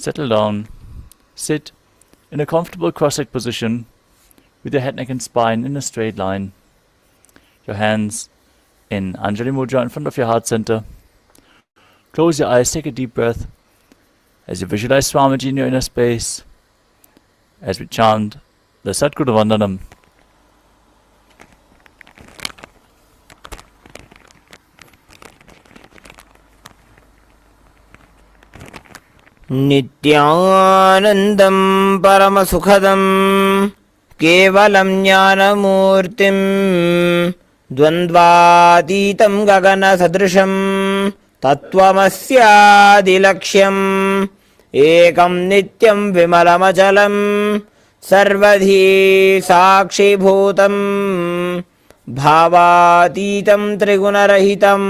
Settle down. Sit in a comfortable cross-legged position with your head, neck and spine in a straight line. Your hands in Anjali Mudra in front of your heart center. Close your eyes, take a deep breath as you visualize Swamiji in your inner space as we chant the Satguru Vandanam. Nithyanandam Paramasukhadam Kevalam Jnanamurtim Dvandvatitam Gagana Sadrisham Tattvamasyadilaksham Ekam Nityam Vimalamachalam Sarvadhi Sakshibhutam Bhavatitam Trigunarahitam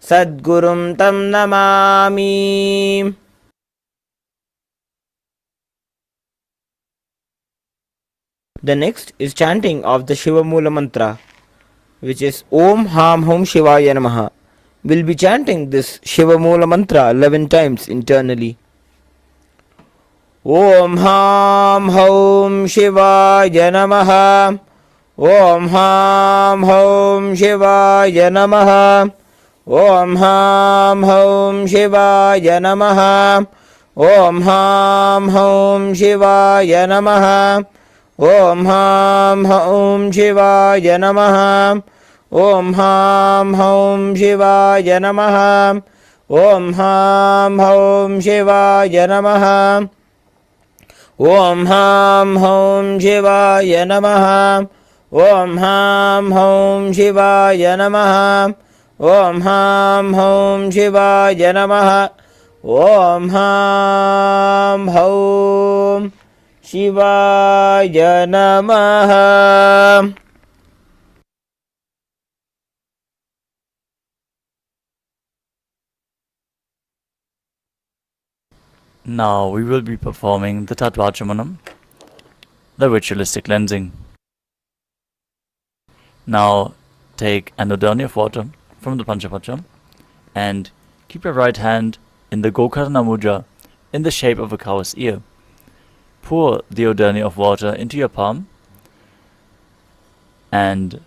Sadgurum Tam Namami. The next is chanting of the Shiva Mula mantra, which is Om Ham Hum Shivaya Namaha. We'll be chanting this Shiva Mula mantra 11 times internally. Om Ham Hum Shivaya Namaha. Om Ham Hum Shivaya Namaha. Om Ham Hum Shivaya Namaha. Om Ham Hum Shivaya Namaha. Om Ham Hum Shivaya Namaha. Om Ham Hum Shivaya Namaha. Om Ham Hum Shivaya Namaha. Om Ham Hum Shivaya Namaha. Om Ham Hum Shivaya Namaha. Om Ham Hum Shivaya Namaha. Om Ham Hum Shivaya Namaha. Now we will be performing the Tattva, the ritualistic cleansing. Now take an udani of water from the Panchapacha and keep your right hand in the Gokarna Mudra in the shape of a cow's ear. Pour the udani of water into your palm, and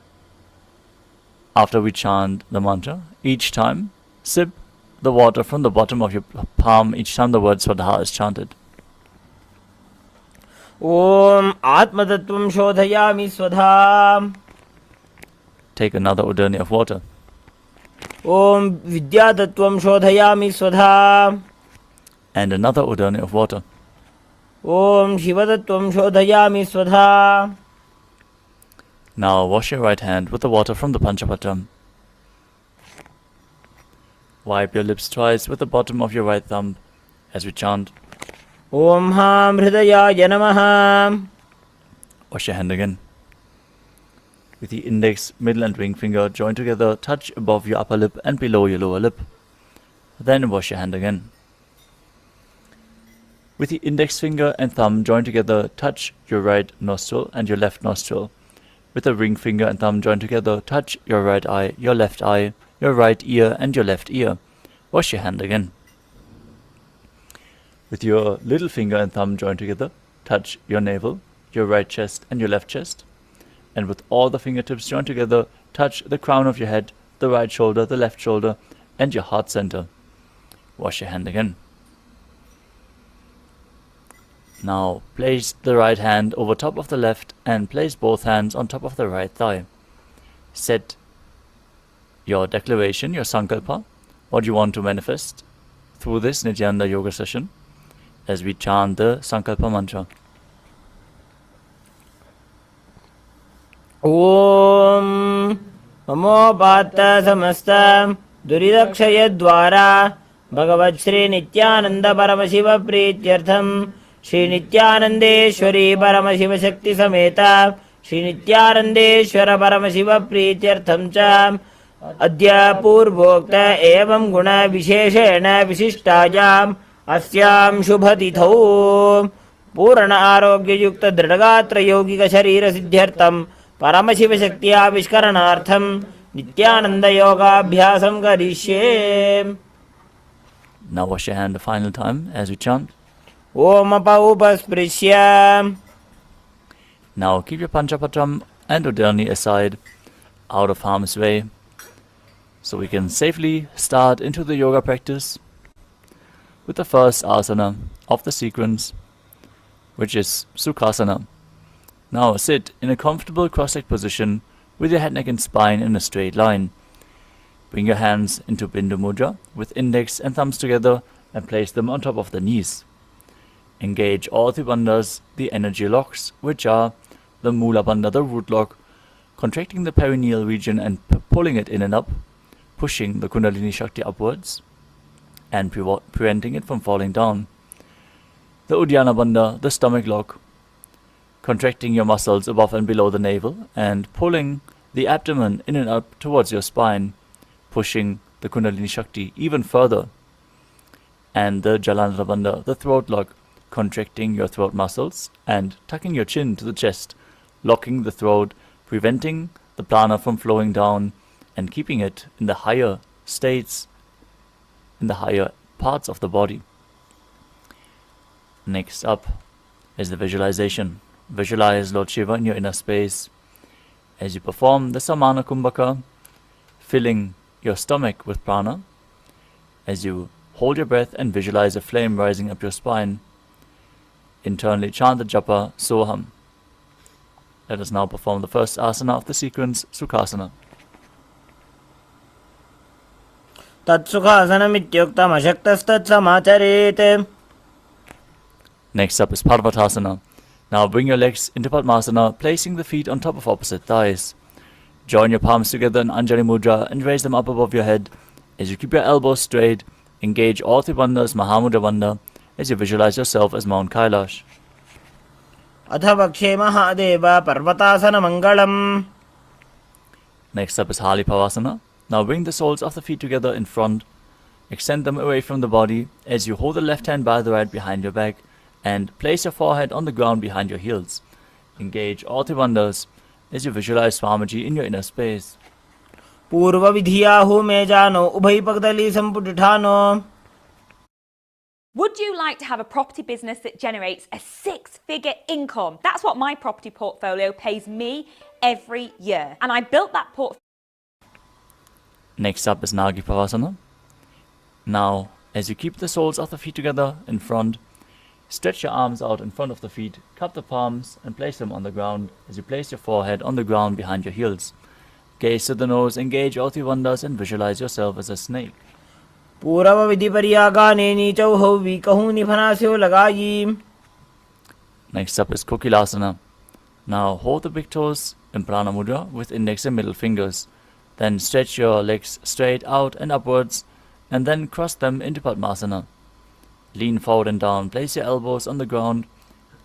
after we chant the mantra, each time sip the water from the bottom of your palm each time the word Swadha is chanted. Om Atma Tattvam Shodhayami Swadha. Take another udani of water. Om Vidya Tattvam Shodhayami Swadha. And another udani of water. Om Shiva Tattvam Shodhayami Swadha. Now wash your right hand with the water from the Panchapacha. Wipe your lips twice with the bottom of your right thumb as we chant Om Ham Hridayaya Namaha. Wash your hand again. With the index, middle and ring finger joined together, touch above your upper lip and below your lower lip. Then wash your hand again. With the index finger and thumb joined together, touch your right nostril and your left nostril. With the ring finger and thumb joined together, touch your right eye, your left eye, your right ear and your left ear. Wash your hand again. With your little finger and thumb joined together, touch your navel, your right chest and your left chest. And with all the fingertips joined together, touch the crown of your head, the right shoulder, the left shoulder and your heart center. Wash your hand again. Now place the right hand over top of the left and place both hands on top of the right thigh. Set your declaration, your sankalpa, what you want to manifest through this Nithyananda yoga session as we chant the sankalpa mantra. Om Namo Pata Samasta Duridakshaya Dwara Bhagavad Shri Nithyananda Paramashiva Prityartham Shri Nithyanandeshwari Paramashiva Shakti Sameta Shri Nithyanandeshwara Paramashiva Prityartham Cha Adya Purvokta Evam Guna Visheshena Visishtajam Asyam Shubhatithau Purana Arogya Yukta Dridagatra Yogika Sharira Siddhyartham Paramashiva Shaktiya Vishkaranartham Nithyananda Yoga Abhyasam Karishye. Now wash your hand the final time as we chant Om apa upasprisya. Now keep your Panchapatram and Udani aside, out of harm's way, so we can safely start into the yoga practice with the first asana of the sequence, which is Sukhasana. Now sit in a comfortable cross-legged position with your head, neck and spine in a straight line. Bring your hands into Bindu Mudra with index and thumbs together and place them on top of the knees. Engage all the bandhas, the energy locks, which are the Mula Bandha, the root lock, contracting the perineal region and pulling it in and up, pushing the Kundalini Shakti upwards and preventing it from falling down. The Dhyana Bandha, the stomach lock, contracting your muscles above and below the navel and pulling the abdomen in and up towards your spine, pushing the Kundalini Shakti even further. And the Jalandhara Bandha, the throat lock, contracting your throat muscles and tucking your chin to the chest, locking the throat, preventing the prana from flowing down and keeping it in the higher states, in the higher parts of the body. Next up is the visualization. Visualize Lord Shiva in your inner space as you perform the Samana Kumbhaka, filling your stomach with prana, as you hold your breath and visualize a flame rising up your spine. Internally chant the japa Soham. Let us now perform the first asana of the sequence, Sukhasana. Tatsukhasanam ityuktam ashaktastat samacharet. Next up is Parvatasana. Now bring your legs into Padmasana, placing the feet on top of opposite thighs. Join your palms together in Anjali Mudra and raise them up above your head. As you keep your elbows straight, engage all three bandhas, Mahamudra Bandha, as you visualize yourself as Mount Kailash. Atha vakshe Mahadeva Parvatasana Mangalam. Next up is Halipavasana. Now bring the soles of the feet together in front. Extend them away from the body as you hold the left hand by the right behind your back and place your forehead on the ground behind your heels. Engage all three bandhas as you visualize Swamiji in your inner space. Purva vidhiyahu me jano ubhai pagdali samputithano. Would you like to have a property business that generates a six-figure income? That's what my property portfolio pays me every year. And I built that portfolio. Next up is Nagipavasana. Now, as you keep the soles of the feet together in front, stretch your arms out in front of the feet, cup the palms and place them on the ground as you place your forehead on the ground behind your heels. Gaze to the nose, engage all three bandhas and visualize yourself as a snake. Purava vidhi pariyagane nichau havi kahu niphanasyo lagayi. Next up is Kokilasana. Now hold the big toes in Prana Mudra with index and middle fingers. Then stretch your legs straight out and upwards and then cross them into Padmasana. Lean forward and down, place your elbows on the ground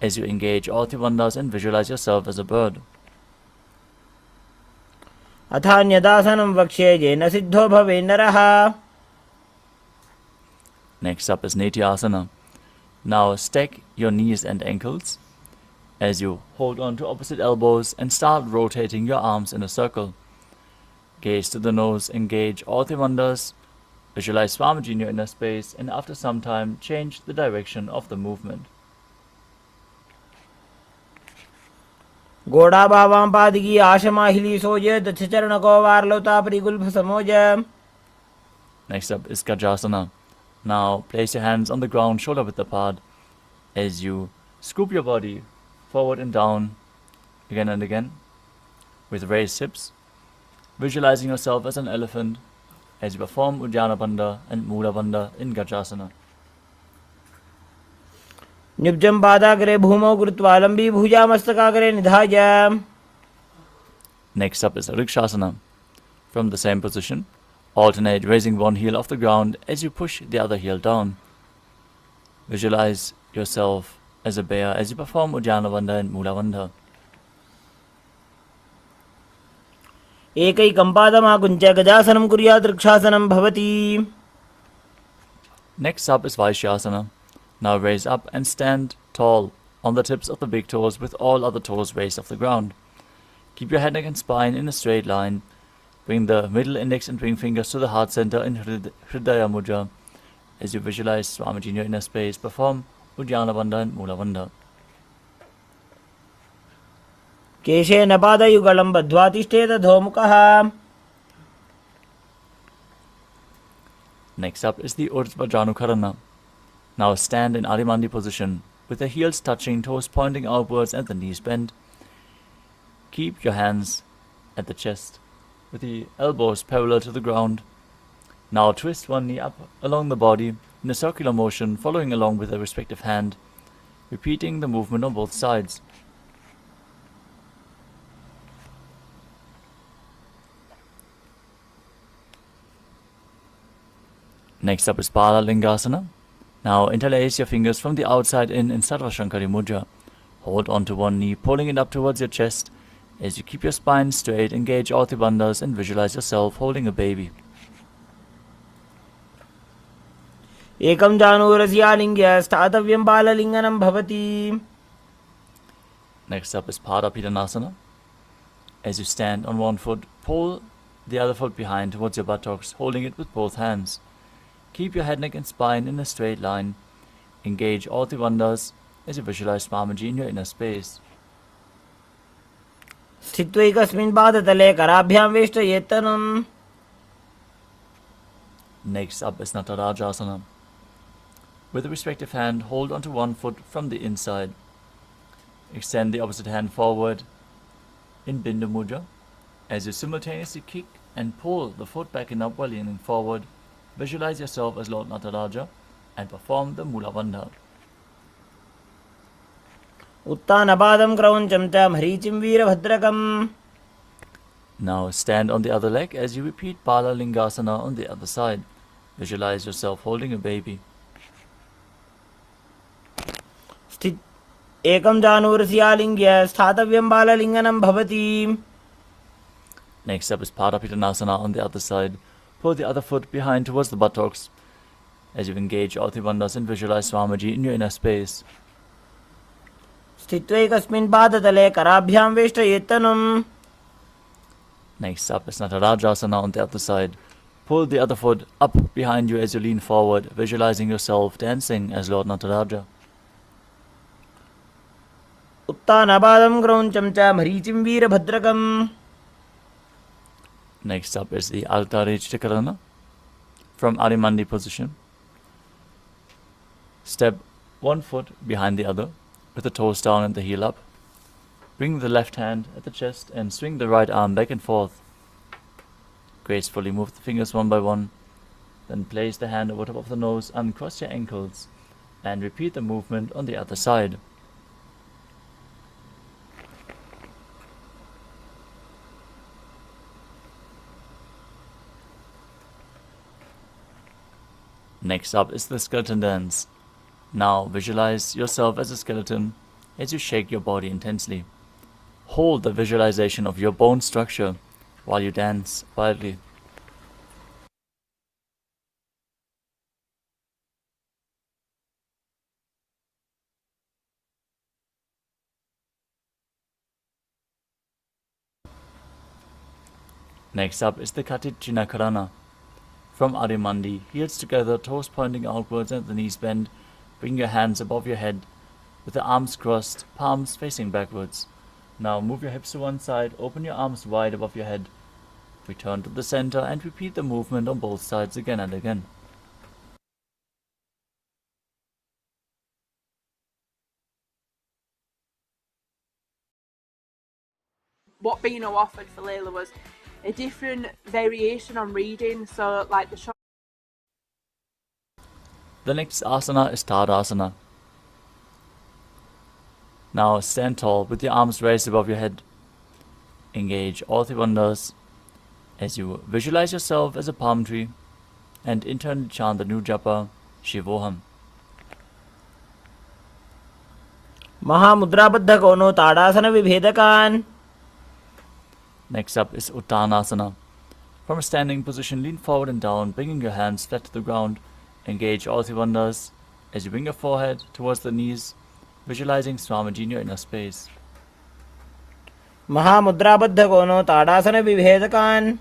as you engage all three bandhas and visualize yourself as a bird. Athanyadasanam vakshe jena siddho bhave naraha. Next up is Nithyananda. Now stack your knees and ankles as you hold on to opposite elbows and start rotating your arms in a circle. Gaze to the nose, engage all three bandhas, visualize Swamiji in your inner space, and after some time change the direction of the movement. Goda bhavam padigi ashamahili soje dachacharana ko varlota parigulbha samoja. Next up is Gajasana. Now place your hands on the ground shoulder width apart as you scoop your body forward and down again and again with raised hips, visualizing yourself as an elephant as you perform Uddiyana Bandha and Mula Bandha in Gajasana. Nibjam padagre bhumau krutva lambi bhuja mastakagre nidhaya. Next up is Rikshasana. From the same position, alternate raising one heel off the ground as you push the other heel down. Visualize yourself as a bear as you perform Uddiyana Bandha and Mula Bandha. Ekaikam padamakuncha gajasanam kuryat rikshāsanam bhavati. Next up is Vaishyasana. Now raise up and stand tall on the tips of the big toes with all other toes raised off the ground. Keep your head, neck and spine in a straight line. Bring the middle index and ring fingers to the heart center in Hridaya Mudra. As you visualize Swamiji in your inner space, perform Uddiyana Bandha and Mula Bandha. केशेन पादयुगलं बद्ध्वा तिष्ठेत धोमुखः. Next up is the Urdhva Janukarana. Now stand in Adimandi position with the heels touching, toes pointing outwards and the knees bent. Keep your hands at the chest with the elbows parallel to the ground. Now twist one knee up along the body in a circular motion, following along with the respective hand, repeating the movement on both sides. Next up is Bala Lingasana. Now interlace your fingers from the outside in Sarva Shankari Mudra. Hold on to one knee, pulling it up towards your chest. As you keep your spine straight, engage all the bandhas and visualize yourself holding a baby. एकं जानुरस्यालिङ्ग्य स्थातव्यं बाललिङ्गनं भवति. Next up is Padapidanasana. As you stand on one foot, pull the other foot behind towards your buttocks, holding it with both hands. Keep your head, neck and spine in a straight line. Engage all the bandhas as you visualize Swamiji in your inner space. स्थित्वैकस्मिन् पादतले कराभ्यां वेष्टयेत्तनम्. Next up is Natarajasana. With the respective hand, hold onto one foot from the inside. Extend the opposite hand forward in Bindu Mudra as you simultaneously kick and pull the foot back and up while leaning forward. Visualize yourself as Lord Nataraja and perform the Mula Bandha. उत्तानपादं क्रौञ्चं च मरीचिं वीरभद्रकम्. Now stand on the other leg as you repeat Bala Lingasana on the other side. Visualize yourself holding a baby. एकं जानुरस्यालिङ्ग्य स्थातव्यं बाललिङ्गनं भवति. Next up is Padapidanasana on the other side. Pull the other foot behind towards the buttocks as you engage all the bandhas and visualize Swamiji in your inner space. स्थित्वैकस्मिन् पादतले कराभ्यां वेष्टयेत्तनम्. Next up is Natarajasana on the other side. Pull the other foot up behind you as you lean forward, visualizing yourself dancing as Lord Nataraja. उत्तानपादं क्रौञ्चं च मरीचिं वीरभद्रकम्. Next up is the Altarejtakarana. From Adimandi position. Step one foot behind the other, with the toes down and the heel up. Bring the left hand at the chest and swing the right arm back and forth. Gracefully move the fingers one by one. Then place the hand over top of the nose, uncross your ankles, and repeat the movement on the other side. Next up is the skeleton dance. Now visualize yourself as a skeleton as you shake your body intensely. Hold the visualization of your bone structure while you dance wildly. Next up is the Katichinakarana. From Adimandi, heels together, toes pointing outwards and the knees bent. Bring your hands above your head with the arms crossed, palms facing backwards. Now move your hips to one side, open your arms wide above your head. Return to the center and repeat the movement on both sides again and again. What Bino offered for Layla was a different variation on reading, so like the short. The next asana is Tadasana. Now stand tall with your arms raised above your head. Engage all the bandhas as you visualize yourself as a palm tree and internally chant the new japa, Shivoham. महामुद्राबद्धकोनो tadasana विभेदकान्. Next up is Uttanasana. From a standing position, lean forward and down, bringing your hands flat to the ground. Engage all the bandhas as you bring your forehead towards the knees, visualizing Swamiji in your inner space. महामुद्राबद्धकोनो tadasana विभेदकान्.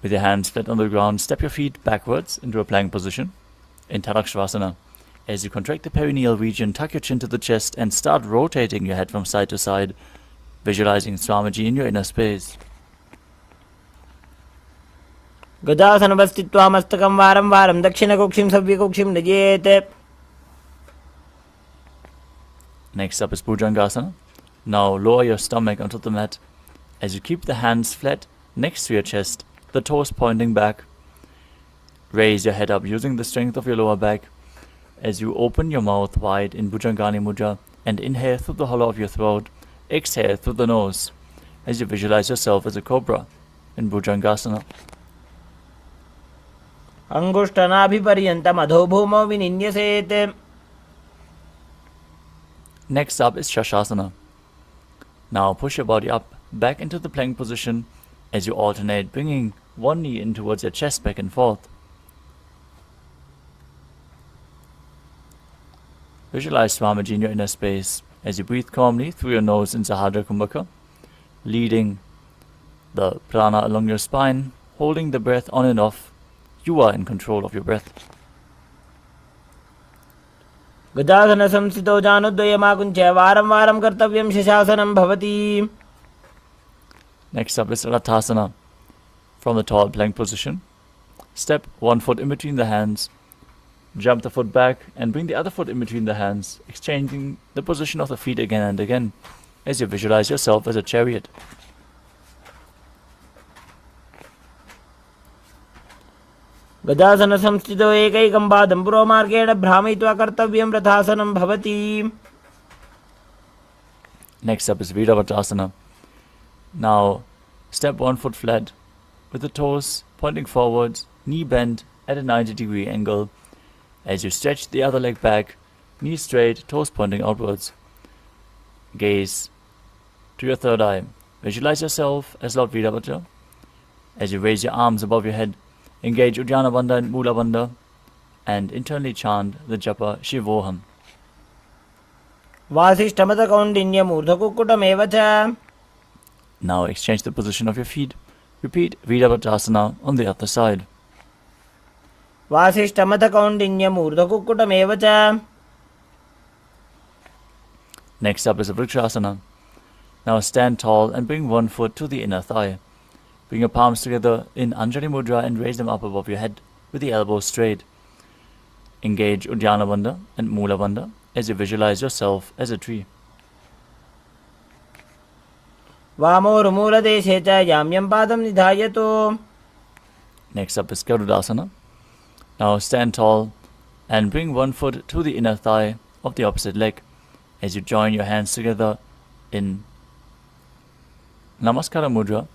With your hands flat on the ground, step your feet backwards into a plank position in Tadakshvasana. As you contract the perineal region, tuck your chin to the chest and start rotating your head from side to side, visualizing Swamiji in your inner space. गजासनवस्थित्वा मस्तकं वारं वारं दक्षिणकुक्षिं सव्यकुक्षिं नयेत्. Next up is Bhujangasana. Now lower your stomach onto the mat as you keep the hands flat next to your chest, the toes pointing back. Raise your head up using the strength of your lower back as you open your mouth wide in Bhujangani Mudra and inhale through the hollow of your throat, exhale through the nose as you visualize yourself as a cobra in Bhujangasana. अंगुष्ठनाभिपर्यन्तम् अधोभूमौ विनिन्यसेत्. Next up is Shashasana. Now push your body up, back into the plank position as you alternate, bringing one knee in towards your chest, back and forth. Visualize Swamiji in your inner space as you breathe calmly through your nose in Sahadra Kumbhaka, leading the prana along your spine, holding the breath on and off. You are in control of your breath. गजासनसंस्थितौ जानुद्वयमाकुञ्च्य वारं वारं कर्तव्यं शशासनं भवति. Next up is Rathasana. From the tall plank position, step one foot in between the hands, jump the foot back and bring the other foot in between the hands, exchanging the position of the feet again and again as you visualize yourself as a chariot. गजासनसंस्थितौ एकैकं पादं पुरोमार्गेण भ्रामयित्वा कर्तव्यं रथासनं भवति. Next up is Viravatasana. Now step one foot flat with the toes pointing forwards, knee bent at a 90-degree angle as you stretch the other leg back, knee straight, toes pointing outwards. Gaze to your third eye. Visualize yourself as Lord Virabhadra as you raise your arms above your head. Engage Uddiyana Bandha and Mula Bandha and internally chant the japa Shivoham. वासिष्ठमतकौण्डिन्यमूर्धकुक्कुटमेव च. Now exchange the position of your feet. Repeat Virabhadrasana on the other side. वासिष्ठमतकौण्डिन्यमूर्धकुक्कुटमेव च. Next up is a Vrikshasana. Now stand tall and bring one foot to the inner thigh. Bring your palms together in Anjali Mudra and raise them up above your head with the elbows straight. Engage Uddiyana Bandha and Mula Bandha as you visualize yourself as a tree. वामोरुमूलदेशे च याम्यं पादं निधायतु. Next up is Garudasana. Now stand tall and bring one foot to the inner thigh of the opposite leg as you join your hands together in Namaskara Mudra.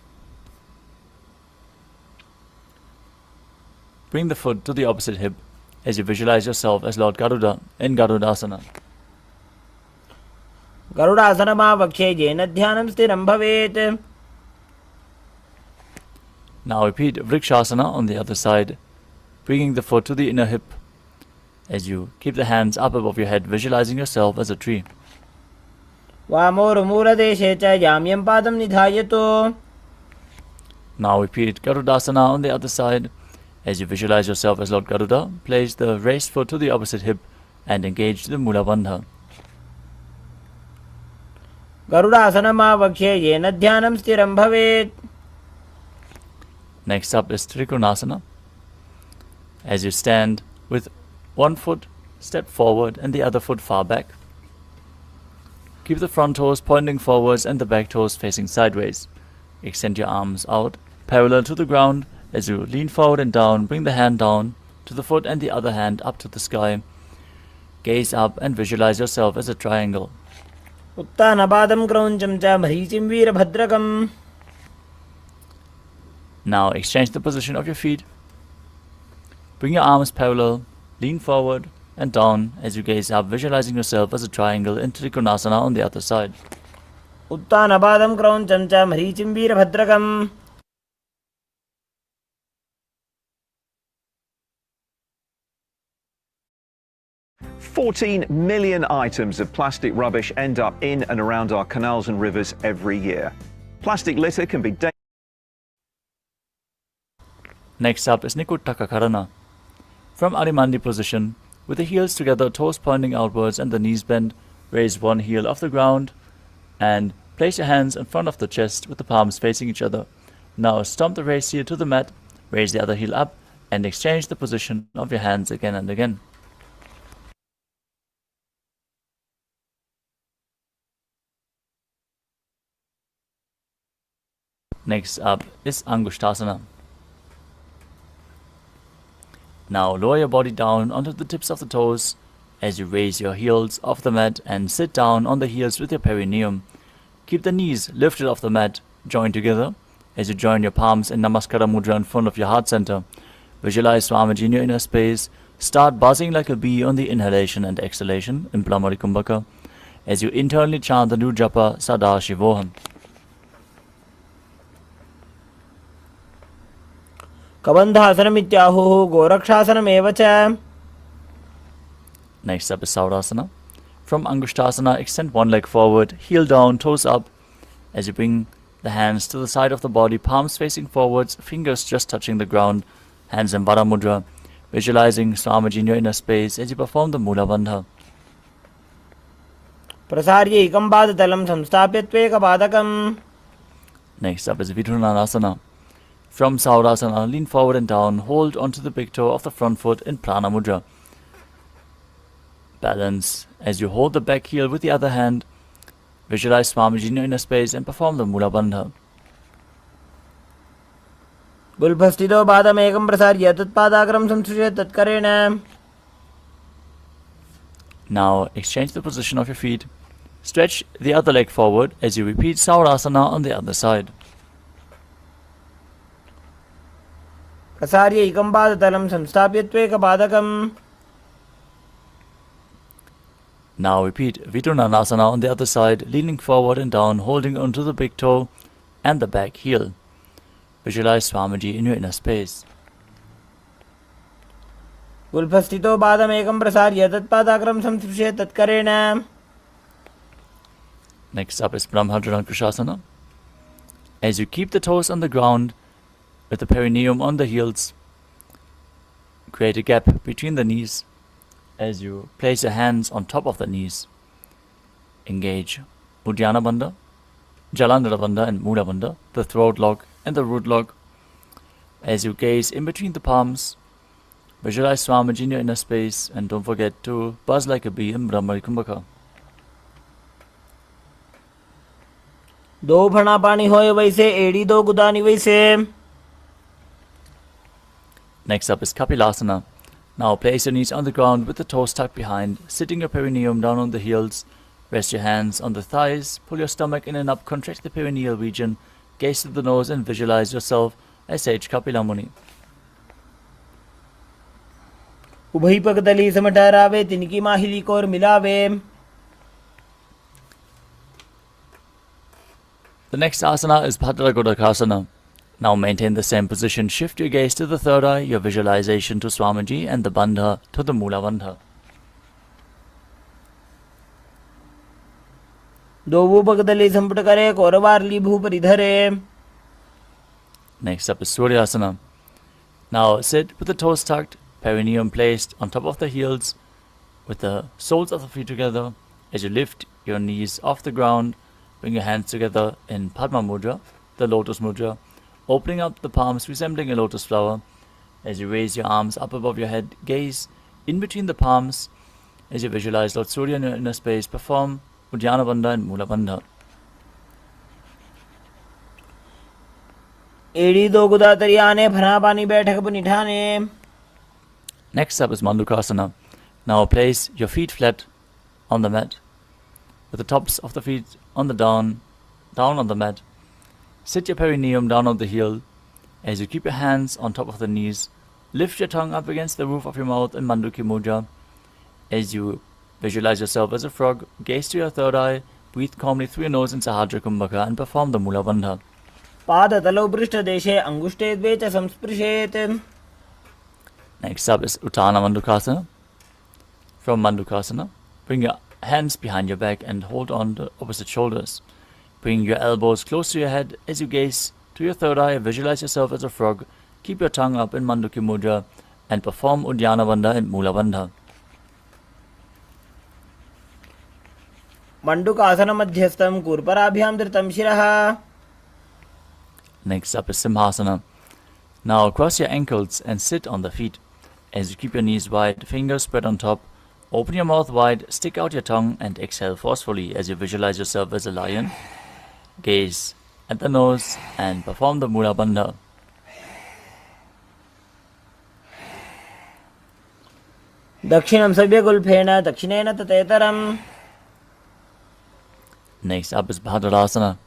Bring the foot to the opposite hip as you visualize yourself as Lord Garuda in Garudasana. गरुडासनमावक्षे येन ध्यानं स्थिरं भवेत्. Now repeat Vrikshasana on the other side, bringing the foot to the inner hip as you keep the hands up above your head, visualizing yourself as a tree. वामोरुमूलदेशे च याम्यं पादं निधायतु. Now repeat Garudasana on the other side as you visualize yourself as Lord Garuda. Place the raised foot to the opposite hip and engage the Mula Bandha. गरुडासनमावक्षे येन ध्यानं स्थिरं भवेत्. Next up is Trikonasana. As you stand with one foot step forward and the other foot far back. Keep the front toes pointing forwards and the back toes facing sideways. Extend your arms out parallel to the ground as you lean forward and down. Bring the hand down to the foot and the other hand up to the sky. Gaze up and visualize yourself as a triangle. उत्तानपादं क्रौञ्चं च मरीचिं वीरभद्रकम्. Now exchange the position of your feet. Bring your arms parallel, lean forward and down as you gaze up, visualizing yourself as a triangle in Trikonasana on the other side. उत्तानपादं क्रौञ्चं च मरीचिं वीरभद्रकम्. 14 million items of plastic rubbish end up in and around our canals and rivers every year. Plastic litter can be dangerous. Next up is Nikuttaka Karana. From Arimandi position, With the heels together, toes pointing outwards and the knees bent, raise one heel off the ground and place your hands in front of the chest with the palms facing each other. Now stomp the raised heel to the mat, raise the other heel up and exchange the position of your hands again and again. Next up is Angushtasana. Now lower your body down onto the tips of the toes as you raise your heels off the mat and sit down on the heels with your perineum. Keep the knees lifted off the mat, joined together as you join your palms in Namaskara Mudra in front of your heart center. Visualize Swamiji in your inner space. Start buzzing like a bee on the inhalation and exhalation in Brahmari Kumbhaka as you internally chant the new japa Sadashivoham. Kabandhasanamityāhuः Gorakṣāsanameva ca. Next up is Saurasana. From Angushtasana, extend one leg forward, heel down, toes up, as you bring the hands to the side of the body, palms facing forwards, fingers just touching the ground, hands in Vara Mudra, visualizing Swamiji in your inner space as you perform the Mula Bandha. Prasarya ekam padatalam samstapya tvekapadakam. Next up is Vidhunanasana. From Saurasana, lean forward and down, hold onto the big toe of the front foot in Prana Mudra. Balance as you hold the back heel with the other hand. Visualize Swamiji in your inner space and perform the Mula Bandha. Bulbhastito padam ekam prasarya tatpadakram samsrishet tatkarena. Now exchange the position of your feet. Stretch the other leg forward as you repeat Saurasana on the other side. Prasarya ekam padatalam samstapya tvekapadakam. Now repeat Vidhunanasana on the other side, leaning forward and down, holding onto the big toe and the back heel. Visualize Swamiji in your inner space. Bulbhastito padam ekam prasarya tatpadakram samsrishet tatkarena. Next up is Brahmadranakushasana. As you keep the toes on the ground, with the perineum on the heels, create a gap between the knees as you place your hands on top of the knees. Engage Uddiyana Bandha, Jalandhara Bandha and Mula Bandha, the throat lock and the root lock. As you gaze in between the palms, visualize Swamiji in your inner space and don't forget to buzz like a bee in Brahmari Kumbhaka. दो फणा पानी होए वैसे एड़ी दो गुदानी वैसे. Next up is Kapilasana. Now place your knees on the ground with the toes tucked behind, sitting your perineum down on the heels. Rest your hands on the thighs, pull your stomach in and up, contract the perineal region, gaze to the nose and visualize yourself as Sage Kapila Muni. उभई पगदली समठहरावे तिनकी माहिली कोर मिलावे. The next asana is Bhadragodakasana. Now maintain the same position. Shift your gaze to the third eye, your visualization to Swamiji and the Bandha to the Mula Bandha. दो वो पगदली संपट करे कोरवारली भूपरि धरे. Next up is Suryasana. Now sit with the toes tucked, perineum placed on top of the heels, with the soles of the feet together. As you lift your knees off the ground, bring your hands together in Padma Mudra, the Lotus Mudra, opening up the palms resembling a lotus flower. As you raise your arms up above your head, gaze in between the palms. As you visualize Lord Surya in your inner space, perform Uddiyana Bandha and Mula Bandha. एड़ी दो गुदा तरियाने फना पानी बैठक निठाने. Next up is Mandukasana. Now place your feet flat on the mat, with the tops of the feet on the down on the mat. Sit your perineum down on the heel. As you keep your hands on top of the knees, lift your tongue up against the roof of your mouth in Manduki Mudra. As you visualize yourself as a frog, gaze to your third eye, breathe calmly through your nose in Sahadra Kumbhaka and perform the Mula Bandha. पादतलौ पृष्ठदेशे अंगुष्ठे द्वे च संस्पृशेत्. Next up is Uttana Mandukasana. From Mandukasana, bring your hands behind your back and hold on the opposite shoulders. Bring your elbows close to your head as you gaze to your third eye. Visualize yourself as a frog. Keep your tongue up in Manduki Mudra and perform Uddiyana Bandha and Mula Bandha. मण्डूकासनमध्यस्थं कूर्पराभ्यां धृतं शिरः. Next up is Simhasana. Now cross your ankles and sit on the feet. As you keep your knees wide, fingers spread on top, open your mouth wide, stick out your tongue and exhale forcefully as you visualize yourself as a lion. Gaze at the nose and perform the Mula Bandha. दक्षिणं सव्यगुल्फेन दक्षिणेन ततेतरम्. Next up is Bhadrasana.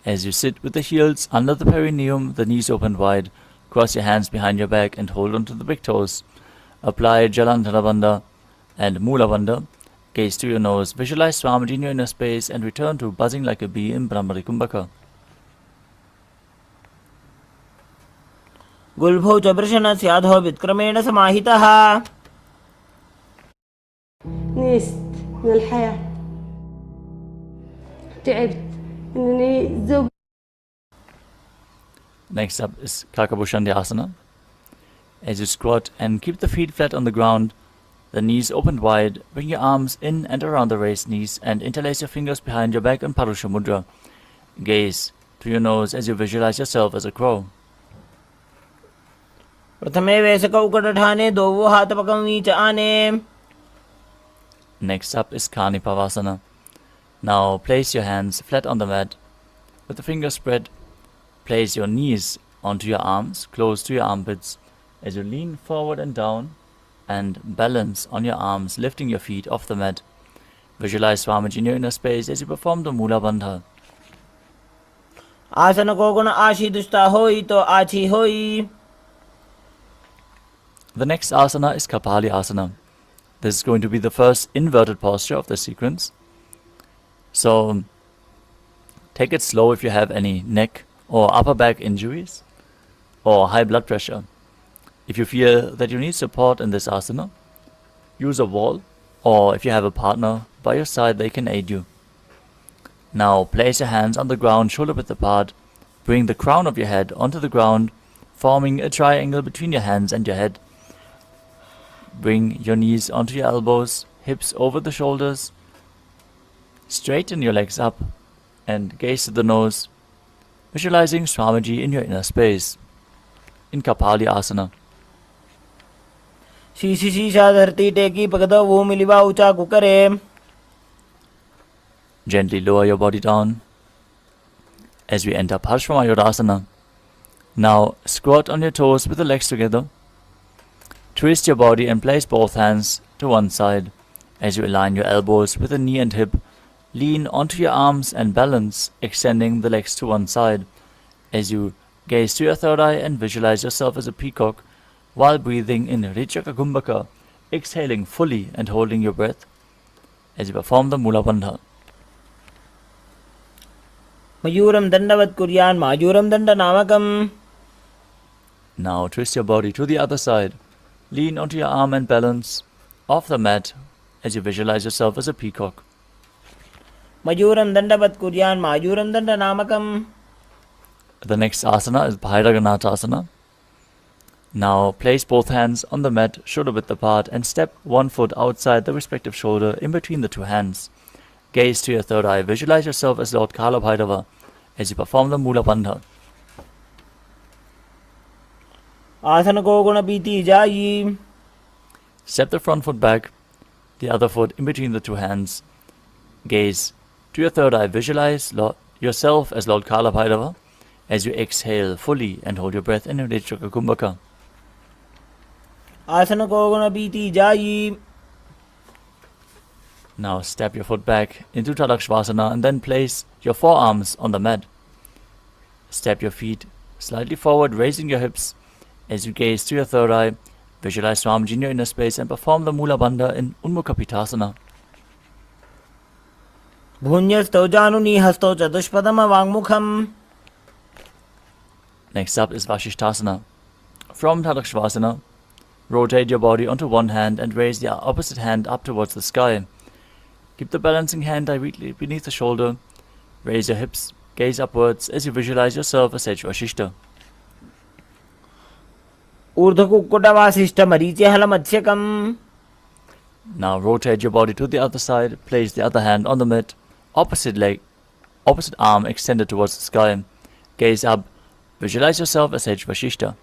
As you sit with the heels under the perineum, the knees open wide, cross your hands behind your back and hold onto the big toes. Apply Jalandhara Bandha and Mula Bandha. Gaze to your nose, visualize Swamiji in your inner space and return to buzzing like a bee in Brahmari Kumbhaka. गुल्फौ च वृषणस्याधो वित्क्रमेण समाहितः. نست من الحياة، تعبت إنني زوج. Next up is Kakabushandhyasana. As you squat and keep the feet flat on the ground, the knees opened wide, bring your arms in and around the raised knees and interlace your fingers behind your back in Parusha Mudra. Gaze through your nose as you visualize yourself as a crow. प्रथमे वैसकौ कडठाने दोवो हातपकं नीच आने. Next up is Kanipavasana. Now place your hands flat on the mat with the fingers spread. Place your knees onto your arms, close to your armpits, as you lean forward and down and balance on your arms, lifting your feet off the mat. Visualize Swamiji in your inner space as you perform the Mula Bandha. आसन को गुण आशी दुष्टा होई तो आछी होई. The next asana is Kapali Asana. This is going to be the first inverted posture of the sequence. So take it slow if you have any neck or upper back injuries or high blood pressure. If you feel that you need support in this asana, use a wall, or if you have a partner by your side, they can aid you. Now place your hands on the ground, shoulder width apart. Bring the crown of your head onto the ground, forming a triangle between your hands and your head. Bring your knees onto your elbows, hips over the shoulders. Straighten your legs up and gaze to the nose, visualizing Swamiji in your inner space. In Kapali Asana. शीशी शीशा धरती टेकी पगदा वो मिलिवा ऊंचा कुकरे. Gently lower your body down as we enter Parshvamayurasana. Now squat on your toes with the legs together. Twist your body and place both hands to one side. As you align your elbows with the knee and hip, lean onto your arms and balance, extending the legs to one side. As you gaze to your third eye and visualize yourself as a peacock while breathing in Richaka Kumbhaka, exhaling fully and holding your breath as you perform the Mula Bandha. मयूरं दण्डवत् कुर्यान् मायूरं दण्डनामकम्. Now twist your body to the other side. Lean onto your arm and balance off the mat as you visualize yourself as a peacock. मयूरं दण्डवत् कुर्यान् मायूरं दण्डनामकम्. The next asana is Bhairaganatha. Now place both hands on the mat, shoulder width apart, and step one foot outside the respective shoulder in between the two hands. Gaze to your third eye. Visualize yourself as Lord Kalabhairava as you perform the Mula Bandha. आसन को गुण पीती जाई. Step the front foot back, the other foot in between the two hands. Gaze to your third eye. Visualize yourself as Lord Kalabhairava as you exhale fully and hold your breath in Uddiyaka Kumbhaka. आसन को गुण पीती जाई. Now step your foot back into Tadakshvasana and then place your forearms on the mat. Step your feet slightly forward, raising your hips as you gaze to your third eye. Visualize Swamiji in your inner space and perform the Mula Bandha in Unmukhapitasana. भुञ्जस्तौ जानुनी हस्तौ च दुष्पदम वाङ्मुखम्. Next up is Vashishtasana. From Tadakshvasana, rotate your body onto one hand and raise the opposite hand up towards the sky. Keep the balancing hand directly beneath the shoulder. Raise your hips, gaze upwards as you visualize yourself as Sage Vashishta. ऊर्ध्वकुक्कुटवासिष्ठ मरीचिहल मत्स्यकम्. Now rotate your body to the other side, place the other hand on the mat, opposite arm extended towards the sky, gaze up, visualize yourself as Sage Vashishta.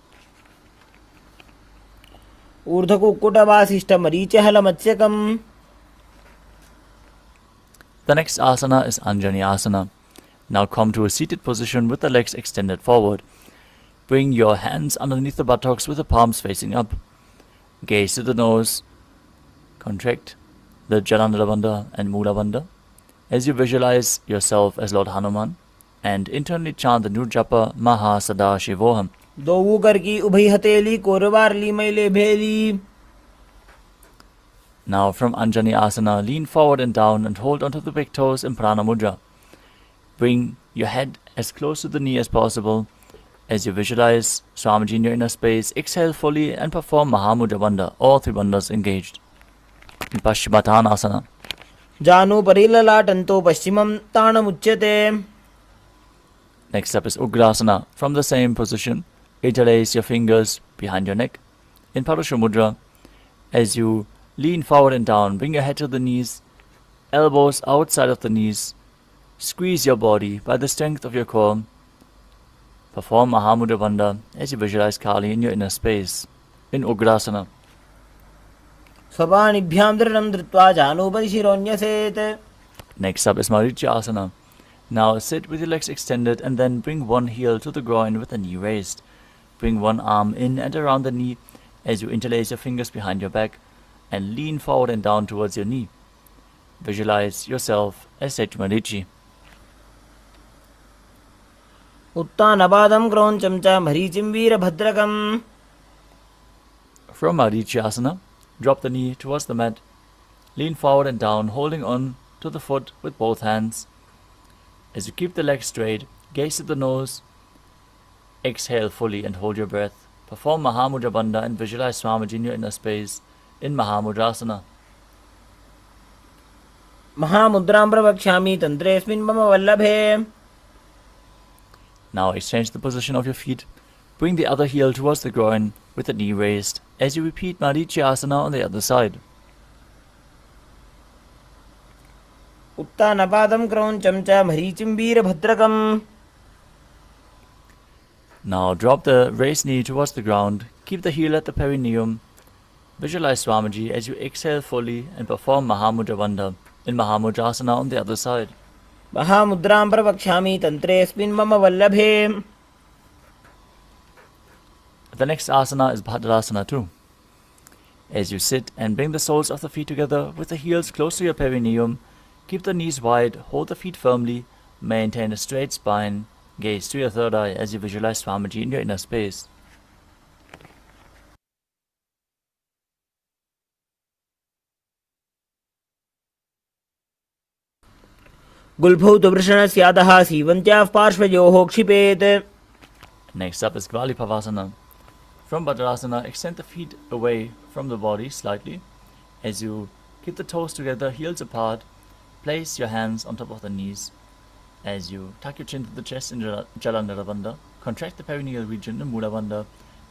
ऊर्ध्वकुक्कुटवासिष्ठमरीचहलमत्स्यकम्. The next asana is Anjani Asana. Now come to a seated position with the legs extended forward. Bring your hands underneath the buttocks with the palms facing up. Gaze to the nose. Contract the Jalandhara Bandha and Mula Bandha as you visualize yourself as Lord Hanuman and internally chant the new japa Maha Sadashivoham. दोऊ कर की उभई हथेली कोरबार ली मैले भेली. Now from Anjani Asana, lean forward and down and hold onto the big toes in Prana Mudra. Bring your head as close to the knee as possible as you visualize Swamiji in your inner space. Exhale fully and perform Mahamudra Bandha, all three bandhas engaged. In Paschimottanasana. जानु परिललाटन्तो पश्चिमं ताणमुच्यते. Next up is Ugrasana. From the same position, interlace your fingers behind your neck. In Parusha Mudra, as you lean forward and down, bring your head to the knees, elbows outside of the knees. Squeeze your body by the strength of your core. Perform Mahamudra Bandha as you visualize Kali in your inner space. In Ugrasana. स्वपाणिभ्यां दृढं धृत्वा जानुभरिशिरोऽन्यसेत्. Next up is Marichyasana. Now sit with your legs extended and then bring one heel to the groin with the knee raised. Bring one arm in and around the knee as you interlace your fingers behind your back and lean forward and down towards your knee. Visualize yourself as Sage Marichi. उत्तानपादं क्रौञ्चं च मरीचिं वीरभद्रकम्. From Marichyasana, drop the knee towards the mat. Lean forward and down, holding on to the foot with both hands. As you keep the legs straight, gaze at the nose. Exhale fully and hold your breath. Perform Mahamudra Bandha and visualize Swamiji in your inner space in Mahamudrasana. महामुद्रां प्रवक्ष्यामि तन्त्रेऽस्मिन् मम वल्लभे. Now exchange the position of your feet. Bring the other heel towards the groin with the knee raised as you repeat Marichyasana on the other side. उत्तानपादं क्रौञ्चं च मरीचिं वीरभद्रकम्. Now drop the raised knee towards the ground. Keep the heel at the perineum. Visualize Swamiji as you exhale fully and perform Mahamudra Bandha in Mahamudrasana on the other side. महामुद्रां प्रवक्ष्यामि तन्त्रेऽस्मिन् मम वल्लभे. The next asana is Bhadrasana too. As you sit and bring the soles of the feet together with the heels close to your perineum, keep the knees wide, hold the feet firmly, maintain a straight spine, gaze to your third eye as you visualize Swamiji in your inner space. गुल्फौ तु वृषणस्यादः सीवन्त्याः पार्श्वयोः क्षिपेत्. Next up is Gvalipavasana. From Bhadrasana, extend the feet away from the body slightly. As you keep the toes together, heels apart, place your hands on top of the knees. As you tuck your chin to the chest in Jalandhara Bandha, contract the perineal region in Mula Bandha,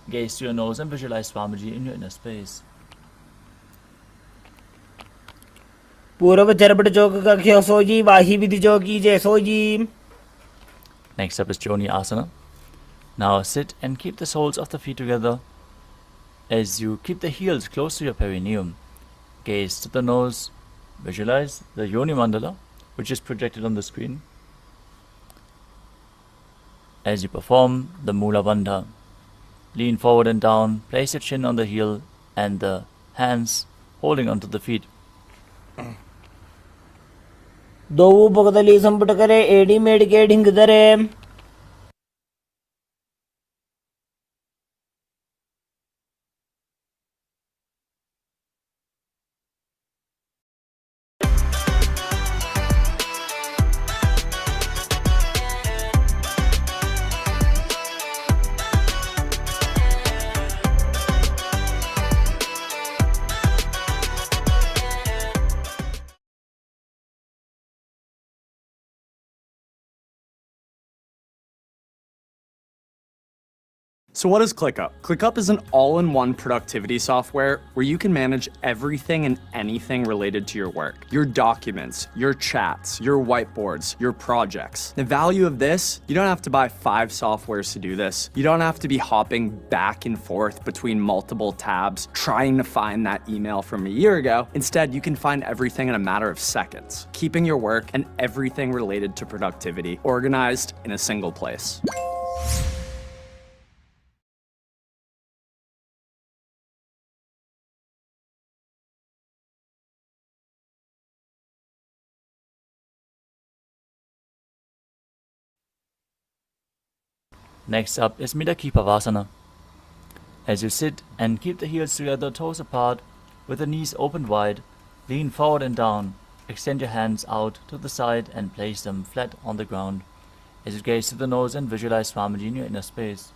gaze to your nose and visualize Swamiji in your inner space. पूर्व चरपट चौक कख्यो सोजी वाही विधि चौकी जय sooji. Next up is Joni Asana. Now sit and keep the soles of the feet together as you keep the heels close to your perineum. Gaze to the nose, visualize the Yoni Mandala, which is projected on the screen. As you perform the Mula Bandha, lean forward and down, place your chin on the heel and the hands holding onto the feet. दोऊ पगदली संपुट करे AD made के ढिंग दरे. So what is ClickUp? ClickUp is an all-in-one productivity software where you can manage everything and anything related to your work. Your documents, your chats, your whiteboards, your projects. The value of this, you don't have to buy 5 softwares to do this. You don't have to be hopping back and forth between multiple tabs, trying to find that email from a year ago. Instead, you can find everything in a matter of seconds, keeping your work and everything related to productivity organized in a single place. Next up is Midakipavasana. As you sit and keep the heels together, toes apart, with the knees opened wide, lean forward and down, extend your hands out to the side and place them flat on the ground. As you gaze to the nose and visualize Swamiji in your inner space.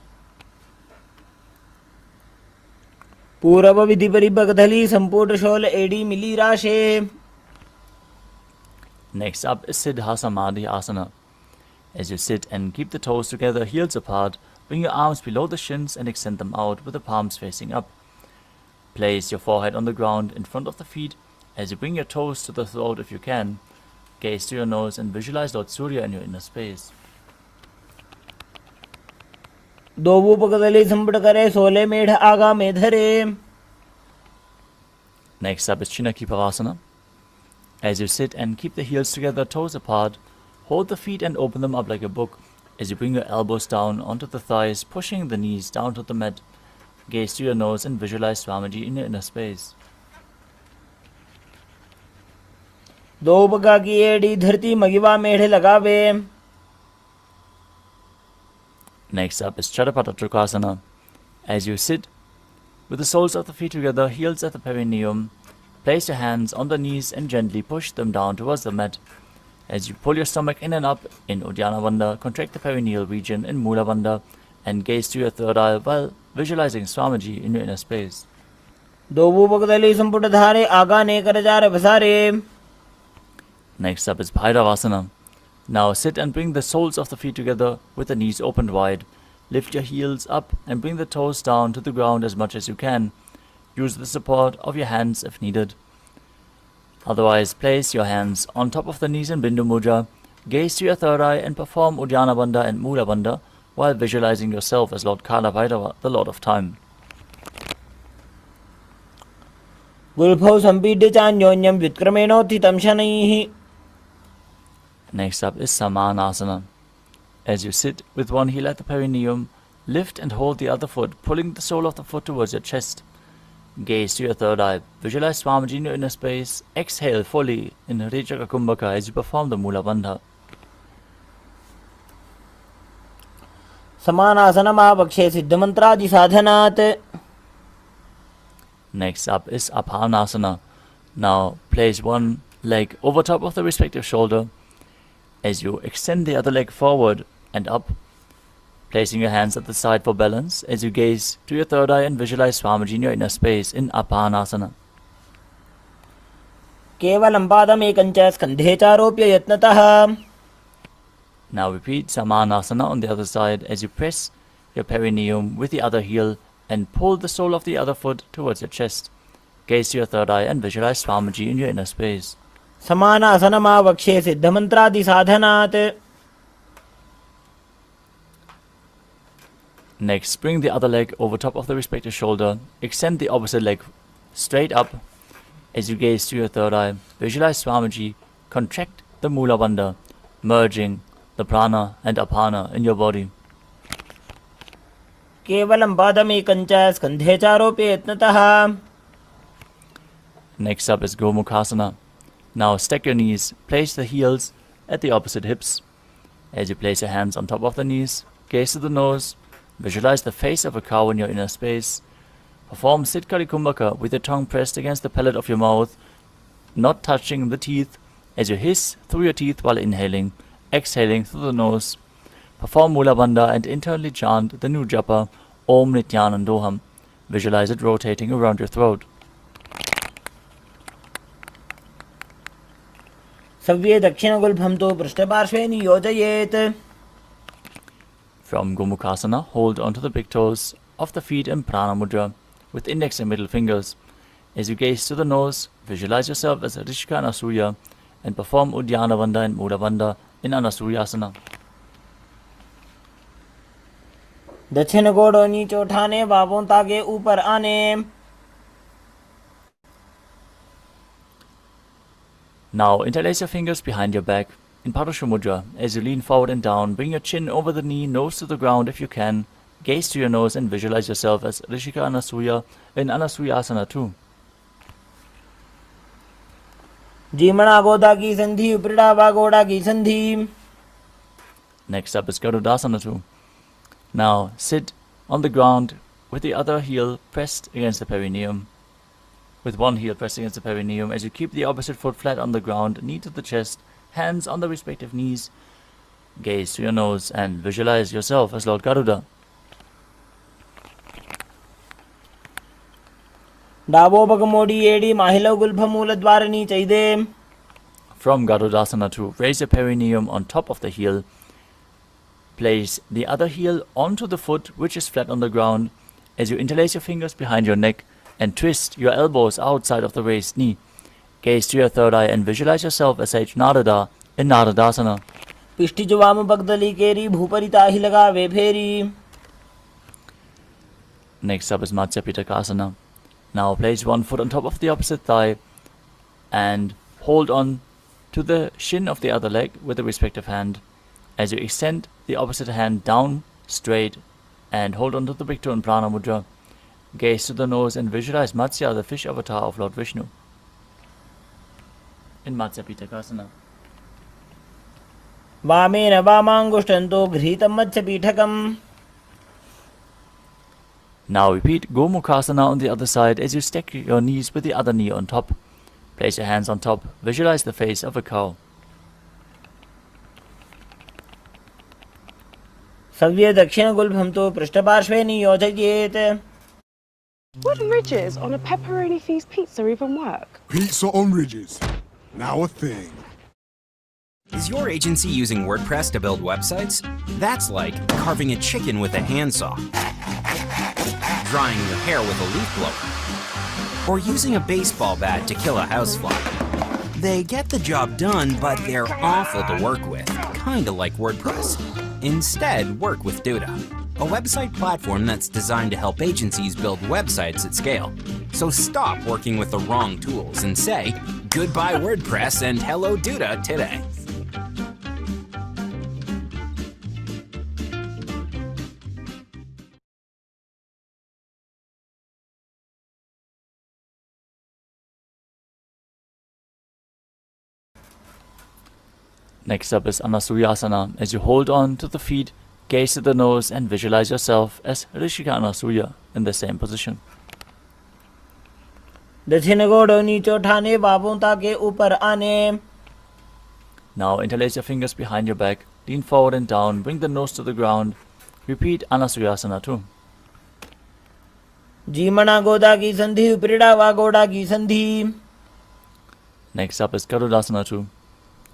पूरव विधि परिभगधली संपूर्ण शोल एडी मिली राशे. Next up is Siddhasamadhi Asana. As you sit and keep the toes together, heels apart, bring your arms below the shins and extend them out with the palms facing up. Place your forehead on the ground in front of the feet as you bring your toes to the throat if you can. Gaze to your nose and visualize Lord Surya in your inner space. दोवुपगदली संपट करे सोले मेढ़ आगा में धरे. Next up is Chinakipavasana. As you sit and keep the heels together, toes apart, hold the feet and open them up like a book. As you bring your elbows down onto the thighs, pushing the knees down to the mat. Gaze to your nose and visualize Swamiji in your inner space. दोवुपगा की AD धरती मगिवा मेढ़ लगावे. Next up is Chadapata Trikwasana. As you sit with the soles of the feet together, heels at the perineum, place your hands on the knees and gently push them down towards the mat. As you pull your stomach in and up in Uddiyana Bandha, contract the perineal region in Mula Bandha and gaze to your third eye while visualizing Swamiji in your inner space. दोवुपगदली संपुट धारे आगा ने कर jar बसारे. Next up is Bhairavasana. Now sit and bring the soles of the feet together with the knees opened wide. Lift your heels up and bring the toes down to the ground as much as you can. Use the support of your hands if needed. Otherwise, place your hands on top of the knees in Bindu Mudra, gaze to your third eye and perform Uddiyana Bandha and Mula Bandha while visualizing yourself as Lord Kala Bhairava, the Lord of Time. गुल्फौ संपीड्य चान्योन्यं व्युत्क्रमेणोत्थितं शनैः. Next up is Samanasana. As you sit with one heel at the perineum, lift and hold the other foot, pulling the sole of the foot towards your chest. Gaze to your third eye. Visualize Swamiji in your inner space. Exhale fully in Rejaka Kumbhaka as you perform the Mula Bandha. समानासनमावक्षे सिद्धमन्त्रादि साधनात्. Next up is Apanasana. Now place one leg over top of the respective shoulder as you extend the other leg forward and up, placing your hands at the side for balance as you gaze to your third eye and visualize Swamiji in your inner space in Apanasana. केवलं पादमेकञ्च स्कन्धे चारोप्य यत्नतः. Now repeat Samanasana on the other side as you press your perineum with the other heel and pull the sole of the other foot towards your chest. Gaze to your third eye and visualize Swamiji in your inner space. समानासनमावक्षे सिद्धमन्त्रादि साधनात्. Next, bring the other leg over top of the respective shoulder. Extend the opposite leg straight up as you gaze to your third eye. Visualize Swamiji. Contract the Mula Bandha, merging the prana and apana in your body. केवलं पादमेकञ्च स्कन्धे चारोप्य यत्नतः. Next up is Gomukhasana. Now stack your knees. Place the heels at the opposite hips. As you place your hands on top of the knees, gaze to the nose. Visualize the face of a cow in your inner space. Perform Siddhkari Kumbhaka with your tongue pressed against the palate of your mouth, not touching the teeth, as you hiss through your teeth while inhaling, exhaling through the nose. Perform Mula Bandha and internally chant the new japa, Om Nithyananda. Visualize it rotating around your throat. सव्ये दक्षिणगुल्फं तु पृष्ठपार्श्वे नियोजयेत्. From Gomukhasana, hold onto the big toes of the feet in Prana Mudra with index and middle fingers. As you gaze to the nose, visualize yourself as Rishika Anasuya and perform Uddiyana Bandha and Mula Bandha in Anasuyasana. दक्षिण गोड़ नीचे उठाने, बाहों तागे ऊपर आने. Now interlace your fingers behind your back in Parashu Mudra. As you lean forward and down, bring your chin over the knee, nose to the ground if you can. Gaze to your nose and visualize yourself as Rishika Anasuya in Anasuyasana too. जीमणा गोदा की संधि, उपरिड़ा वागोड़ा की संधि. Next up is Garudasana too. Now sit on the ground with the other heel pressed against the perineum. With one heel pressed against the perineum, as you keep the opposite foot flat on the ground, knee to the chest, hands on the respective knees. Gaze to your nose and visualize yourself as Lord Garuda. डाबो पग मोड़ी एड़ी, माहिलो Gulf मूल द्वार नीचे दे. From Garudasana too, raise your perineum on top of the heel. Place the other heel onto the foot which is flat on the ground as you interlace your fingers behind your neck and twist your elbows outside of the raised knee. Gaze to your third eye and visualize yourself as Sage Narada in Naradasana. पिष्टि जो वाम पगदली केरी, भूपरिता ही लगावे फेरी. Next up is Matsya Pitakasana. Now place one foot on top of the opposite thigh and hold on to the shin of the other leg with the respective hand. As you extend the opposite hand down straight and hold on to the big toe in Prana Mudra. Gaze to the nose and visualize Matsya, the fish avatar of Lord Vishnu, in Matsya Pitakasana. वामेन वामांगुष्ठन्तो घृतं मत्स्यपीठकम्. Now repeat Gomukhasana on the other side as you stack your knees with the other knee on top. Place your hands on top. Visualize the face of a cow. सव्य दक्षिण गुल्फं तो पृष्ठपार्श्वे नियोजयेत्. Would ridges on a pepperoni feast pizza even work? Pizza on ridges. Now a thing. Is your agency using WordPress to build websites? That's like carving a chicken with a handsaw, drying your hair with a leaf blower, or using a baseball bat to kill a housefly. They get the job done, but they're awful to work with, kinda like WordPress. Instead, work with Duda, a website platform that's designed to help agencies build websites at scale. So stop working with the wrong tools and say, goodbye WordPress and hello Duda today. Next up is Anasuyasana. As you hold on to the feet, gaze at the nose and visualize yourself as Rishika Anasuya in the same position. दक्षिण गोड़ नीचे उठाने, बाहों तागे ऊपर आने. Now interlace your fingers behind your back, lean forward and down, bring the nose to the ground. Repeat Anasuyasana too. जीमणा गोदा की संधि, उपरिड़ा वागोड़ा की संधि. Next up is Garudasana too.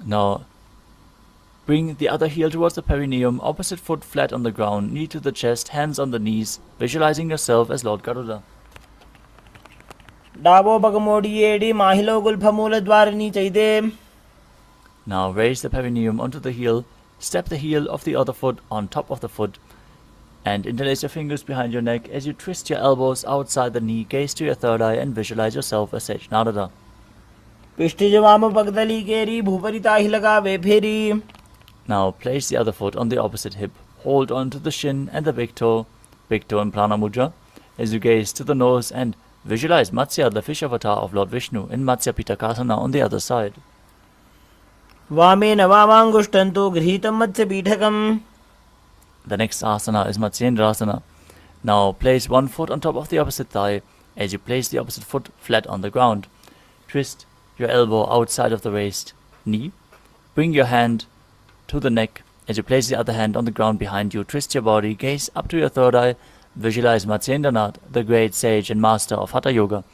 Now bring the other heel towards the perineum, opposite foot flat on the ground, knee to the chest, hands on the knees, visualizing yourself as Lord Garuda. डाबो पग मोड़ी एड़ी, माहिलो Gulf मूल द्वार नीचे दे. Now raise the perineum onto the heel, step the heel of the other foot on top of the foot, and interlace your fingers behind your neck as you twist your elbows outside the knee, gaze to your third eye and visualize yourself as Sage Narada. पिष्टि जो वाम पगदली केरी, भूपरिता ही लगावे फेरी. Now place the other foot on the opposite hip, hold on to the shin and the big toe in Prana Mudra, as you gaze to the nose and visualize Matsya, the fish avatar of Lord Vishnu, in Matsya Pitakasana on the other side. वामेन वामांगुष्ठन्तो घृतं मत्स्यपीठकम्. The next asana is Matsyendrasana. Now place one foot on top of the opposite thigh as you place the opposite foot flat on the ground. Twist your elbow outside of the raised knee. Bring your hand to the neck as you place the other hand on the ground behind you. Twist your body, gaze up to your third eye. Visualize Matsyendranath, the great sage and master of Hatha Yoga,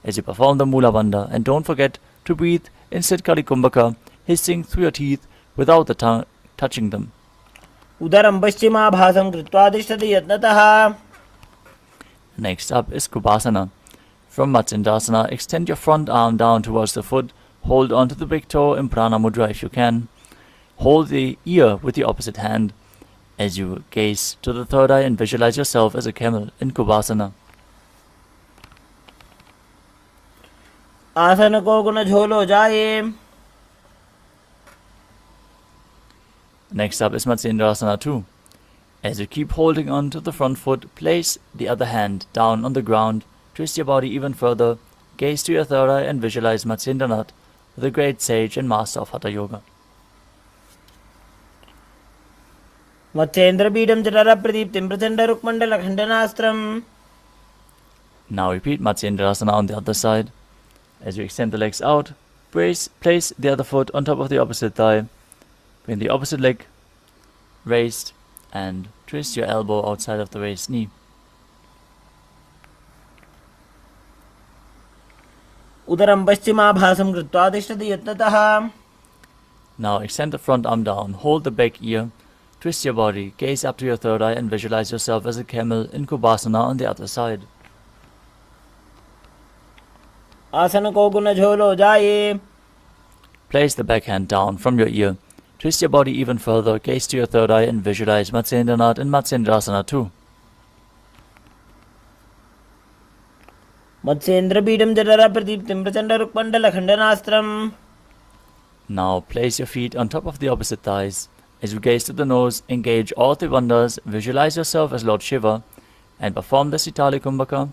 as you perform the Mula Bandha. And don't forget to breathe in Siddhkali Kumbhaka, hissing through your teeth without the tongue touching them. उदरं पश्चिमाभासं कृत्वा तिष्ठति यत्नतः. Next up is Kubasana. From Matsyendasana, extend your front arm down towards the foot. Hold onto the big toe in Prana Mudra if you can. Hold the ear with the opposite hand as you gaze to the third eye and visualize yourself as a camel in Kubasana. आसन को गुण झोलो जाए. Next up is Matsyendasana 2. As you keep holding on to the front foot, place the other hand down on the ground, twist your body even further, gaze to your third eye and visualize Matsyendranath, the great sage and master of Hatha Yoga. मत्स्येन्द्रपीठं जठरप्रदीप्तिं प्रचण्डरुक्मण्डलखण्डनास्त्रम्. Now repeat Matsyendrasana on the other side. As you extend the legs out, place the other foot on top of the opposite thigh, bring the opposite leg raised, and twist your elbow outside of the raised knee. उदरं पश्चिमाभासं कृत्वा तिष्ठति यत्नतः. Now extend the front arm down, hold the back ear, twist your body, gaze up to your third eye and visualize yourself as a camel in Kubasana on the other side. आसन को गुण झोलो जाए. Place the back hand down from your ear, twist your body even further, gaze to your third eye and visualize Matsyendranath in Matsyendrasana 2. मत्स्येन्द्रपीठं जठरप्रदीप्तिं प्रचण्डरुक्मण्डलखण्डनास्त्रम्. Now place your feet on top of the opposite thighs. As you gaze to the nose, engage all Trivandhas, visualize yourself as Lord Shiva, and perform the Sitali Kumbhaka.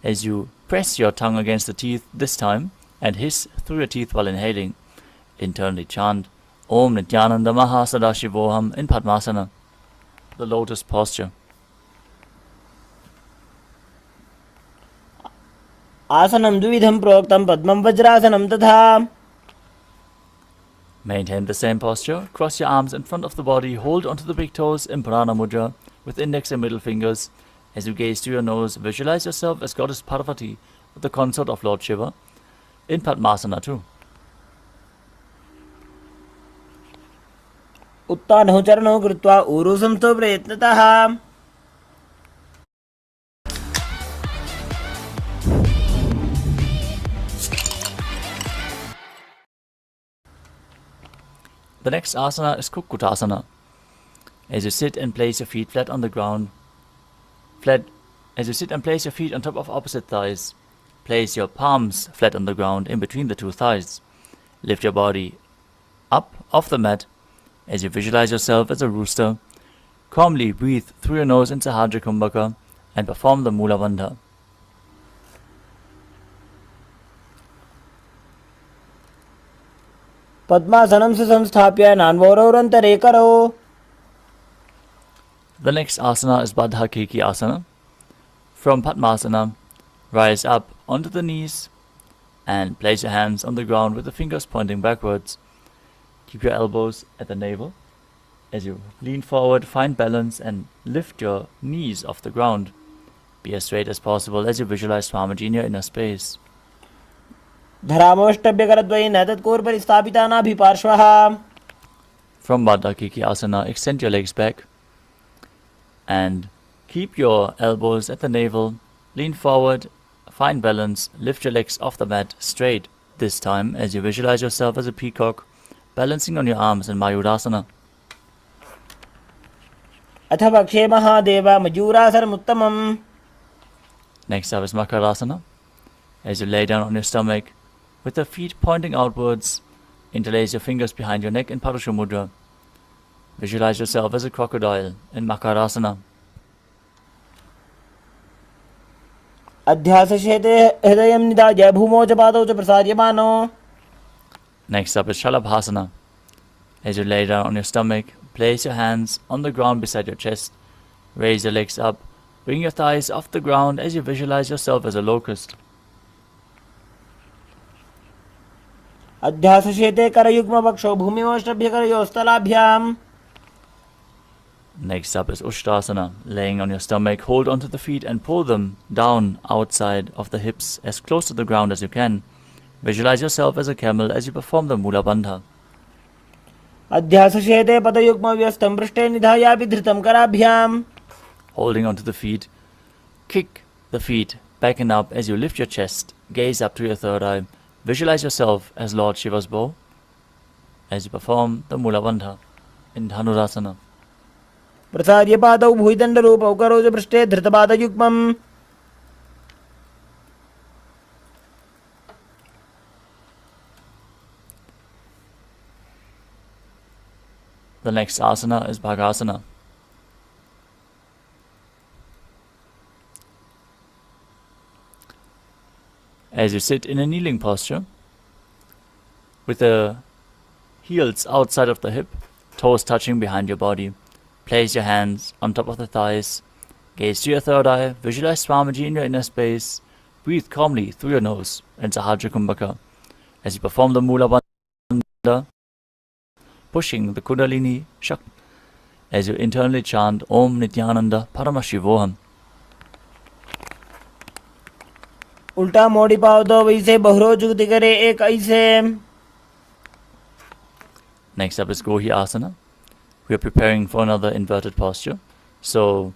As you press your tongue against the teeth this time, and hiss through your teeth while inhaling, internally chant Om Nithyananda Sadashivoham in Padmasana, the lotus posture. आसनं द्विविधं प्रोक्तं पद्मं वज्रासनं तथा. Maintain the same posture, cross your arms in front of the body, hold onto the big toes in Prana Mudra with index and middle fingers. As you gaze to your nose, visualize yourself as Goddess Parvati, the consort of Lord Shiva, in Padmasana 2. उत्तानौ चरणौ कृत्वा ऊरुसंस्थो प्रयत्नतः. The next asana is Kukkutasana. As you sit and place your feet flat on the ground, as you sit and place your feet on top of opposite thighs, place your palms flat on the ground in between the two thighs. Lift your body up off the mat as you visualize yourself as a rooster. Calmly breathe through your nose in Sahajra Kumbhaka and perform the Mula Bandha. पद्मासनं सुसंस्थाप्य नान्वोरौरन्तरे करो. The next asana is Baddha Keki Asana. From Padmasana, rise up onto the knees and place your hands on the ground with the fingers pointing backwards. Keep your elbows at the navel. As you lean forward, find balance and lift your knees off the ground. Be as straight as possible as you visualize Swamiji in your inner space. धरामोष्टभ्यकरद्वयेन तत्कोर्परि नाभिपार्श्वः. From Baddha Keki Asana, extend your legs back and keep your elbows at the navel. Lean forward, find balance, lift your legs off the mat straight this time as you visualize yourself as a peacock, balancing on your arms in Mayurasana. अथ वक्षे Mahadev मयूरासनमुत्तमम्. Next up is Makarasana. As you lay down on your stomach, with the feet pointing outwards, interlace your fingers behind your neck in Parusha Mudra. Visualize yourself as a crocodile in Makarasana. अध्यासशेते हृदयं निधाय भूमौ च पादौ च प्रसार्यमानो. Next up is Shalabhasana. As you lay down on your stomach, place your hands on the ground beside your chest. Raise your legs up. Bring your thighs off the ground as you visualize yourself as a locust. अध्यासशेते करयुग्मवक्षौ भूमिमोष्टभ्यकरयोस्तलाभ्याम्. Next up is Ushtrasana. Laying on your stomach, hold onto the feet and pull them down outside of the hips as close to the ground as you can. Visualize yourself as a camel as you perform the Mula Bandha. अध्यासशेते पदयुग्मव्यस्तं पृष्ठे निधायापि धृतं कराभ्याम्. Holding onto the feet, kick the feet back and up as you lift your chest. Gaze up to your third eye. Visualize yourself as Lord Shiva's bow as you perform the Mula Bandha in Dhanurasana. प्रसार्य पादौ भुजदण्डरूपौ करोजपृष्ठे धृतपादयुग्मम्. The next asana is Bhagasana. As you sit in a kneeling posture, with the heels outside of the hip, toes touching behind your body, place your hands on top of the thighs, gaze to your third eye, visualize Swamiji in your inner space, breathe calmly through your nose in Sahajra Kumbhaka as you perform the Mula Bandha, pushing the Kundalini Shakti as you internally chant Om Nithyananda Paramashivoham. उल्टा मोड़ी पाव दो वैसे बहरो जुगती करे एक ऐसे. Next up is Gohi Asana. We are preparing for another inverted posture. So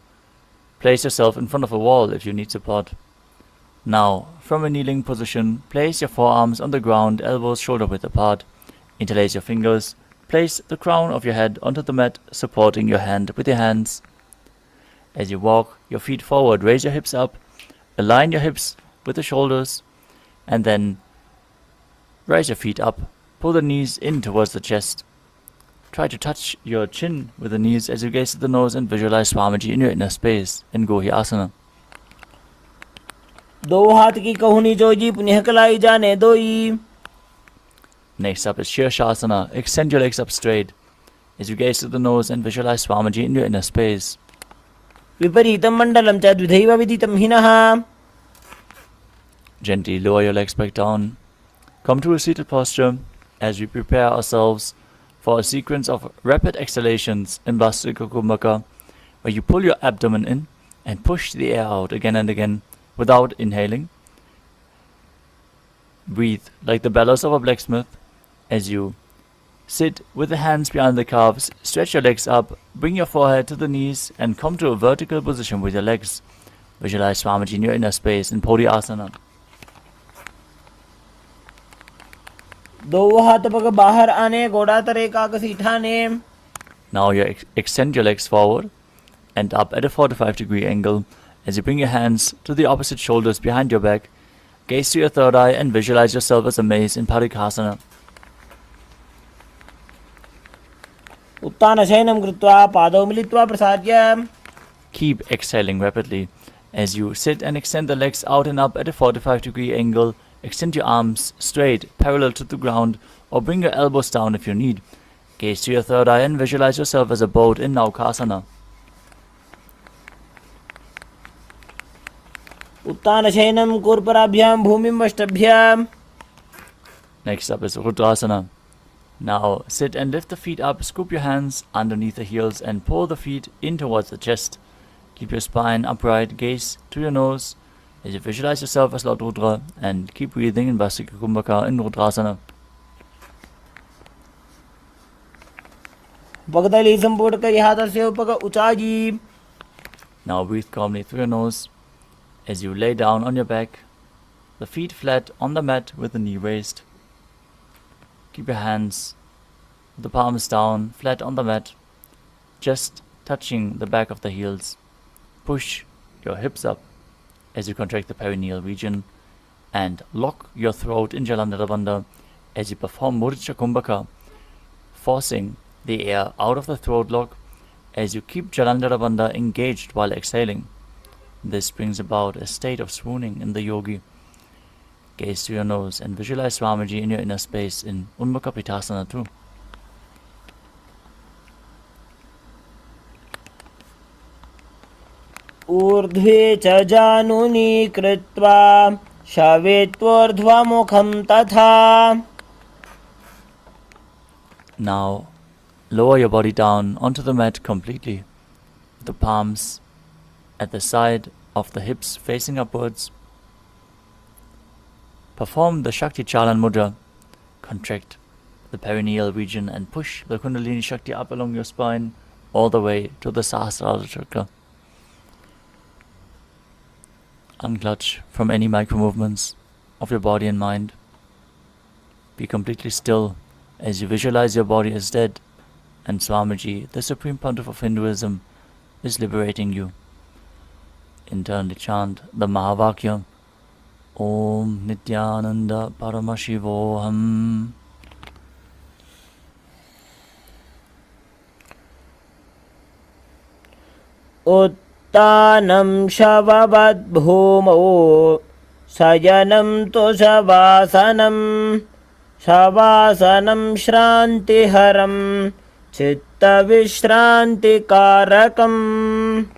place yourself in front of a wall if you need support. Now, from a kneeling position, place your forearms on the ground, elbows shoulder width apart. Interlace your fingers. Place the crown of your head onto the mat, supporting your hand with your hands. As you walk your feet forward, raise your hips up. Align your hips with the shoulders. And then raise your feet up. Pull the knees in towards the chest. Try to touch your chin with the knees as you gaze at the nose and visualize Swamiji in your inner space in Gohi Asana. दो हाथ की कहुनी जोजी पुनः कलाई जाने दोई. Next up is Shirshasana. Extend your legs up straight as you gaze at the nose and visualize Swamiji in your inner space. विपरीतं मण्डलं च द्विधैव विदितं हिनः. Gently lower your legs back down. Come to a seated posture as we prepare ourselves for a sequence of rapid exhalations in Vastrika Kumbhaka, where you pull your abdomen in and push the air out again and again without inhaling. Breathe like the bellows of a blacksmith as you sit with the hands behind the calves, stretch your legs up, bring your forehead to the knees and come to a vertical position with your legs. Visualize Swamiji in your inner space in Podi Asana. दो हाथ पग बाहर आने गोड़ा तरे काकसी ठाने. Now you extend your legs forward and up at a 45-degree angle as you bring your hands to the opposite shoulders behind your back. Gaze to your third eye and visualize yourself as a mace in Parikasana. उत्तानशयनं कृत्वा पादौ मिलित्वा प्रसार्य. Keep exhaling rapidly as you sit and extend the legs out and up at a 45-degree angle. Extend your arms straight, parallel to the ground, or bring your elbows down if you need. Gaze to your third eye and visualize yourself as a boat in Naukasana. उत्तानशयनं कूर्पराभ्यां भूमिं वष्टभ्याम्. Next up is Rudrasana. Now sit and lift the feet up, scoop your hands underneath the heels and pull the feet in towards the chest. Keep your spine upright, gaze to your nose as you visualize yourself as Lord Rudra and keep breathing in Vastrika Kumbhaka in Rudrasana. पगदली संपूर्ण करी हाथस्य उपग उचाजी. Now breathe calmly through your nose as you lay down on your back, the feet flat on the mat with the knee raised. Keep your hands, the palms down, flat on the mat, just touching the back of the heels. Push your hips up as you contract the perineal region and lock your throat in Jalandhara Bandha as you perform Murcha Kumbhaka, forcing the air out of the throat lock as you keep Jalandhara Bandha engaged while exhaling. This brings about a state of swooning in the yogi. Gaze to your nose and visualize Swamiji in your inner space in Unmukha Pitasana too. ऊर्ध्वे च जानुनी कृत्वा शवेत्वोर्ध्वमुखं तथा. Now lower your body down onto the mat completely, the palms at the side of the hips facing upwards. Perform the Shakti Chalan Mudra. Contract the perineal region and push the Kundalini Shakti up along your spine all the way to the Sahasrara chakra. Unclutch from any micro movements of your body and mind. Be completely still as you visualize your body as dead, and Swamiji, the Supreme Pontiff of Hinduism, is liberating you. Internally chant the Mahavakya, Om Nithyananda Paramashivoham. Uttanam Shavavad Bhumo Sayanam Toshavasanam Shavasanam Shrantiharam Chitta Vishranti Karakam.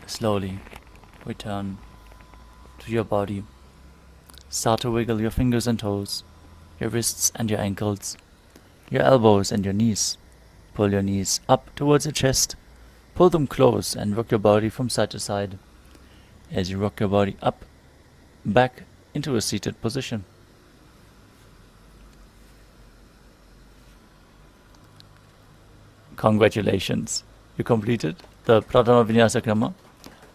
Slowly return to your body. Start to wiggle your fingers and toes, your wrists and your ankles, your elbows and your knees. Pull your knees up towards your chest. Pull them close and rock your body from side to side. As you rock your body up, back into a seated position. Congratulations! You completed the Pratama Vinyasa Krama,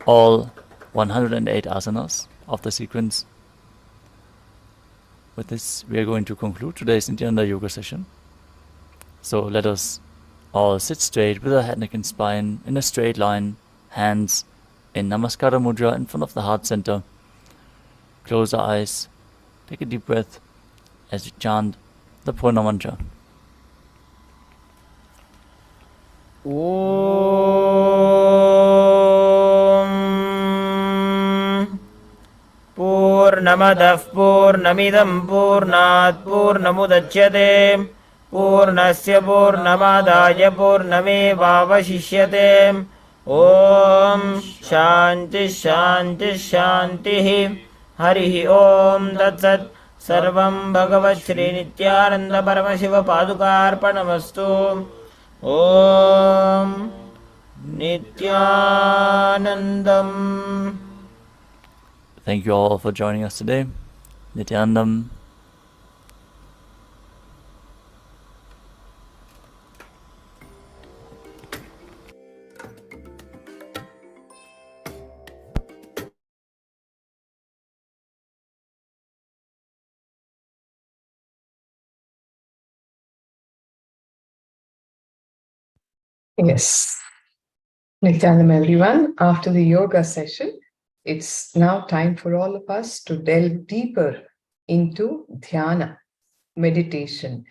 all 108 asanas of the sequence. With this, we are going to conclude today's Nithyananda Yoga session. So let us all sit straight with our head, neck and spine in a straight line, hands in Namaskara Mudra in front of the heart center. Close our eyes, take a deep breath as we chant the Purna Mantra. Purnamadah Purnamidam Purnat Purnamudachyate Purnasya Purnamadaya Purnamevavashishyate. Om Shanti Shanti Shanti. Harihi Om Tatsat. Sarvam Bhagavat Shri Nithyananda Paramashiva Padukarpanamastu. Om Nithyanandam. Thank you all for joining us today. Nithyanandam. Yes. Nithyanandam, everyone. After the yoga session, it's now time for all of us to delve deeper into Dhyana, meditation.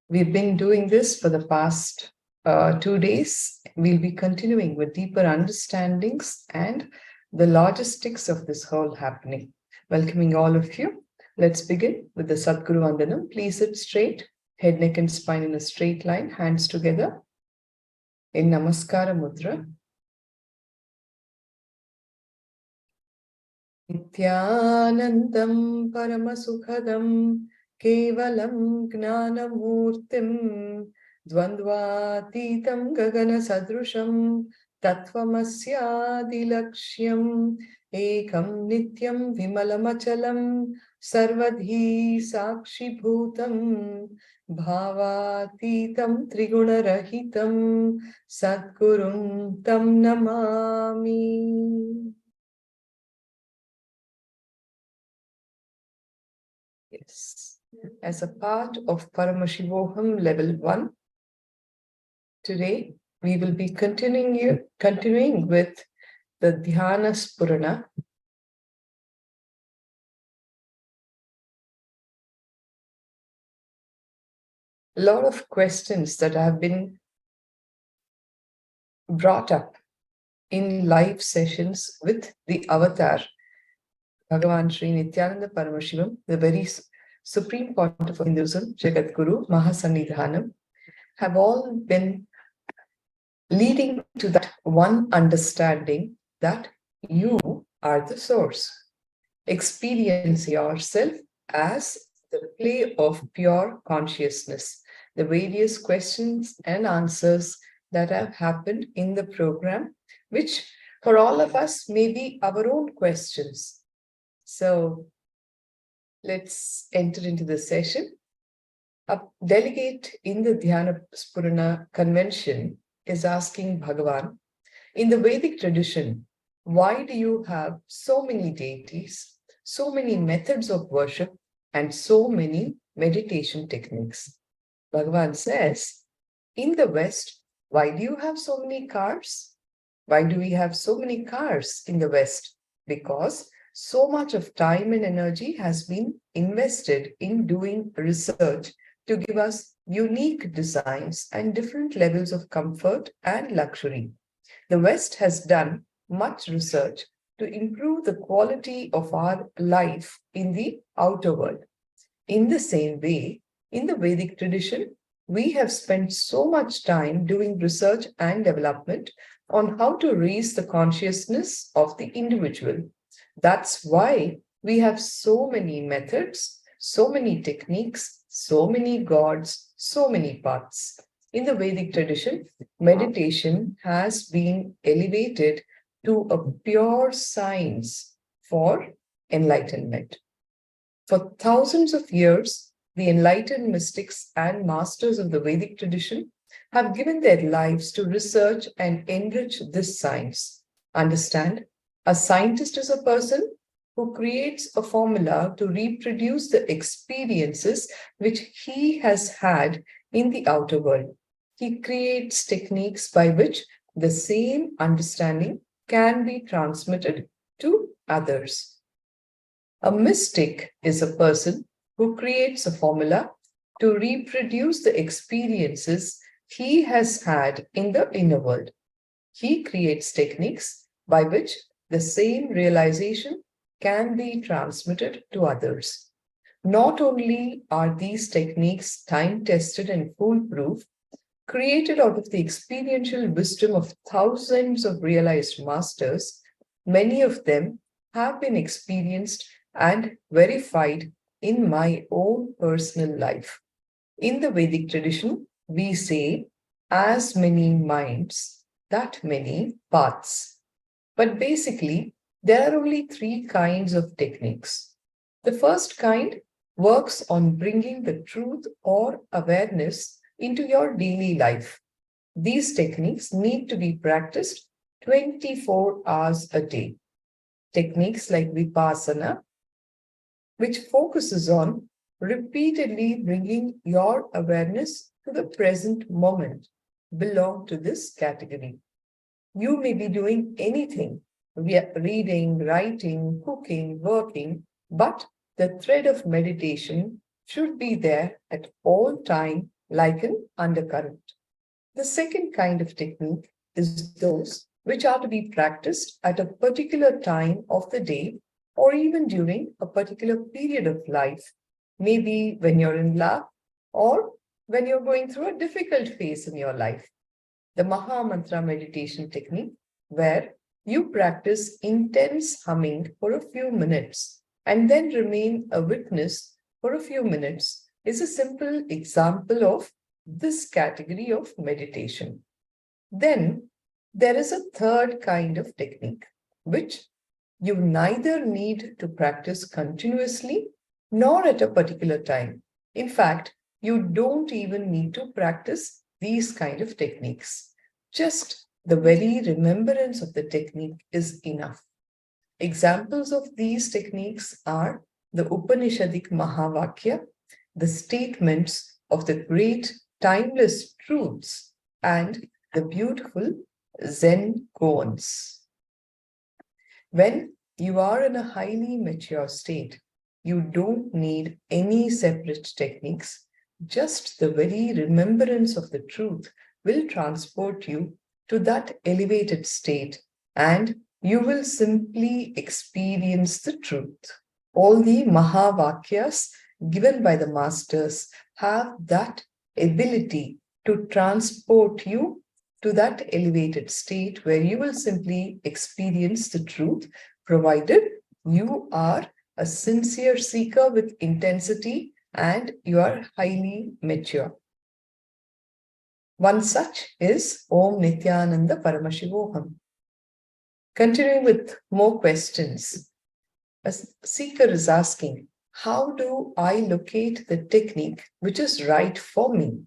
We've been doing this for the past 2 days. We'll be continuing with deeper understandings and the logistics of this whole happening. Welcoming all of you. Let's begin with the Sadguru Vandanam. Please sit straight, head, neck and spine in a straight line, hands together in Namaskara Mudra. Nithyanandam Paramasukhadam Kevalam Gnanamurtim Dvandvatitam Gagana Sadrusham Tattvamasyadilaksham Ekam Nityam Vimalamachalam Sarvadhi Sakshibhutam Bhavatitam Trigunarahitam Satgurum Tam Namami. Yes. As a part of Paramashivoham level 1, today we will be continuing with the Dhyana Spurana. A lot of questions that have been brought up in live sessions with the avatar, Bhagavan Sri Nithyananda Paramashivam, the very supreme pontiff of Hinduism, Jagat Guru, Mahasannidhanam, have all been leading to that one understanding that you are the source. Experience yourself as the play of pure consciousness. The various questions and answers that have happened in the program, which for all of us may be our own questions. So let's enter into the session. A delegate in the Dhyana Spurana convention is asking Bhagavan, in the Vedic tradition, why do you have so many deities, so many methods of worship, and so many meditation techniques? Bhagavan says, in the West, why do you have so many cars? Why do we have so many cars in the West? Because so much of time and energy has been invested in doing research to give us unique designs and different levels of comfort and luxury. The West has done much research to improve the quality of our life in the outer world. In the same way, in the Vedic tradition, we have spent so much time doing research and development on how to raise the consciousness of the individual. That's why we have so many methods, so many techniques, so many gods, so many paths. In the Vedic tradition, meditation has been elevated to a pure science for enlightenment. For thousands of years, the enlightened mystics and masters of the Vedic tradition have given their lives to research and enrich this science. Understand, a scientist is a person who creates a formula to reproduce the experiences which he has had in the outer world. He creates techniques by which the same understanding can be transmitted to others. A mystic is a person who creates a formula to reproduce the experiences he has had in the inner world. He creates techniques by which the same realization can be transmitted to others. Not only are these techniques time-tested and foolproof, created out of the experiential wisdom of thousands of realized masters, many of them have been experienced and verified in my own personal life. In the Vedic tradition, we say, as many minds, that many paths. But basically, there are only 3 kinds of techniques. The first kind works on bringing the truth or awareness into your daily life. These techniques need to be practiced 24 hours a day. Techniques like Vipassana, which focuses on repeatedly bringing your awareness to the present moment, belong to this category. You may be doing anything, reading, writing, cooking, working, but the thread of meditation should be there at all time like an undercurrent. The second kind of technique is those which are to be practiced at a particular time of the day or even during a particular period of life, maybe when you're in love or when you're going through a difficult phase in your life. The Maha Mantra meditation technique, where you practice intense humming for a few minutes and then remain a witness for a few minutes, is a simple example of this category of meditation. Then there is a third kind of technique, which You neither need to practice continuously nor at a particular time. In fact, you don't even need to practice these kind of techniques. Just the very remembrance of the technique is enough. Examples of these techniques are the Upanishadic Mahavakya, the statements of the great timeless truths, and the beautiful Zen koans. When you are in a highly mature state, you don't need any separate techniques. Just the very remembrance of the truth will transport you to that elevated state, and you will simply experience the truth. All the Mahavakyas given by the masters have that ability to transport you to that elevated state where you will simply experience the truth, provided you are a sincere seeker with intensity and you are highly mature. One such is Om Nithyananda Paramashivoham. Continuing with more questions, a seeker is asking, how do I locate the technique which is right for me?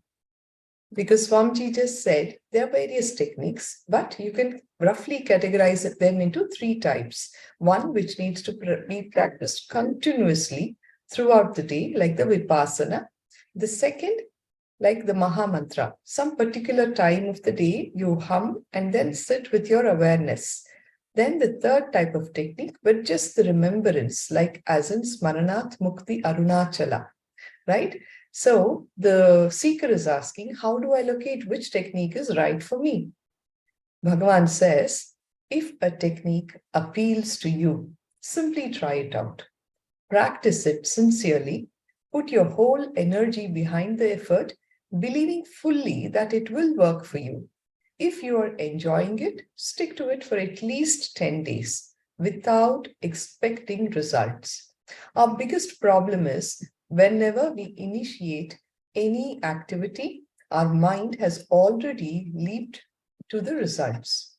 Because Swamiji just said there are various techniques, but you can roughly categorize them into three types. One which needs to be practiced continuously throughout the day, like the Vipassana. The second, like the Maha Mantra. Some particular time of the day you hum and then sit with your awareness. Then the third type of technique, with just the remembrance, like as in Smaranat Mukti Arunachala, right? So the seeker is asking, how do I locate which technique is right for me? Bhagavan says, if a technique appeals to you, simply try it out. Practice it sincerely. Put your whole energy behind the effort, believing fully that it will work for you. If you are enjoying it, stick to it for at least 10 days without expecting results. Our biggest problem is whenever we initiate any activity, our mind has already leaped to the results.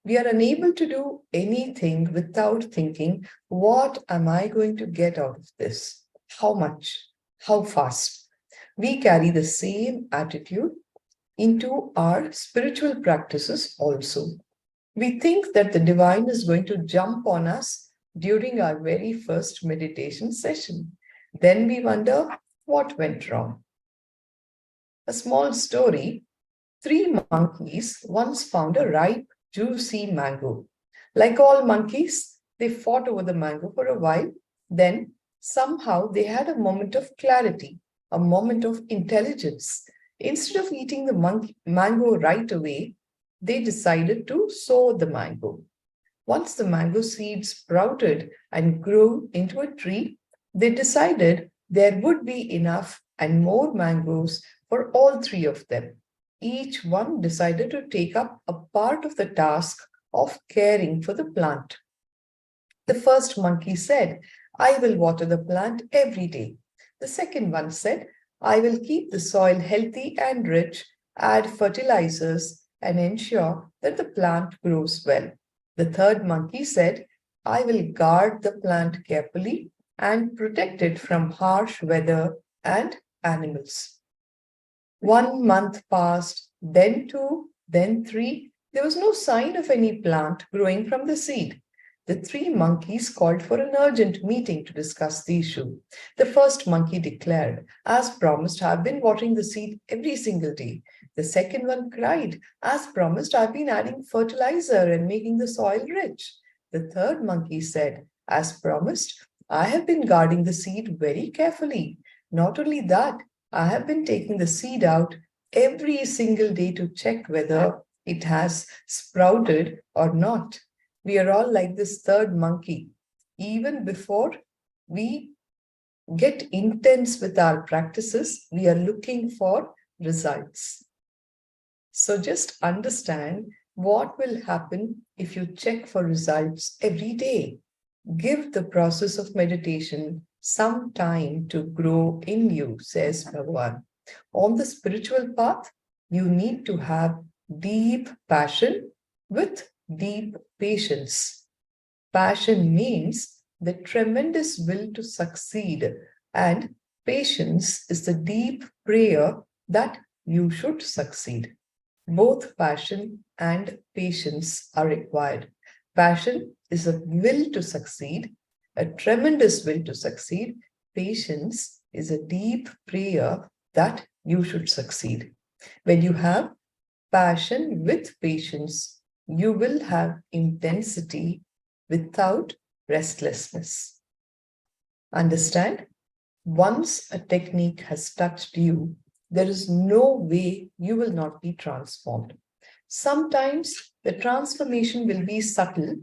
We are unable to do anything without thinking, what am I going to get out of this? How much? How fast? We carry the same attitude into our spiritual practices also. We think that the divine is going to jump on us during our very first meditation session. Then we wonder what went wrong. A small story, 3 monkeys once found a ripe, juicy mango. Like all monkeys, they fought over the mango for a while. Then somehow they had a moment of clarity, a moment of intelligence. Instead of eating the mango right away, they decided to sow the mango. Once the mango seeds sprouted and grew into a tree, they decided there would be enough and more mangoes for all 3 of them. Each one decided to take up a part of the task of caring for the plant. The first monkey said, I will water the plant every day. The second one said, I will keep the soil healthy and rich, add fertilizers, and ensure that the plant grows well. The third monkey said, I will guard the plant carefully and protect it from harsh weather and animals. 1 month passed, then 2, then 3. There was no sign of any plant growing from the seed. The 3 monkeys called for an urgent meeting to discuss the issue. The first monkey declared, as promised, I've been watering the seed every single day. The second one cried, as promised, I've been adding fertilizer and making the soil rich. The third monkey said, as promised, I have been guarding the seed very carefully. Not only that, I have been taking the seed out every single day to check whether it has sprouted or not. We are all like this third monkey. Even before we get intense with our practices, we are looking for results. So just understand what will happen if you check for results every day. Give the process of meditation some time to grow in you, says Bhagavan. On the spiritual path, you need to have deep passion with deep patience. Passion means the tremendous will to succeed, and patience is the deep prayer that you should succeed. Both passion and patience are required. Passion is a will to succeed, a tremendous will to succeed. Patience is a deep prayer that you should succeed. When you have passion with patience, you will have intensity without restlessness. Understand? Once a technique has touched you, there is no way you will not be transformed. Sometimes the transformation will be subtle,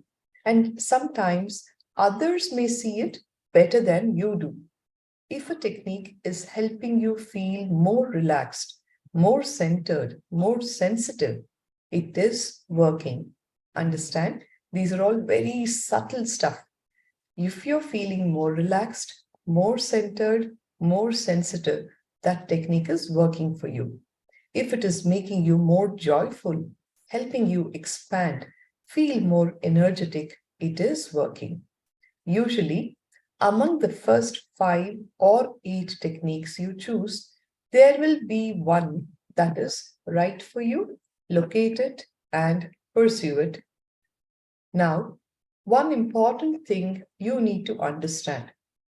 and sometimes others may see it better than you do. If a technique is helping you feel more relaxed, more centered, more sensitive, it is working. Understand? These are all very subtle stuff. If you're feeling more relaxed, more centered, more sensitive, that technique is working for you. If it is making you more joyful, helping you expand, feel more energetic, it is working. Usually, among the first 5 or 8 techniques you choose, there will be one that is right for you. Locate it and pursue it. Now, one important thing you need to understand.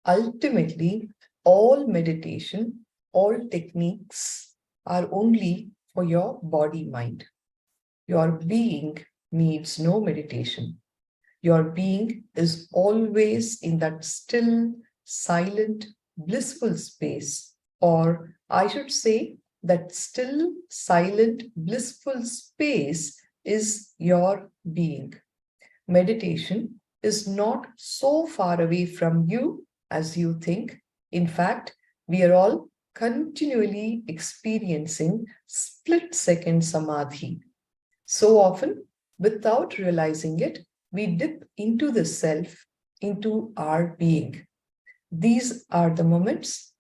Ultimately, all meditation, all techniques are only for your body-mind. Your being needs no meditation. Your being is always in that still, silent, blissful space, or I should say that still, silent, blissful space is your being. Meditation is not so far away from you as you think. In fact, we are all continually experiencing split-second samadhi. So often, without realizing it, we dip into the self, into our being. These are the moments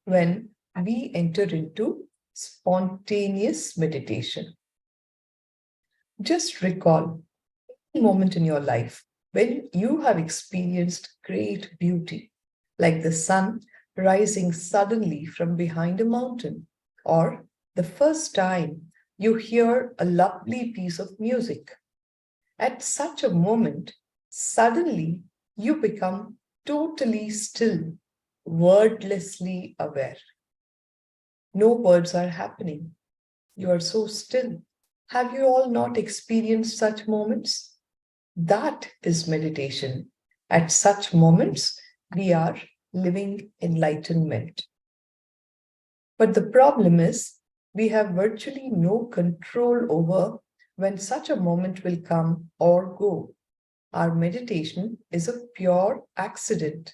when we enter into spontaneous meditation. Just recall a moment in your life when you have experienced great beauty, like the sun rising suddenly from behind a mountain, or the first time you hear a lovely piece of music. At such a moment, suddenly you become totally still, wordlessly aware. No words are happening. You are so still. Have you all not experienced such moments? That is meditation. At such moments, we are living enlightenment. But the problem is, we have virtually no control over when such a moment will come or go. Our meditation is a pure accident.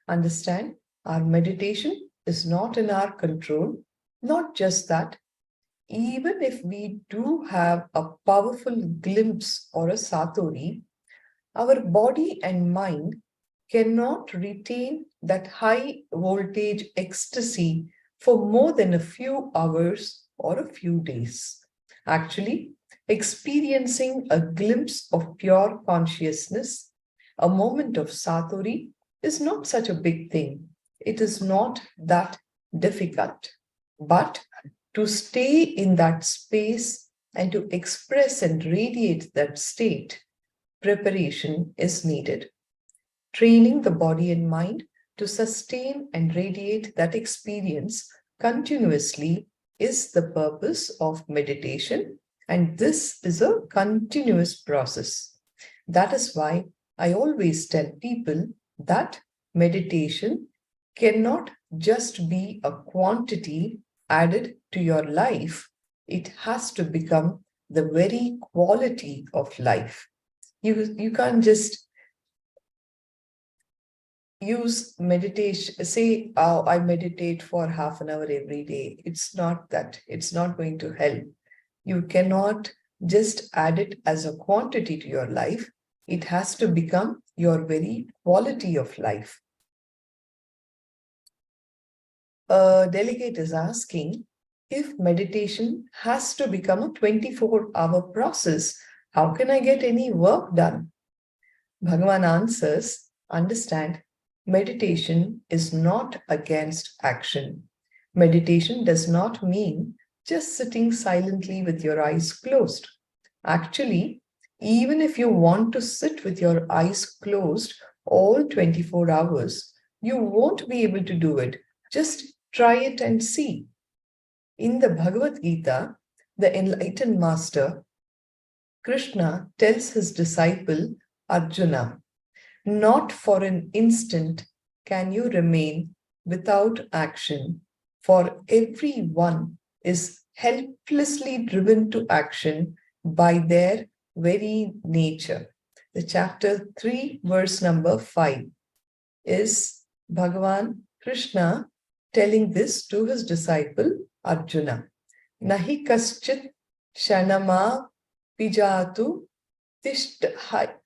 Understand, our meditation is not in our control. Not just that, even if we do have a powerful glimpse or a satori, our body and mind cannot retain that high voltage ecstasy for more than a few hours or a few days. Actually, experiencing a glimpse of pure consciousness, a moment of satori, is not such a big thing. It is not that difficult. But to stay in that space and to express and radiate that state, preparation is needed. Training the body and mind to sustain and radiate that experience continuously is the purpose of meditation, and this is a continuous process. That is why I always tell people that meditation cannot just be a quantity added to your life. It has to become the very quality of life. You can't just use meditation, say, oh, I meditate for half an hour every day. It's not that. It's not going to help. You cannot just add it as a quantity to your life. It has to become your very quality of life. A delegate is asking, if meditation has to become a 24-hour process, how can I get any work done? Bhagavan answers, understand, meditation is not against action. Meditation does not mean just sitting silently with your eyes closed. Actually, even if you want to sit with your eyes closed all 24 hours, you won't be able to do it. Just try it and see. In the Bhagavad Gita, the enlightened master, Krishna, tells his disciple Arjuna, not for an instant can you remain without action, for everyone is helplessly driven to action by their very nature. The chapter 3, verse number 5 is Bhagavan Krishna telling this to his disciple Arjuna. Nahi kaschit shanama pijatu tisht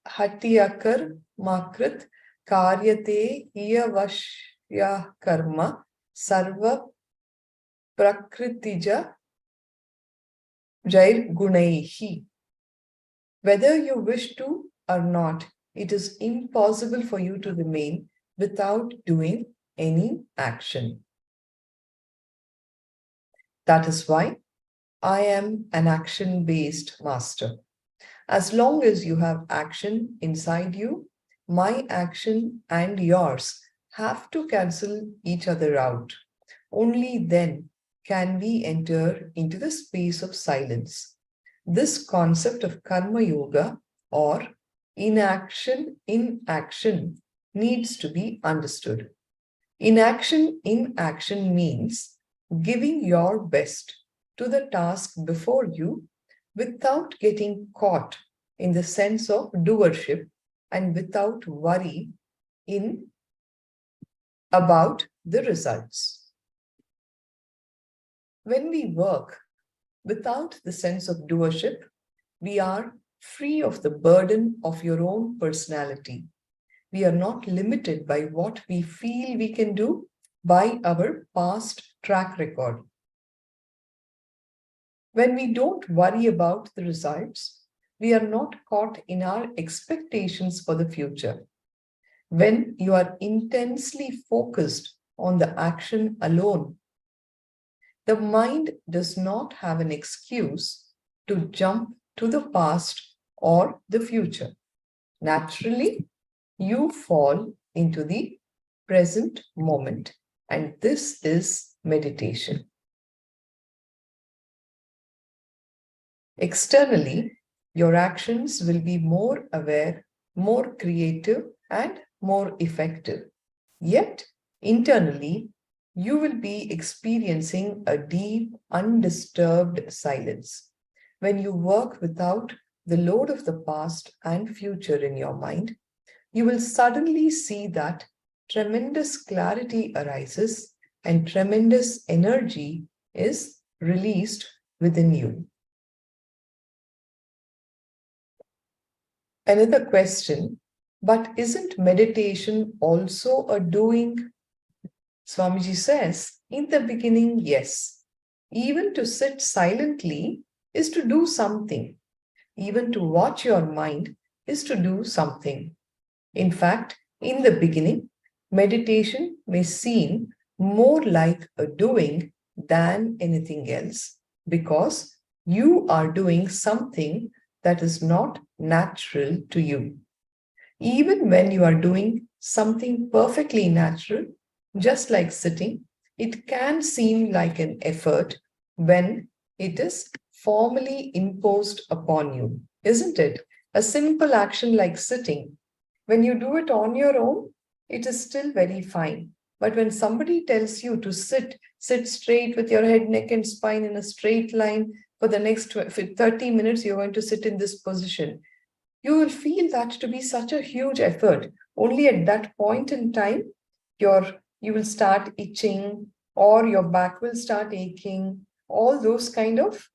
hatiyakar makrit karyate iyavashya karma sarva prakritija jair gunaihi. Whether you wish to or not, it is impossible for you to remain without doing any action. That is why I am an action-based master. As long as you have action inside you, my action and yours have to cancel each other out. Only then can we enter into the space of silence. This concept of karma yoga, or inaction in action, needs to be understood. Inaction in action means giving your best to the task before you without getting caught in the sense of doership and without worry about the results. When we work without the sense of doership, we are free of the burden of your own personality. We are not limited by what we feel we can do by our past track record. When we don't worry about the results, we are not caught in our expectations for the future. When you are intensely focused on the action alone, the mind does not have an excuse to jump to the past or the future. Naturally, you fall into the present moment, and this is meditation. Externally, your actions will be more aware, more creative, and more effective. Yet, internally, you will be experiencing a deep, undisturbed silence. When you work without the load of the past and future in your mind, you will suddenly see that tremendous clarity arises and tremendous energy is released within you. Another question, but isn't meditation also a doing? Swamiji says, in the beginning, yes. Even to sit silently is to do something. Even to watch your mind is to do something. In fact, in the beginning, meditation may seem more like a doing than anything else, because you are doing something that is not natural to you. Even when you are doing something perfectly natural, just like sitting, it can seem like an effort when it is formally imposed upon you, isn't it? A simple action like sitting, when you do it on your own, it is still very fine. But when somebody tells you to sit straight with your head, neck, and spine in a straight line for the next 30 minutes, you're going to sit in this position. You will feel that to be such a huge effort. Only at that point in time, you will start itching, or your back will start aching. All those kind of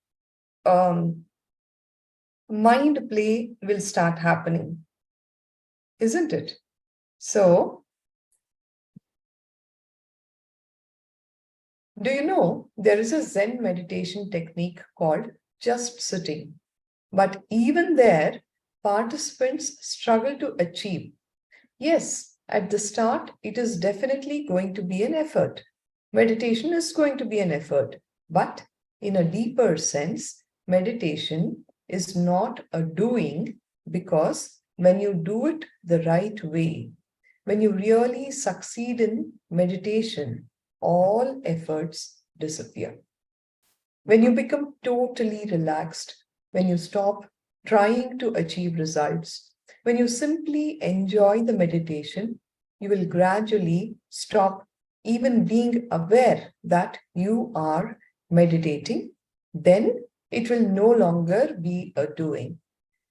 mind play will start happening, isn't it? So, do you know there is a Zen meditation technique called just sitting? But even there, participants struggle to achieve? Yes, at the start, it is definitely going to be an effort. Meditation is going to be an effort, but in a deeper sense, meditation is not a doing, because when you do it the right way, when you really succeed in meditation, all efforts disappear. When you become totally relaxed, when you stop trying to achieve results, when you simply enjoy the meditation, you will gradually stop even being aware that you are meditating. Then it will no longer be a doing.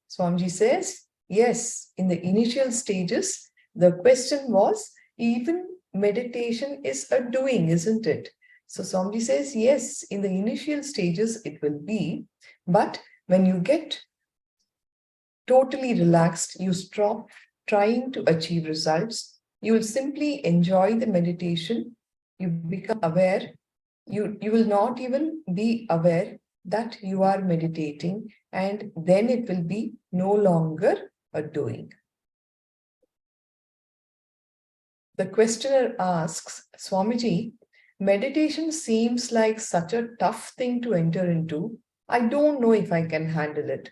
Swamiji says, yes, in the initial stages, the question was, even meditation is a doing, isn't it? So Swamiji says, yes, in the initial stages it will be, but when you get totally relaxed, you stop trying to achieve results, you will simply enjoy the meditation, you become aware, you will not even be aware that you are meditating, and then it will be no longer a doing. The questioner asks, Swamiji, meditation seems like such a tough thing to enter into. I don't know if I can handle it.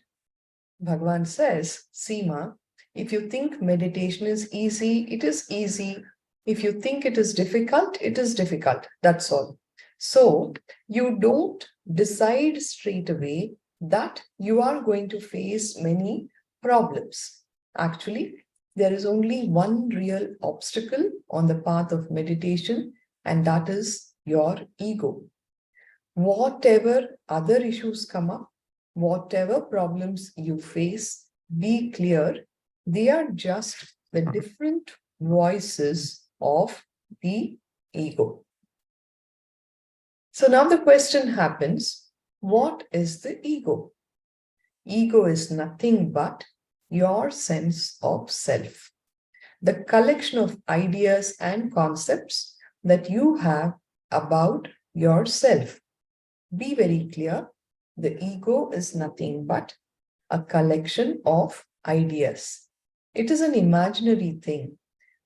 Bhagavan says, Seema, if you think meditation is easy, it is easy. If you think it is difficult, it is difficult. That's all. So you don't decide straight away that you are going to face many problems. Actually, there is only one real obstacle on the path of meditation, and that is your ego. Whatever other issues come up, whatever problems you face, be clear, they are just the different voices of the ego. So now the question happens, what is the ego? Ego is nothing but your sense of self, the collection of ideas and concepts that you have about yourself. Be very clear, the ego is nothing but a collection of ideas. It is an imaginary thing.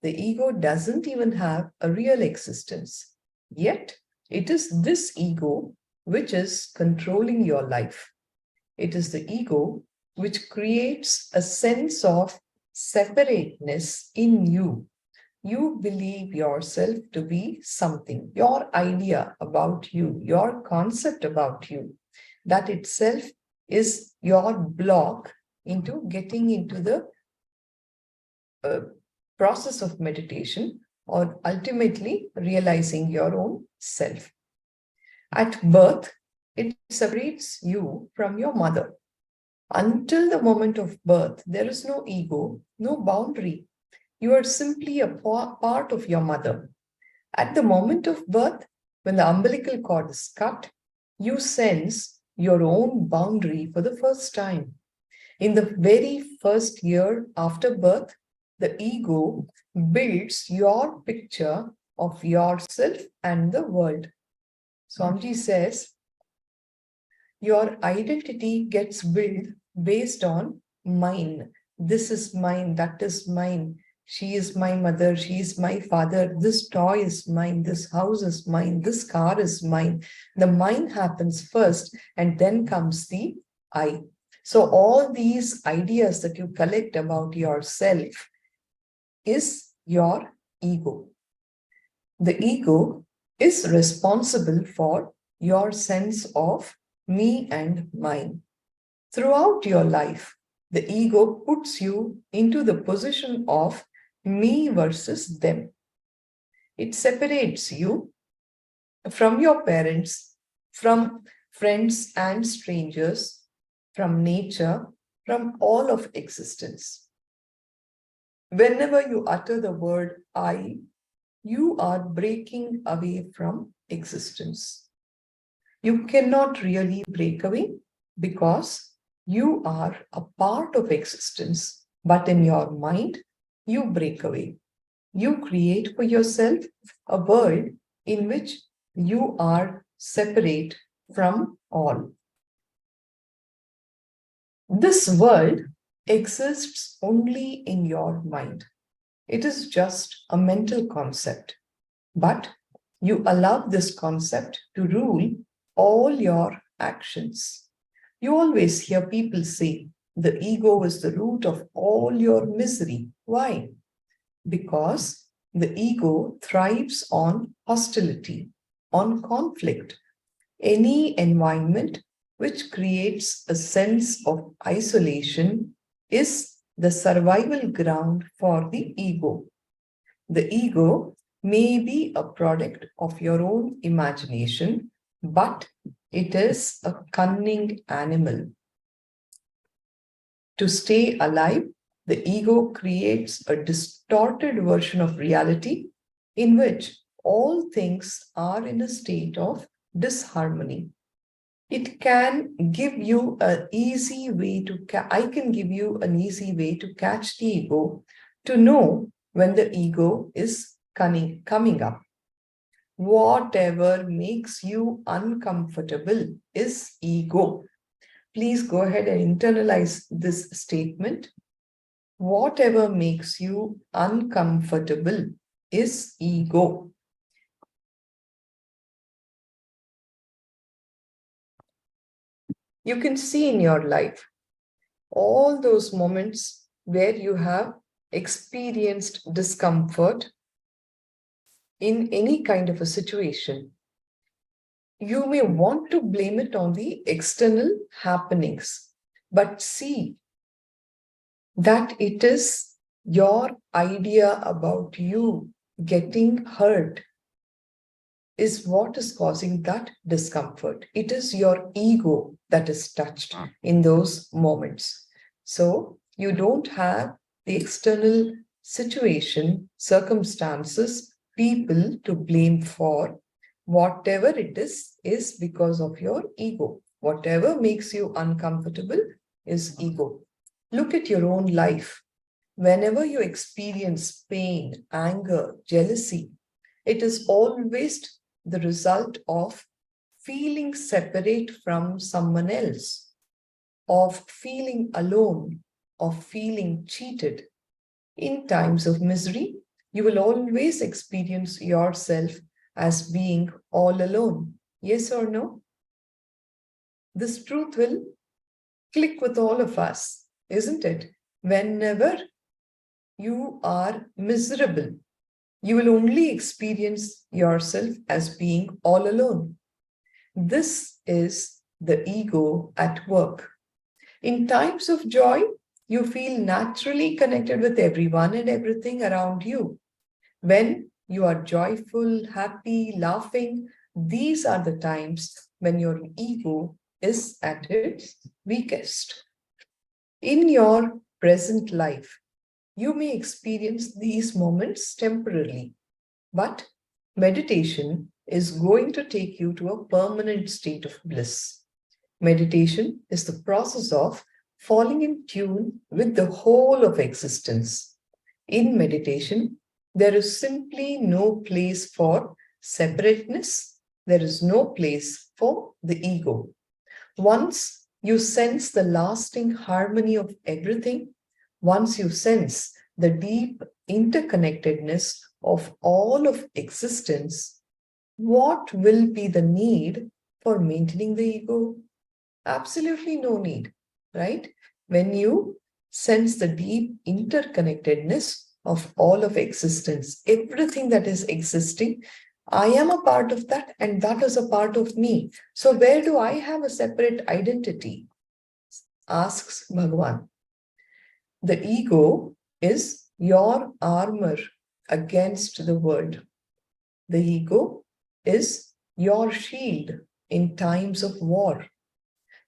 The ego doesn't even have a real existence. Yet, it is this ego which is controlling your life. It is the ego which creates a sense of separateness in you. You believe yourself to be something, your idea about you, your concept about you. That itself is your block into getting into the process of meditation, or ultimately realizing your own self. At birth, it separates you from your mother. Until the moment of birth, there is no ego, no boundary. You are simply a part of your mother. At the moment of birth, when the umbilical cord is cut, you sense your own boundary for the first time. In the very first year after birth, the ego builds your picture of yourself and the world. Swamiji says, your identity gets built based on mine. This is mine, that is mine. She is my mother, she is my father. This toy is mine, this house is mine, this car is mine. The mine happens first, and then comes the I. So all these ideas that you collect about yourself is your ego. The ego is responsible for your sense of me and mine. Throughout your life, the ego puts you into the position of me versus them. It separates you from your parents, from friends and strangers, from nature, from all of existence. Whenever you utter the word I, you are breaking away from existence. You cannot really break away because you are a part of existence, but in your mind, you break away. You create for yourself a world in which you are separate from all. This world exists only in your mind. It is just a mental concept, but you allow this concept to rule all your actions. You always hear people say, the ego is the root of all your misery. Why? Because the ego thrives on hostility, on conflict. Any environment which creates a sense of isolation is the survival ground for the ego. The ego may be a product of your own imagination, but it is a cunning animal. To stay alive, the ego creates a distorted version of reality in which all things are in a state of disharmony. It can give you an easy way to, I can give you an easy way to catch the ego, to know when the ego is coming up. Whatever makes you uncomfortable is ego. Please go ahead and internalize this statement. Whatever makes you uncomfortable is ego. You can see in your life all those moments where you have experienced discomfort in any kind of a situation. You may want to blame it on the external happenings, but see that it is your idea about you getting hurt is what is causing that discomfort. It is your ego that is touched in those moments. So you don't have the external situation, circumstances, people to blame for. Whatever it is because of your ego. Whatever makes you uncomfortable is ego. Look at your own life. Whenever you experience pain, anger, jealousy, it is always the result of feeling separate from someone else, of feeling alone, of feeling cheated. In times of misery, you will always experience yourself as being all alone. Yes or no? This truth will click with all of us, isn't it? Whenever you are miserable, you will only experience yourself as being all alone. This is the ego at work. In times of joy, you feel naturally connected with everyone and everything around you. When you are joyful, happy, laughing, these are the times when your ego is at its weakest. In your present life, you may experience these moments temporarily, but meditation is going to take you to a permanent state of bliss. Meditation is the process of falling in tune with the whole of existence. In meditation, there is simply no place for separateness. There is no place for the ego. Once you sense the lasting harmony of everything, once you sense the deep interconnectedness of all of existence, what will be the need for maintaining the ego? Absolutely no need, right? When you sense the deep interconnectedness of all of existence, everything that is existing, I am a part of that and that is a part of me. So where do I have a separate identity? Asks Bhagavan. The ego is your armor against the world. The ego is your shield in times of war.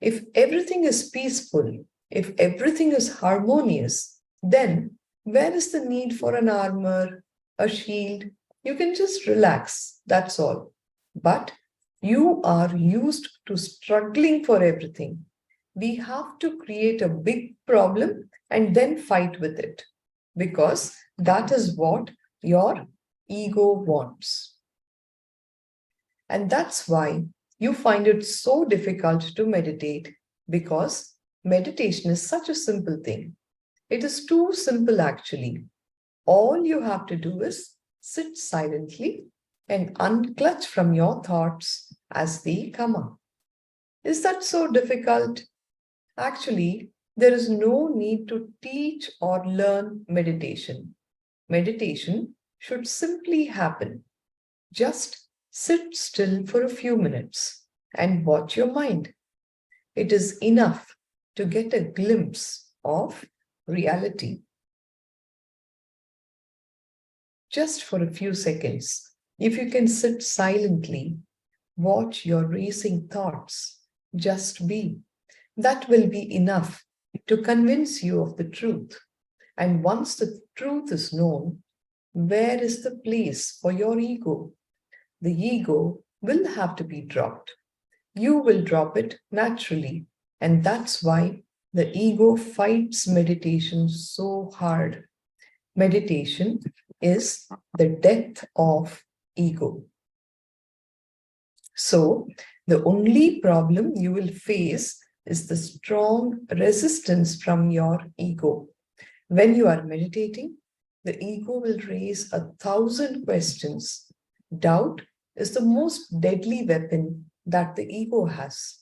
If everything is peaceful, if everything is harmonious, then where is the need for an armor, a shield? You can just relax, that's all. But you are used to struggling for everything. We have to create a big problem and then fight with it, because that is what your ego wants. And that's why you find it so difficult to meditate, because meditation is such a simple thing. It is too simple actually. All you have to do is sit silently and unclutch from your thoughts as they come up. Is that so difficult? Actually, there is no need to teach or learn meditation. Meditation should simply happen. Just sit still for a few minutes and watch your mind. It is enough to get a glimpse of reality. Just for a few seconds, if you can sit silently, watch your racing thoughts, just be. That will be enough to convince you of the truth. And once the truth is known, where is the place for your ego? The ego will have to be dropped. You will drop it naturally. And that's why the ego fights meditation so hard. Meditation is the death of ego. So, the only problem you will face is the strong resistance from your ego. When you are meditating, the ego will raise 1,000 questions. Doubt is the most deadly weapon that the ego has.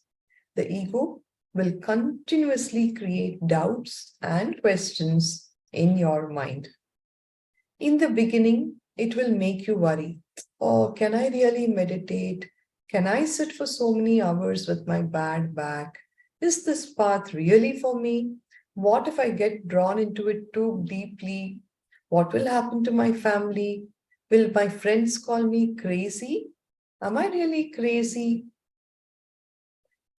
The ego will continuously create doubts and questions in your mind. In the beginning, it will make you worry. Oh, can I really meditate? Can I sit for so many hours with my bad back? Is this path really for me? What if I get drawn into it too deeply? What will happen to my family? Will my friends call me crazy? Am I really crazy?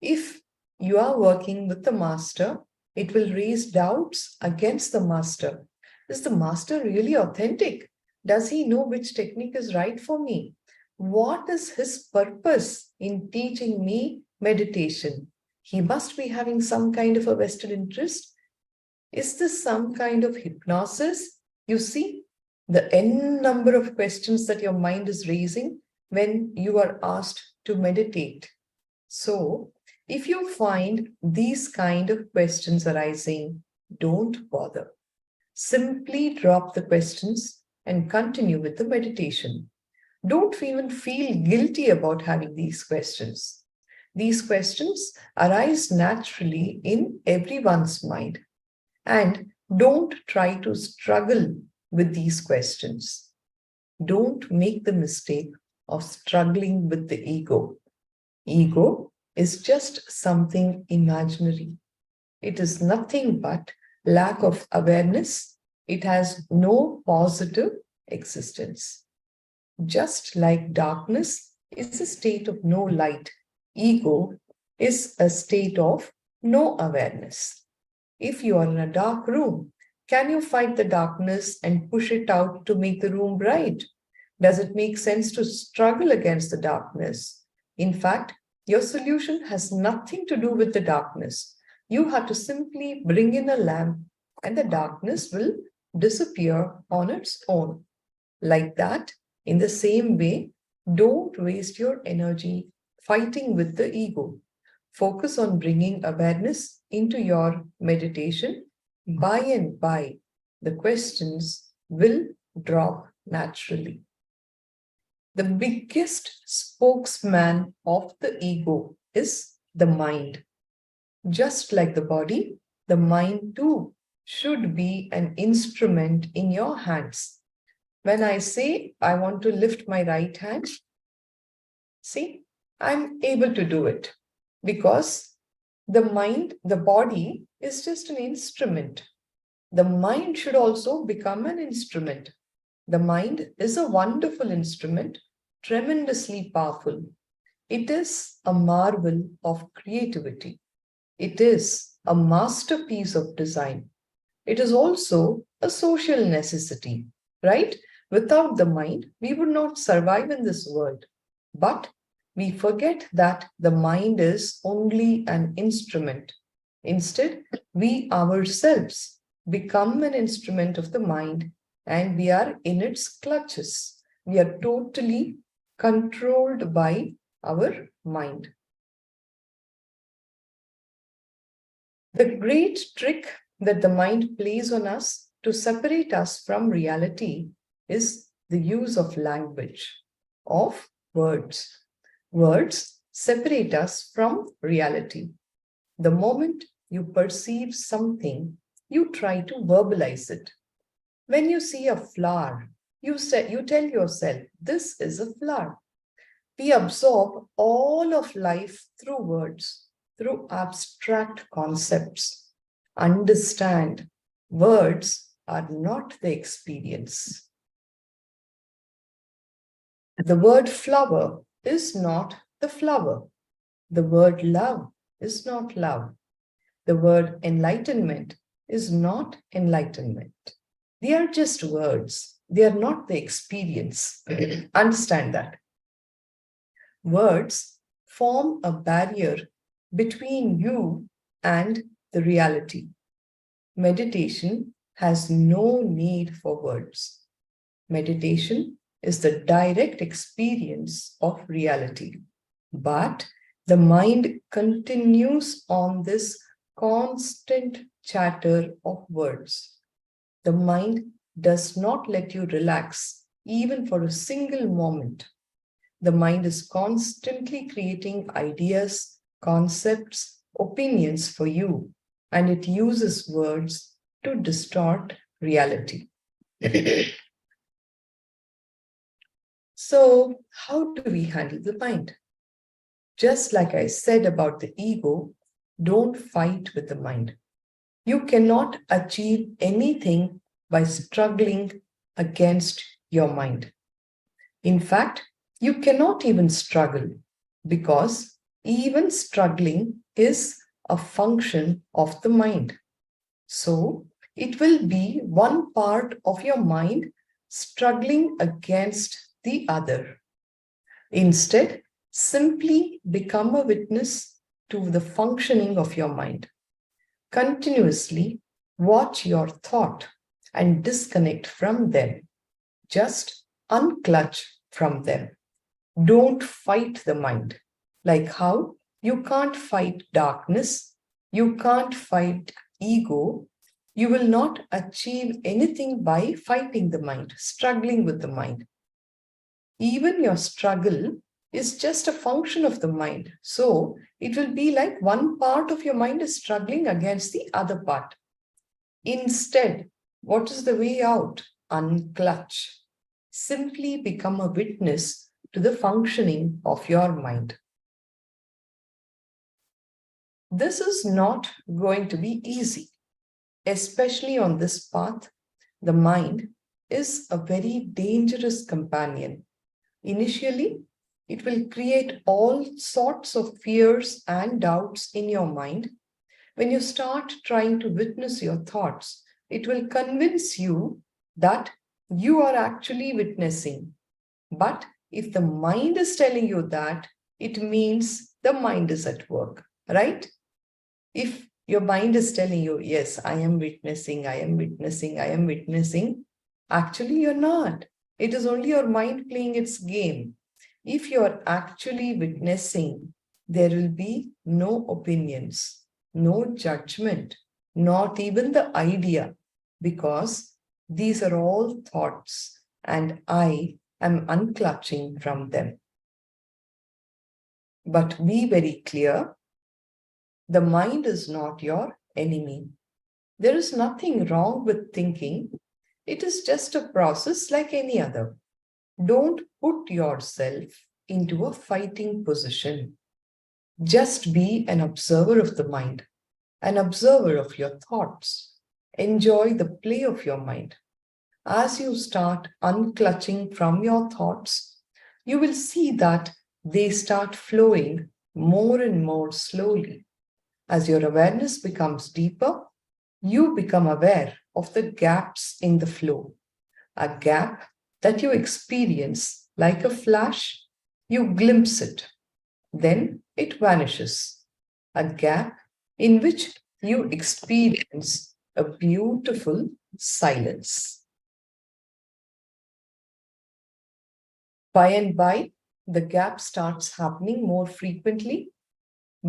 If you are working with the master, it will raise doubts against the master. Is the master really authentic? Does he know which technique is right for me? What is his purpose in teaching me meditation? He must be having some kind of a vested interest. Is this some kind of hypnosis? You see, the n number of questions that your mind is raising when you are asked to meditate. So, if you find these kind of questions arising, don't bother. Simply drop the questions and continue with the meditation. Don't even feel guilty about having these questions. These questions arise naturally in everyone's mind. And don't try to struggle with these questions. Don't make the mistake of struggling with the ego. Ego is just something imaginary. It is nothing but lack of awareness. It has no positive existence. Just like darkness is a state of no light, ego is a state of no awareness. If you are in a dark room, can you fight the darkness and push it out to make the room bright? Does it make sense to struggle against the darkness? In fact, your solution has nothing to do with the darkness. You have to simply bring in a lamp and the darkness will disappear on its own. Like that, in the same way, don't waste your energy fighting with the ego. Focus on bringing awareness into your meditation. By and by, the questions will drop naturally. The biggest spokesman of the ego is the mind. Just like the body, the mind too should be an instrument in your hands. When I say I want to lift my right hand, see, I'm able to do it because the mind, the body is just an instrument. The mind should also become an instrument. The mind is a wonderful instrument, tremendously powerful. It is a marvel of creativity. It is a masterpiece of design. It is also a social necessity, right? Without the mind, we would not survive in this world. But we forget that the mind is only an instrument. Instead, we ourselves become an instrument of the mind and we are in its clutches. We are totally controlled by our mind. The great trick that the mind plays on us to separate us from reality is the use of language, of words. Words separate us from reality. The moment you perceive something, you try to verbalize it. When you see a flower, you tell yourself, this is a flower. We absorb all of life through words, through abstract concepts. Understand, words are not the experience. The word flower is not the flower. The word love is not love. The word enlightenment is not enlightenment. They are just words. They are not the experience. Understand that. Words form a barrier between you and the reality. Meditation has no need for words. Meditation is the direct experience of reality. But the mind continues on this constant chatter of words. The mind does not let you relax even for a single moment. The mind is constantly creating ideas, concepts, opinions for you, and it uses words to distort reality. So, how do we handle the mind? Just like I said about the ego, don't fight with the mind. You cannot achieve anything by struggling against your mind. In fact, you cannot even struggle because even struggling is a function of the mind. So, it will be one part of your mind struggling against the other. Instead, simply become a witness to the functioning of your mind. Continuously watch your thought and disconnect from them. Just unclutch from them. Don't fight the mind. Like how you can't fight darkness, you can't fight ego, you will not achieve anything by fighting the mind, struggling with the mind. Even your struggle is just a function of the mind. So it will be like one part of your mind is struggling against the other part. Instead, what is the way out? Unclutch. Simply become a witness to the functioning of your mind. This is not going to be easy, especially on this path. The mind is a very dangerous companion. Initially, it will create all sorts of fears and doubts in your mind. When you start trying to witness your thoughts, it will convince you that you are actually witnessing. But if the mind is telling you that, it means the mind is at work, right? If your mind is telling you, yes, I am witnessing, I am witnessing, I am witnessing, actually you're not. It is only your mind playing its game. If you're actually witnessing, there will be no opinions, no judgment, not even the idea, because these are all thoughts and I am unclutching from them. But be very clear, the mind is not your enemy. There is nothing wrong with thinking. It is just a process like any other. Don't put yourself into a fighting position. Just be an observer of the mind, an observer of your thoughts. Enjoy the play of your mind. As you start unclutching from your thoughts, you will see that they start flowing more and more slowly. As your awareness becomes deeper, you become aware of the gaps in the flow. A gap that you experience like a flash, you glimpse it. Then it vanishes. A gap in which you experience a beautiful silence. By and by, the gap starts happening more frequently.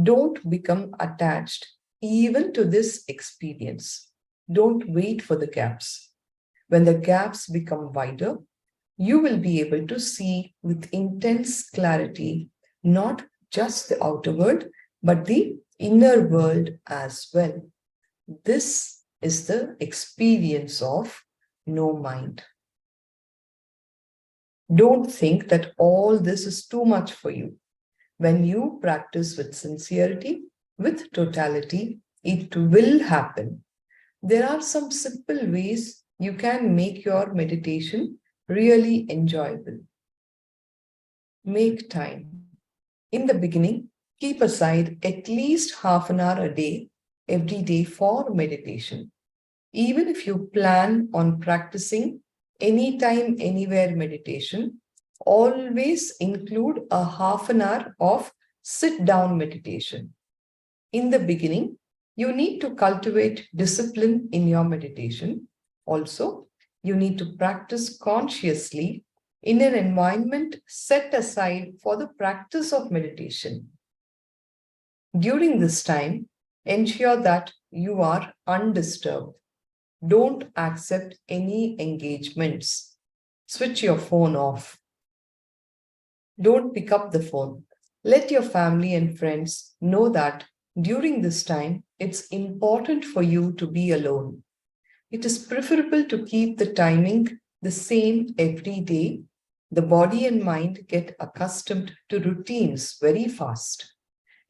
Don't become attached even to this experience. don't wait for the gaps. When the gaps become wider, you will be able to see with intense clarity, not just the outer world, but the inner world as well. This is the experience of no mind. Don't think that all this is too much for you. When you practice with sincerity, with totality, it will happen. There are some simple ways you can make your meditation really enjoyable. Make time. In the beginning, keep aside at least half an hour a day, every day for meditation. Even if you plan on practicing anytime, anywhere meditation, always include a half an hour of sit-down meditation. In the beginning, you need to cultivate discipline in your meditation. Also, you need to practice consciously in an environment set aside for the practice of meditation. During this time, ensure that you are undisturbed. Don't accept any engagements. Switch your phone off. Don't pick up the phone. Let your family and friends know that during this time, it's important for you to be alone. It is preferable to keep the timing the same every day. The body and mind get accustomed to routines very fast.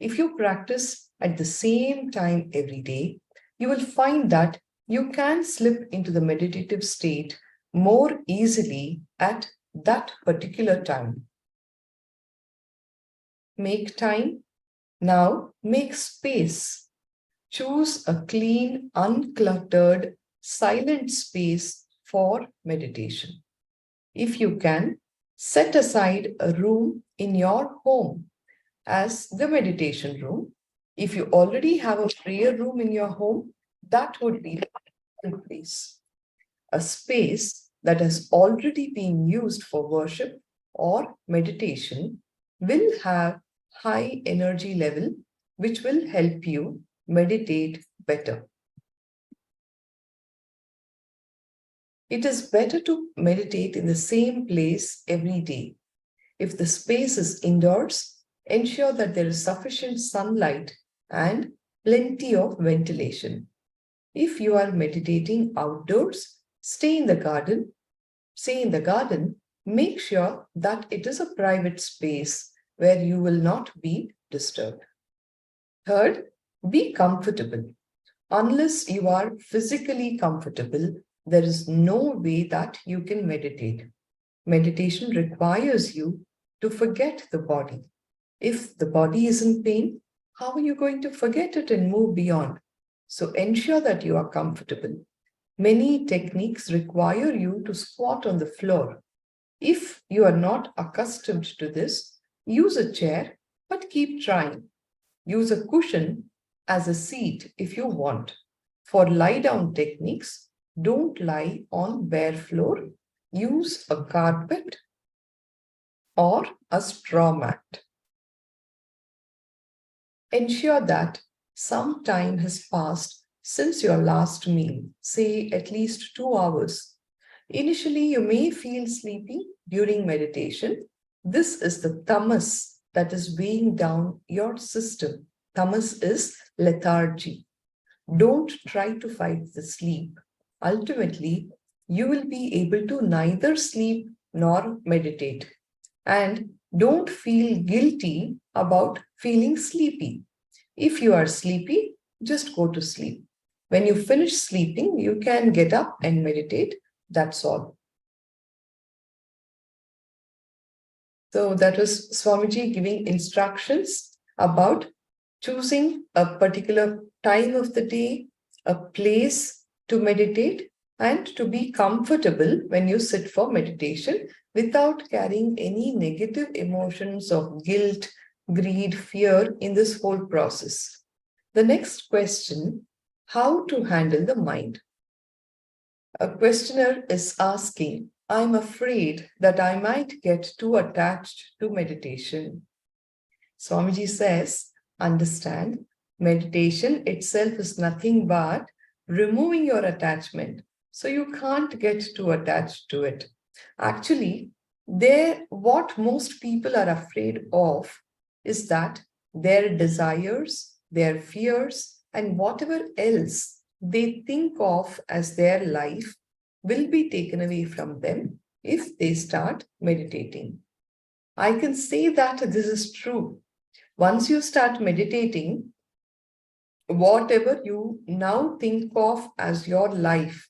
If you practice at the same time every day, you will find that you can slip into the meditative state more easily at that particular time. Make time. Now make space. Choose a clean, uncluttered, silent space for meditation. If you can, set aside a room in your home as the meditation room. If you already have a prayer room in your home, that would be the place. A space that has already been used for worship or meditation will have high energy level, which will help you meditate better. It is better to meditate in the same place every day. If the space is indoors, ensure that there is sufficient sunlight and plenty of ventilation. If you are meditating outdoors, stay in the garden. Make sure that it is a private space where you will not be disturbed. Third, be comfortable. Unless you are physically comfortable, there is no way that you can meditate. Meditation requires you to forget the body. If the body is in pain, how are you going to forget it and move beyond? So ensure that you are comfortable. Many techniques require you to squat on the floor. If you are not accustomed to this, use a chair, but keep trying. Use a cushion as a seat if you want. For lie-down techniques, don't lie on bare floor. Use a carpet or a straw mat. Ensure that some time has passed since your last meal, say at least 2 hours. Initially, you may feel sleepy during meditation. This is the tamas that is weighing down your system. Tamas is lethargy. Don't try to fight the sleep. Ultimately, you will be able to neither sleep nor meditate. And don't feel guilty about feeling sleepy. If you are sleepy, just go to sleep. When you finish sleeping, you can get up and meditate. That's all. So that was Swamiji giving instructions about choosing a particular time of the day, a place to meditate, and to be comfortable when you sit for meditation without carrying any negative emotions of guilt, greed, fear in this whole process. The next question, how to handle the mind? A questioner is asking, I'm afraid that I might get too attached to meditation. Swamiji says, understand, meditation itself is nothing but removing your attachment. So you can't get too attached to it. Actually, what most people are afraid of is that their desires, their fears, and whatever else they think of as their life will be taken away from them if they start meditating. I can say that this is true. Once you start meditating, whatever you now think of as your life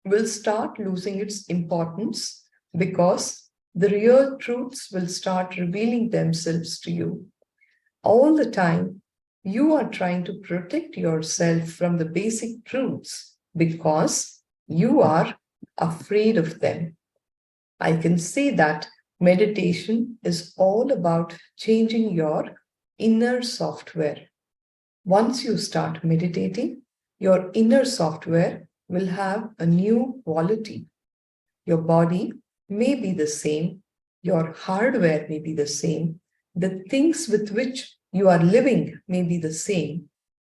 will start losing its importance, because the real truths will start revealing themselves to you. All the time, you are trying to protect yourself from the basic truths because you are afraid of them. I can say that meditation is all about changing your inner software. Once you start meditating, your inner software will have a new quality. Your body may be the same, your hardware may be the same, the things with which you are living may be the same,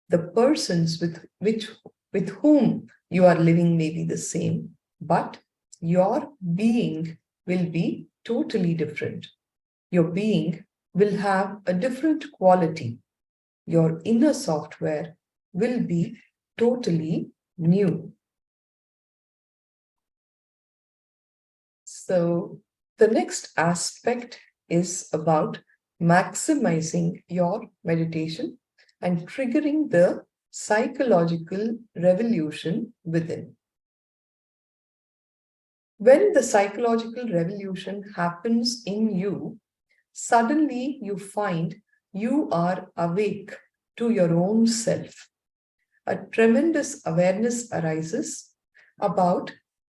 the persons with whom you are living may be the same, but your being will be totally different. Your being will have a different quality. Your inner software will be totally new. So the next aspect is about maximizing your meditation and triggering the psychological revolution within. When the psychological revolution happens in you, suddenly you find you are awake to your own self. A tremendous awareness arises about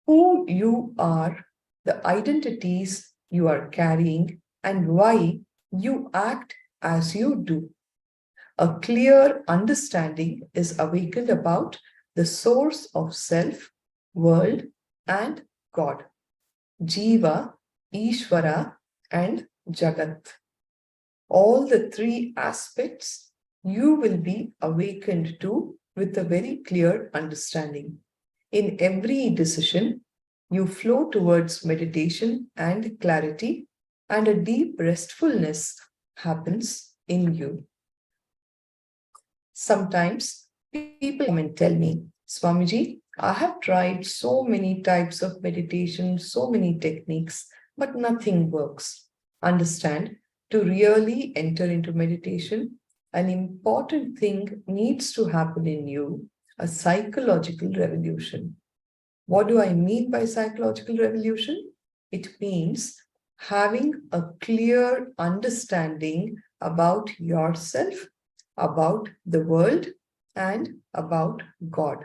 who you are, the identities you are carrying, and why you act as you do. A clear understanding is awakened about the source of self, world, and God. Jiva, Ishvara, and Jagat. All the three aspects you will be awakened to with a very clear understanding. In every decision, you flow towards meditation and clarity, and a deep restfulness happens in you. Sometimes people come and tell me, Swamiji, I have tried so many types of meditation, so many techniques, but nothing works. Understand, to really enter into meditation, an important thing needs to happen in you, a psychological revolution. What do I mean by psychological revolution? It means having a clear understanding about yourself, about the world, and about God.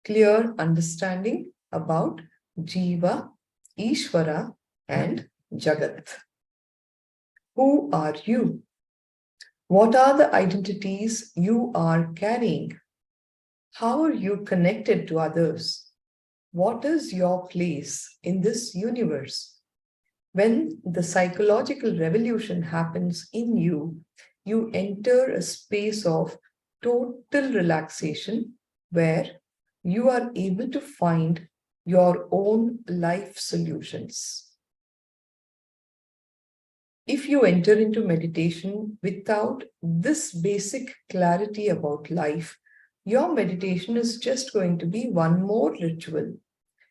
Clear understanding about Jiva, Ishvara, and Jagat. Who are you? What are the identities you are carrying? How are you connected to others? What is your place in this universe? When the psychological revolution happens in you, you enter a space of total relaxation where you are able to find your own life solutions. If you enter into meditation without this basic clarity about life, your meditation is just going to be one more ritual.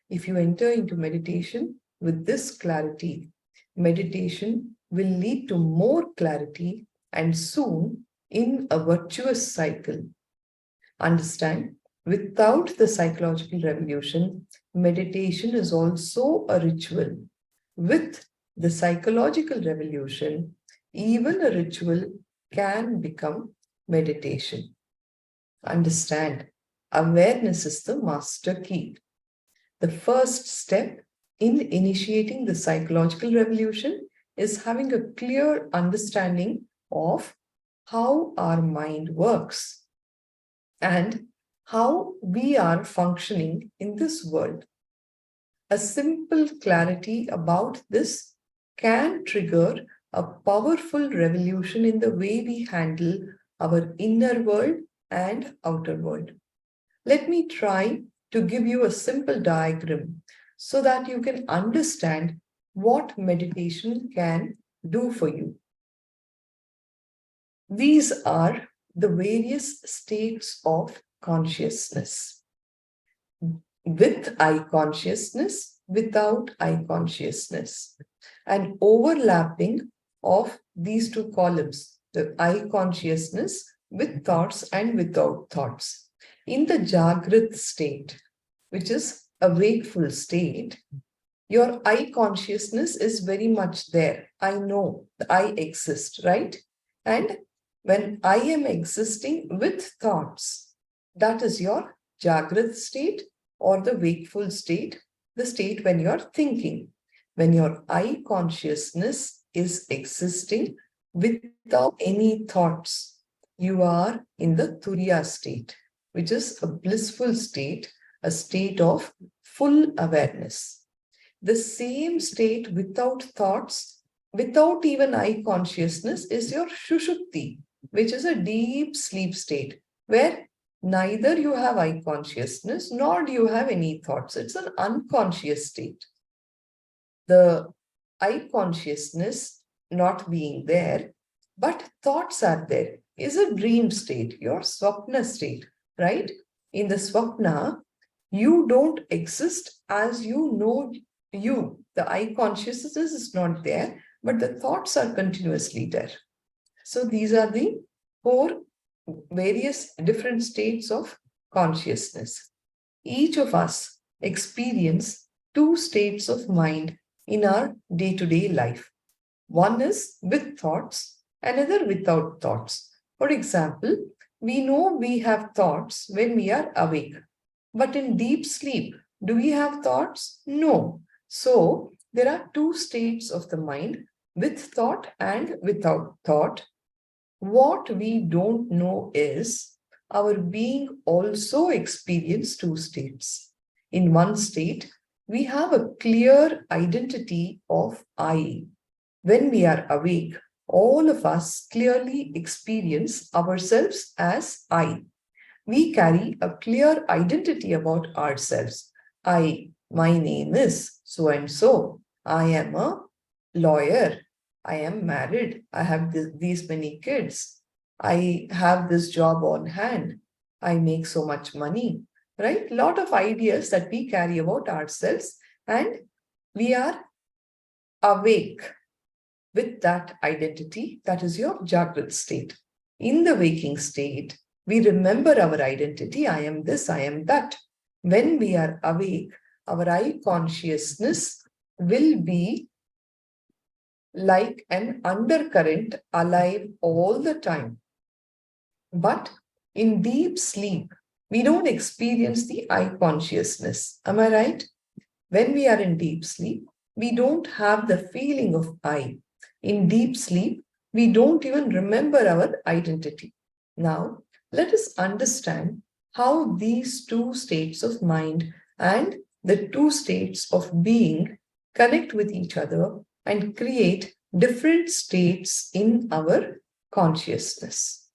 If you enter into meditation with this clarity, meditation will lead to more clarity and soon in a virtuous cycle. Understand, without the psychological revolution, meditation is also a ritual. With the psychological revolution, even a ritual can become meditation. Understand, awareness is the master key. The first step in initiating the psychological revolution is having a clear understanding of how our mind works and how we are functioning in this world. A simple clarity about this can trigger a powerful revolution in the way we handle our inner world and outer world. Let me try to give you a simple diagram so that you can understand what meditation can do for you. These are the various states of consciousness. With eye consciousness, without eye consciousness, and overlapping of these two columns, the eye consciousness with thoughts and without thoughts. In the Jagrat state, which is a wakeful state, your eye consciousness is very much there. I know I exist, right? And when I am existing with thoughts, that is your Jagrat state or the wakeful state, the state when you are thinking. When your eye consciousness is existing without any thoughts, you are in the Turiya state, which is a blissful state, a state of full awareness. The same state without thoughts, without even eye consciousness, is your Shushupti, which is a deep sleep state, where neither you have eye consciousness nor do you have any thoughts. It's an unconscious state. The eye consciousness not being there, but thoughts are there, is a dream state, your Swapna state, right? In the Swapna, you don't exist as you know you. The eye consciousness is not there, but the thoughts are continuously there. So these are the 4 various different states of consciousness. Each of us experience 2 states of mind in our day-to-day life. One is with thoughts, another without thoughts. For example, we know we have thoughts when we are awake, but in deep sleep, do we have thoughts? No. So there are 2 states of the mind, with thought and without thought. What we don't know is our being also experiences 2 states. In one state, we have a clear identity of I. When we are awake, all of us clearly experience ourselves as I. We carry a clear identity about ourselves. My name is so and so. I am a lawyer. I am married. I have these many kids. I have this job on hand. I make so much money, right? Lot of ideas that we carry about ourselves, and we are awake with that identity. That is your Jagrat state. In the waking state, we remember our identity. I am this, I am that. When we are awake, our eye consciousness will be like an undercurrent, alive all the time. But in deep sleep, we don't experience the eye consciousness. Am I right? When we are in deep sleep, we don't have the feeling of I. In deep sleep, we don't even remember our identity. Now, let us understand how these 2 states of mind and the 2 states of being connect with each other and create different states in our consciousness.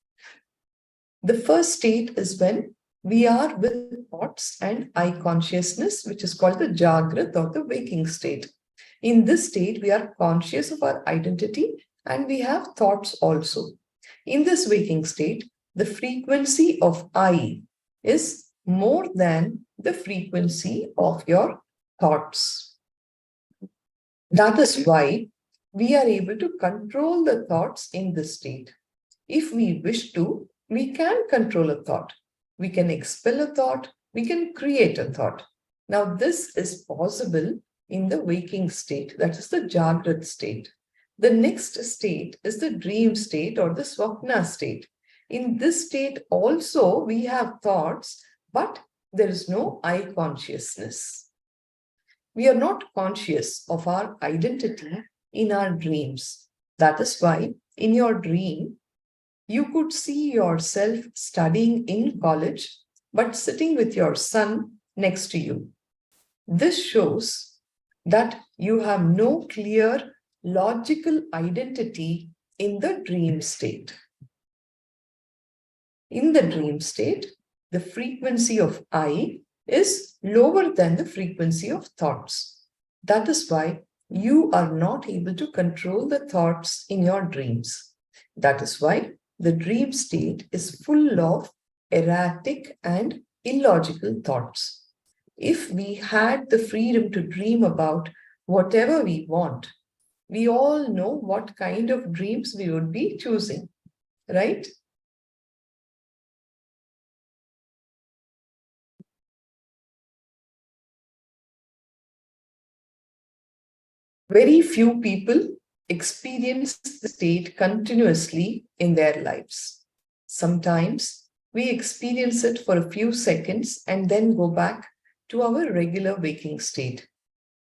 The first state is when we are with thoughts and eye consciousness, which is called the Jagrat or the waking state. In this state, we are conscious of our identity and we have thoughts also. In this waking state, the frequency of I is more than the frequency of your thoughts. That is why we are able to control the thoughts in this state. If we wish to, we can control a thought. We can expel a thought. We can create a thought. Now, this is possible in the waking state. That is the Jagrat state. The next state is the dream state or the Swapna state. In this state also, we have thoughts, but there is no eye consciousness. We are not conscious of our identity in our dreams. That is why in your dream, you could see yourself studying in college, but sitting with your son next to you. This shows that you have no clear logical identity in the dream state. In the dream state, the frequency of I is lower than the frequency of thoughts. That is why you are not able to control the thoughts in your dreams. That is why the dream state is full of erratic and illogical thoughts. If we had the freedom to dream about whatever we want, we all know what kind of dreams we would be choosing, right? Very few people experience the state continuously in their lives. Sometimes we experience it for a few seconds and then go back to our regular waking state.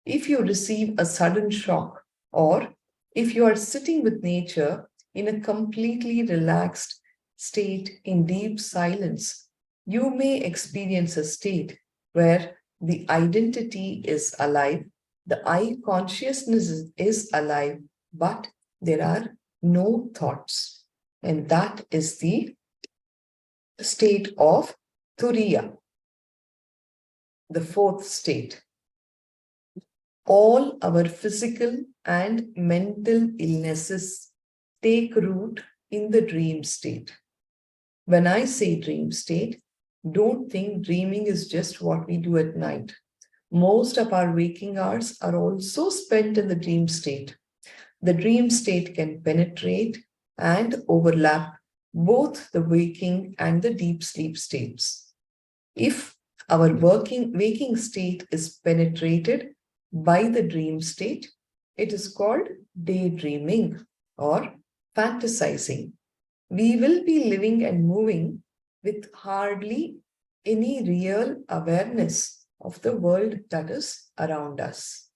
If you receive a sudden shock, or if you are sitting with nature in a completely relaxed state in deep silence, you may experience a state where the identity is alive, the I consciousness is alive, but there are no thoughts. And that is the state of Turiya, the fourth state. All our physical and mental illnesses take root in the dream state. When I say dream state, don't think dreaming is just what we do at night. Most of our waking hours are also spent in the dream state. The dream state can penetrate and overlap both the waking and the deep sleep states. If our waking state is penetrated by the dream state, it is called daydreaming or fantasizing. We will be living and moving with hardly any real awareness of the world that is around us.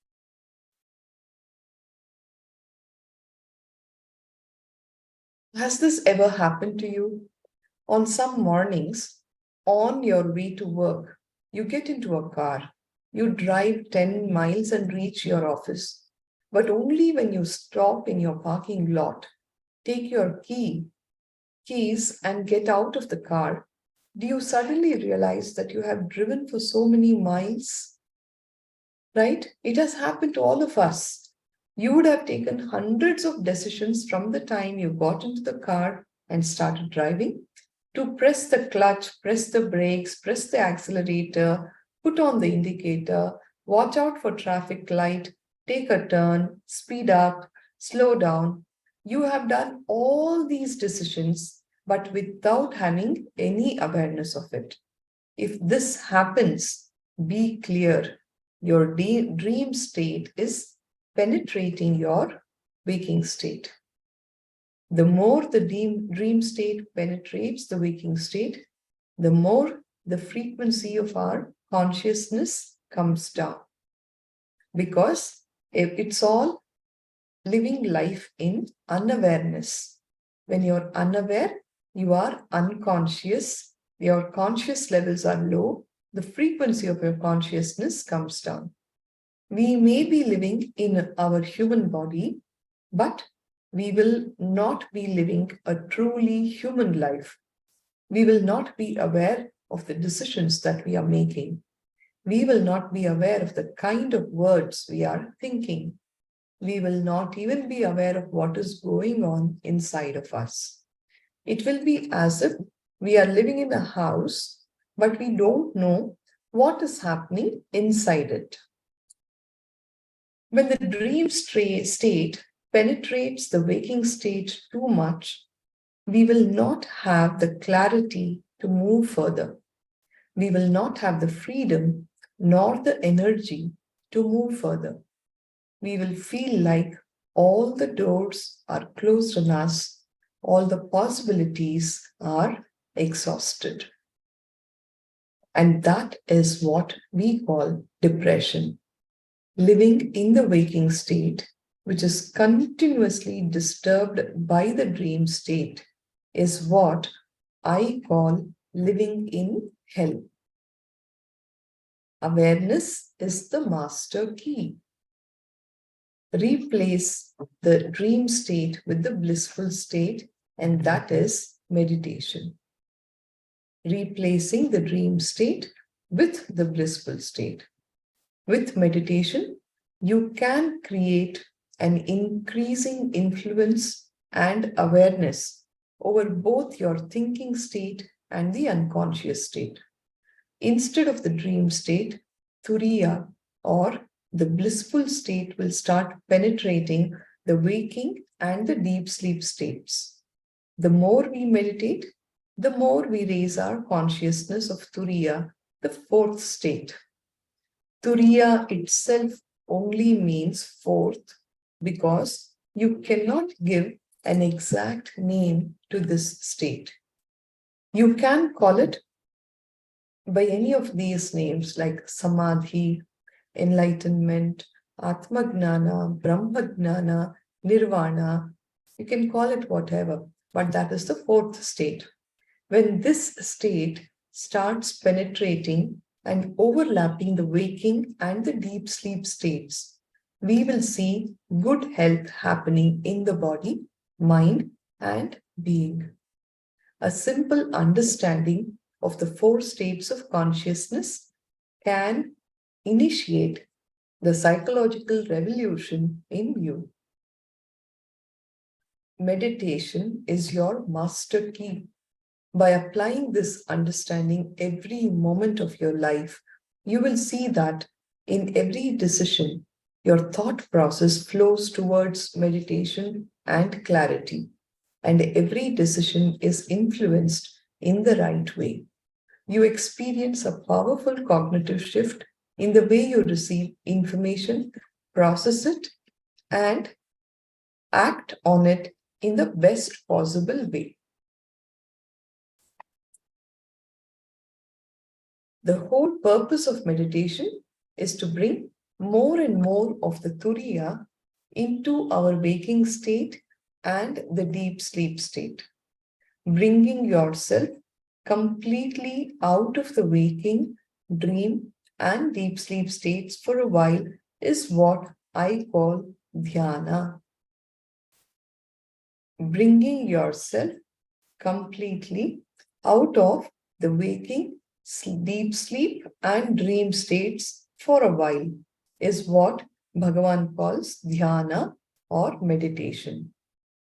Has this ever happened to you? On some mornings, on your way to work, you get into a car, you drive 10 miles and reach your office, but only when you stop in your parking lot, take your keys and get out of the car, do you suddenly realize that you have driven for so many miles? Right? It has happened to all of us. You would have taken hundreds of decisions from the time you got into the car and started driving to press the clutch, press the brakes, press the accelerator, put on the indicator, watch out for traffic light, take a turn, speed up, slow down. You have done all these decisions, but without having any awareness of it. If this happens, be clear. Your dream state is penetrating your waking state. The more the dream state penetrates the waking state, the more the frequency of our consciousness comes down. Because it's all living life in unawareness. When you're unaware, you are unconscious, your conscious levels are low, the frequency of your consciousness comes down. We may be living in our human body, but we will not be living a truly human life. We will not be aware of the decisions that we are making. We will not be aware of the kind of words we are thinking. We will not even be aware of what is going on inside of us. It will be as if we are living in a house, but we don't know what is happening inside it. When the dream state penetrates the waking state too much, we will not have the clarity to move further. We will not have the freedom nor the energy to move further. We will feel like all the doors are closed on us, all the possibilities are exhausted. And that is what we call depression. Living in the waking state, which is continuously disturbed by the dream state, is what I call living in hell. Awareness is the master key. Replace the dream state with the blissful state, and that is meditation. replacing the dream state with the blissful state. With meditation, you can create an increasing influence and awareness over both your thinking state and the unconscious state. Instead of the dream state, turiya or the blissful state will start penetrating the waking and the deep sleep states. The more we meditate, the more we raise our consciousness of turiya, the fourth state. Turiya itself only means fourth because you cannot give an exact name to this state. You can call it by any of these names like samadhi, enlightenment, atmagnana, brahmagnana, nirvana. You can call it whatever, but that is the fourth state. When this state starts penetrating and overlapping the waking and the deep sleep states, we will see good health happening in the body, mind, and being. A simple understanding of the four states of consciousness can initiate the psychological revolution in you. Meditation is your master key. By applying this understanding every moment of your life, you will see that in every decision, your thought process flows towards meditation and clarity, and every decision is influenced in the right way. You experience a powerful cognitive shift in the way you receive information, process it, and act on it in the best possible way. The whole purpose of meditation is to bring more and more of the turiya into our waking state and the deep sleep state. Bringing yourself completely out of the waking, dream, and deep sleep states for a while is what I call Dhyana. Bringing yourself completely out of the waking, deep sleep, and dream states for a while is what Bhagavan calls Dhyana or meditation.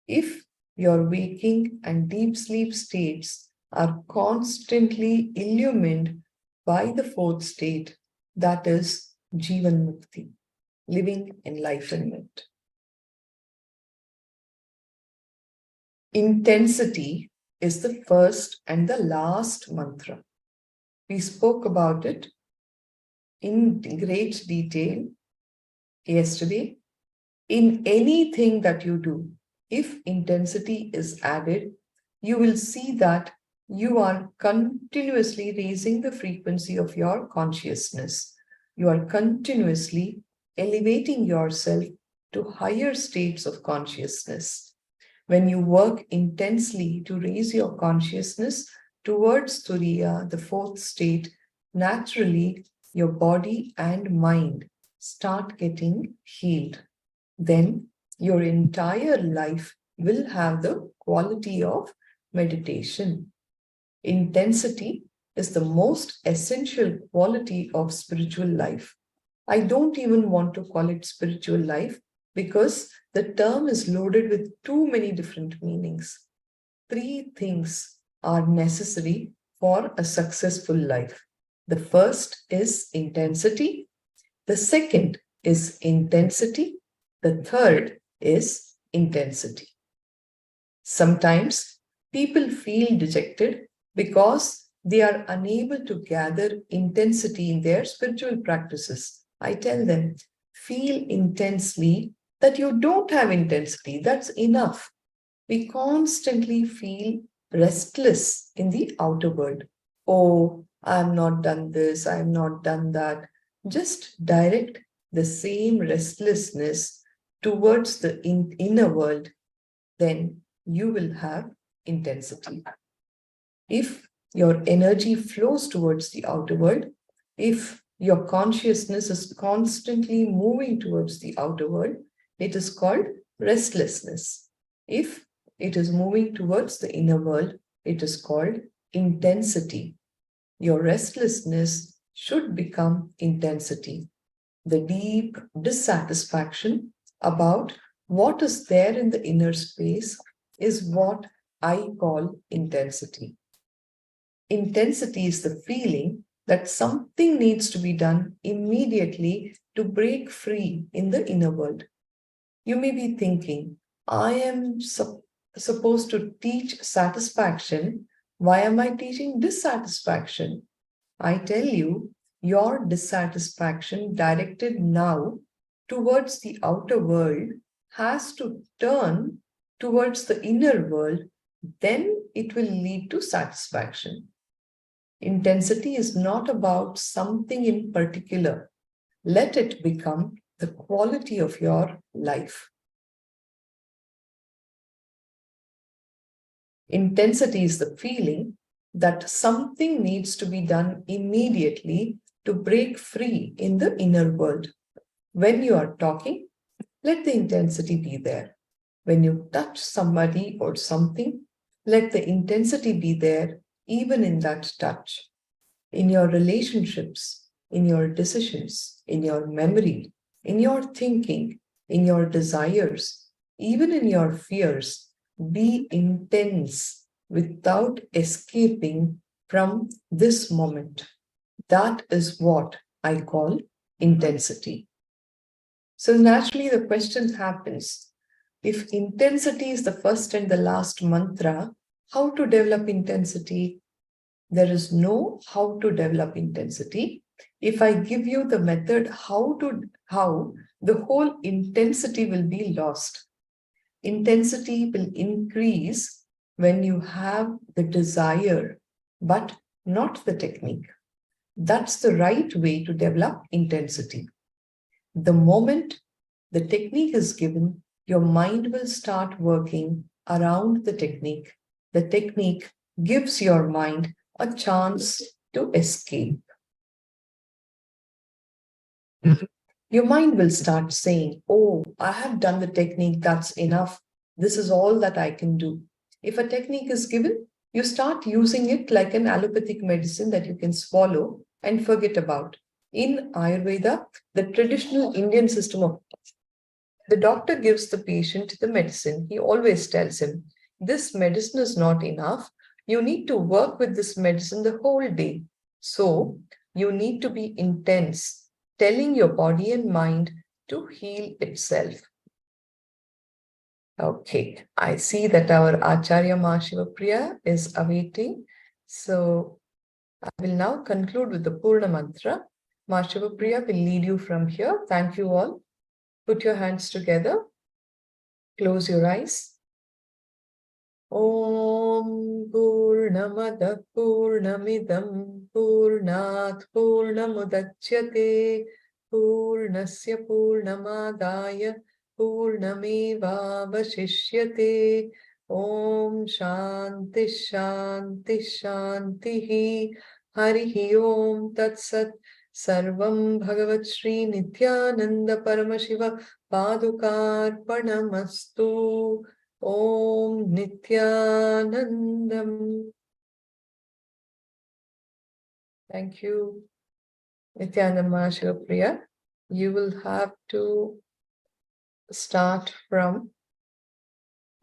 If your waking and deep sleep states are constantly illumined by the fourth state, that is Jivan Mukti, living enlightenment. Intensity is the first and the last mantra. We spoke about it in great detail yesterday. In anything that you do, if intensity is added, you will see that you are continuously raising the frequency of your consciousness. You are continuously elevating yourself to higher states of consciousness. When you work intensely to raise your consciousness towards Turiya, the fourth state, naturally your body and mind start getting healed. Then your entire life will have the quality of meditation. Intensity is the most essential quality of spiritual life. I don't even want to call it spiritual life because the term is loaded with too many different meanings. Three things are necessary for a successful life. The first is intensity. The second is intensity. The third is intensity. Sometimes people feel dejected because they are unable to gather intensity in their spiritual practices. I tell them, feel intensely that you don't have intensity. That's enough. We constantly feel restless in the outer world. Oh, I have not done this, I have not done that. Just direct the same restlessness towards the inner world, then you will have intensity. If your energy flows towards the outer world, if your consciousness is constantly moving towards the outer world, it is called restlessness. If it is moving towards the inner world, it is called intensity. Your restlessness should become intensity. The deep dissatisfaction about what is there in the inner space is what I call intensity. Intensity is the feeling that something needs to be done immediately to break free in the inner world. You may be thinking, I am supposed to teach satisfaction. Why am I teaching dissatisfaction? I tell you, your dissatisfaction directed now towards the outer world has to turn towards the inner world, then it will lead to satisfaction. Intensity is not about something in particular. Let it become the quality of your life. Intensity is the feeling that something needs to be done immediately to break free in the inner world. When you are talking, let the intensity be there. When you touch somebody or something, let the intensity be there even in that touch. In your relationships, in your decisions, in your memory, in your thinking, in your desires, even in your fears, be intense without escaping from this moment. That is what I call intensity. So naturally the question happens, if intensity is the first and the last mantra, how to develop intensity? There is no how to develop intensity. If I give you the method how, the whole intensity will be lost. Intensity will increase when you have the desire, but not the technique. That's the right way to develop intensity. The moment the technique is given, your mind will start working around the technique. The technique gives your mind a chance to escape. Your mind will start saying, oh, I have done the technique, that's enough. This is all that I can do. If a technique is given, you start using it like an allopathic medicine that you can swallow and forget about. In Ayurveda, the traditional Indian system of the doctor gives the patient the medicine. He always tells him, this medicine is not enough. You need to work with this medicine the whole day. So you need to be intense, telling your body and mind to heal itself. Okay, I see that our Acharya Mahashivapriya is awaiting. So I will now conclude with the Purna Mantra. Mahashivapriya will lead you from here. Thank you all. Put your hands together. Close your eyes. Om Purnamada Purnamidam Purnat Purnamudachyate Purnasya Purnamadaya Purnameva Vashishyate Om Shanti Shanti Shanti Harihi Om Tat Sat Sarvam Bhagavat Shri Nithyananda Paramashiva Padukarpanamastu Om Nithyanandam. Thank you, Nithyananda Mahashivapriya. You will have to start from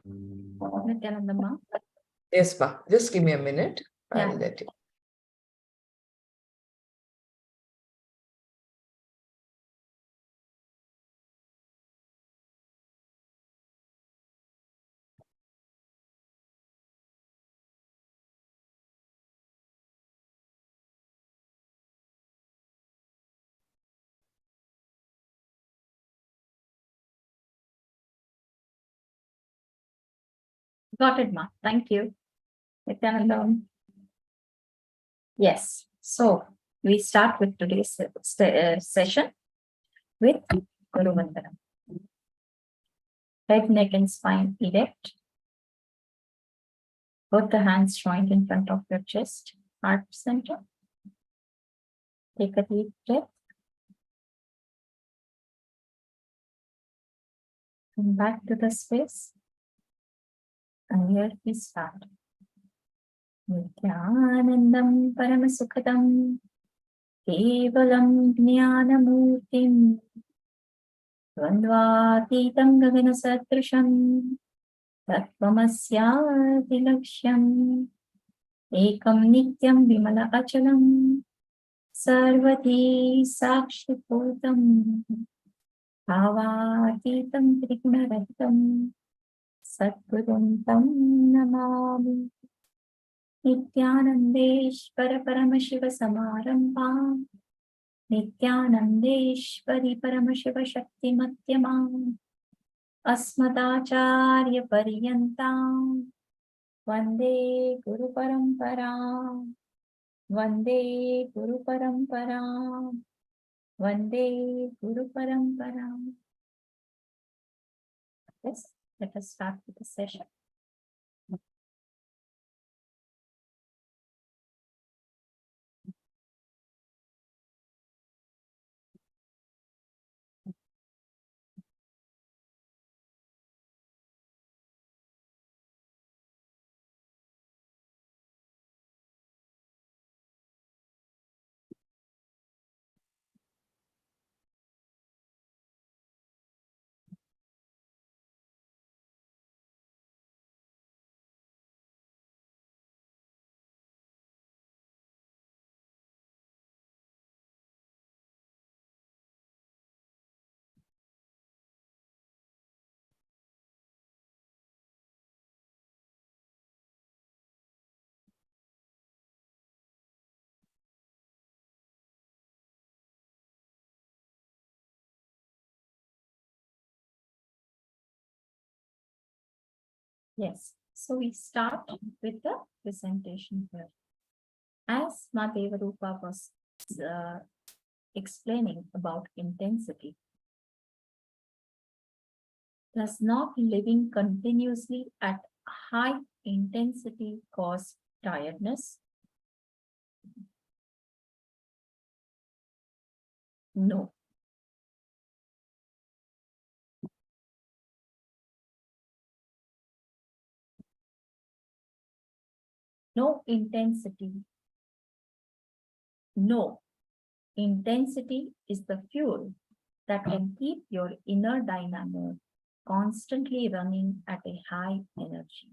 Nithyananda Ma. Yes, ma. Just give me a minute. Yeah. I'll let you. Got it, Ma. Thank you. Nithyananda. Yes. So we start with today's session with Guru Vandanam. Head, neck, and spine erect. Both the hands joined in front of your chest, heart center. Take a deep breath. Come back to the space. And here we start. Nithyanandam Paramasukhatam Kevalam Jnanamurtim Dvandvatitam Gaganasatrisham Tattvamasyaati Lakshyam Ekam Nityam Vimala Achalam Sarvati Sakshibhutam Bhavatitam Trigunarahitam Satgurum Tam Namami Nithyanandeshvara Paramashiva Samarambham Nithyanandeshvari Paramashiva Shakti Madhyamam Asmadacharya Paryantam Vande Guru Paramparam Vande Guru Paramparam Vande Guru Paramparam. Yes, let us start with the session. Yes, so we start with the presentation here. As Madheva Rupa was explaining about intensity, does not living continuously at high intensity cause tiredness? No. No intensity. No. Intensity is the fuel that can keep your inner dynamo constantly running at a high energy.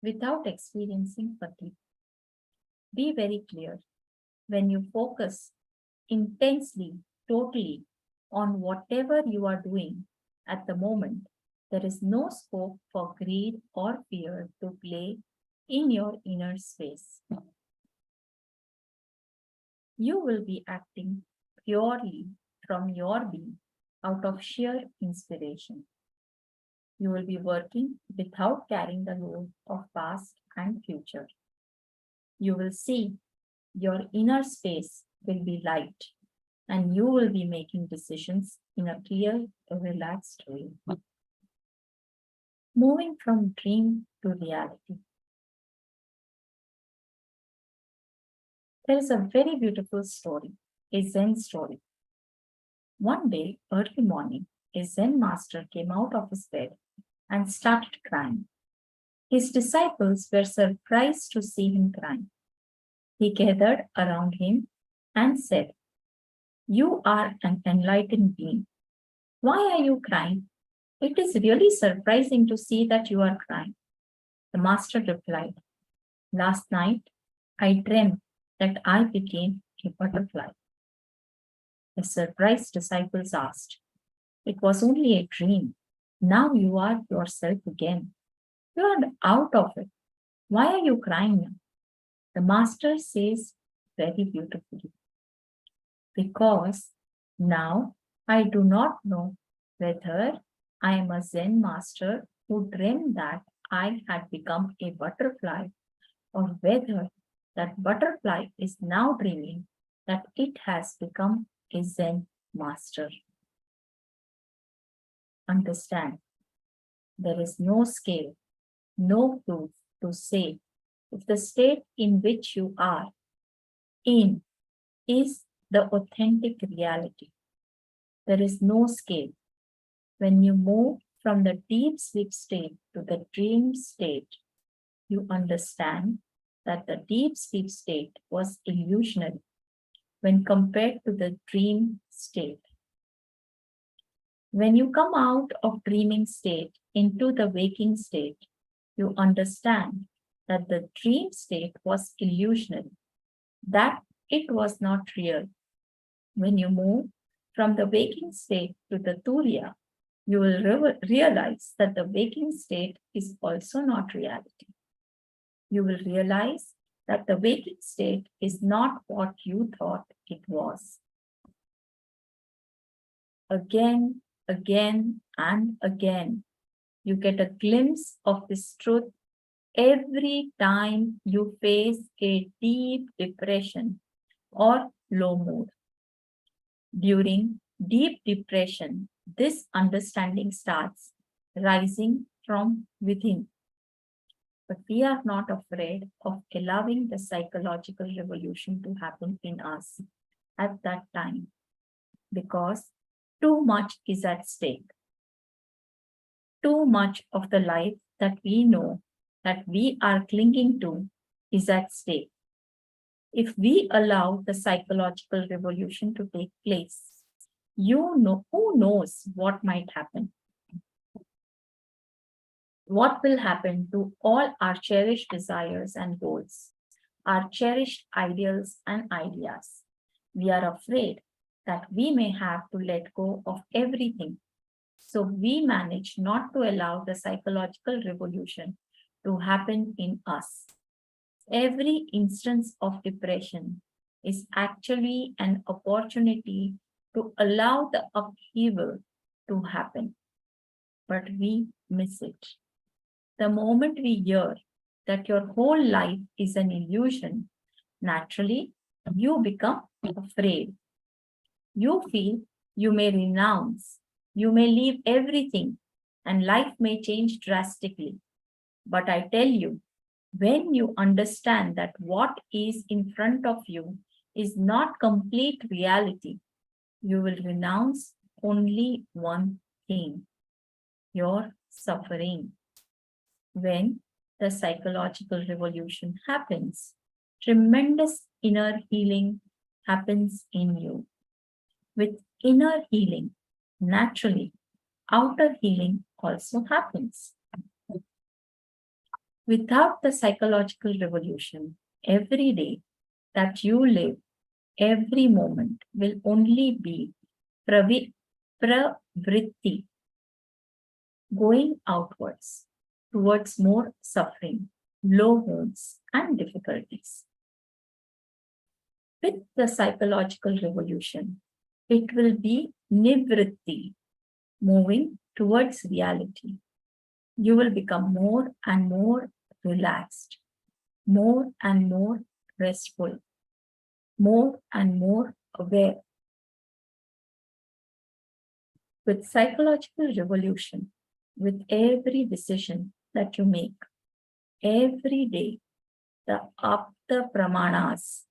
Without experiencing fatigue. Be very clear. When you focus intensely, totally on whatever you are doing at the moment, there is no scope for greed or fear to play in your inner space. You will be acting purely from your being out of sheer inspiration. You will be working without carrying the load of past and future. You will see your inner space will be light and you will be making decisions in a clear, relaxed way. Moving from dream to reality. There is a very beautiful story, a Zen story. One day, early morning, a Zen master came out of his bed and started crying. His disciples were surprised to see him crying. He gathered around him and said, "You are an enlightened being. Why are you crying? It is really surprising to see that you are crying." The master replied, "Last night, I dreamt that I became a butterfly." The surprised disciples asked, "It was only a dream. Now you are yourself again. You are out of it. Why are you crying now?" The master says very beautifully, "Because now I do not know whether I am a Zen master who dreamed that I had become a butterfly, or whether that butterfly is now dreaming that it has become a Zen master." Understand, there is no scale, no proof to say if the state in which you are in is the authentic reality. There is no scale. When you move from the deep sleep state to the dream state, you understand that the deep sleep state was illusionary when compared to the dream state. When you come out of dreaming state into the waking state, you understand that the dream state was illusionary, that it was not real. When you move from the waking state to the Turiya, you will realize that the waking state is also not reality. You will realize that the waking state is not what you thought it was. Again, and again, you get a glimpse of this truth every time you face a deep depression or low mood. During deep depression, this understanding starts rising from within. But we are not afraid of allowing the psychological revolution to happen in us at that time, because too much is at stake. Too much of the life that we know, that we are clinging to, is at stake. If we allow the psychological revolution to take place, who knows what might happen? What will happen to all our cherished desires and goals, our cherished ideals and ideas? We are afraid that we may have to let go of everything. So we manage not to allow the psychological revolution to happen in us. Every instance of depression is actually an opportunity to allow the upheaval to happen, but we miss it. The moment we hear that your whole life is an illusion, naturally you become afraid. You feel you may renounce, you may leave everything, and life may change drastically. But I tell you, when you understand that what is in front of you is not complete reality, you will renounce only one thing: your suffering. When the psychological revolution happens, tremendous inner healing happens in you. With inner healing, naturally, outer healing also happens. Without the psychological revolution, every day that you live, every moment will only be pravritti, going outwards towards more suffering, low moods, and difficulties. With the psychological revolution, it will be nivritti, moving towards reality. You will become more and more relaxed, more and more restful, more and more aware. With psychological revolution, with every decision that you make, every day, the apta pramanas,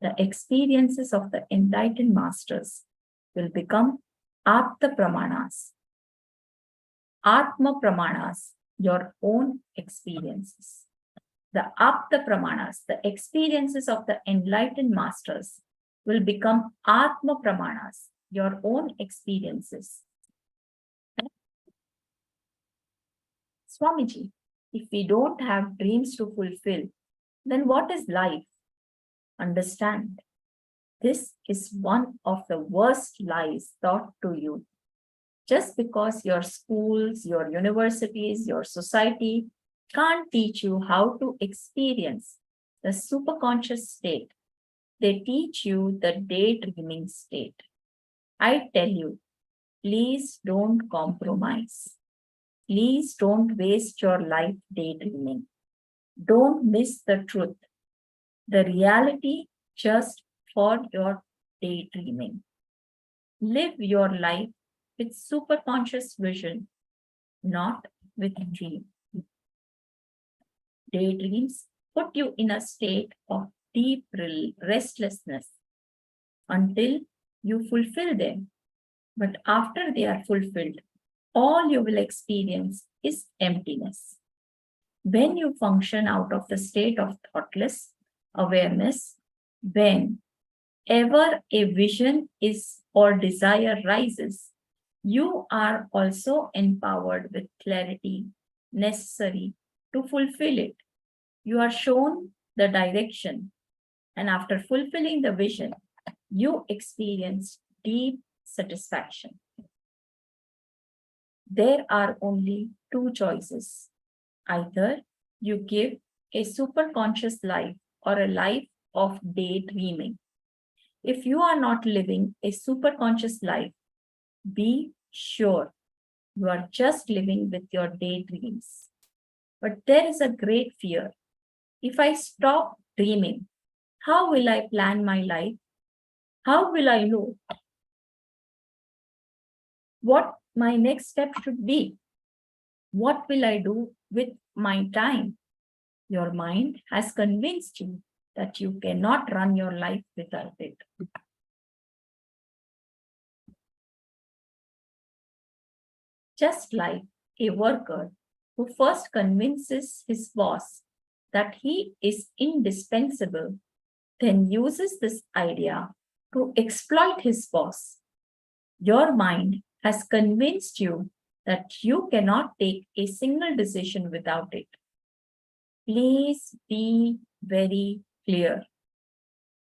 the experiences of the enlightened masters, will become apta pramanas. Atma pramanas, your own experiences. The apta pramanas, the experiences of the enlightened masters, will become atma pramanas, your own experiences. Swamiji, if we don't have dreams to fulfill, then what is life? Understand, this is one of the worst lies taught to you. Just because your schools, your universities, your society can't teach you how to experience the superconscious state, they teach you the daydreaming state. I tell you, please don't compromise. Please don't waste your life daydreaming. Don't miss the truth, the reality just for your daydreaming. Live your life with superconscious vision, not with dream. Daydreams put you in a state of deep restlessness until you fulfill them. But after they are fulfilled, all you will experience is emptiness. When you function out of the state of thoughtless awareness, whenever a vision is or desire rises, you are also empowered with clarity necessary to fulfill it. You are shown the direction, and after fulfilling the vision, you experience deep satisfaction. There are only two choices. Either you give a superconscious life or a life of daydreaming. If you are not living a superconscious life, be sure you are just living with your daydreams. But there is a great fear. If I stop dreaming, how will I plan my life? How will I know what my next step should be? What will I do with my time? Your mind has convinced you that you cannot run your life without it. Just like a worker who first convinces his boss that he is indispensable, then uses this idea to exploit his boss. Your mind has convinced you that you cannot take a single decision without it. Please be very clear.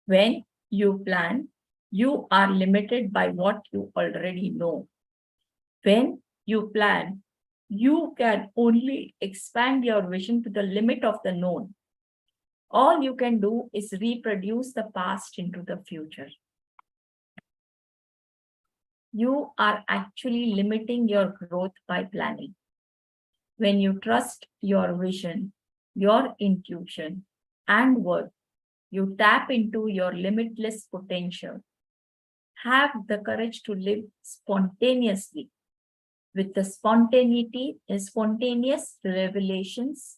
When you plan, you are limited by what you already know. When you plan, you can only expand your vision to the limit of the known. All you can do is reproduce the past into the future. You are actually limiting your growth by planning. When you trust your vision, your intuition, and work, you tap into your limitless potential. Have the courage to live spontaneously with the spontaneous revelations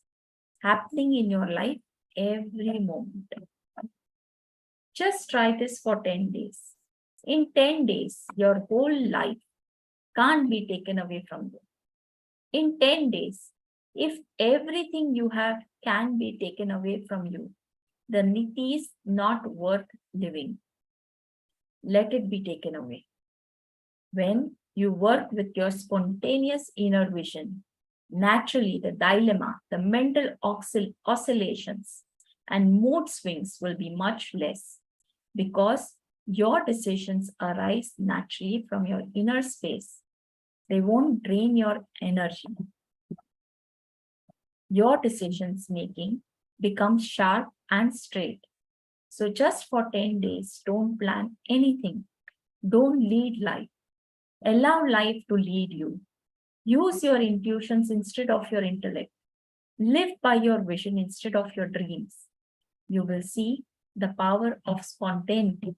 happening in your life every moment. Just try this for 10 days. In 10 days, your whole life can't be taken away from you. In 10 days, if everything you have can be taken away from you, then it is not worth living. Let it be taken away. When you work with your spontaneous inner vision, naturally the dilemma, the mental oscillations, and mood swings will be much less because your decisions arise naturally from your inner space. They won't drain your energy. Your decisions making becomes sharp and straight. So just for 10 days, don't plan anything. Don't lead life. Allow life to lead you. Use your intuitions instead of your intellect. Live by your vision instead of your dreams. You will see the power of spontaneity.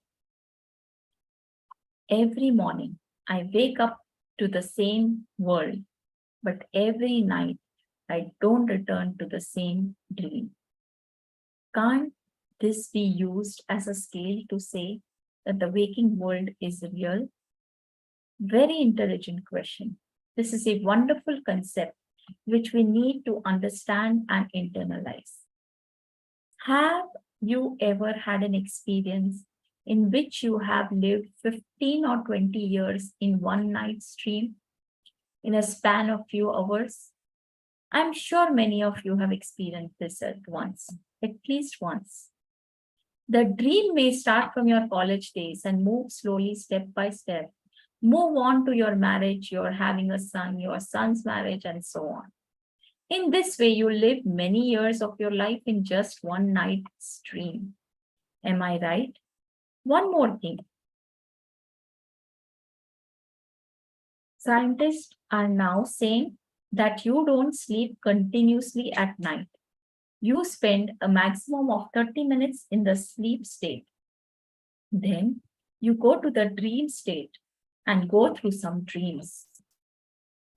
Every morning, I wake up to the same world, but every night, I don't return to the same dream. Can't this be used as a scale to say that the waking world is real? Very intelligent question. This is a wonderful concept which we need to understand and internalize. Have you ever had an experience in which you have lived 15 or 20 years in one night's dream in a span of few hours? I'm sure many of you have experienced this at least once. The dream may start from your college days and move slowly step by step. Move on to your marriage, you're having a son, your son's marriage, and so on. In this way, you live many years of your life in just one night's dream. Am I right? One more thing. Scientists are now saying that you don't sleep continuously at night. You spend a maximum of 30 minutes in the sleep state. Then you go to the dream state and go through some dreams.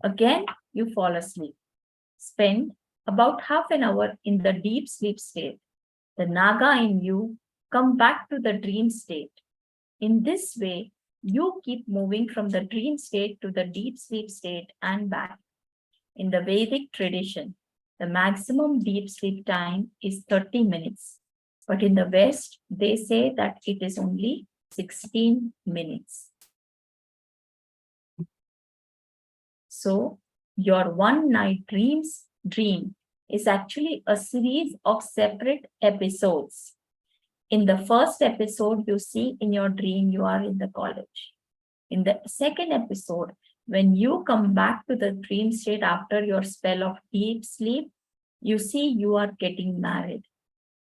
Again, you fall asleep. Spend about half an hour in the deep sleep state. The Naga in you come back to the dream state. In this way, You keep moving from the dream state to the deep sleep state and back. In the Vedic tradition, the maximum deep sleep time is 30 minutes. But in the West, they say that it is only 16 minutes. So, your one night dream is actually a series of separate episodes. In the first episode, you see in your dream you are in the college. In the second episode, when you come back to the dream state after your spell of deep sleep, you see you are getting married.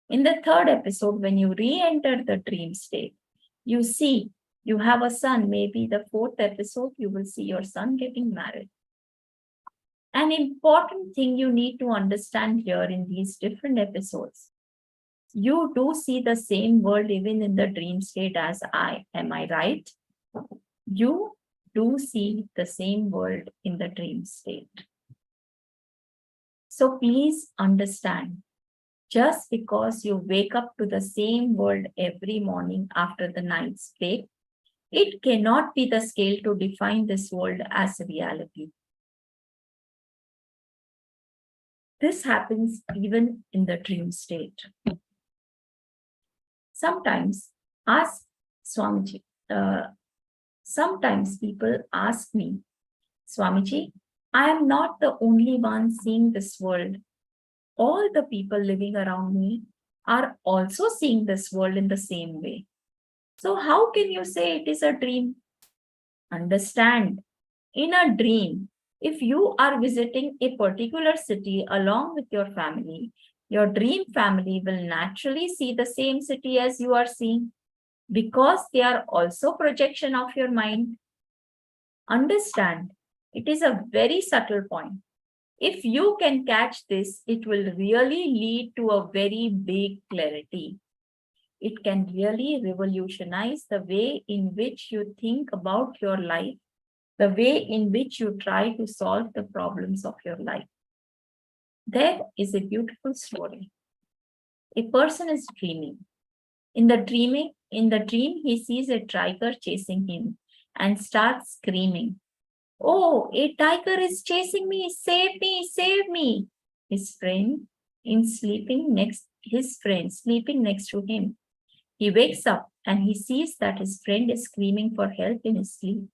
In the third episode, when you re-enter the dream state, you see you have a son. Maybe the fourth episode, you will see your son getting married. An important thing you need to understand here in these different episodes, you do see the same world even in the dream state as I. Am I right? You do see the same world in the dream state. So please understand, just because you wake up to the same world every morning after the night's sleep, it cannot be the scale to define this world as a reality. This happens even in the dream state. Sometimes sometimes people ask me, Swamiji, I am not the only one seeing this world. All the people living around me are also seeing this world in the same way. So how can you say it is a dream? Understand, in a dream, if you are visiting a particular city along with your family, your dream family will naturally see the same city as you are seeing, because they are also projection of your mind. Understand, it is a very subtle point. If you can catch this, it will really lead to a very big clarity. It can really revolutionize the way in which you think about your life, the way in which you try to solve the problems of your life. There is a beautiful story. A person is dreaming. In the dream, he sees a tiger chasing him and starts screaming, "Oh, a tiger is chasing me, save me, save me." His friend sleeping next to him. He wakes up and he sees that his friend is screaming for help in his sleep.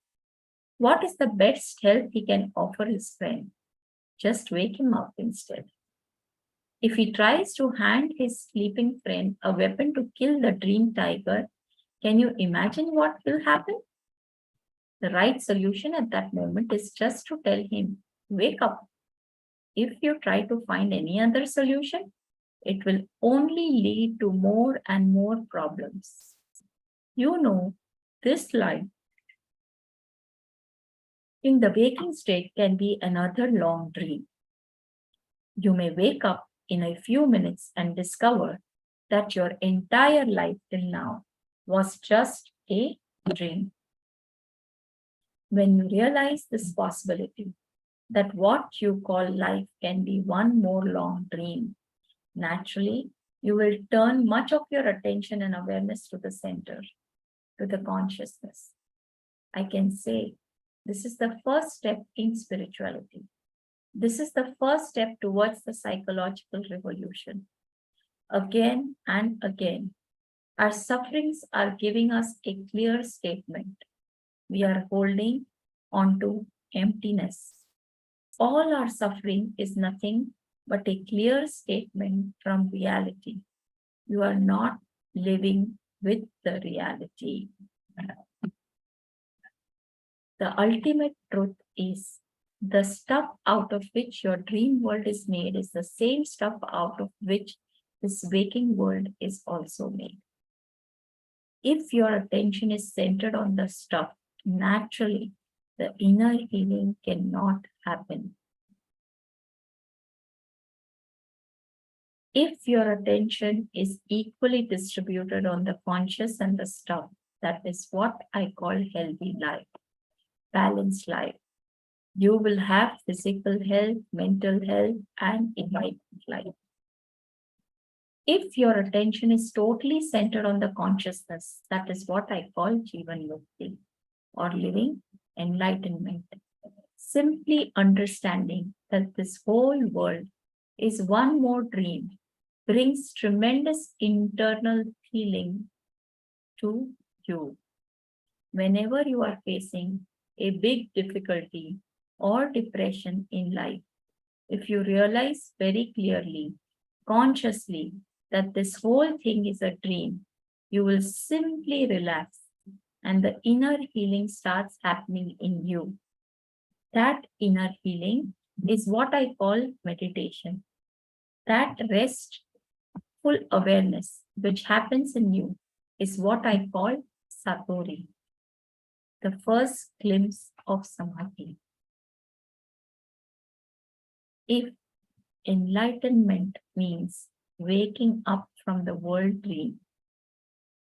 What is the best help he can offer his friend? Just wake him up instead. If he tries to hand his sleeping friend a weapon to kill the dream tiger, can you imagine what will happen? The right solution at that moment is just to tell him, wake up. If you try to find any other solution, it will only lead to more and more problems. You know, this life in the waking state can be another long dream. You may wake up in a few minutes and discover that your entire life till now was just a dream. When you realize this possibility, that what you call life can be one more long dream, naturally, you will turn much of your attention and awareness to the center, to the consciousness. I can say this is the first step in spirituality. This is the first step towards the psychological revolution. Again and again, our sufferings are giving us a clear statement. We are holding on to emptiness. All our suffering is nothing but a clear statement from reality. You are not living with the reality. The ultimate truth is the stuff out of which your dream world is made is the same stuff out of which this waking world is also made. If your attention is centered on the stuff, naturally, the inner healing cannot happen. If your attention is equally distributed on the conscious and the stuff, that is what I call healthy life, balanced life. You will have physical health, mental health, and enlightened life. If your attention is totally centered on the consciousness, that is what I call Jivan Mukti. or living enlightenment. Simply understanding that this whole world is one more dream brings tremendous internal healing to you. Whenever you are facing a big difficulty or depression in life, if you realize very clearly, consciously, that this whole thing is a dream, you will simply relax and the inner healing starts happening in you. That inner healing is what I call meditation. That restful awareness which happens in you is what I call satori, the first glimpse of samadhi. If enlightenment means waking up from the world dream,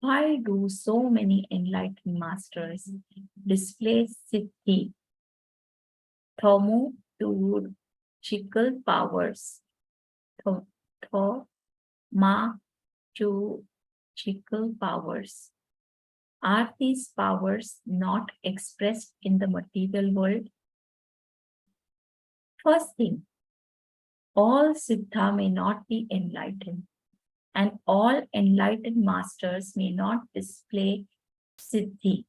why do so many enlightened masters display siddhi, thaumaturgical powers, thaumaturgical powers? Are these powers not expressed in the material world? First thing, all siddha may not be enlightened, and all enlightened masters may not display siddhi.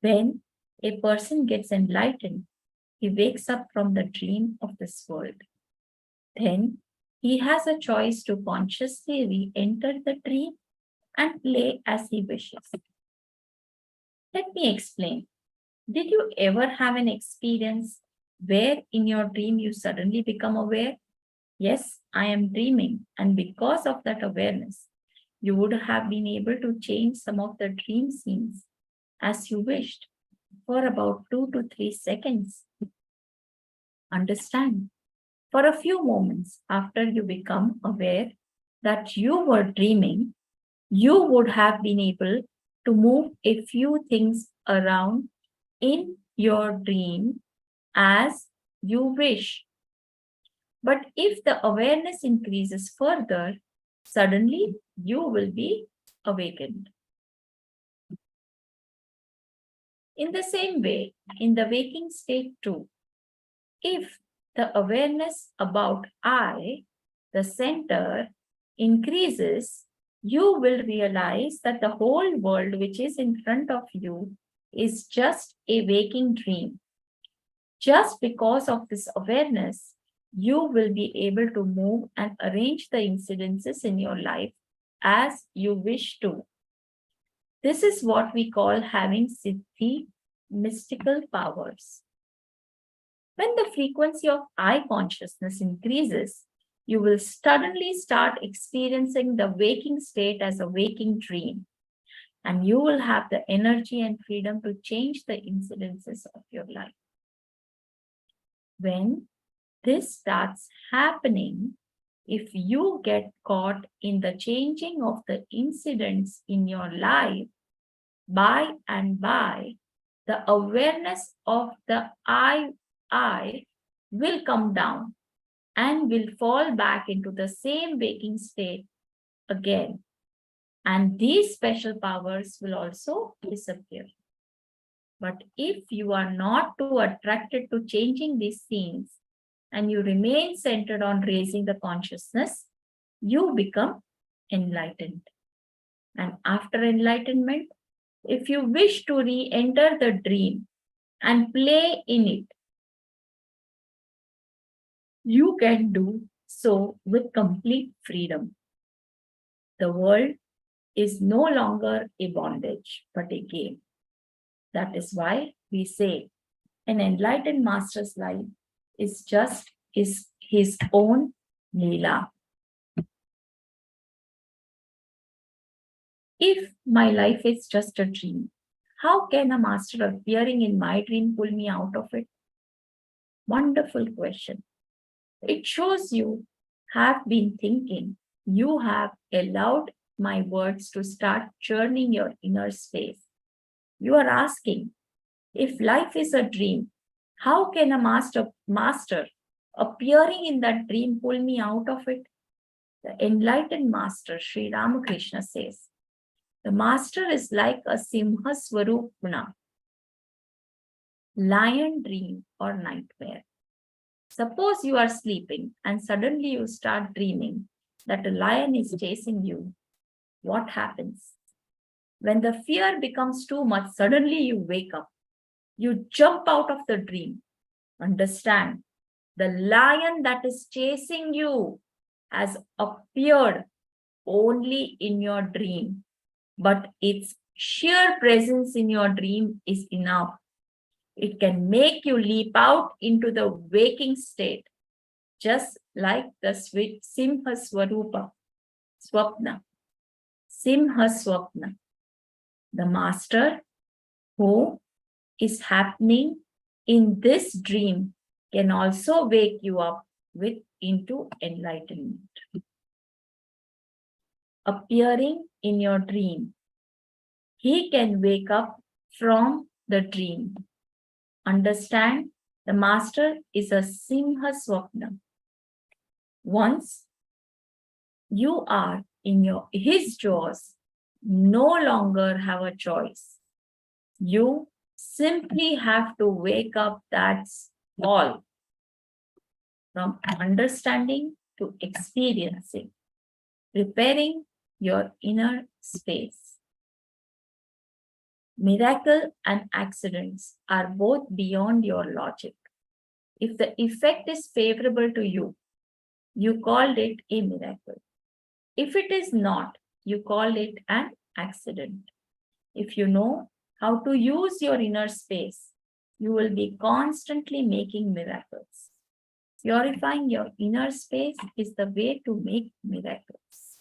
When a person gets enlightened, he wakes up from the dream of this world. Then he has a choice to consciously re-enter the dream and play as he wishes. Let me explain. Did you ever have an experience where in your dream you suddenly become aware? Yes, I am dreaming, and because of that awareness, you would have been able to change some of the dream scenes as you wished for about 2 to 3 seconds. Understand, for a few moments after you become aware that you were dreaming, you would have been able to move a few things around in your dream as you wish. But if the awareness increases further, suddenly you will be awakened. In the same way, in the waking state too, if the awareness about I, the center, increases, you will realize that the whole world which is in front of you is just a waking dream. Just because of this awareness, you will be able to move and arrange the incidences in your life as you wish to. This is what we call having siddhi, mystical powers. When the frequency of I consciousness increases, you will suddenly start experiencing the waking state as a waking dream, and you will have the energy and freedom to change the incidences of your life. When this starts happening, if you get caught in the changing of the incidents in your life, by and by, the awareness of the I will come down and will fall back into the same waking state again. And these special powers will also disappear. But if you are not too attracted to changing these scenes, and you remain centered on raising the consciousness, you become enlightened. And after enlightenment, if you wish to re-enter the dream and play in it, you can do so with complete freedom. The world is no longer a bondage, but a game. That is why we say an enlightened master's life is just his own Leela. If my life is just a dream, how can a master appearing in my dream pull me out of it? Wonderful question. It shows you have been thinking. You have allowed my words to start churning your inner space. You are asking, if life is a dream, how can a master appearing in that dream pull me out of it? The enlightened master, Sri Ramakrishna says, the master is like a Simha Swarupana, lion dream or nightmare. Suppose you are sleeping and suddenly you start dreaming that a lion is chasing you. What happens? When the fear becomes too much, suddenly you wake up. You jump out of the dream. Understand, the lion that is chasing you has appeared only in your dream, but its sheer presence in your dream is enough. It can make you leap out into the waking state, just like the Simha Swarupa, Swapna. Simha Swapna. The master who is happening in this dream can also wake you up into enlightenment. Appearing in your dream, he can wake up from the dream. Understand, the master is a Simha Swapna. Once you are in his jaws, no longer have a choice. You simply have to wake up, that's all. From understanding to experiencing, preparing your inner space. Miracle and accidents are both beyond your logic. If the effect is favorable to you, you called it a miracle. If it is not, you call it an accident. If you know how to use your inner space, you will be constantly making miracles. Purifying your inner space is the way to make miracles.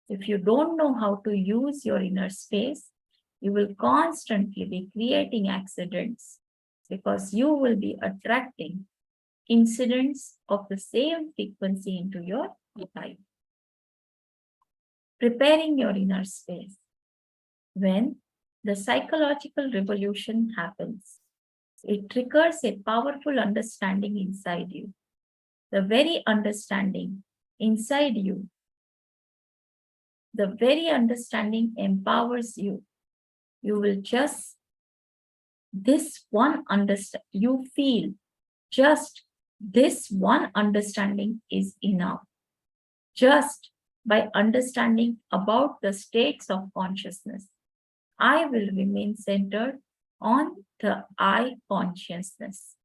If you don't know how to use your inner space, you will constantly be creating accidents because you will be attracting incidents of the same frequency into your life. Preparing your inner space. When the psychological revolution happens, it triggers a powerful understanding inside you. The very understanding inside you, the very understanding empowers you. You will just, this one understand, you feel just this one understanding is enough. Just by understanding about the states of consciousness, I will remain centered on the I consciousness.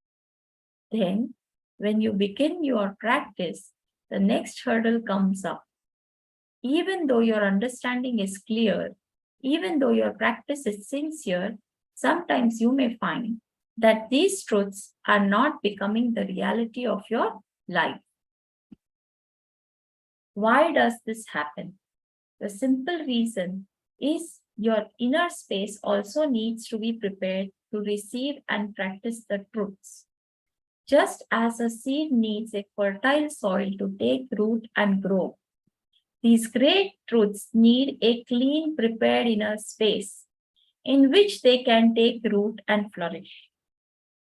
Then, when you begin your practice, the next hurdle comes up. Even though your understanding is clear, even though your practice is sincere, sometimes you may find that these truths are not becoming the reality of your life. Why does this happen? The simple reason is your inner space also needs to be prepared to receive and practice the truths. Just as a seed needs a fertile soil to take root and grow, these great truths need a clean, prepared inner space in which they can take root and flourish.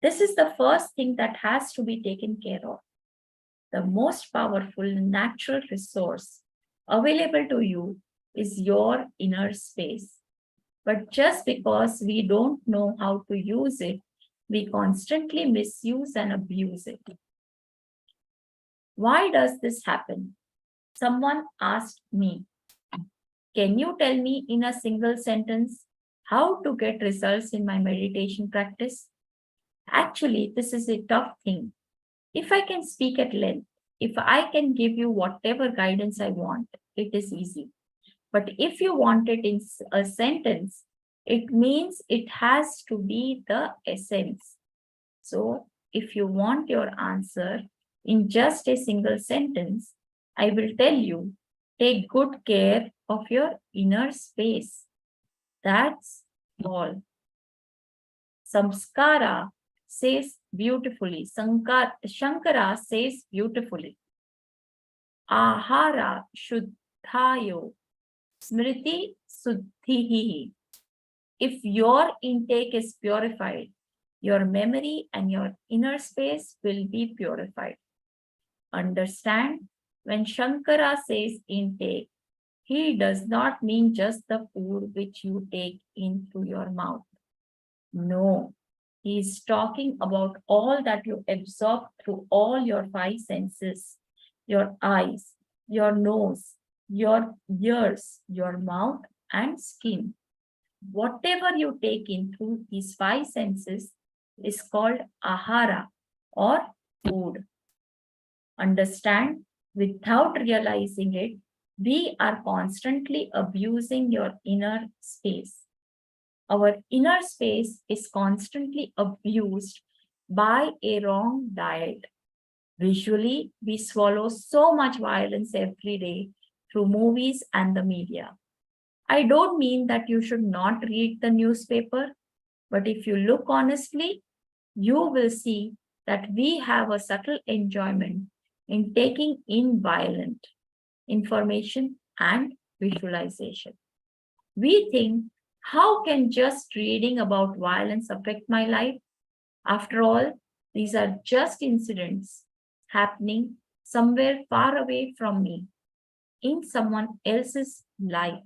This is the first thing that has to be taken care of. The most powerful natural resource available to you is your inner space. But just because we don't know how to use it, we constantly misuse and abuse it. Why does this happen? Someone asked me, can you tell me in a single sentence how to get results in my meditation practice? Actually, this is a tough thing. If I can speak at length, if I can give you whatever guidance I want, it is easy. But if you want it in a sentence, it means it has to be the essence. So if you want your answer in just a single sentence, I will tell you, take good care of your inner space. That's all. Samskara says beautifully, Shankara says beautifully, Ahara Shuddhayo Smriti Suddhihi. If your intake is purified, your memory and your inner space will be purified. Understand, when Shankara says intake, he does not mean just the food which you take in through your mouth. No, He is talking about all that you absorb through all your five senses, your eyes, your nose, your ears, your mouth, and skin. Whatever you take in through these five senses is called ahara or food. Understand, without realizing it, we are constantly abusing your inner space. Our inner space is constantly abused by a wrong diet. Visually, we swallow so much violence every day through movies and the media. I don't mean that you should not read the newspaper, but if you look honestly, you will see that we have a subtle enjoyment in taking in violent information and visualization. We think, how can just reading about violence affect my life? After all, these are just incidents happening somewhere far away from me, in someone else's life.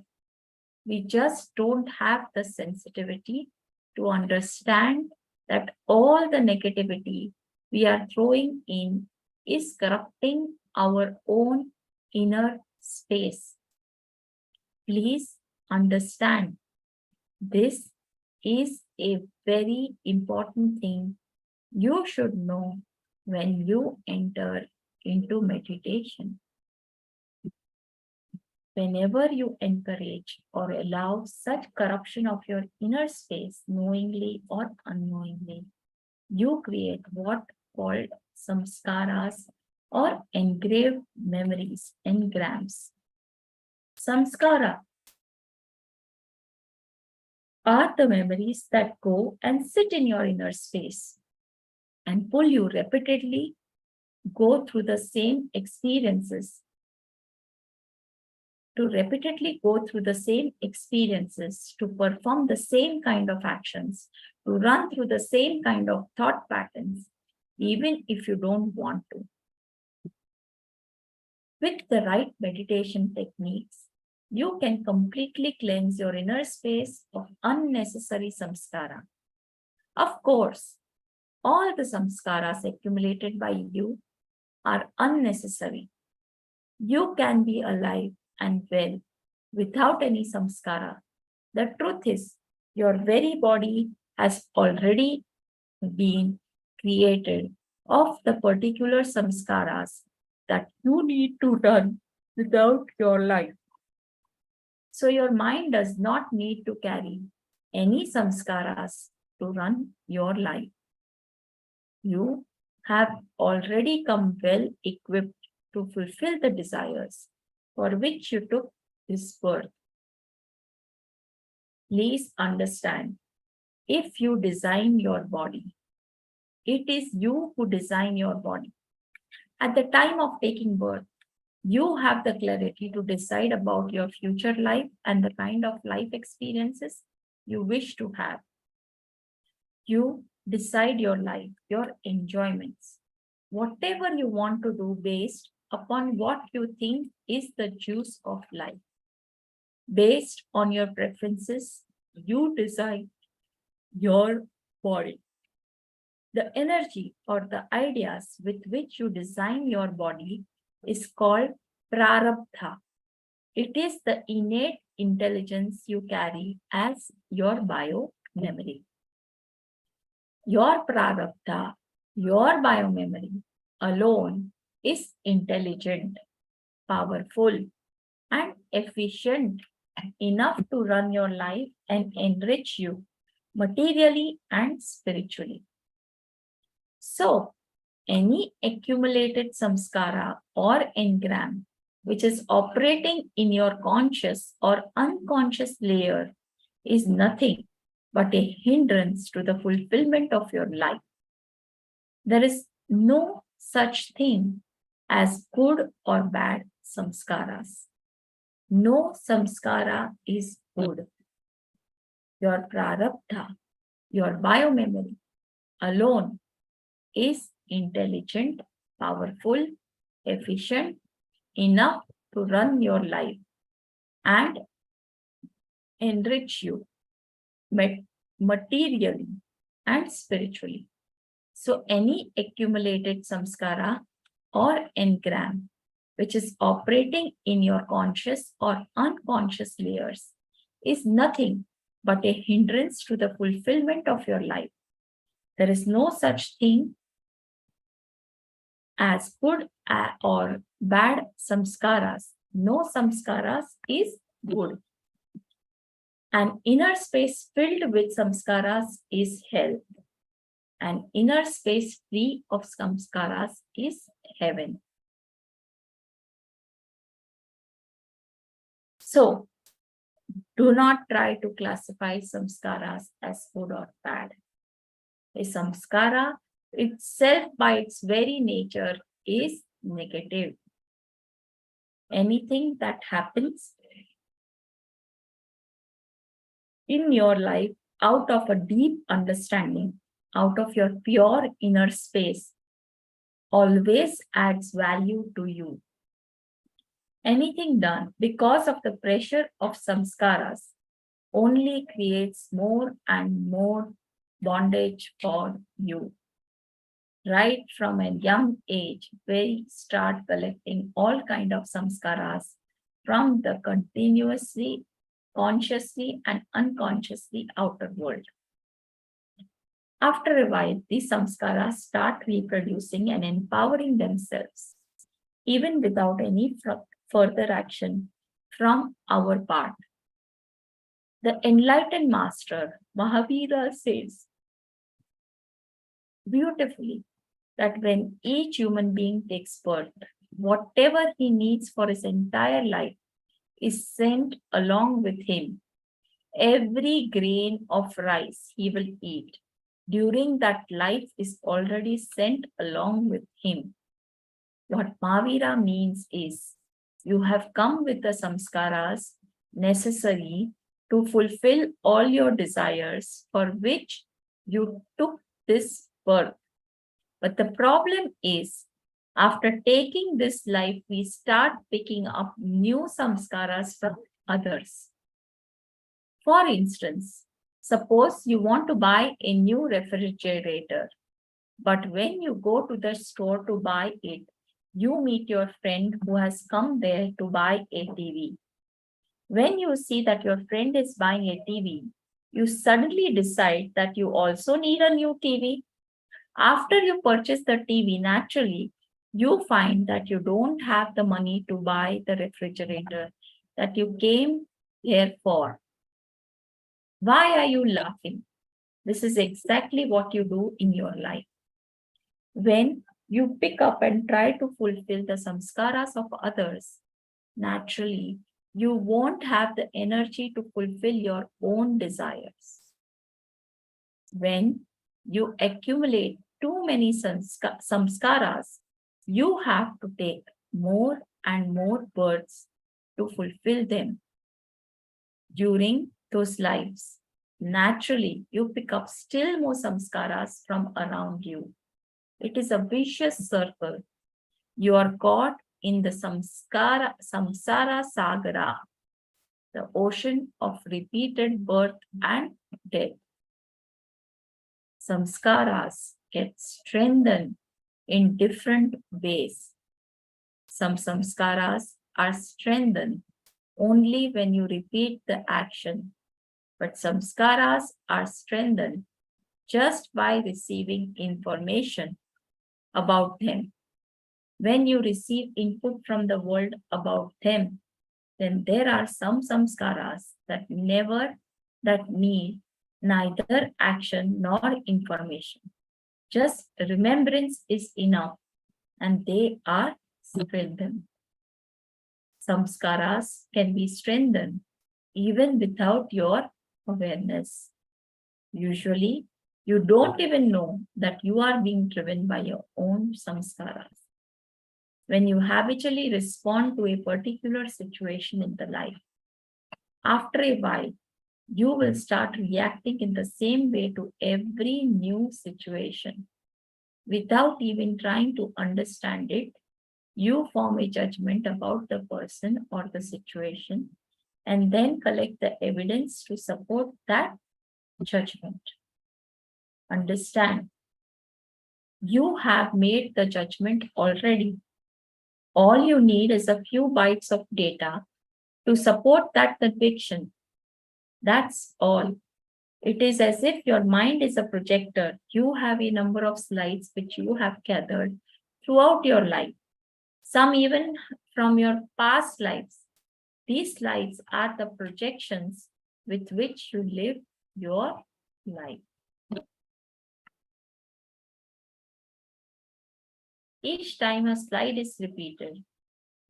We just don't have the sensitivity to understand that all the negativity we are throwing in is corrupting our own inner space. Please understand, this is a very important thing you should know when you enter into meditation. Whenever you encourage or allow such corruption of your inner space, knowingly or unknowingly, you create what called samskaras or engraved memories, engrams. Samskara are the memories that go and sit in your inner space and pull you repeatedly go through the same experiences, to perform the same kind of actions, to run through the same kind of thought patterns, even if you don't want to. With the right meditation techniques, you can completely cleanse your inner space of unnecessary samskara. Of course, all the samskaras accumulated by you are unnecessary. You can be alive and well without any samskara. The truth is, your very body has already been created of the particular samskaras that you need to run without your life. So your mind does not need to carry any samskaras to run your life. You have already come well equipped to fulfill the desires for which you took this birth. Please understand, if you design your body, it is you who design your body. At the time of taking birth, you have the clarity to decide about your future life and the kind of life experiences you wish to have. You decide your life, your enjoyments, whatever you want to do based upon what you think is the juice of life. Based on your preferences, you design your body. The energy or the ideas with which you design your body is called prarabdha. It is the innate intelligence you carry as your bio memory. Your prarabdha, your bio memory alone is intelligent, powerful, and efficient enough to run your life and enrich you materially and spiritually. So, any accumulated samskara or engram which is operating in your conscious or unconscious layer is nothing but a hindrance to the fulfillment of your life. There is no such thing as good or bad samskaras. No samskara is good. Your prarabdha, your biomemory alone is intelligent, powerful, efficient, enough to run your life and enrich you materially and spiritually. So any accumulated samskara or engram which is operating in your conscious or unconscious layers is nothing but a hindrance to the fulfillment of your life. There is no such thing as good or bad samskaras. No samskaras is good. An inner space filled with samskaras is hell. An inner space free of samskaras is heaven. So, do not try to classify samskaras as good or bad. A samskara itself, by its very nature, is negative. Anything that happens in your life out of a deep understanding, out of your pure inner space, always adds value to you. Anything done because of the pressure of samskaras only creates more and more bondage for you. Right from a young age, we start collecting all kinds of samskaras from the continuously, consciously and unconsciously outer world. After a while, these samskaras start reproducing and empowering themselves, even without any further action from our part. The enlightened master, Mahavira, says beautifully that when each human being takes birth, whatever he needs for his entire life is sent along with him. Every grain of rice he will eat during that life is already sent along with him. What Mahavira means is, you have come with the samskaras necessary to fulfill all your desires for which you took this birth. But the problem is, after taking this life, we start picking up new samskaras from others. For instance, suppose you want to buy a new refrigerator, but when you go to the store to buy it, you meet your friend who has come there to buy a TV. When you see that your friend is buying a TV, you suddenly decide that you also need a new TV. After you purchase the TV, naturally, you find that you don't have the money to buy the refrigerator that you came here for. Why are you laughing? This is exactly what you do in your life. When you pick up and try to fulfill the samskaras of others, naturally, you won't have the energy to fulfill your own desires. When you accumulate too many samskaras, you have to take more and more births to fulfill them. During those lives, naturally, you pick up still more samskaras from around you. It is a vicious circle. You are caught in the samsara sagara, the ocean of repeated birth and death. Samskaras get strengthened in different ways. Some samskaras are strengthened only when you repeat the action, but samskaras are strengthened just by receiving information about them. When you receive input from the world about them, then there are some samskaras that need neither action nor information. Just remembrance is enough, and they are strengthened. Samskaras can be strengthened even without your awareness. Usually, you don't even know that you are being driven by your own samskaras. When you habitually respond to a particular situation in the life, after a while, you will start reacting in the same way to every new situation. Without even trying to understand it, you form a judgment about the person or the situation and then collect the evidence to support that judgment. Understand, you have made the judgment already. All you need is a few bytes of data to support that conviction. That's all. It is as if your mind is a projector. You have a number of slides which you have gathered throughout your life, some even from your past lives. These slides are the projections with which you live your life. Each time a slide is repeated,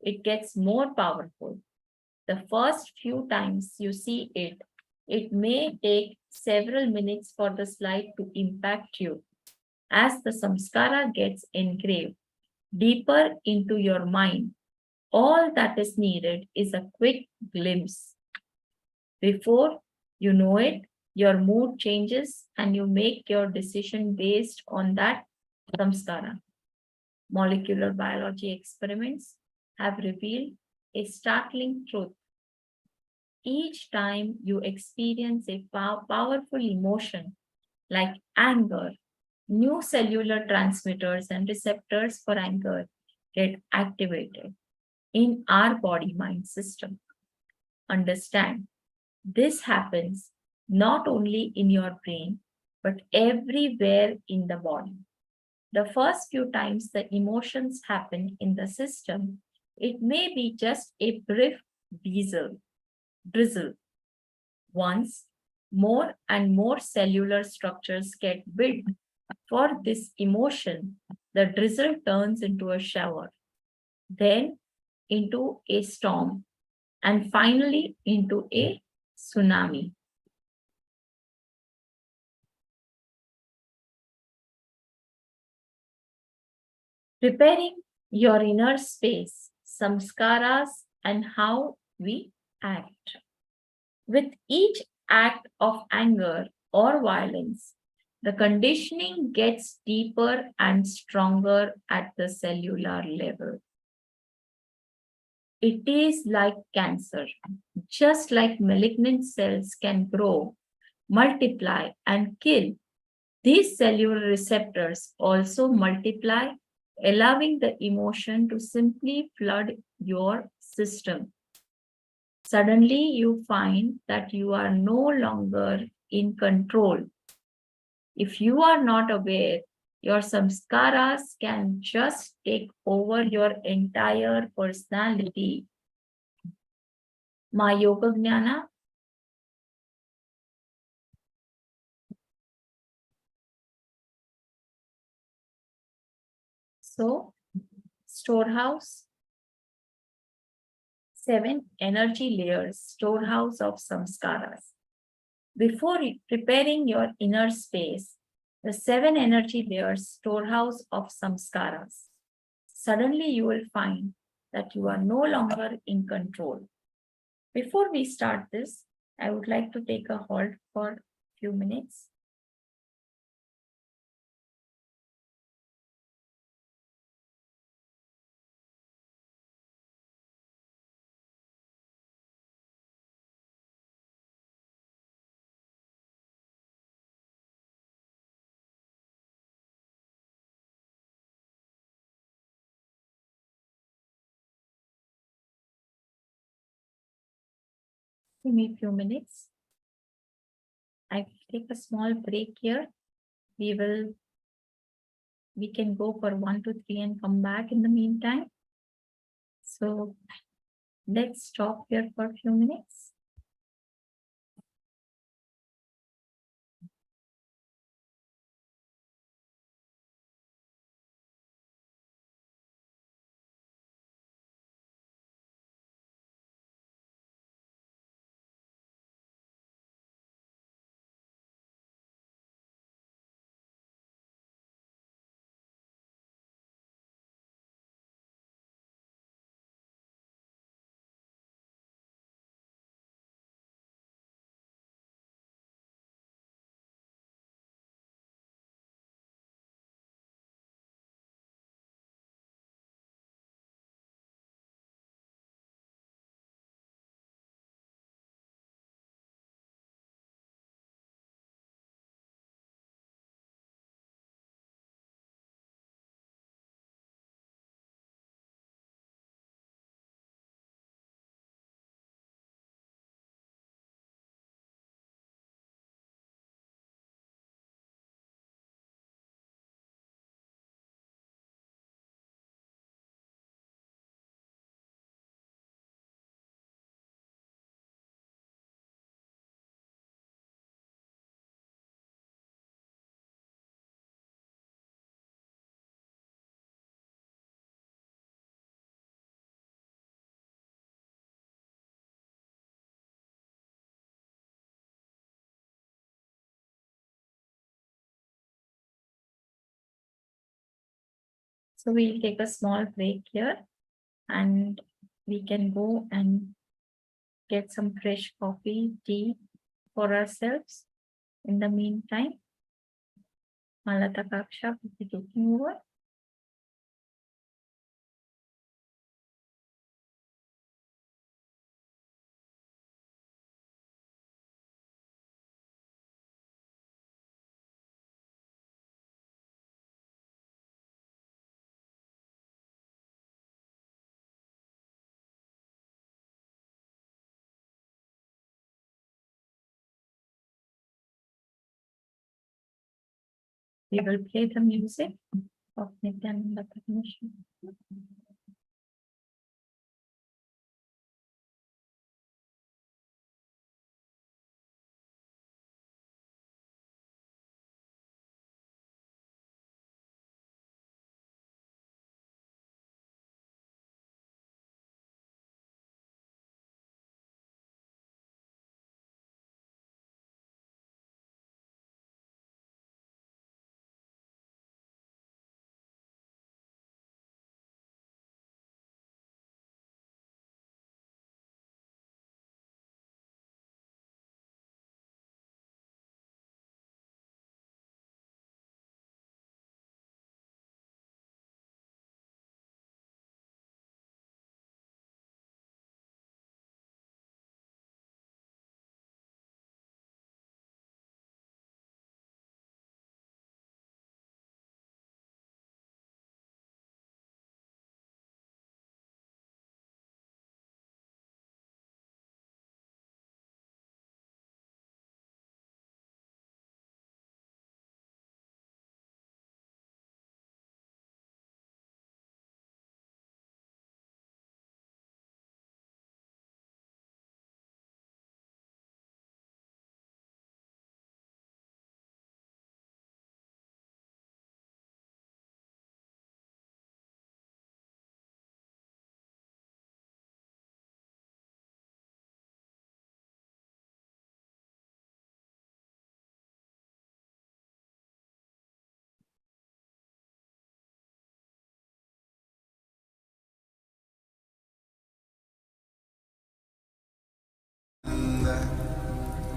it gets more powerful. The first few times you see it, it may take several minutes for the slide to impact you. As the samskara gets engraved deeper into your mind, all that is needed is a quick glimpse. Before you know it, your mood changes and you make your decision based on that samskara. Molecular biology experiments have revealed a startling truth. Each time you experience a powerful emotion like anger, new cellular transmitters and receptors for anger get activated in our body-mind system. Understand, this happens not only in your brain, but everywhere in the body. The first few times the emotions happen in the system, it may be just a brief drizzle. Once more and more cellular structures get built for this emotion, the drizzle turns into a shower, then into a storm, and finally into a tsunami. Preparing your inner space, samskaras, and how we act. With each act of anger or violence, the conditioning gets deeper and stronger at the cellular level. It is like cancer. Just like malignant cells can grow, multiply, and kill, these cellular receptors also multiply, allowing the emotion to simply flood your system. Suddenly, you find that you are no longer in control. If you are not aware, your samskaras can just take over your entire personality. My Yoga Jnana. So, storehouse, 7 energy layers, storehouse of samskaras. Before preparing your inner space, the 7 energy layers, storehouse of samskaras, suddenly you will find that you are no longer in control. Before we start this, I would like to take a halt for a few minutes. Give me a few minutes. I take a small break here. We can go for 1 to 3 and come back in the meantime. So let's stop here for a few minutes. So we'll take a small break here and we can go and get some fresh coffee, tea for ourselves. In the meantime, Malata Kaksha will be taking over. We will play the music of Nithyananda Paramashivam.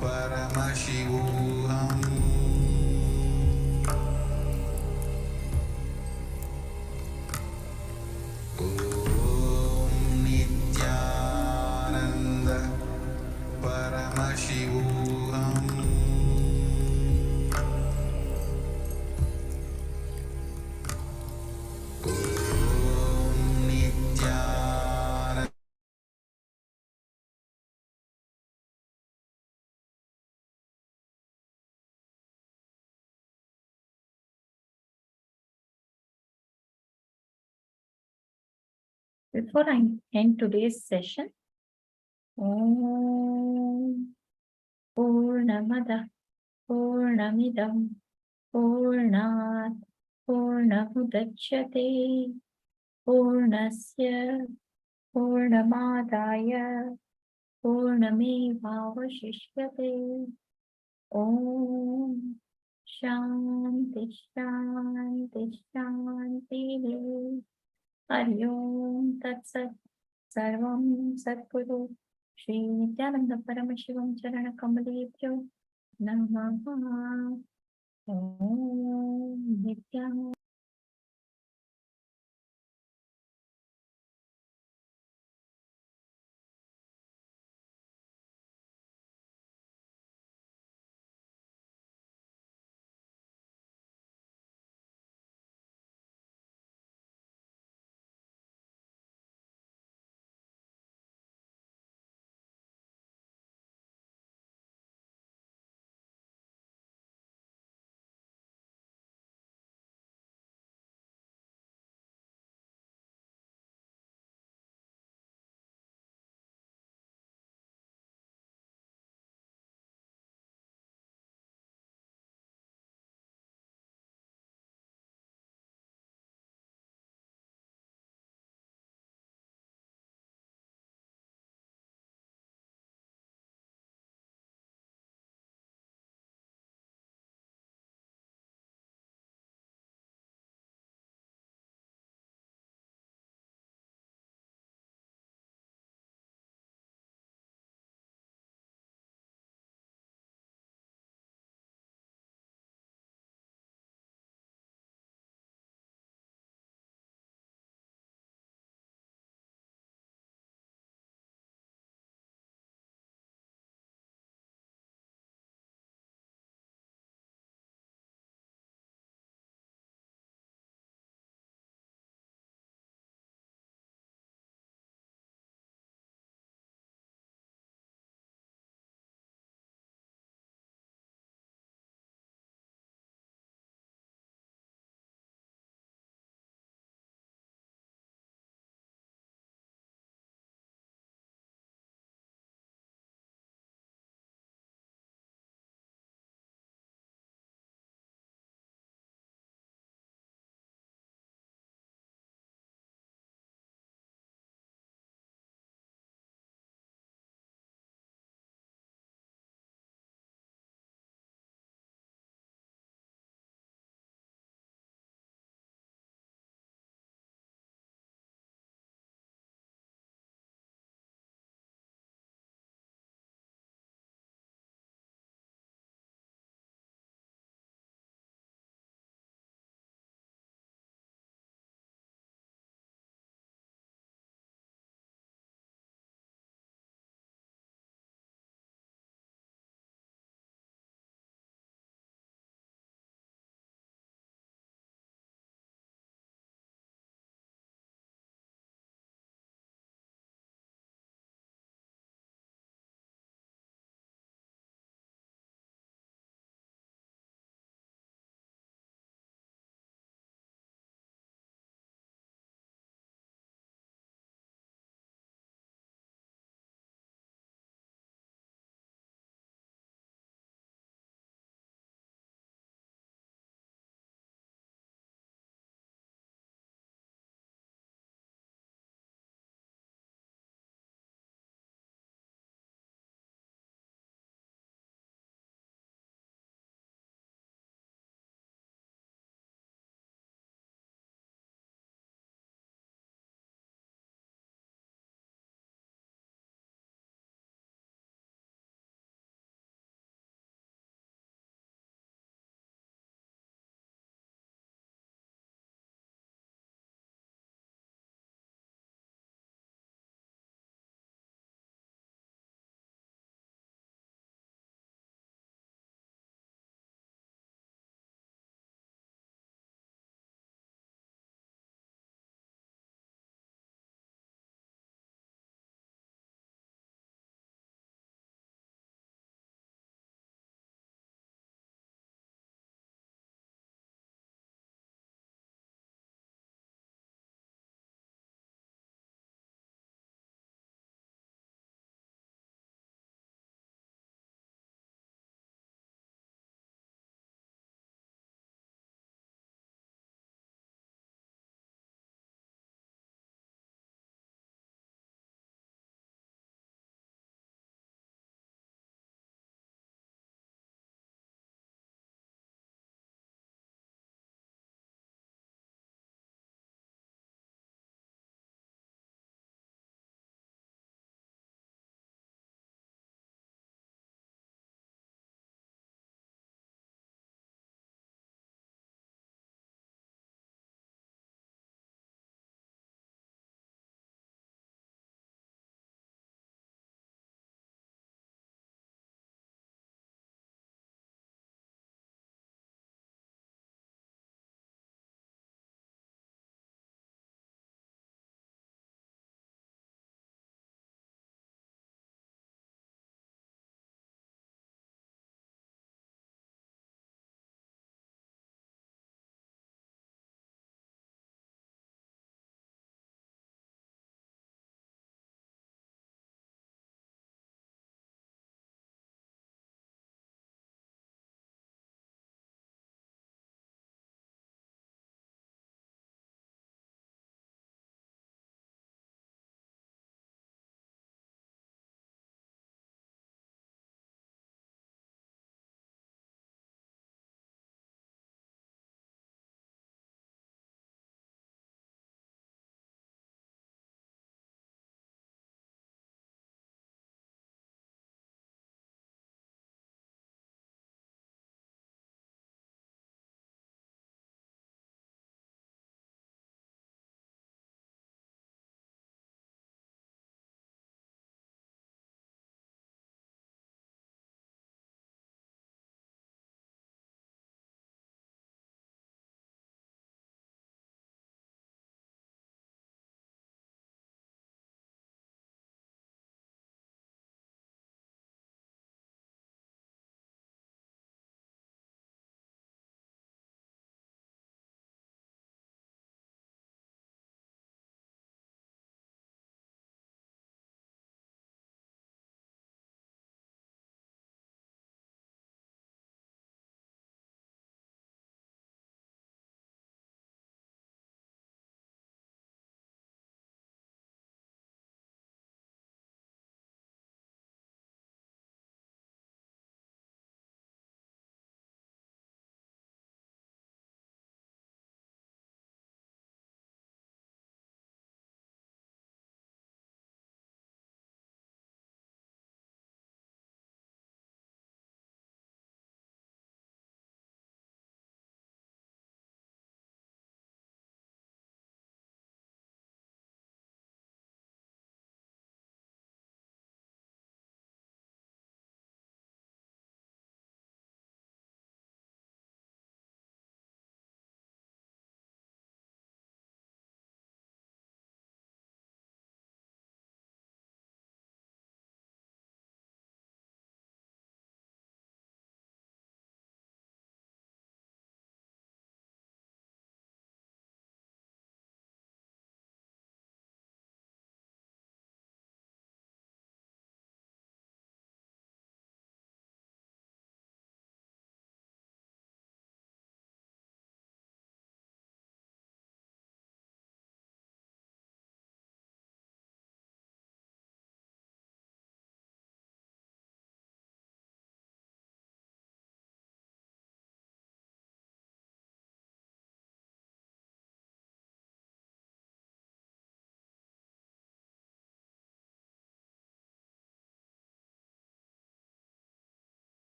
Paramashivoham. Om Nithyananda Paramashivoham. Om Nithyananda. Before I end today's session, Om Purnamada Purnamidam Purnat Purnamudachyate Purnasya Purnamadaya Purnamevavashishyate. Om Shanti Shanti Shanti. Hari Om Tat Sat. Sarvam Satguru Shri Nithyananda Paramashivam Charana Kamalebhyo Namaha. Om Nithyananda.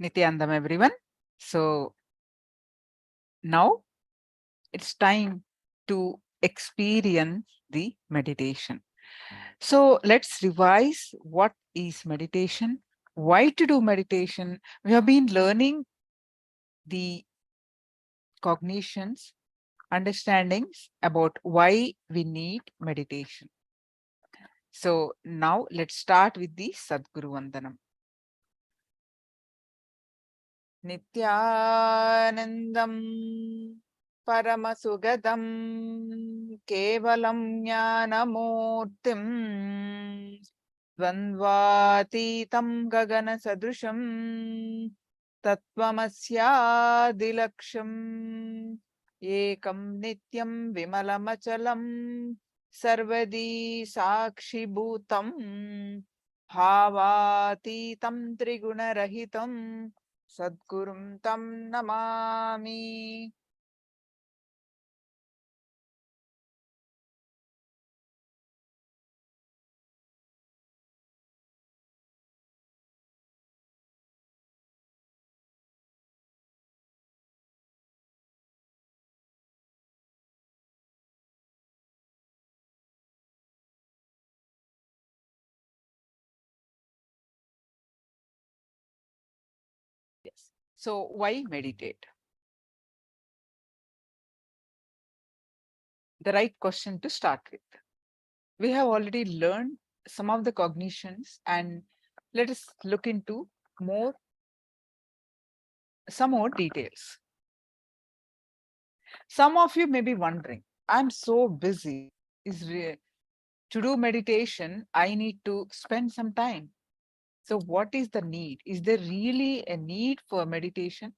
Nithyananda everyone. So now it's time to experience the meditation. So let's revise what is meditation, why to do meditation. We have been learning the cognitions, understandings about why we need meditation. So now let's start with the Sadguru Vandanam. Nithyanandam Paramasugadam Kevalam Jnanamurtim Dvandvatitam Gagana Sadrusham Tattvamasyadilaksham Ekam Nityam Vimalamachalam Sarvadi Sakshi Bhutam Bhavatitam Trigunarahitam Sadgurum Tam Namami. Yes. So why meditate? The right question to start with. We have already learned some of the cognitions, and let us look into some more details. Some of you may be wondering, I'm so busy. To do meditation, I need to spend some time. So what is the need? Is there really a need for meditation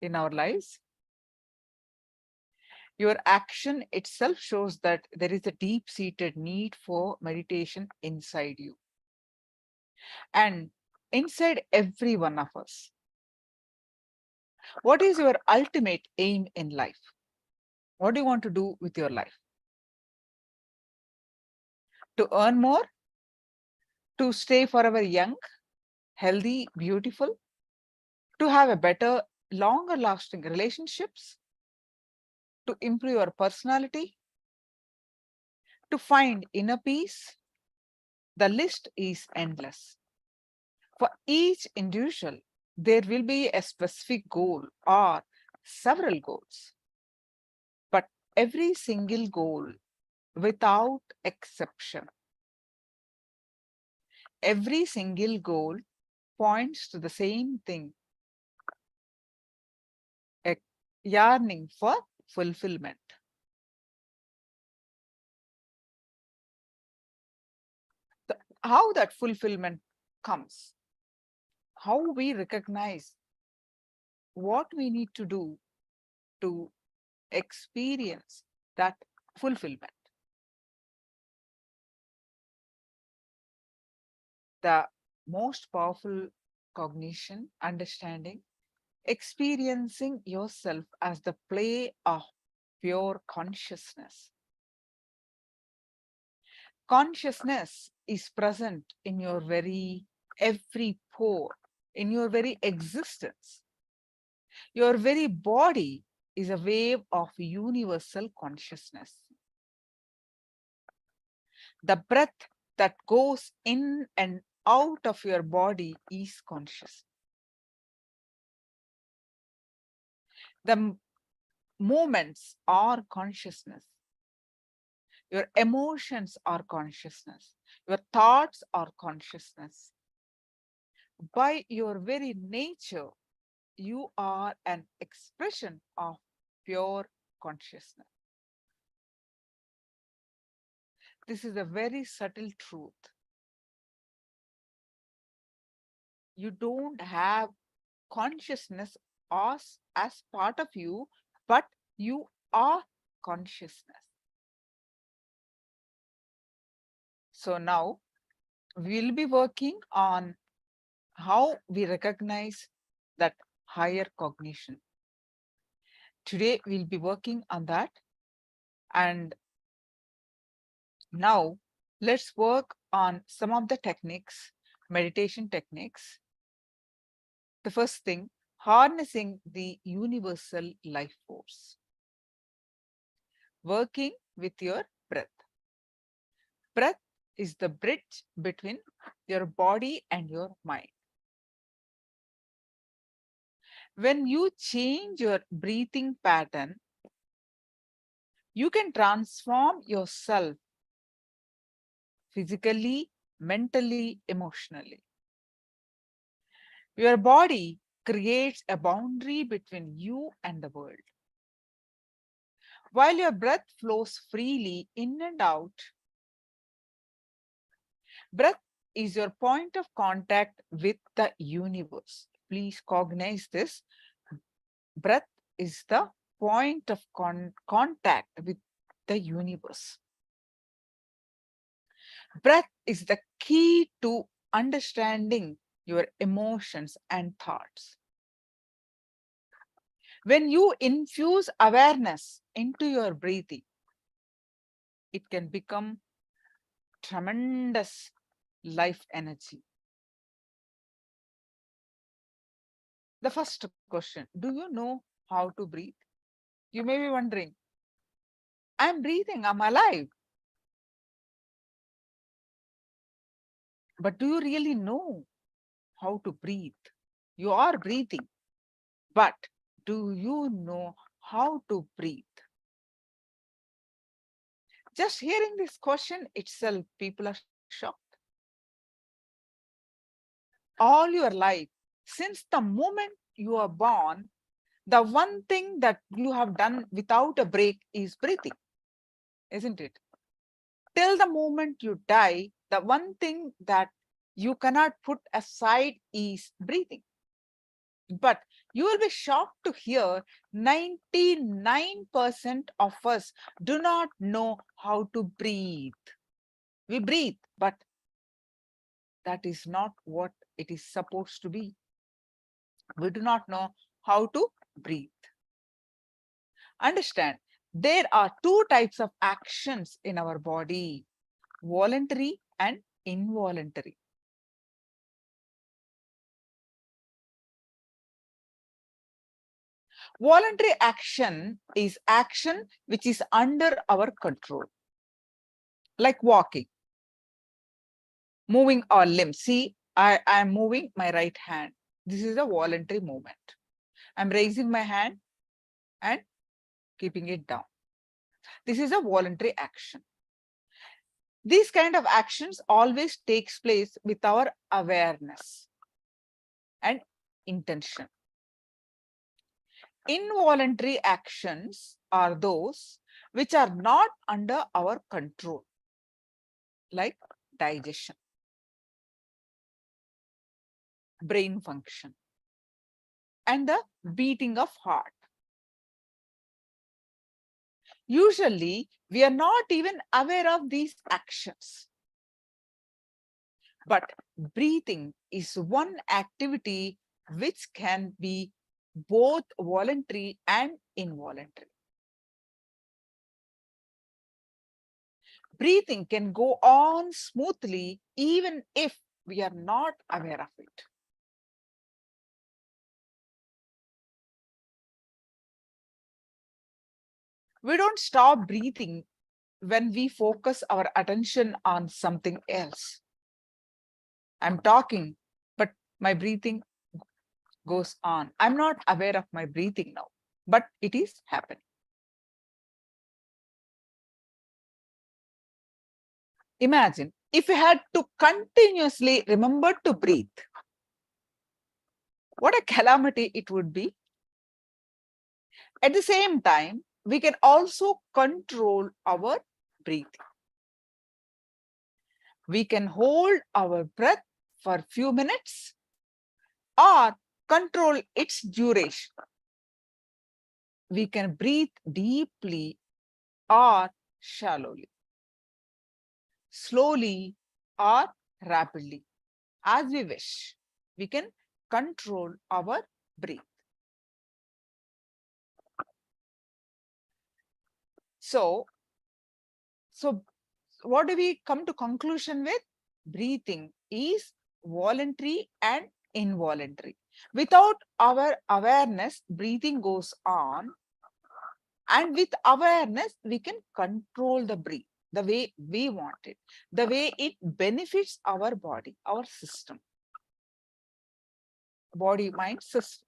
in our lives? Your action itself shows that there is a deep-seated need for meditation inside you and inside every one of us. What is your ultimate aim in life? What do you want to do with your life? To earn more? To stay forever young, healthy, beautiful? To have a better, longer lasting relationships? To improve your personality? To find inner peace? The list is endless. For each individual, there will be a specific goal or several goals. But every single goal, without exception, every single goal points to the same thing, a yearning for fulfillment. How that fulfillment comes, how we recognize what we need to do to experience that fulfillment. The most powerful cognition, understanding, experiencing yourself as the play of pure consciousness. Consciousness is present in your every pore, in your very existence. Your very body is a wave of universal consciousness. The breath that goes in and out of your body is conscious. The movements are consciousness. Your emotions are consciousness. Your thoughts are consciousness. By your very nature, you are an expression of pure consciousness. This is a very subtle truth. You don't have consciousness as part of you, but you are consciousness. So now we'll be working on how we recognize that higher cognition. Today we'll be working on that. And now let's work on some of the techniques, meditation techniques, The first thing, harnessing the universal life force. Working with your breath. Breath is the bridge between your body and your mind. When you change your breathing pattern, you can transform yourself physically, mentally, emotionally. Your body creates a boundary between you and the world. While your breath flows freely in and out, breath is your point of contact with the universe. Please cognize this. Breath is the point of contact with the universe. Breath is the key to understanding your emotions and thoughts. When you infuse awareness into your breathing, it can become tremendous life energy. The first question, do you know how to breathe? You may be wondering, I'm breathing, I'm alive. But do you really know how to breathe? You are breathing, but do you know how to breathe? Just hearing this question itself, people are shocked. All your life, since the moment you are born, the one thing that you have done without a break is breathing, isn't it? Till the moment you die, the one thing that you cannot put aside is breathing. But you will be shocked to hear 99% of us do not know how to breathe. We breathe, but that is not what it is supposed to be. We do not know how to breathe. Understand, there are two types of actions in our body, voluntary and involuntary. Voluntary action is action which is under our control, like walking, moving our limbs. See, I am moving my right hand. This is a voluntary movement. I'm raising my hand and keeping it down. This is a voluntary action. These kind of actions always takes place with our awareness and intention. Involuntary actions are those which are not under our control, like digestion, brain function, and the beating of heart. Usually, we are not even aware of these actions. But breathing is one activity which can be both voluntary and involuntary. Breathing can go on smoothly even if we are not aware of it. We don't stop breathing when we focus our attention on something else. I'm talking, but my breathing goes on. I'm not aware of my breathing now, but it is happening. Imagine if you had to continuously remember to breathe, what a calamity it would be. At the same time, we can also control our breathing. We can hold our breath for a few minutes or control its duration. We can breathe deeply or shallowly, slowly or rapidly, as we wish. We can control our breath. So what do we come to conclusion with? Breathing is voluntary and involuntary. Without our awareness, breathing goes on. And with awareness, we can control the breath the way we want it, the way it benefits our body, our system. Body, mind, system.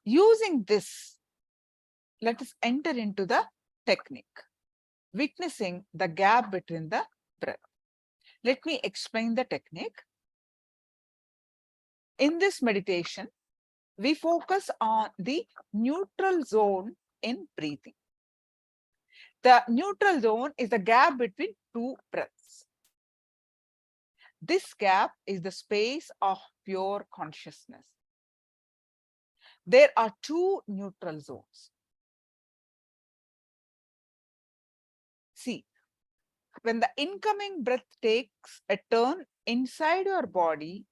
Using this, let us enter into the technique, witnessing the gap between the breath. Let me explain the technique. In this meditation, we focus on the neutral zone in breathing. The neutral zone is the gap between two breaths. This gap is the space of pure consciousness. There are two neutral zones. See, when the incoming breath takes a turn inside your body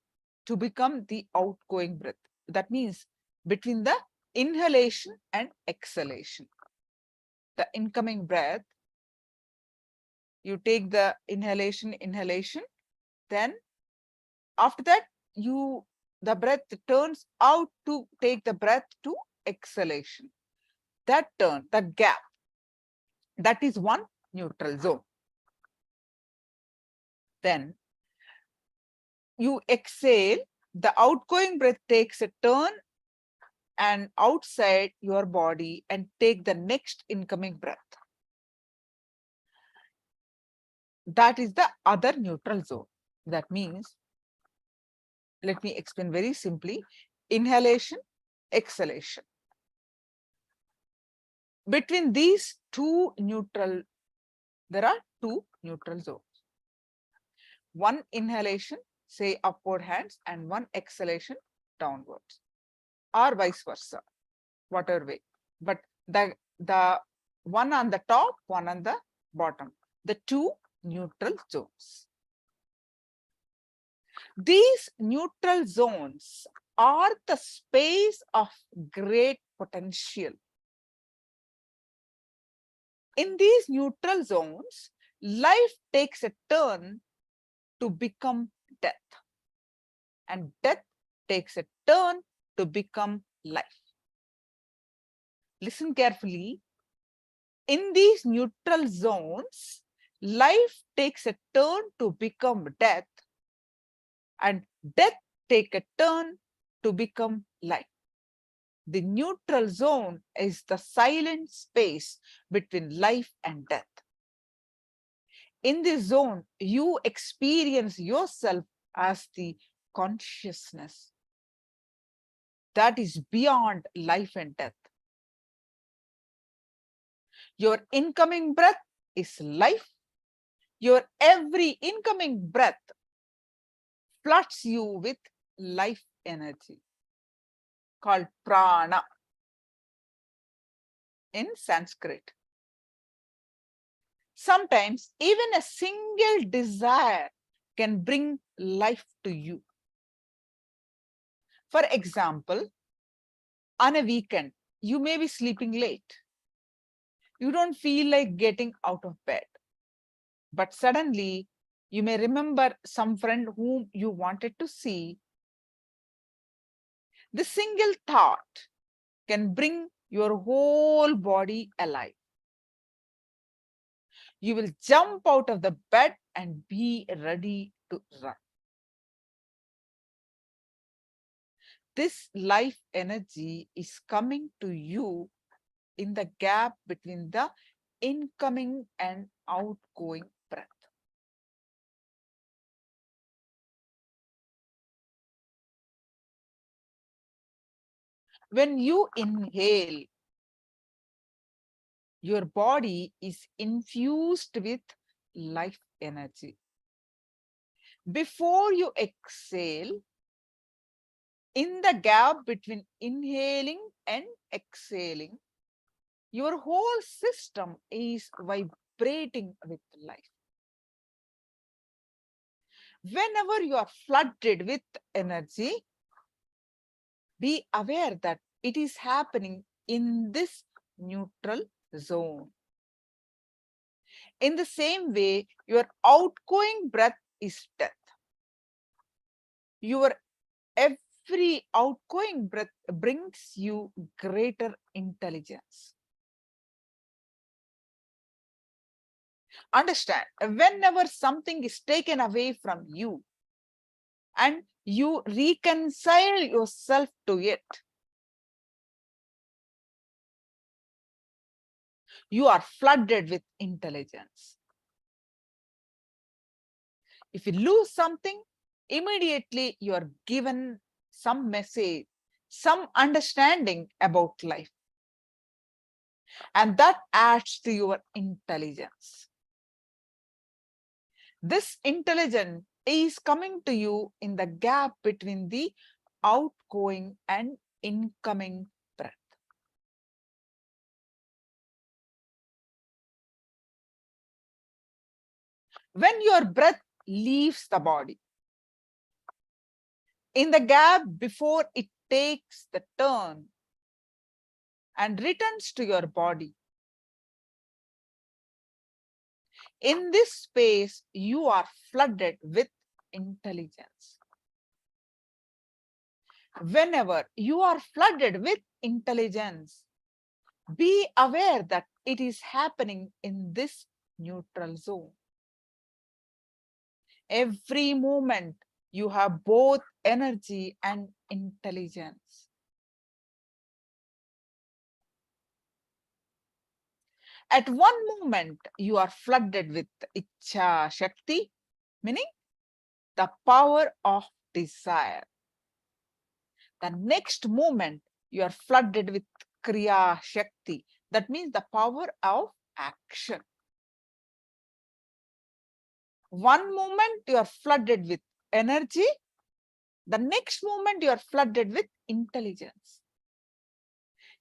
to become the outgoing breath, that means between the inhalation and exhalation. The incoming breath, you take the inhalation, then after that, the breath turns out to take the breath to exhalation. That turn, that gap, that is one neutral zone. Then you exhale, the outgoing breath takes a turn and outside your body and take the next incoming breath. That is the other neutral zone. That means, let me explain very simply, inhalation, exhalation. Between these two neutral, there are two neutral zones. One inhalation, say upward hands, and one exhalation, downwards, or vice versa, whatever way. But the one on the top, one on the bottom, the two neutral zones. These neutral zones are the space of great potential. In these neutral zones, life takes a turn to become death, and death takes a turn to become life. Listen carefully. In these neutral zones, life takes a turn to become death, and death takes a turn to become life. The neutral zone is the silent space between life and death. In this zone, you experience yourself as the consciousness that is beyond life and death. Your incoming breath is life. Your every incoming breath floods you with life energy called prana in Sanskrit. Sometimes even a single desire can bring life to you. For example, on a weekend, you may be sleeping late. You don't feel like getting out of bed. But suddenly, you may remember some friend whom you wanted to see. The single thought can bring your whole body alive. You will jump out of the bed and be ready to run. This life energy is coming to you in the gap between the incoming and outgoing breath. When you inhale, your body is infused with life energy. Before you exhale, in the gap between inhaling and exhaling, your whole system is vibrating with life. Whenever you are flooded with energy, be aware that it is happening in this neutral zone. In the same way, your outgoing breath is death. Your every outgoing breath brings you greater intelligence. Understand, whenever something is taken away from you and you reconcile yourself to it, you are flooded with intelligence. If you lose something, immediately you are given some message, some understanding about life. And that adds to your intelligence. This intelligence is coming to you in the gap between the outgoing and incoming breath. When your breath leaves the body, in the gap before it takes the turn and returns to your body, in this space, you are flooded with intelligence. Whenever you are flooded with intelligence, be aware that it is happening in this neutral zone. Every moment, you have both energy and intelligence. At one moment, you are flooded with Ichcha Shakti, meaning the power of desire. The next moment, you are flooded with Kriya Shakti, that means the power of action. One moment, you are flooded with energy. The next moment, you are flooded with intelligence.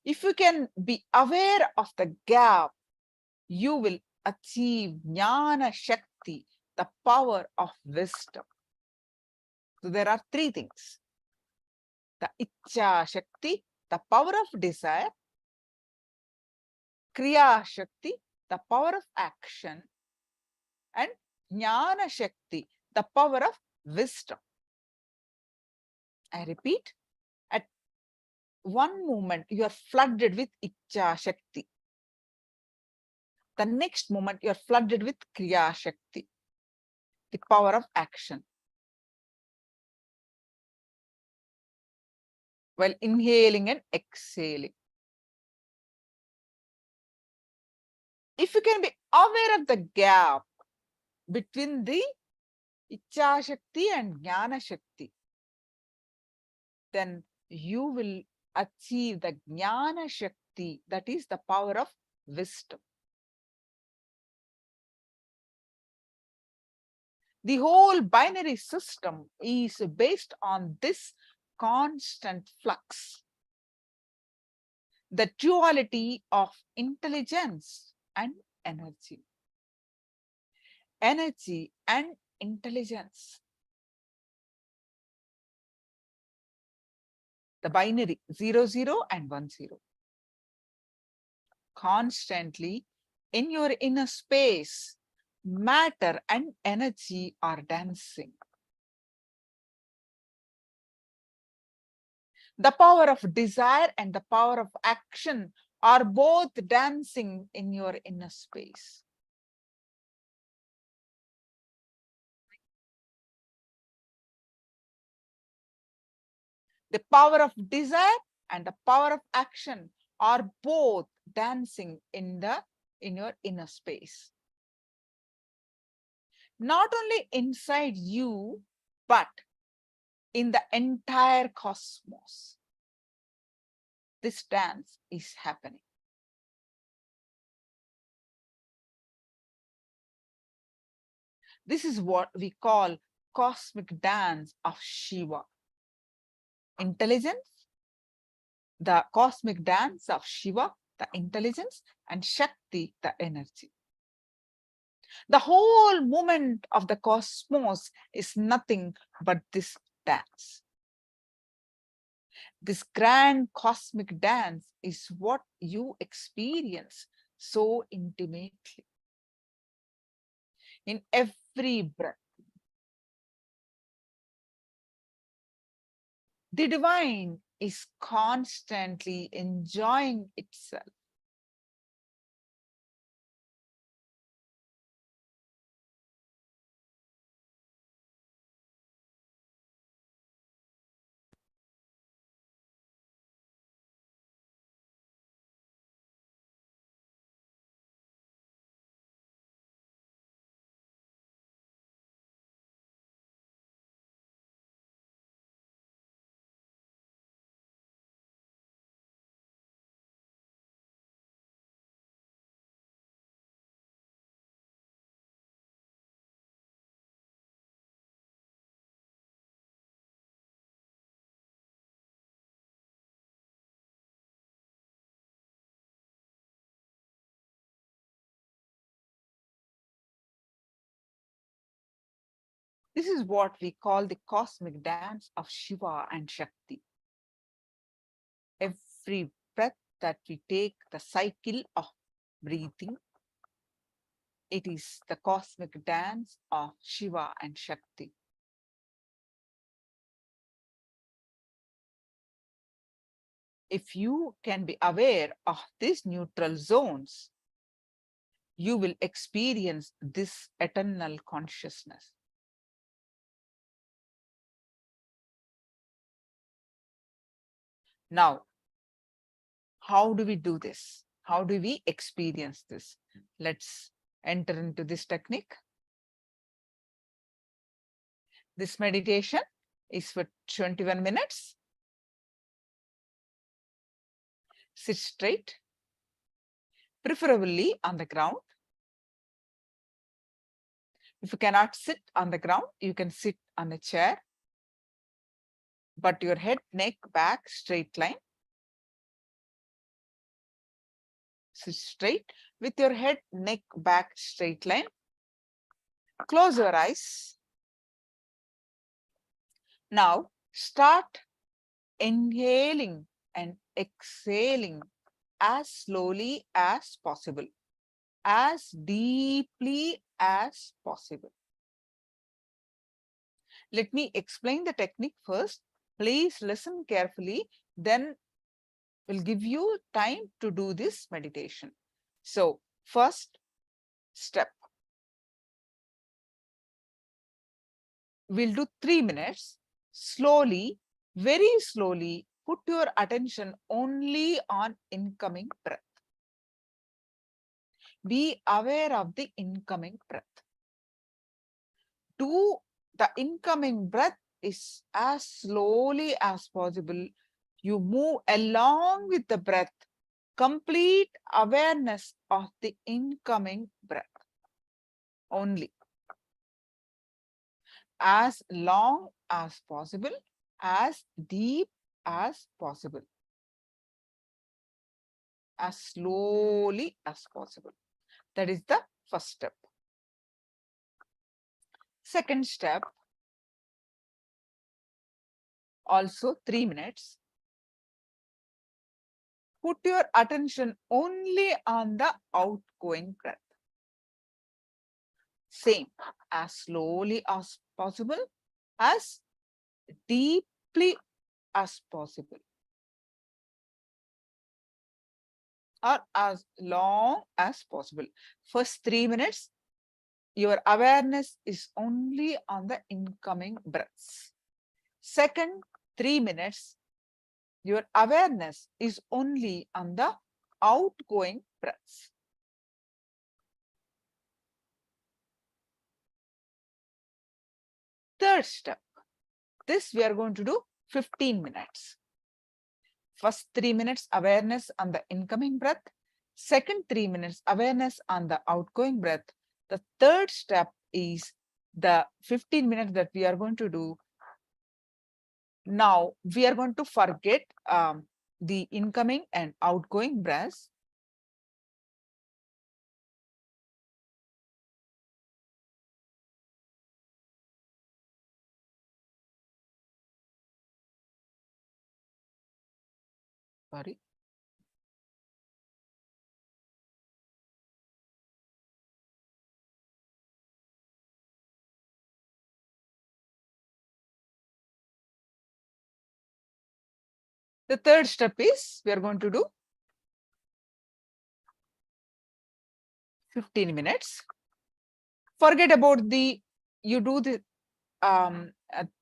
If you can be aware of the gap, you will achieve Jnana Shakti, the power of wisdom. So there are three things: the Ichcha Shakti, the power of desire; Kriya Shakti, the power of action; and Jnana Shakti, the power of wisdom. I repeat, at one moment you are flooded with Ichcha Shakti. The next moment you are flooded with Kriya Shakti, the power of action. While inhaling and exhaling, if you can be aware of the gap between the Ichcha Shakti and Jnana Shakti, then you will achieve the Jnana Shakti, that is the power of wisdom. The whole binary system is based on this constant flux, the duality of intelligence and energy. Energy and intelligence. The binary 0, 0 and 1, 0. Constantly in your inner space, matter and energy are dancing. The power of desire and the power of action are both dancing in your inner space. The power of desire and the power of action are both dancing in your inner space. Not only inside you, but in the entire cosmos. This dance is happening. This is what we call cosmic dance of Shiva. Intelligence, the cosmic dance of Shiva, the intelligence, and Shakti, the energy. The whole movement of the cosmos is nothing but this dance. This grand cosmic dance is what you experience so intimately in every breath. The divine is constantly enjoying itself. This is what we call the cosmic dance of Shiva and Shakti. Every breath that we take, the cycle of breathing, it is the cosmic dance of Shiva and Shakti. If you can be aware of these neutral zones, you will experience this eternal consciousness. Now, how do we do this? How do we experience this? Let's enter into this technique. This meditation is for 21 minutes. Sit straight, preferably on the ground. If you cannot sit on the ground, you can sit on a chair, but your head, neck, back, straight line. Sit straight with your head, neck, back, straight line. Close your eyes. Now start inhaling and exhaling as slowly as possible, as deeply as possible. Let me explain the technique first. Please listen carefully, then we'll give you time to do this meditation. So, first step. We'll do 3 minutes. Slowly, very slowly, put your attention only on incoming breath. Be aware of the incoming breath. Do the incoming breath is as slowly as possible. You move along with the breath. Complete awareness of the incoming breath only. As long as possible, as deep as possible, as slowly as possible. That is the first step. Second step, also 3 minutes. Put your attention only on the outgoing breath. Same, as slowly as possible, as deeply as possible, or as long as possible. First 3 minutes, your awareness is only on the incoming breaths. Second 3 minutes, your awareness is only on the outgoing breaths. Third step, this we are going to do 15 minutes. First 3 minutes awareness on the incoming breath. Second 3 minutes awareness on the outgoing breath. The third step is the 15 minutes that we are going to do. Now we are going to forget the incoming and outgoing breaths. Sorry. The third step is we are going to do 15 minutes. Forget about you do the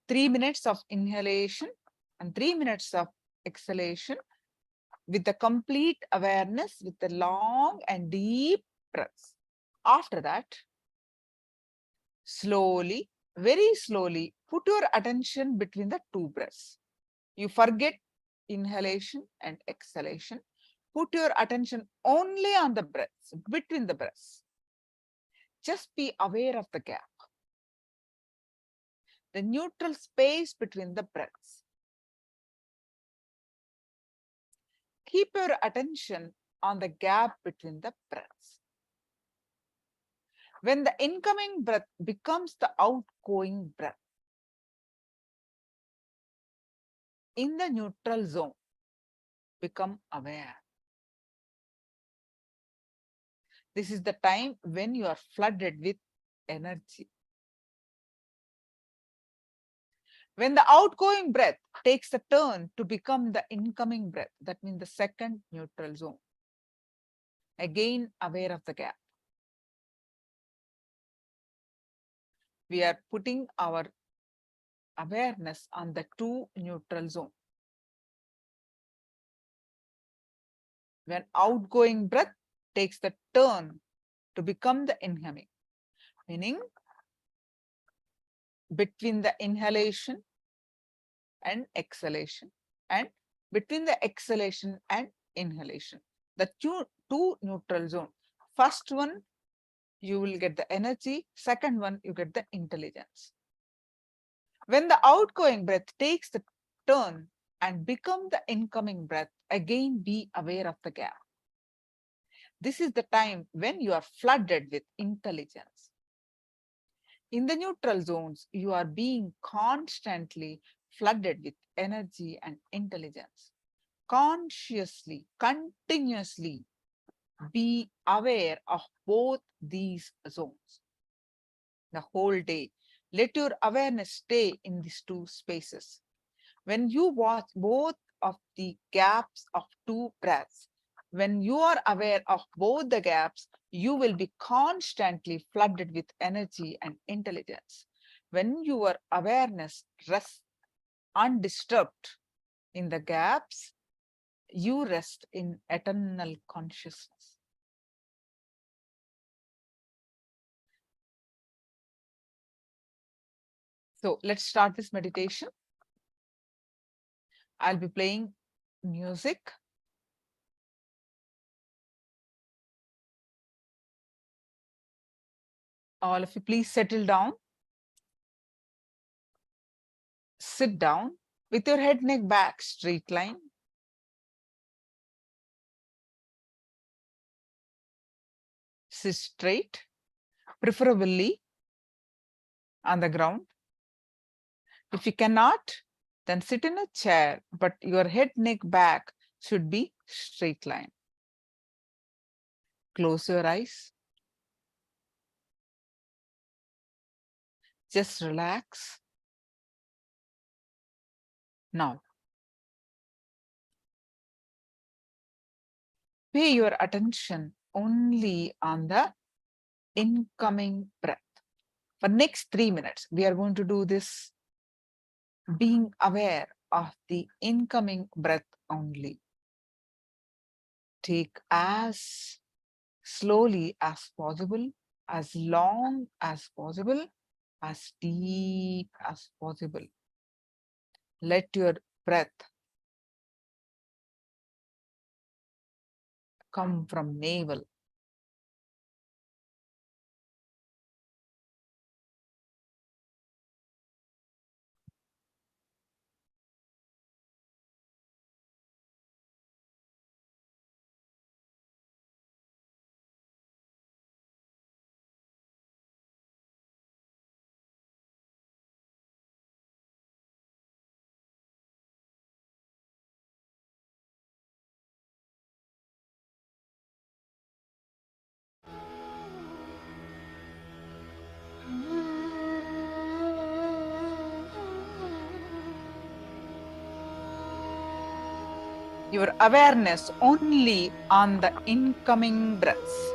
3 minutes of inhalation and 3 minutes of exhalation with the complete awareness, with the long and deep breaths. After that, slowly, very slowly, put your attention between the two breaths. You forget inhalation and exhalation. Put your attention only on the breaths, between the breaths. Just be aware of the gap, the neutral space between the breaths. Keep your attention on the gap between the breaths. When the incoming breath becomes the outgoing breath, in the neutral zone, become aware. This is the time when you are flooded with energy. When the outgoing breath takes a turn to become the incoming breath, that means the second neutral zone, again aware of the gap. We are putting our awareness on the two neutral zone. When outgoing breath takes the turn to become the incoming, meaning between the inhalation and exhalation, and between the exhalation and inhalation, the two neutral zone. First one, you will get the energy. Second one, you get the intelligence. When the outgoing breath takes the turn and become the incoming breath, again be aware of the gap. This is the time when you are flooded with intelligence. In the neutral zones, you are being constantly flooded with energy and intelligence. Consciously, continuously be aware of both these zones. The whole day, let your awareness stay in these two spaces. When you watch both of the gaps of two breaths, when you are aware of both the gaps, you will be constantly flooded with energy and intelligence. When your awareness rests undisturbed in the gaps, you rest in eternal consciousness. So let's start this meditation. I'll be playing music. All of you, please settle down. Sit down with your head, neck, back, straight line. Sit straight, preferably on the ground. If you cannot, then sit in a chair, but your head, neck, back should be straight line. Close your eyes. Just relax. Now, pay your attention only on the incoming breath. For next 3 minutes, we are going to do this being aware of the incoming breath only. Take as slowly as possible, as long as possible, as deep as possible. Let your breath come from navel. your awareness only on the incoming breaths.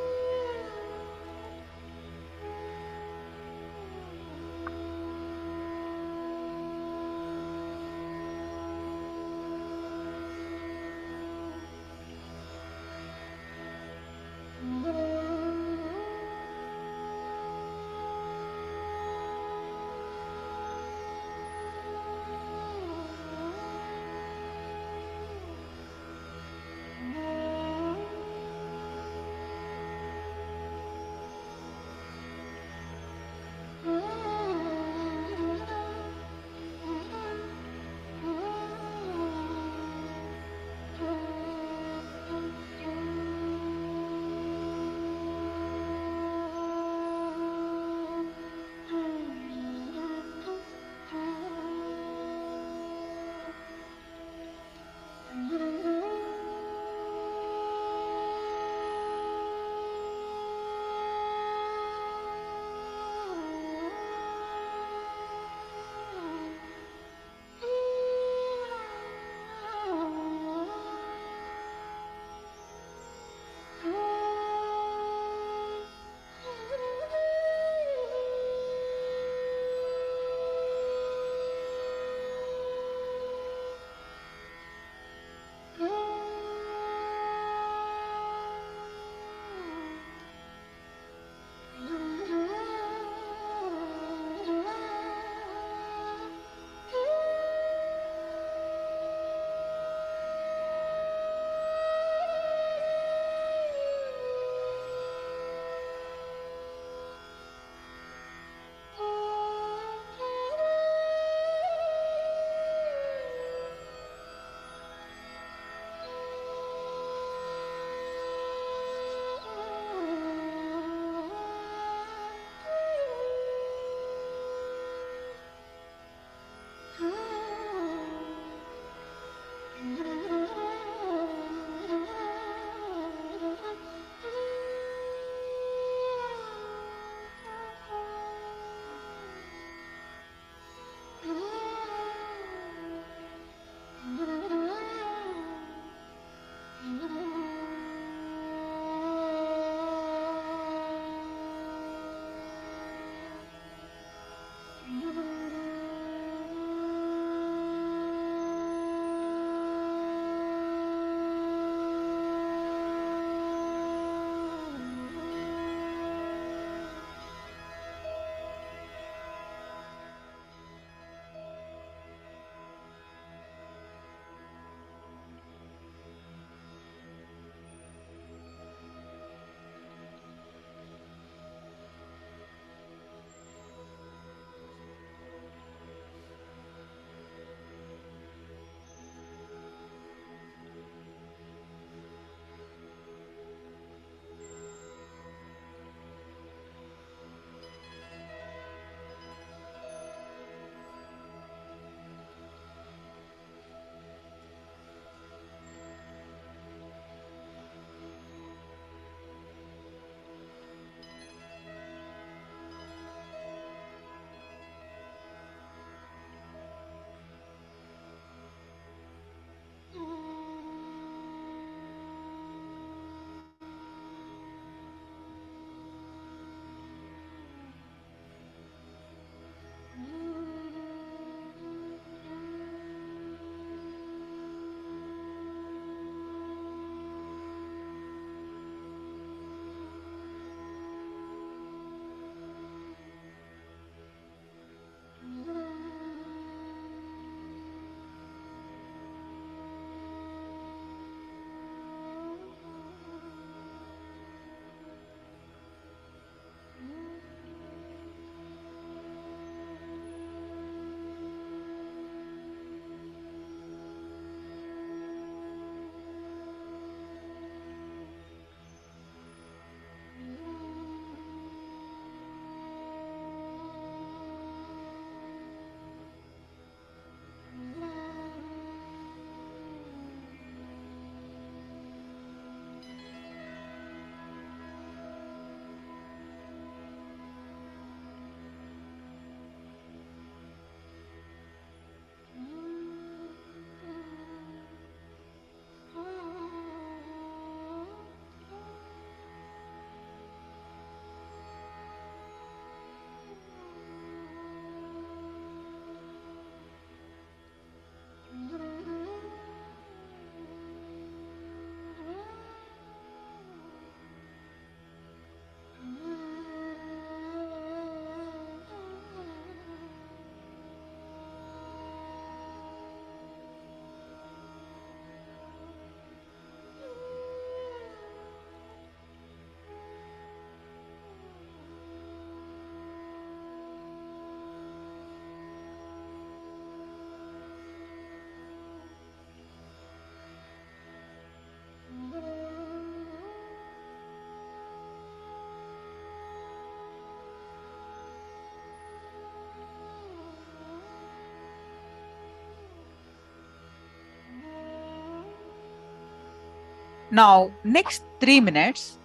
Now, next 3 minutes,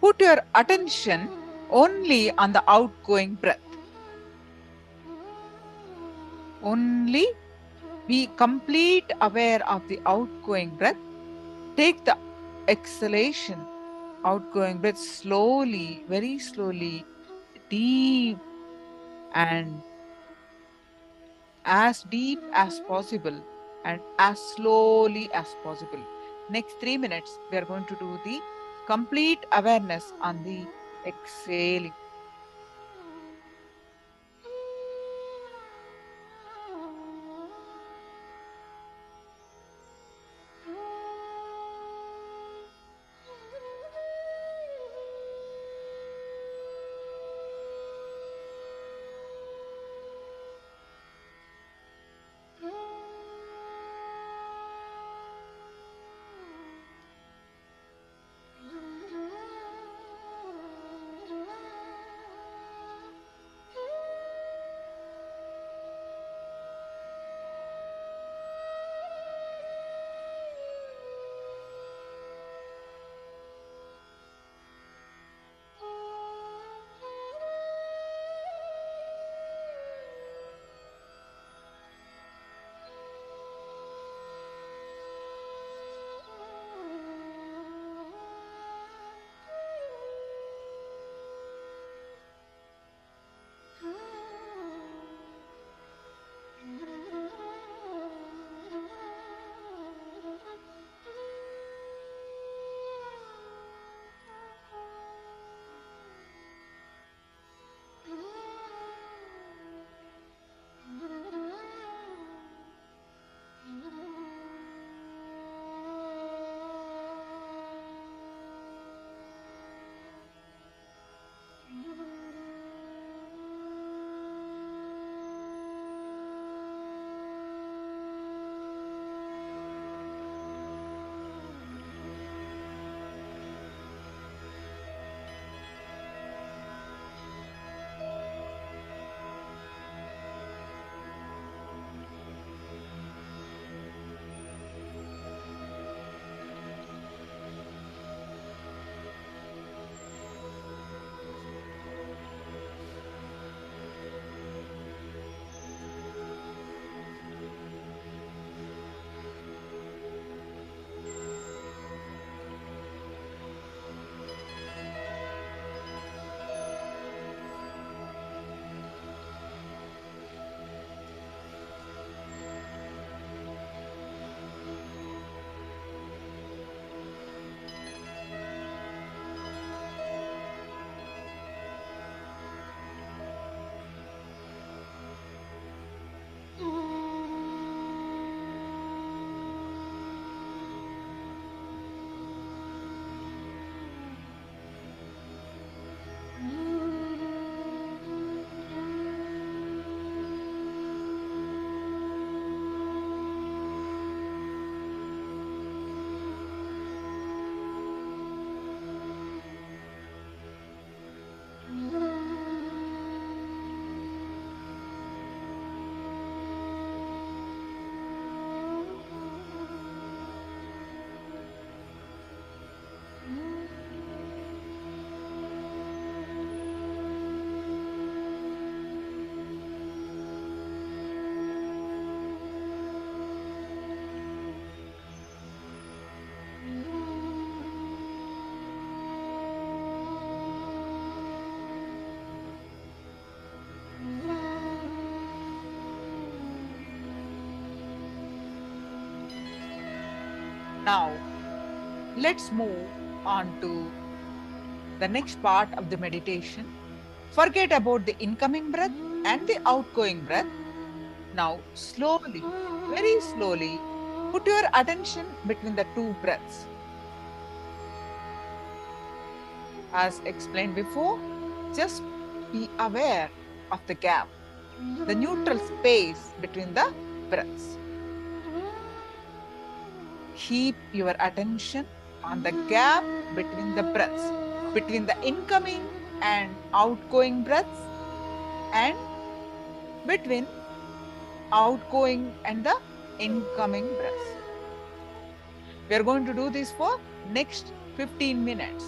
put your attention only on the outgoing breath. Only be complete aware of the outgoing breath. Take the exhalation, outgoing breath slowly, very slowly, deep, and as deep as possible and as slowly as possible. Next 3 minutes, we are going to do the complete awareness on the exhaling. Now, let's move on to the next part of the meditation. Forget about the incoming breath and the outgoing breath. Now, slowly, very slowly, put your attention between the two breaths. As explained before, just be aware of the gap, the neutral space between the breaths. Keep your attention on the gap between the breaths, between the incoming and outgoing breaths, and between outgoing and the incoming breaths. We are going to do this for next 15 minutes.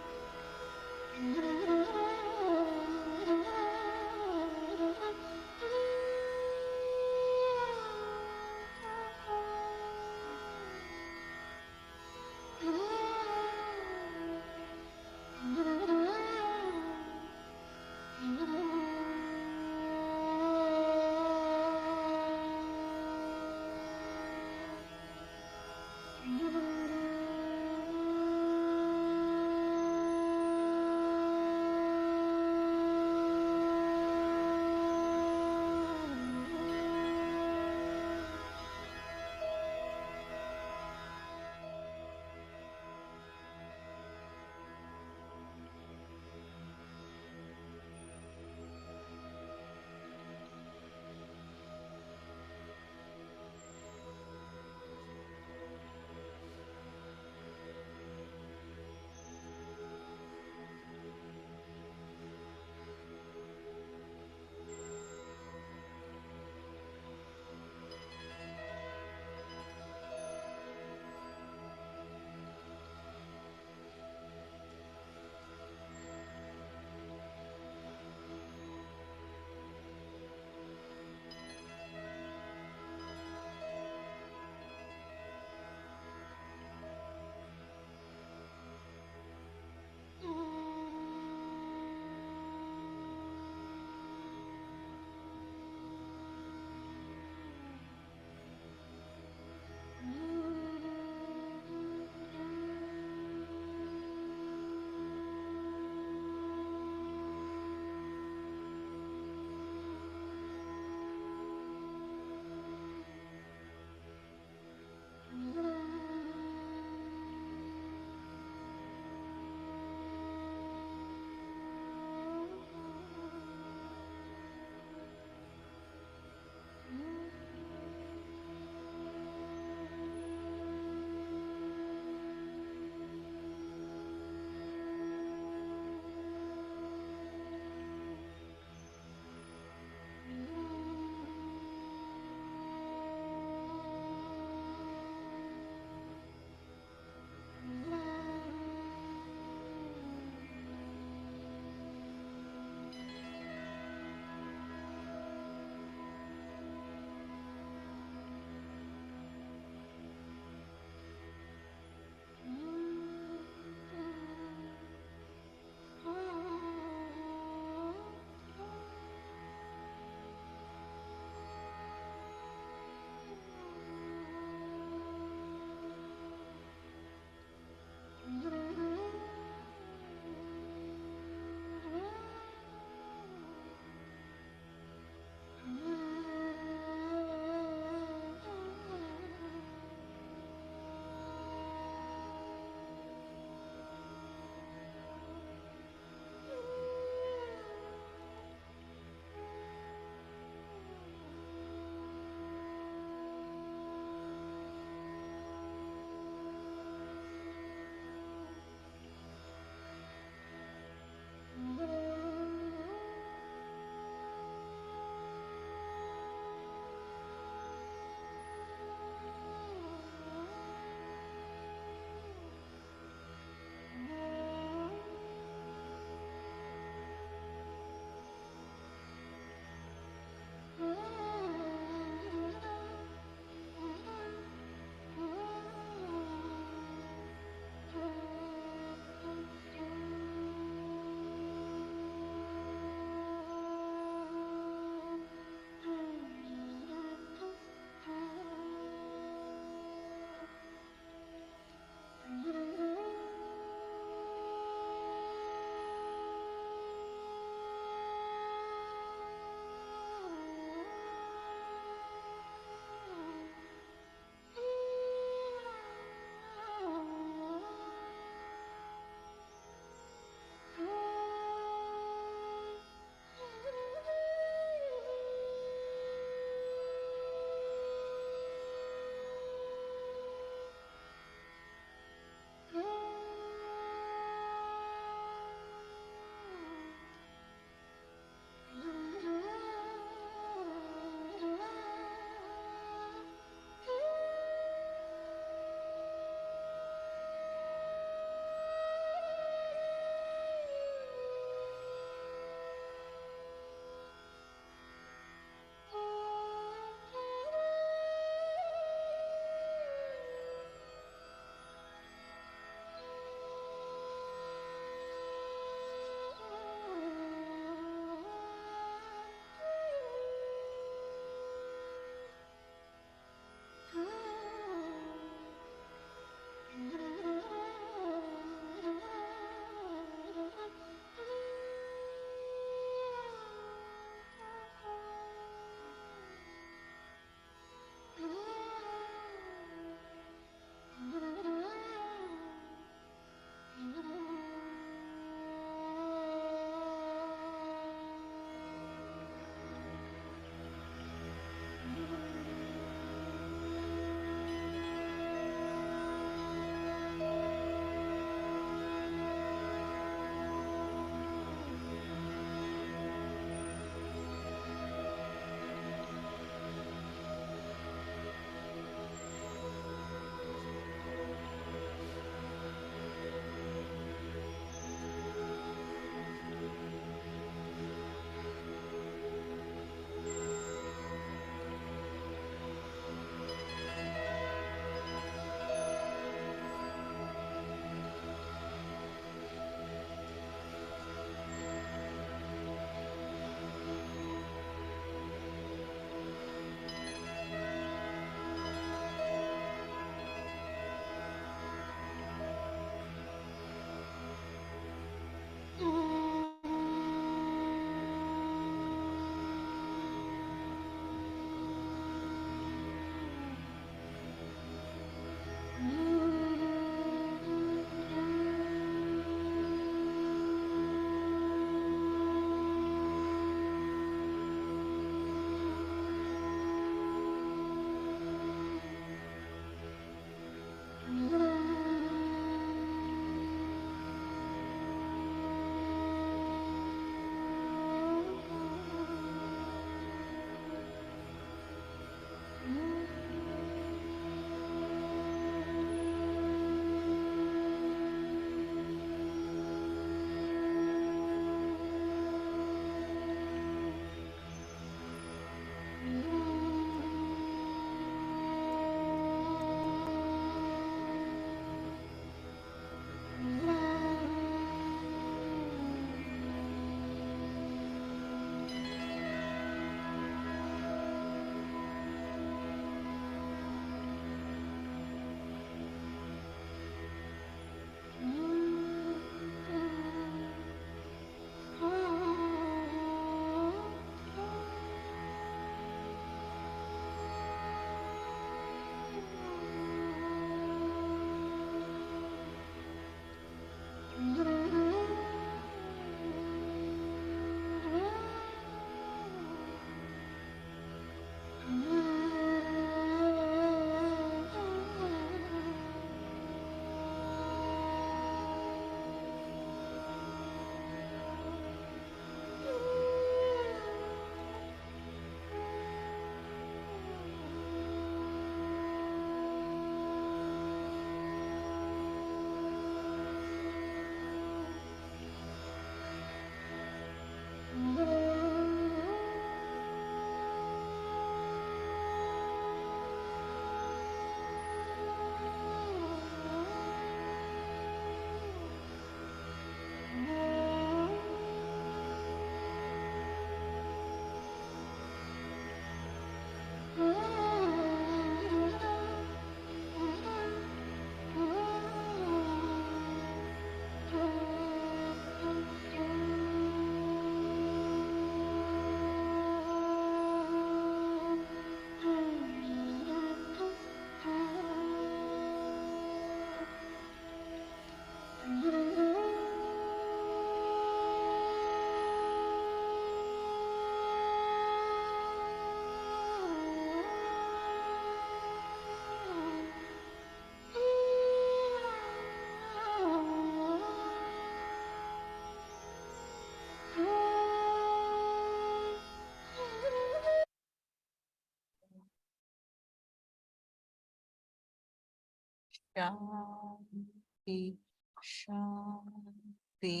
Shanti, Shanti,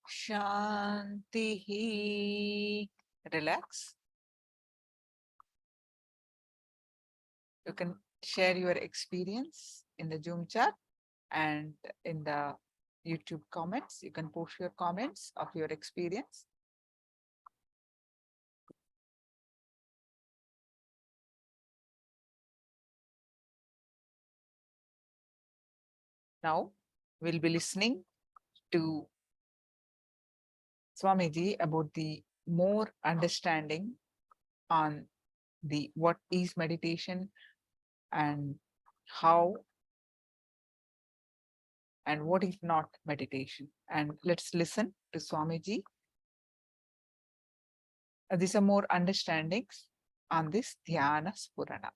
Shanti. Relax. You can share your experience in the Zoom chat and in the YouTube comments. You can post your comments of your experience. Now we'll be listening to Swamiji about the more understanding on the what is meditation and how and what is not meditation. And let's listen to Swamiji. These are more understandings on this Dhyana Spurana.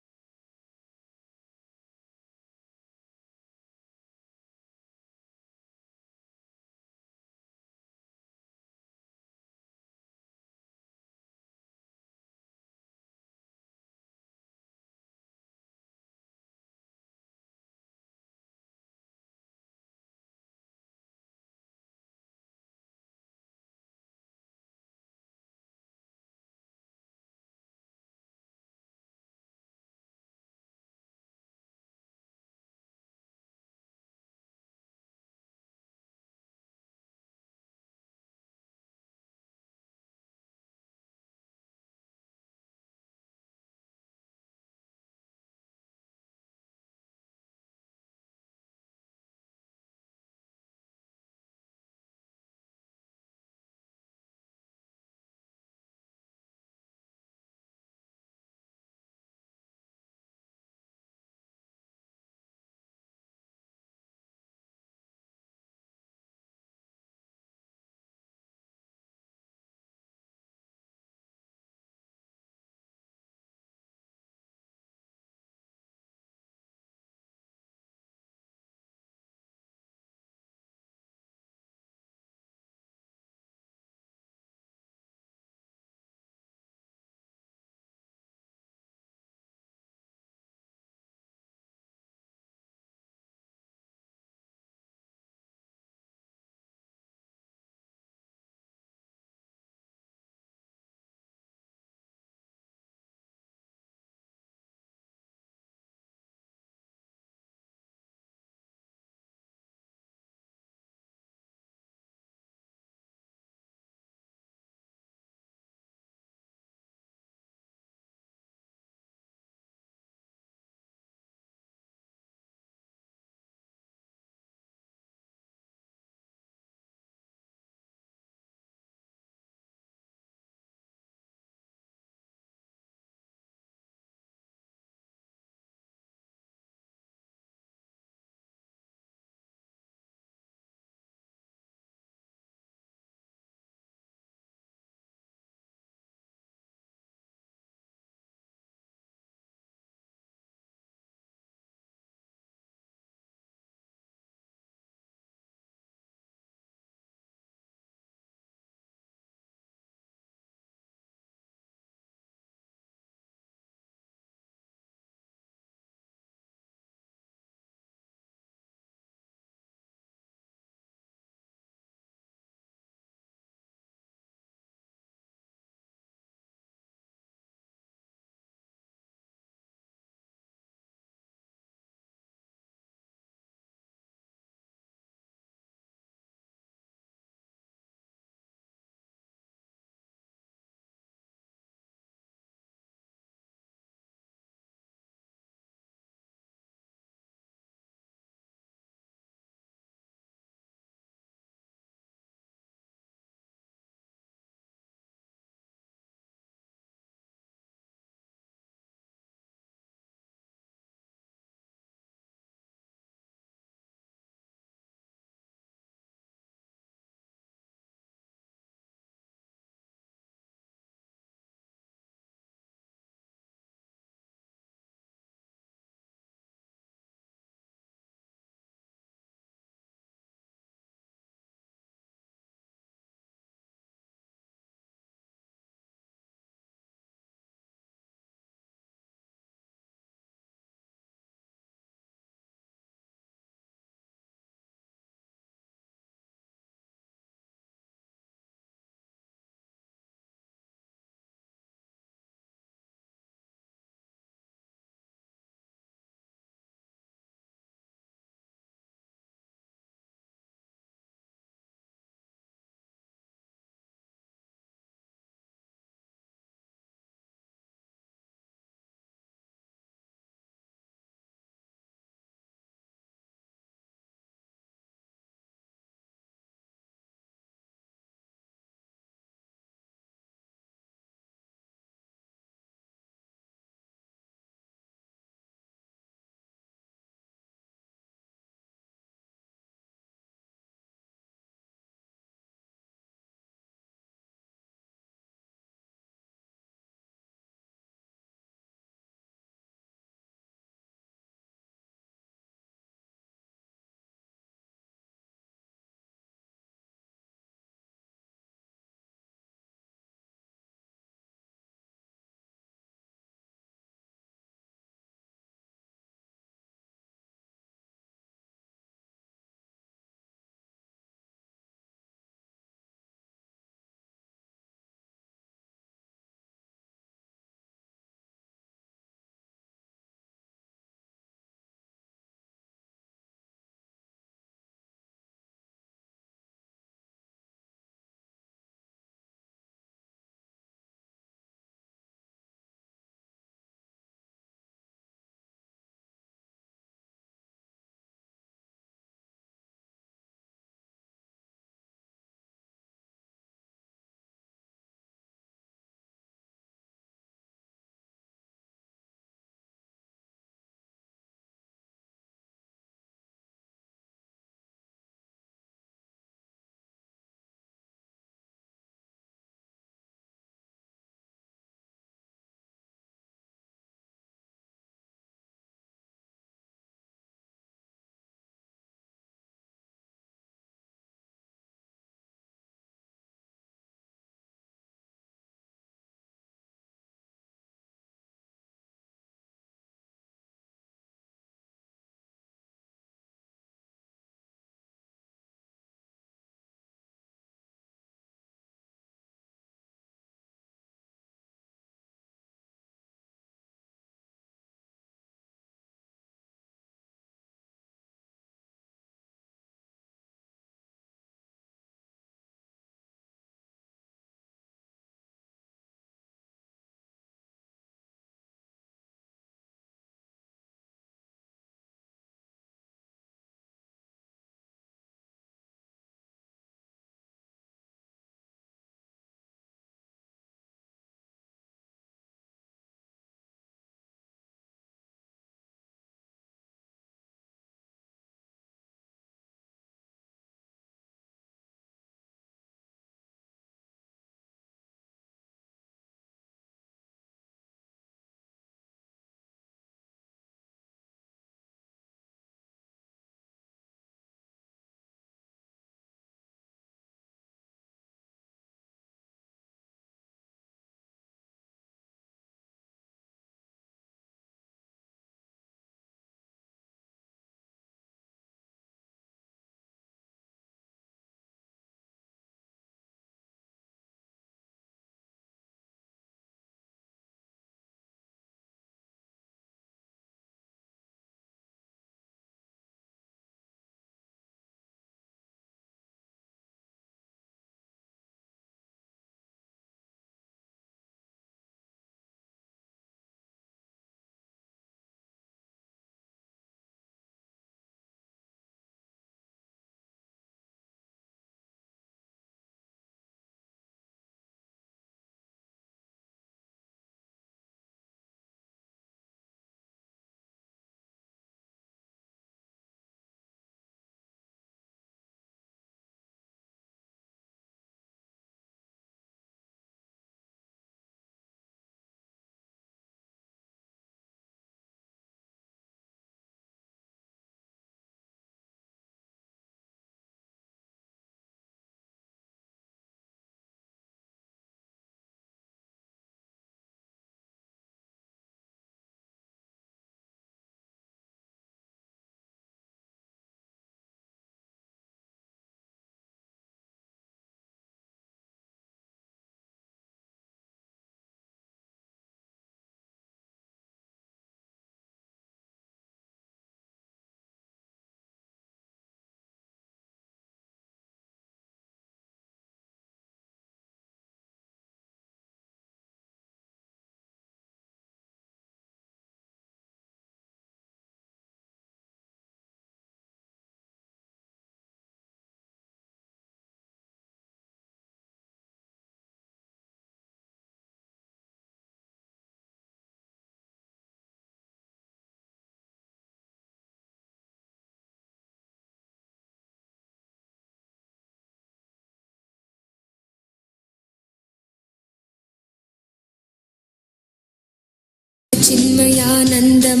चिन्मयानन्दं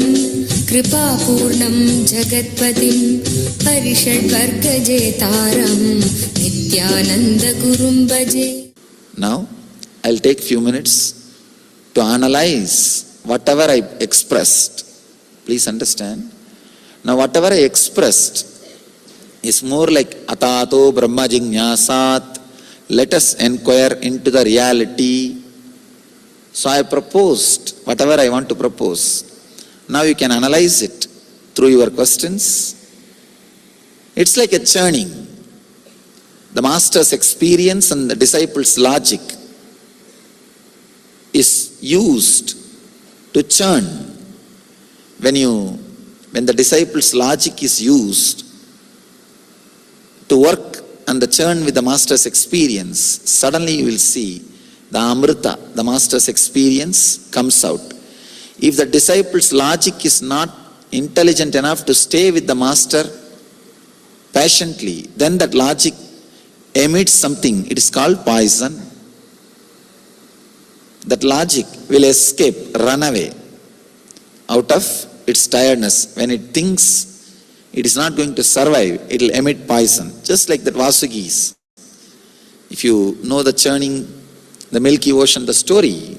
कृपापूर्णं जगत्पतिं परिषड्वर्गजेतारं नित्यानन्दगुरुं भजे. Now, I'll take few minutes to analyze whatever I expressed. Please understand. Now, whatever I expressed is more like atato brahma jignasat. Let us inquire into the reality. So I proposed whatever I want to propose. Now you can analyze it through your questions. It's like a churning. The master's experience and the disciples' logic is used to churn. When the disciples' logic is used to work and the churn with the master's experience, suddenly you will see the amrita, the master's experience, comes out. If the disciples' logic is not intelligent enough to stay with the master patiently, then that logic emits something, it is called poison. That logic will escape, run away out of its tiredness. When it thinks it is not going to survive, it will emit poison. Just like that Vasugis. If you know the churning, the Milky Ocean, the story,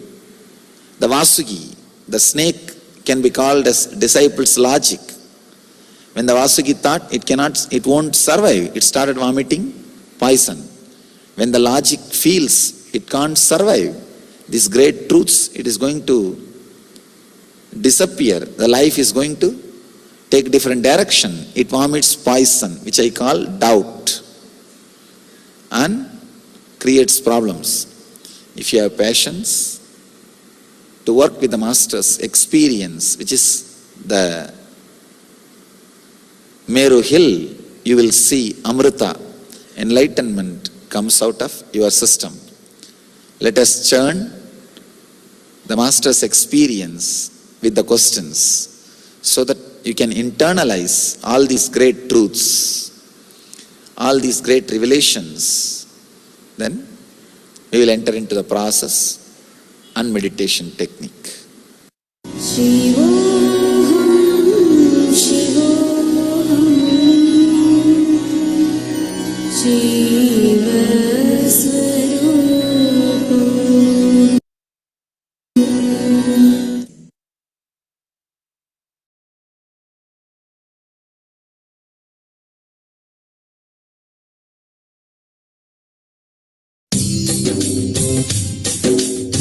the Vasugi, the snake can be called as disciples' logic. When the Vasugi thought it won't survive, it started vomiting poison. When the logic feels it can't survive these great truths, it is going to disappear, the life is going to take different direction, it vomits poison, which I call doubt, and creates problems. If you have patience to work with the master's experience, which is the Meru hill, you will see Amrita, enlightenment comes out of your system. Let us churn the master's experience with the questions so that you can internalize all these great truths, all these great revelations. Then we will enter into the process and meditation technique. Shivoham, Shivoham, Shiva Swarupam.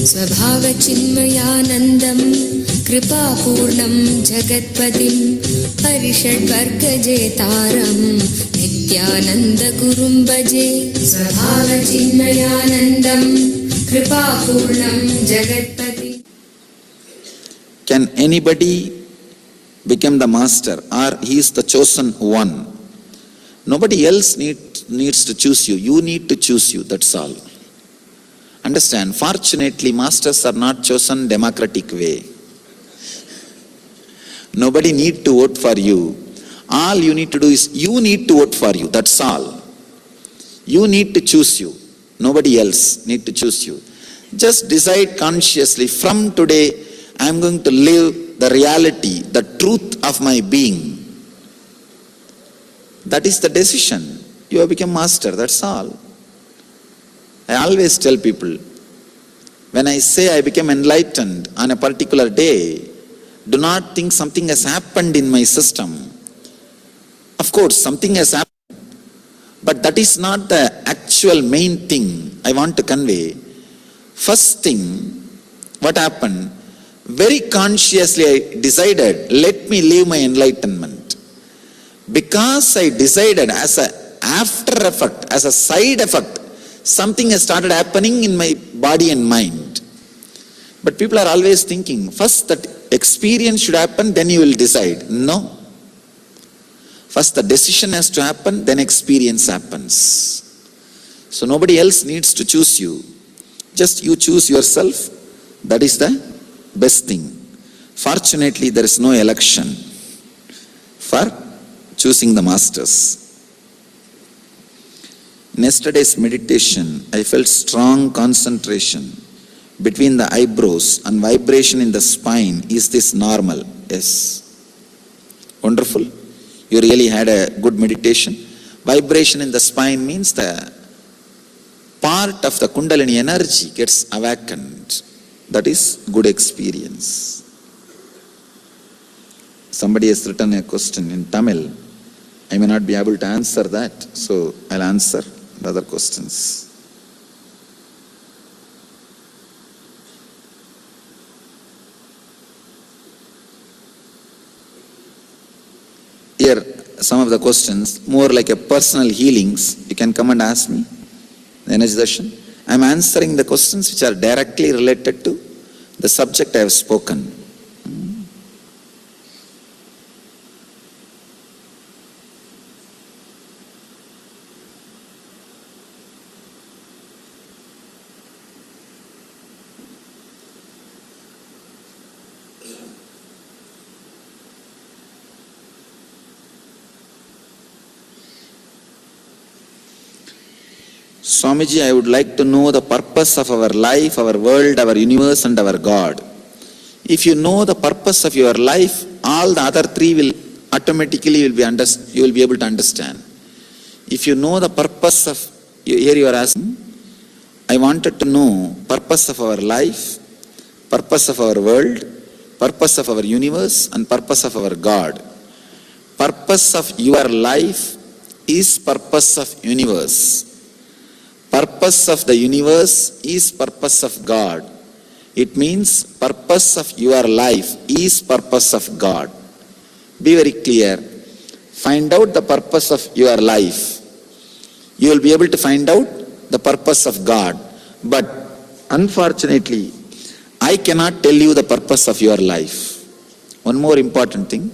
स्वभावचिन्मयानन्दं कृपापूर्णं जगत्पतिं परिषड्वर्गजेतारं नित्यानन्दगुरुं भजे. स्वभावचिन्मयानन्दं कृपापूर्णं जगत्पति. Can anybody become the master, or he is the chosen one? Nobody else needs to choose you. You need to choose you, that's all. Understand, fortunately, masters are not chosen democratic way. Nobody need to vote for you. All you need to do is, you need to vote for you, that's all. You need to choose you. Nobody else need to choose you. Just decide consciously, from today, I am going to live the reality, the truth of my being. That is the decision. You have become master, that's all. I always tell people, when I say I became enlightened on a particular day, do not think something has happened in my system. Of course, something has happened, but that is not the actual main thing I want to convey. First thing, what happened? Very consciously I decided, let me live my enlightenment. Because I decided as an after effect, as a side effect, something has started happening in my body and mind. But people are always thinking, first that experience should happen, then you will decide. No. First the decision has to happen, then experience happens. So nobody else needs to choose you. Just you choose yourself. That is the best thing. Fortunately, there is no election for choosing the masters. In yesterday's meditation, I felt strong concentration between the eyebrows and vibration in the spine, is this normal? Yes. Wonderful. You really had a good meditation. Vibration in the spine means the part of the Kundalini energy gets awakened. That is good experience. Somebody has written a question in Tamil. I may not be able to answer that, so I'll answer the other questions. Here, some of the questions, more like a personal healings, you can come and ask me, the energy darshan. I am answering the questions which are directly related to the subject I have spoken. Swamiji, I would like to know the purpose of our life, our world, our universe and our God. If you know the purpose of your life, all the other three will automatically you will be able to understand. If you know the purpose of, here you are asking, I wanted to know purpose of our life, purpose of our world, purpose of our universe and purpose of our God. Purpose of your life is purpose of universe. Purpose of the universe is purpose of God. It means purpose of your life is purpose of God. Be very clear. Find out the purpose of your life. You will be able to find out the purpose of God. But unfortunately, I cannot tell you the purpose of your life. One more important thing.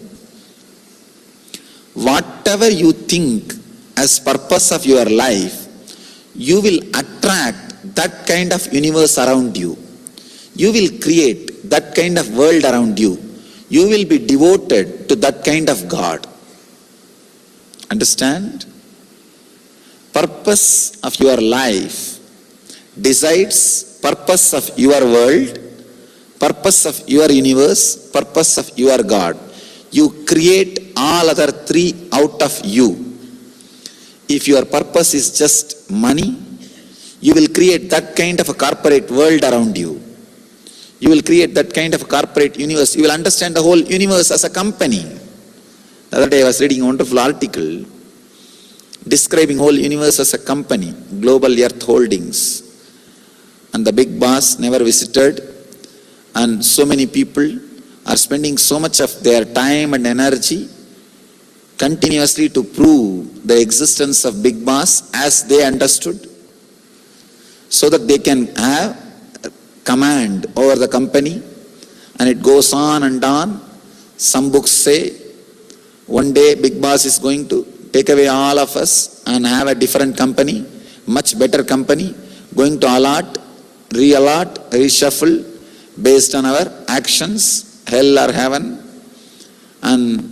Whatever you think as purpose of your life, you will attract that kind of universe around you. You will create that kind of world around you. You will be devoted to that kind of God. Understand? Purpose of your life decides purpose of your world, purpose of your universe, purpose of your God. You create all other three out of you. If your purpose is just money, you will create that kind of a corporate world around you. You will create that kind of a corporate universe. You will understand the whole universe as a company. The other day I was reading a wonderful article describing whole universe as a company, Global Earth Holdings. And the big boss never visited, and so many people are spending so much of their time and energy continuously to prove the existence of big boss as they understood, so that they can have command over the company. And it goes on and on. Some books say one day big boss is going to take away all of us and have a different company, much better company, going to allot, re-allot, reshuffle based on our actions, hell or heaven. And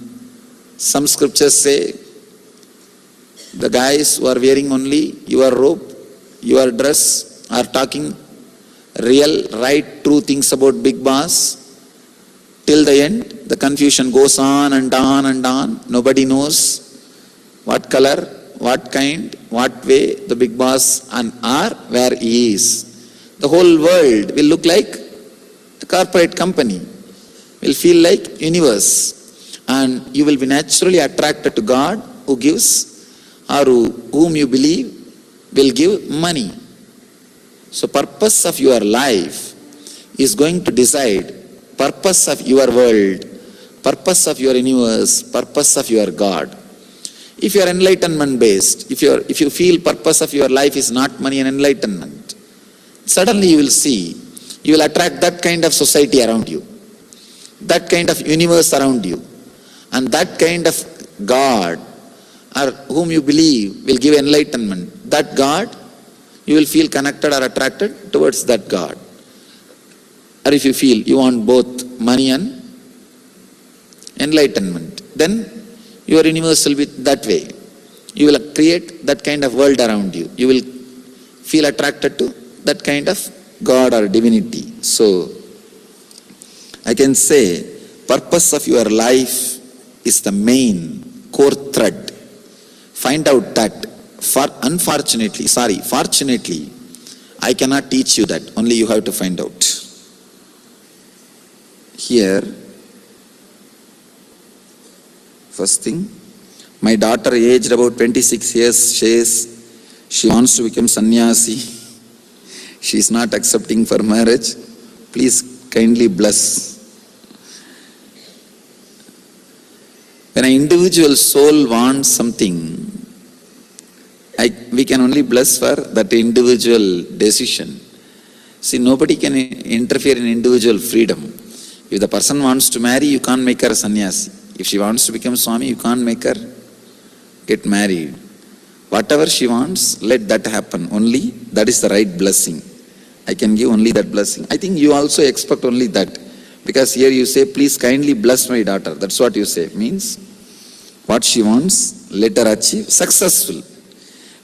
some scriptures say the guys who are wearing only your robe, your dress, are talking real, right, true things about big boss. Till the end, the confusion goes on and on and on. Nobody knows what color, what kind, what way the big boss are, where he is. The whole world will look like a corporate company, will feel like universe. And you will be naturally attracted to God who gives, or whom you believe will give money. So purpose of your life is going to decide purpose of your world, purpose of your universe, purpose of your God. If you are enlightenment based, if you feel purpose of your life is not money and enlightenment, suddenly you will see, you will attract that kind of society around you, that kind of universe around you. And that kind of God, or whom you believe will give enlightenment, that God, you will feel connected or attracted towards that God. Or if you feel you want both money and enlightenment, then your universe will be that way. You will create that kind of world around you. You will feel attracted to that kind of God or divinity. So, I can say, purpose of your life is the main core thread. Find out that. Fortunately, I cannot teach you that. Only you have to find out. Here, first thing, my daughter aged about 26 years says she wants to become sannyasi. She is not accepting for marriage. Please kindly bless. When an individual soul wants something, we can only bless for that individual decision. See, nobody can interfere in individual freedom. If the person wants to marry, you can't make her a sannyasi. If she wants to become Swami, you can't make her get married. Whatever she wants, let that happen. Only that is the right blessing. I can give only that blessing. I think you also expect only that. Because here you say, please kindly bless my daughter. That's what you say. Means, what she wants, let her achieve successful.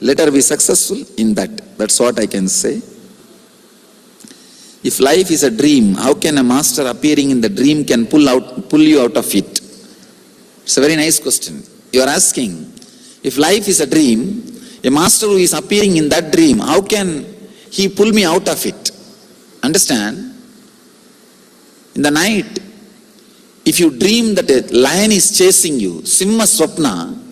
Let her be successful in that. That's what I can say. If life is a dream, how can a master appearing in the dream can pull you out of it? It's a very nice question. You are asking, if life is a dream, a master who is appearing in that dream, how can he pull me out of it? Understand? In the night, if you dream that a lion is chasing you, Simha Swapna,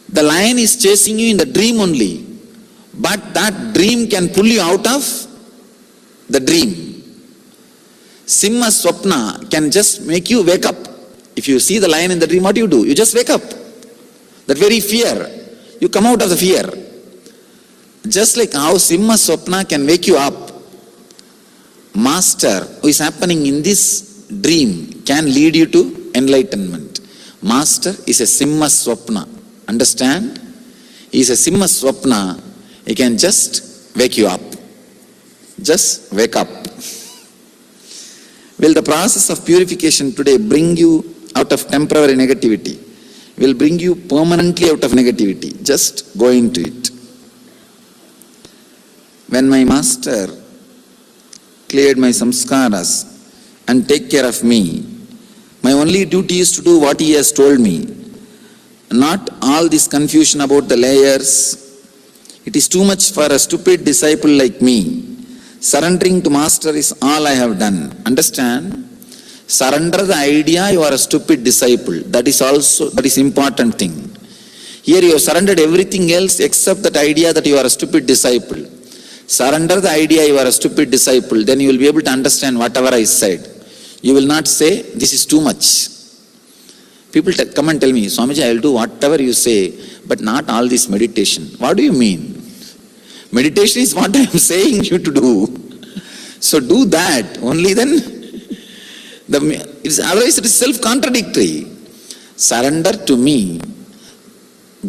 the lion is chasing you in the dream only, but that dream can pull you out of the dream. Simha Swapna can just make you wake up. If you see the lion in the dream, what do? You just wake up. That very fear, you come out of the fear. Just like how Simha Swapna can wake you up, Master who is happening in this dream can lead you to enlightenment. Master is a Simha Swapna. Understand? He is a Simha Swapna. He can just wake you up. Just wake up. Will the process of purification today bring you out of temporary negativity? Will bring you permanently out of negativity? Just go into it. When my master cleared my samskaras and take care of me, my only duty is to do what he has told me. Not all this confusion about the layers. It is too much for a stupid disciple like me. Surrendering to master is all I have done. Understand? Surrender the idea you are a stupid disciple. That is important thing. Here you have surrendered everything else except that idea that you are a stupid disciple. Surrender the idea you are a stupid disciple, then you will be able to understand whatever I said. You will not say, this is too much. People come and tell me, Swamiji, I will do whatever you say, but not all this meditation. What do you mean? Meditation is what I am saying you to do. So do that. Only then, otherwise it is self-contradictory. Surrender to me.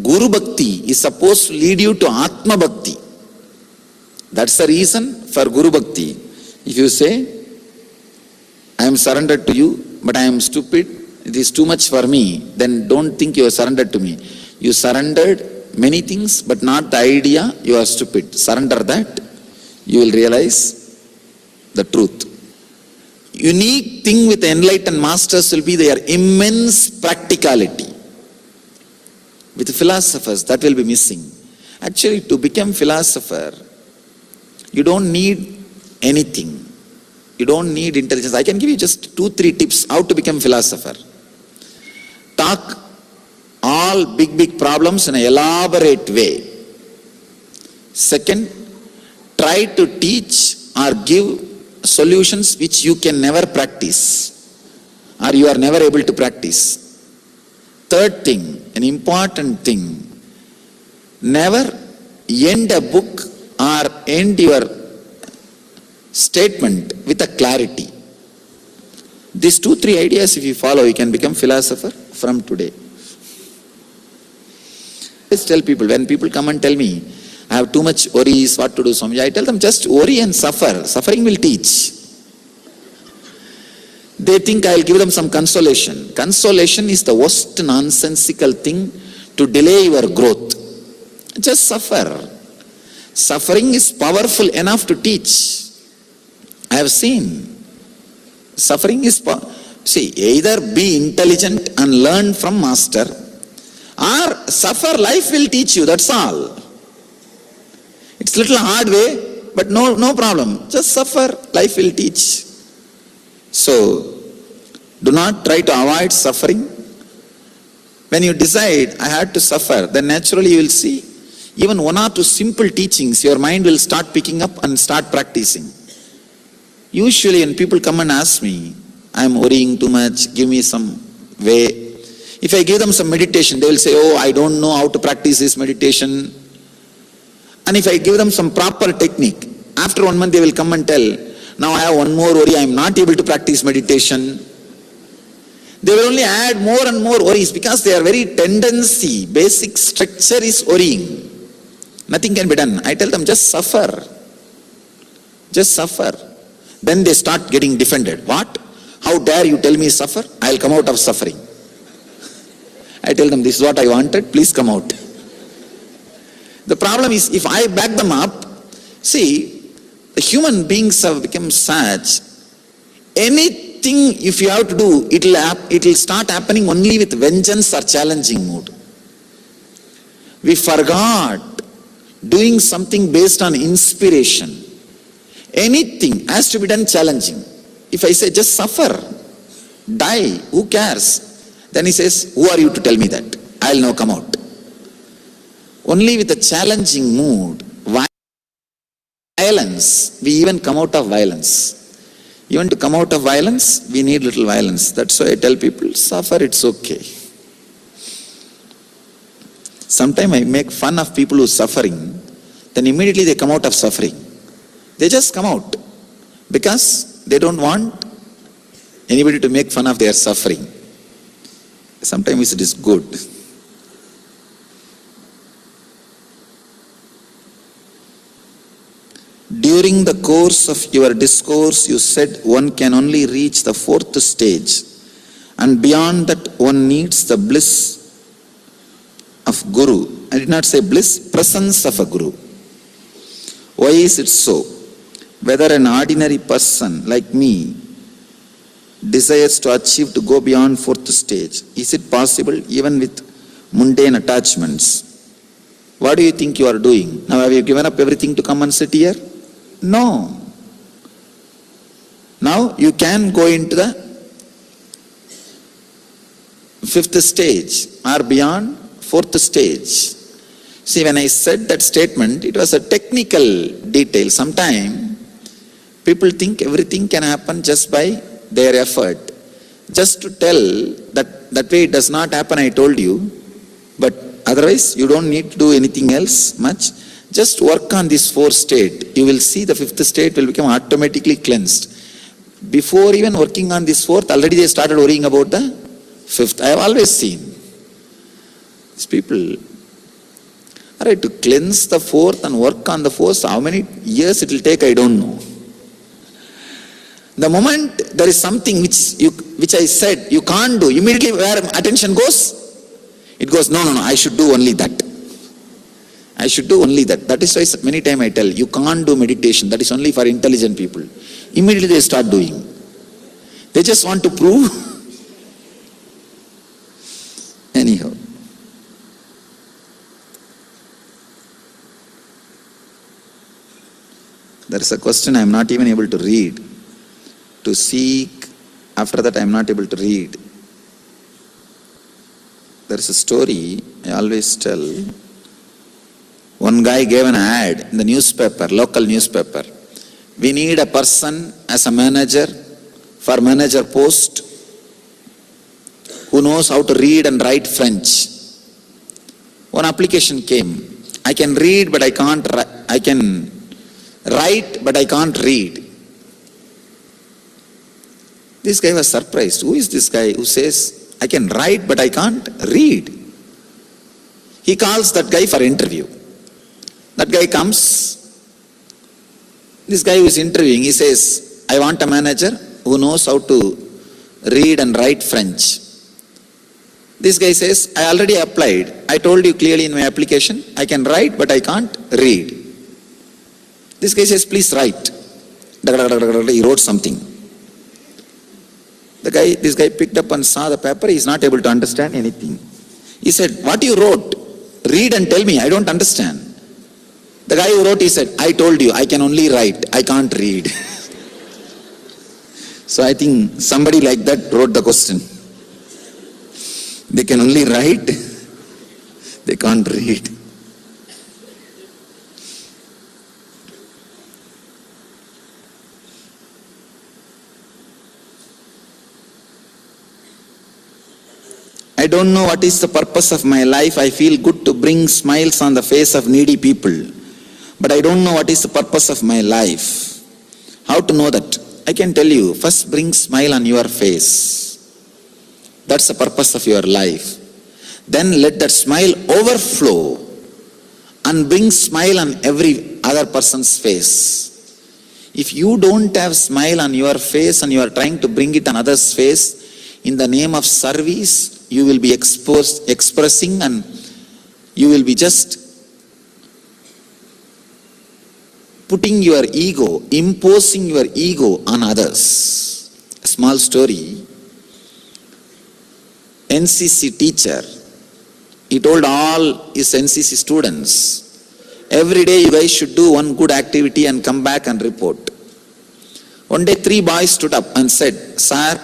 Guru Bhakti is supposed to lead you to Atma Bhakti. That's the reason for Guru Bhakti. If you say, I am surrendered to you, but I am stupid, it is too much for me, then don't think you are surrendered to me. You surrendered many things, but not the idea you are stupid. Surrender that, you will realize the truth. Unique thing with the enlightened masters will be their immense practicality. With philosophers, that will be missing. Actually, to become philosopher, you don't need anything. You don't need intelligence. I can give you just 2-3 tips how to become philosopher. Talk all big problems in an elaborate way. Second, try to teach or give solutions which you can never practice or you are never able to practice. Third thing, an important thing, never end a book or end your statement with a clarity. These 2-3 ideas if you follow, you can become philosopher from today. Let's tell people, when people come and tell me, I have too much worries, what to do, Swamiji, I tell them just worry and suffer. Suffering will teach. They think I will give them some consolation. Consolation is the worst nonsensical thing to delay your growth. Just suffer. Suffering is powerful enough to teach. have seen. Suffering is, see, either be intelligent and learn from master, or suffer, life will teach you, that's all. It's little hard way, but no problem. Just suffer, life will teach. So, do not try to avoid suffering. When you decide, I had to suffer, then naturally you will see, even one or two simple teachings, your mind will start picking up and start practicing. Usually when people come and ask me, I am worrying too much, give me some way. If I give them some meditation, they will say, oh, I don't know how to practice this meditation. And if I give them some proper technique, after 1 month they will come and tell, now I have one more worry, I am not able to practice meditation. They will only add more and more worries because their very tendency, basic structure is worrying. Nothing can be done. I tell them, just suffer. Just suffer. Then they start getting defended. What? How dare you tell me suffer? I'll come out of suffering. I tell them, this is what I wanted, please come out. The problem is, if I back them up, see, the human beings have become such, anything if you have to do, it will start happening only with vengeance or challenging mood. We forgot doing something based on inspiration. Anything has to be done challenging. If I say just suffer, die, who cares? Then he says, who are you to tell me that? I'll now come out. Only with a challenging mood, violence, we even come out of violence. Even to come out of violence, we need little violence. That's why I tell people, suffer, it's okay. Sometimes I make fun of people who are suffering, then immediately they come out of suffering. They just come out because they don't want anybody to make fun of their suffering. Sometimes it is good. During the course of your discourse, you said one can only reach the 4th stage, and beyond that one needs the bliss of Guru. I did not say bliss, presence of a Guru. Why is it so? Whether an ordinary person like me desires to achieve to go beyond 4th stage, is it possible even with mundane attachments? What do you think you are doing? Now have you given up everything to come and sit here? No. Now you can go into the 5th stage or beyond 4th stage. See, when I said that statement, it was a technical detail. Sometimes people think everything can happen just by their effort. Just to tell that way it does not happen, I told you. But otherwise, you don't need to do anything else much. Just work on this 4th state. You will see the 5th state will become automatically cleansed. Before even working on this 4th, already they started worrying about the 5th. I have always seen these people. Alright, to cleanse the 4th and work on the 4th, how many years it will take, I don't know. The moment there is something which I said you can't do, immediately where attention goes, it goes, no, I should do only that. I should do only that. That is why many times I tell, you can't do meditation, that is only for intelligent people. Immediately they start doing. They just want to prove. Anyhow. There is a question I am not even able to read. To seek, after that I am not able to read. There is a story I always tell. One guy gave an ad in the newspaper, local newspaper. We need a person as a manager, for manager post, who knows how to read and write French. One application came. I can read but I can't write. I can write but I can't read. This guy was surprised. Who is this guy who says, I can write but I can't read? He calls that guy for interview. That guy comes. This guy who is interviewing, he says, I want a manager who knows how to read and write French. This guy says, I already applied. I told you clearly in my application, I can write but I can't read. This guy says, please write. He wrote something. This guy picked up and saw the paper. He is not able to understand anything. He said, "What you wrote? Read and tell me. I don't understand." The guy who wrote, he said, "I told you, I can only write. I can't read." So I think somebody like that wrote the question. They can only write. They can't read. I don't know what is the purpose of my life. I feel good to bring smiles on the face of needy people. But I don't know what is the purpose of my life. How to know that? I can tell you. First, bring smile on your face. That's the purpose of your life. Then let that smile overflow and bring smile on every other person's face. If you don't have smile on your face and you are trying to bring it on others' face, in the name of service, you will be expressing and you will be just putting your ego, imposing your ego on others. A small story. NCC teacher, he told all his NCC students, every day you guys should do one good activity and come back and report. One day 3 boys stood up and said, "Sir,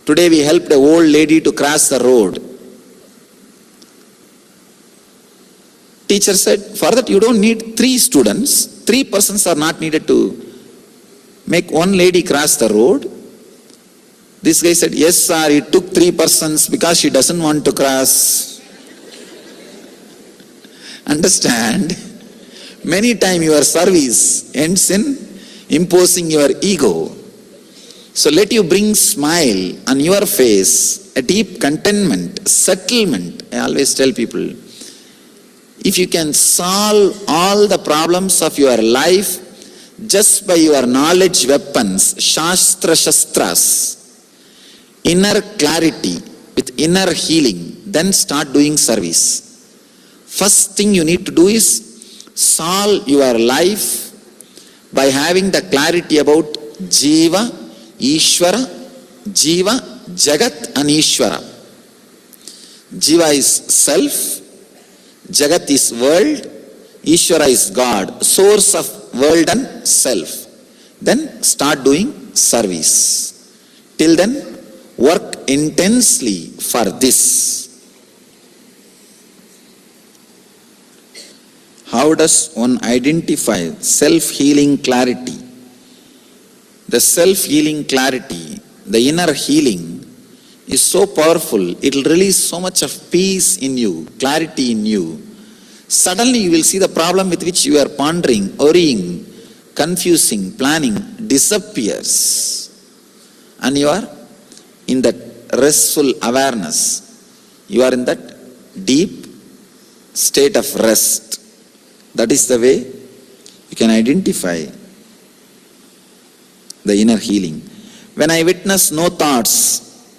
today we helped an old lady to cross the road." Teacher said, "For that you don't need 3 students. 3 persons are not needed to make one lady cross the road." This guy said, "Yes sir, it took 3 persons because she doesn't want to cross." Understand? Many times your service ends in imposing your ego. So let you bring smile on your face, a deep contentment, settlement. I always tell people, if you can solve all the problems of your life just by your knowledge weapons, shastras, inner clarity with inner healing, then start doing service. First thing you need to do is solve your life by having the clarity about Jiva, Ishvara, Jiva, Jagat and Ishvara. Jiva is self, Jagat is world, Ishvara is God, source of world and self. Then start doing service. Till then, work intensely for this. How does one identify self-healing clarity? The self-healing clarity, the inner healing is so powerful, it will release so much of peace in you, clarity in you. Suddenly you will see the problem with which you are pondering, worrying, confusing, planning disappears. And you are in that restful awareness. You are in that deep state of rest. That is the way you can identify the inner healing. When I witness no thoughts,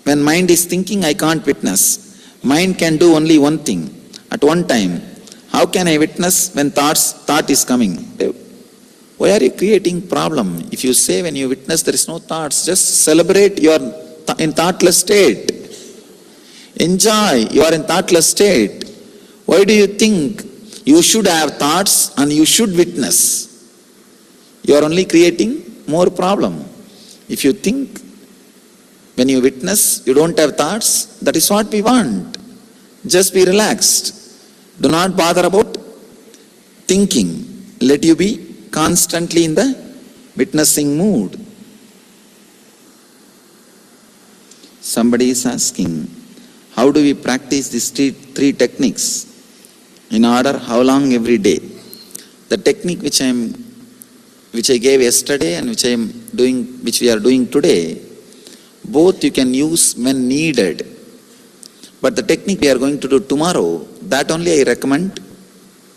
when mind is thinking, I can't witness. Mind can do only one thing at one time. How can I witness when thought is coming? Why are you creating problem? If you say when you witness there is no thoughts, just celebrate you are in thoughtless state. Enjoy, you are in thoughtless state. Why do you think you should have thoughts and you should witness? You are only creating more problem. If you think, when you witness, you don't have thoughts, that is what we want. Just be relaxed. Do not bother about thinking. Let you be constantly in the witnessing mood. Somebody is asking, how do we practice these three techniques? In order, how long every day? The technique which I gave yesterday and which we are doing today, both you can use when needed. But the technique we are going to do tomorrow, that only I recommend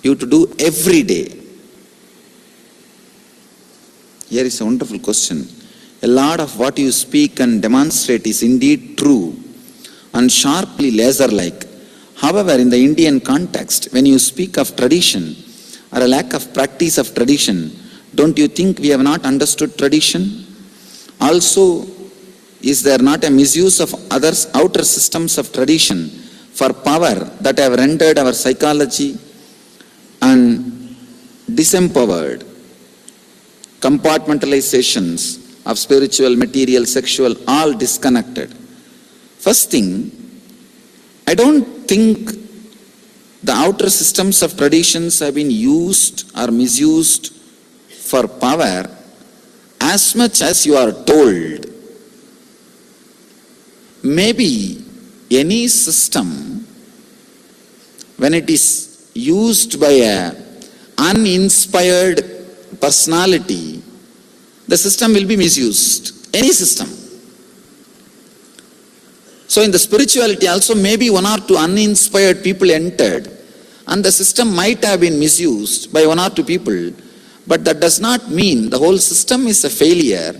you to do every day. Here is a wonderful question. A lot of what you speak and demonstrate is indeed true and sharply laser-like. However, in the Indian context, when you speak of tradition or a lack of practice of tradition, Don't you think we have not understood tradition? Also, is there not a misuse of others outer systems of tradition for power that have rendered our psychology and disempowered compartmentalizations of spiritual, material, sexual, all disconnected? First thing, I don't think the outer systems of traditions have been used or misused for power as much as you are told. Maybe any system, when it is used by a uninspired personality, the system will be misused. Any system. So in the spirituality also, maybe one or two uninspired people entered, and the system might have been misused by one or two people, but that does not mean the whole system is a failure,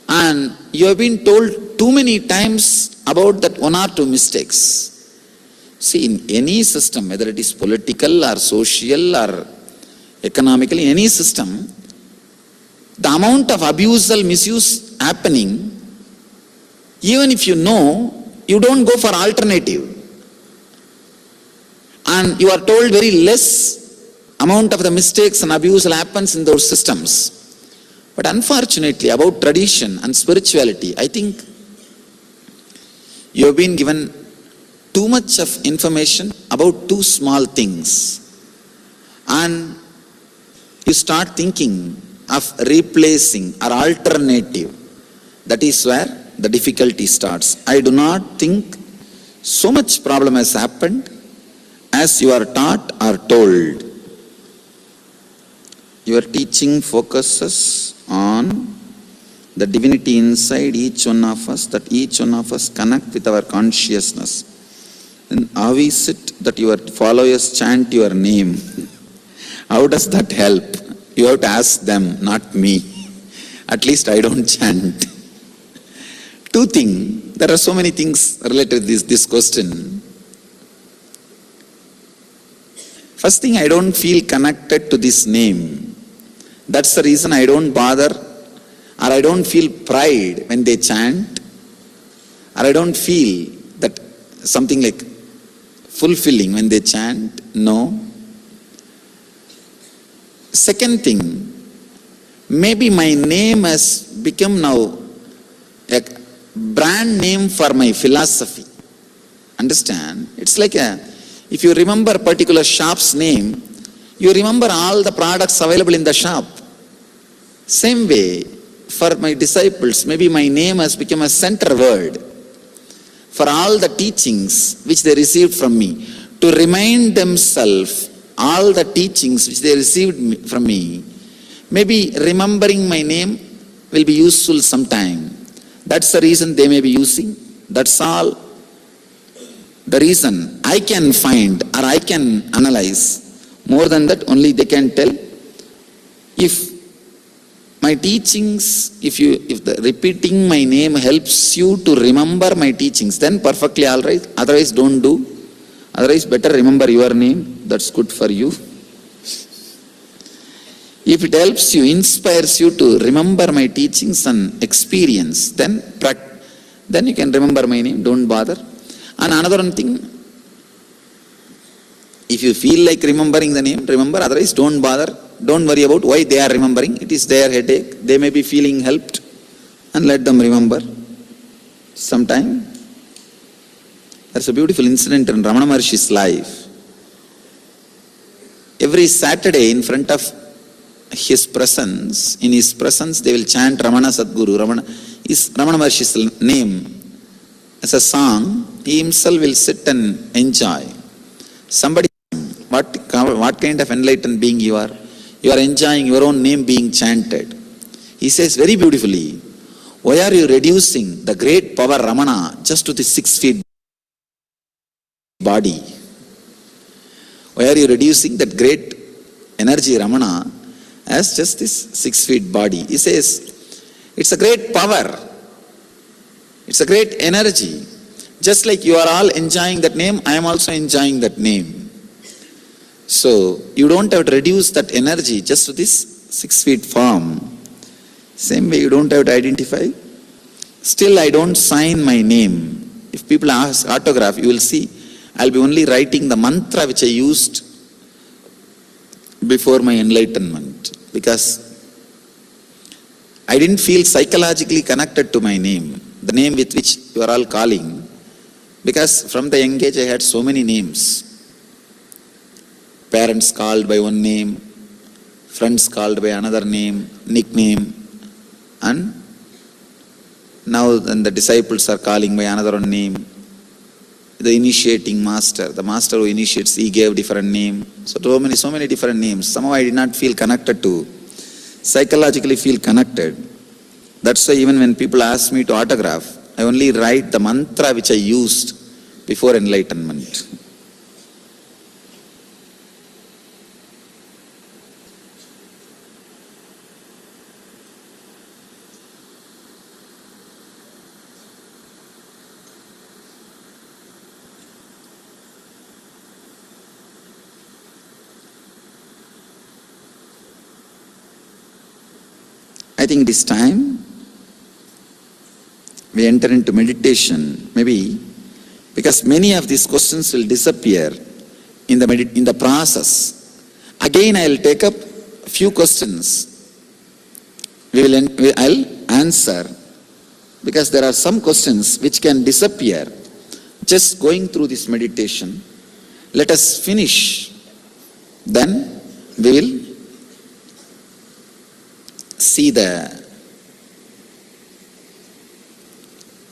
and you have been told too many times about that one or two mistakes. See, in any system, whether it is political or social or economical, in any system, the amount of abuse or misuse happening, even if you know, you don't go for alternative. And you are told very less amount of the mistakes and abuse happens in those systems. But unfortunately, about tradition and spirituality, I think you have been given too much of information about two small things. And you start thinking of replacing or alternative. That is where the difficulty starts. I do not think so much problem has happened as you are taught or told. Your teaching focuses on the divinity inside each one of us, that each one of us connect with our consciousness. And how is it that your followers chant your name? How does that help? You have to ask them, not me. At least I don't chant. Two things, there are so many things related to this question. First thing, I don't feel connected to this name. That's the reason I don't bother, or I don't feel pride when they chant, or I don't feel that something like fulfilling when they chant. No. Second thing, maybe my name has become now a brand name for my philosophy. Understand? It's like if you remember a particular shop's name, you remember all the products available in the shop. Same way, for my disciples, maybe my name has become a center word for all the teachings which they received from me, to remind themselves all the teachings which they received from me. Maybe remembering my name will be useful sometime. That's the reason they may be using. That's all. The reason I can find or I can analyze. More than that, only they can tell. If my teachings, if the repeating my name helps you to remember my teachings, then perfectly all right. Otherwise, don't do. Otherwise, better remember your name. That's good for you. If it helps you, inspires you to remember my teachings and experience, then you can remember my name. Don't bother. And another one thing, if you feel like remembering the name, remember. Otherwise, don't bother. Don't worry about why they are remembering. It is their headache. They may be feeling helped, and let them remember sometime. There's a beautiful incident in Ramana Maharshi's life. Every Saturday in front of his presence, in his presence, they will chant Ramana Sadguru. Ramana Maharshi's name as a song. He himself will sit and enjoy. Somebody, what kind of enlightened being you are? You are enjoying your own name being chanted. He says very beautifully, why are you reducing the great power Ramana just to the 6 feet body? Why are you reducing that great energy Ramana as just this 6 feet body? He says, it's a great power. It's a great energy. Just like you are all enjoying that name, I am also enjoying that name. So, you don't have to reduce that energy just to this 6 feet firm. Same way you don't have to identify. Still I don't sign my name. If people ask autograph, you will see I'll be only writing the mantra which I used before my enlightenment, because I didn't feel psychologically connected to my name, the name with which you are all calling, because from the young age I had so many names. Parents called by one name, friends called by another name, nickname, and now then the disciples are calling by another one name. The initiating master, the master who initiates, he gave different name. So many different names. Somehow I did not feel connected to, psychologically feel connected. That's why even when people ask me to autograph, I only write the mantra which I used before enlightenment. I think this time we enter into meditation, maybe because many of these questions will disappear in the process. Again, I will take up a few questions. I'll answer, because there are some questions which can disappear just going through this meditation. Let us finish, then we will see the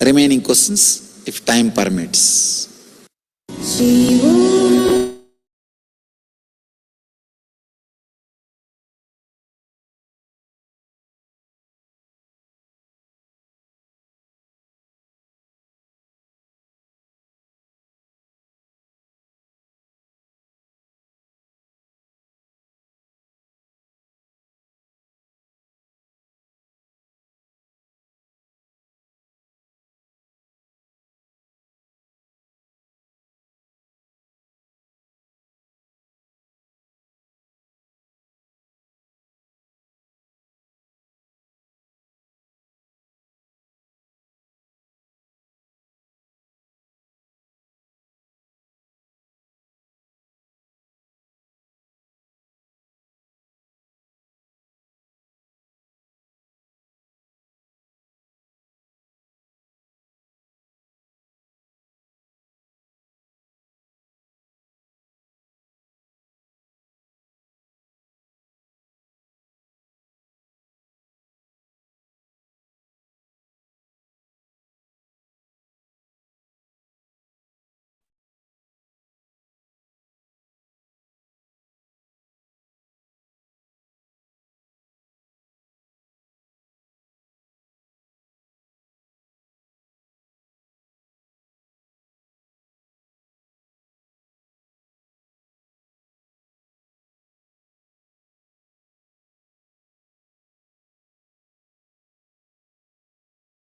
remaining questions if time permits.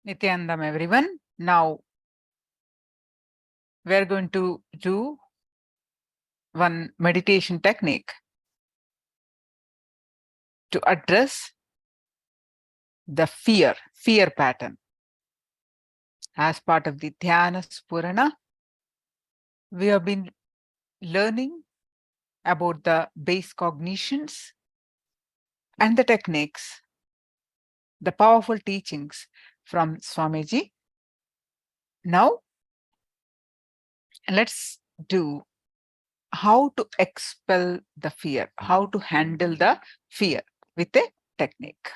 Nithyanandam, everyone. Now we're going to do one meditation technique to address the fear pattern. As part of the Dhyana Spurana, we have been learning about the base cognitions and the techniques, the powerful teachings from Swamiji. Now, let's do how to expel the fear, how to handle the fear with a technique,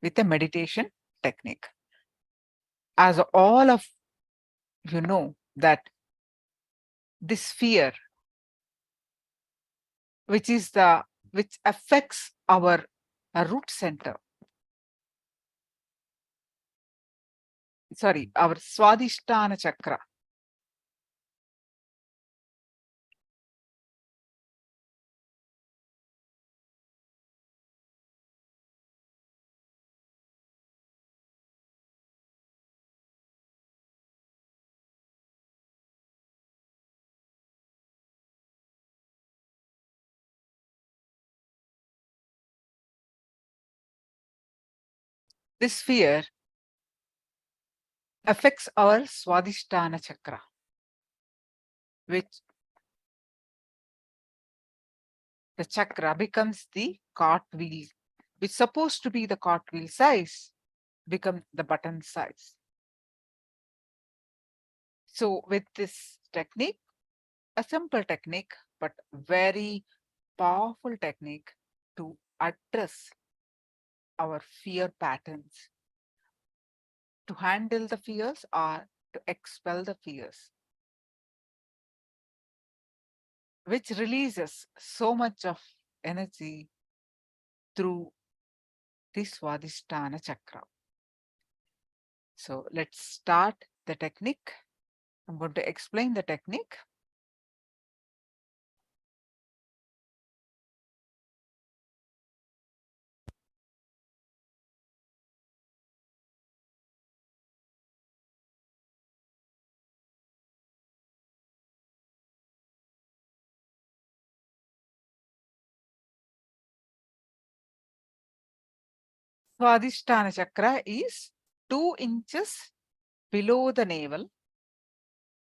with a meditation technique. As all of you know that this fear, which affects our root center, our Swadhisthana chakra. This fear affects our Swadhisthana chakra, which the chakra becomes the cartwheel, which is supposed to be the cartwheel size, become the button size. So with this technique, a simple technique, but very powerful technique to address our fear patterns, to handle the fears or to expel the fears, which releases so much of energy through the Swadhisthana chakra. So let's start the technique. I'm going to explain the technique. Swadhisthana chakra is 2 inches below the navel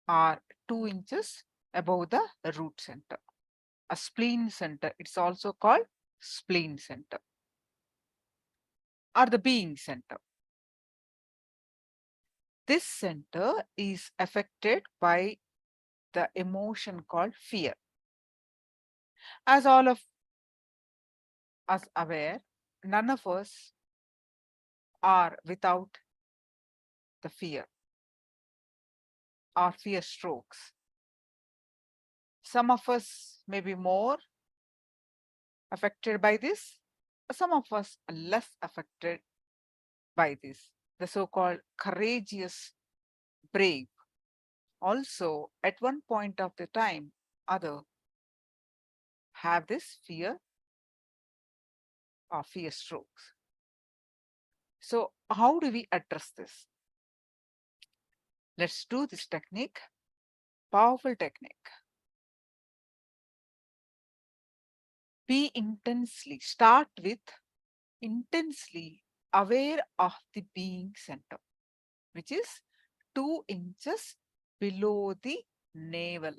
or 2 inches above the root center. A spleen center, it's also called spleen center or the being center. This center is affected by the emotion called fear. As all of us aware, none of us are without the fear or fear strokes. Some of us may be more affected by this, some of us are less affected by this, the so-called courageous, brave. Also, at one point of the time, other have this fear or fear strokes. So how do we address this? Let's do this technique, powerful technique. Be intensely, start with intensely aware of the being center, which is 2 inches below the navel.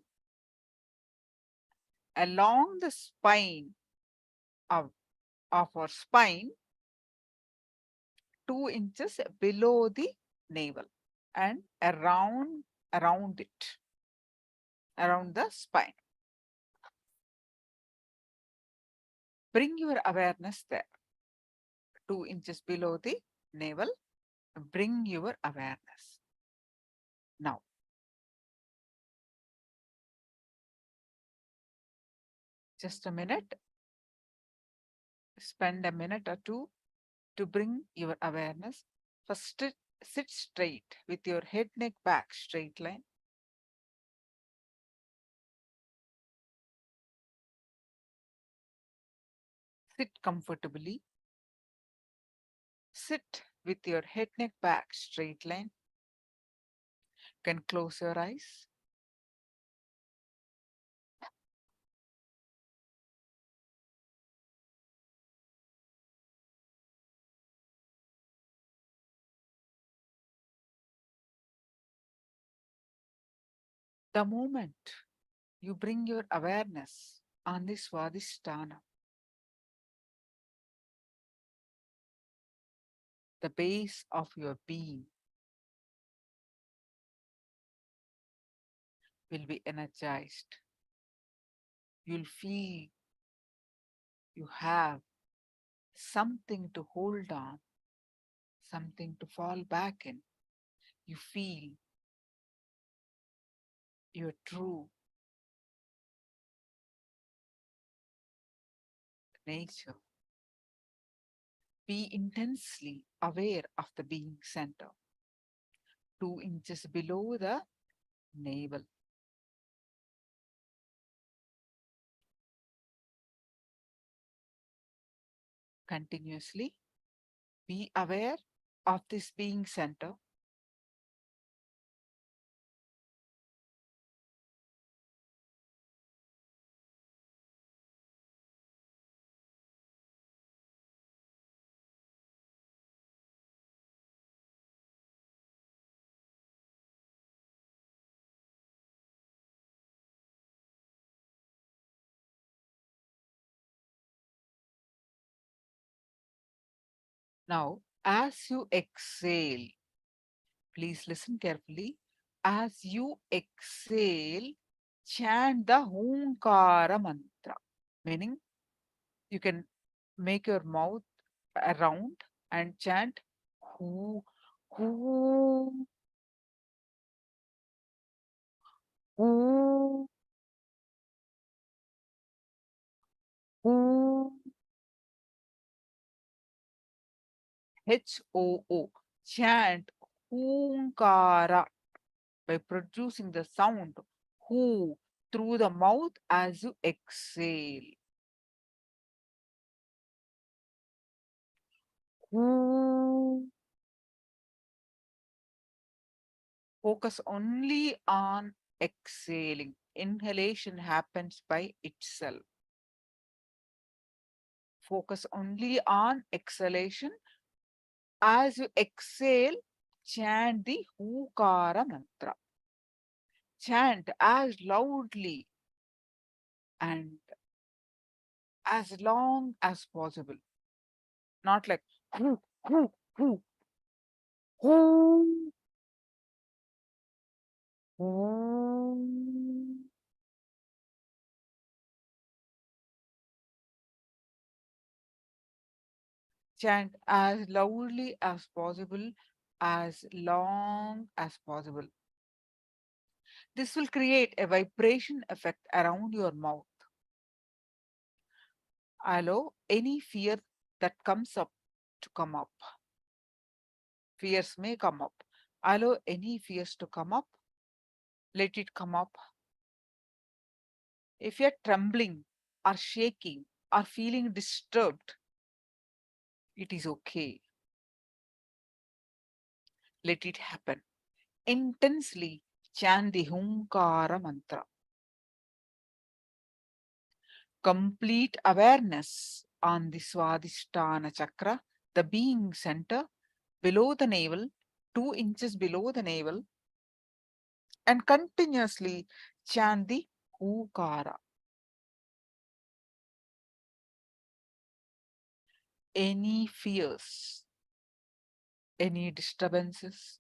Along the spine of our spine, 2 inches below the navel and around it, around the spine. Bring your awareness there. 2 inches below the navel, bring your awareness. Now, just a minute, spend a minute or two to bring your awareness. First, sit straight with your head, neck, back, straight line. Sit comfortably. Sit with your head, neck, back, straight line. You can close your eyes. The moment you bring your awareness on this Swadhisthana, the base of your being will be energized. You'll feel you have something to hold on, something to fall back in. You feel your true nature. Be intensely aware of the being center, 2 inches below the navel. Continuously be aware of this being center. Now, as you exhale, please listen carefully. As you exhale, chant the Hunkara mantra, meaning you can make your mouth around and chant Hu, Hu, Hu, Hu, H-O-O. Chant Hunkara by producing the sound Hu through the mouth as you exhale. Hu. Focus only on exhaling. Inhalation happens by itself. Focus only on exhalation. As you exhale, chant the Hukara mantra. Chant as loudly and as long as possible. Not like hoo, hoo, hoo, hoo, hoo. Chant as loudly as possible, as long as possible. This will create a vibration effect around your mouth. Allow any fear that comes up to come up. Fears may come up. Allow any fears to come up. Let it come up. If you're trembling or shaking or feeling disturbed, it is okay. Let it happen. Intensely chant the Hunkara mantra. Complete awareness on the Swadhisthana chakra, the being center, below the navel, 2 inches below the navel, and continuously chant the Hukara. Any fears, any disturbances,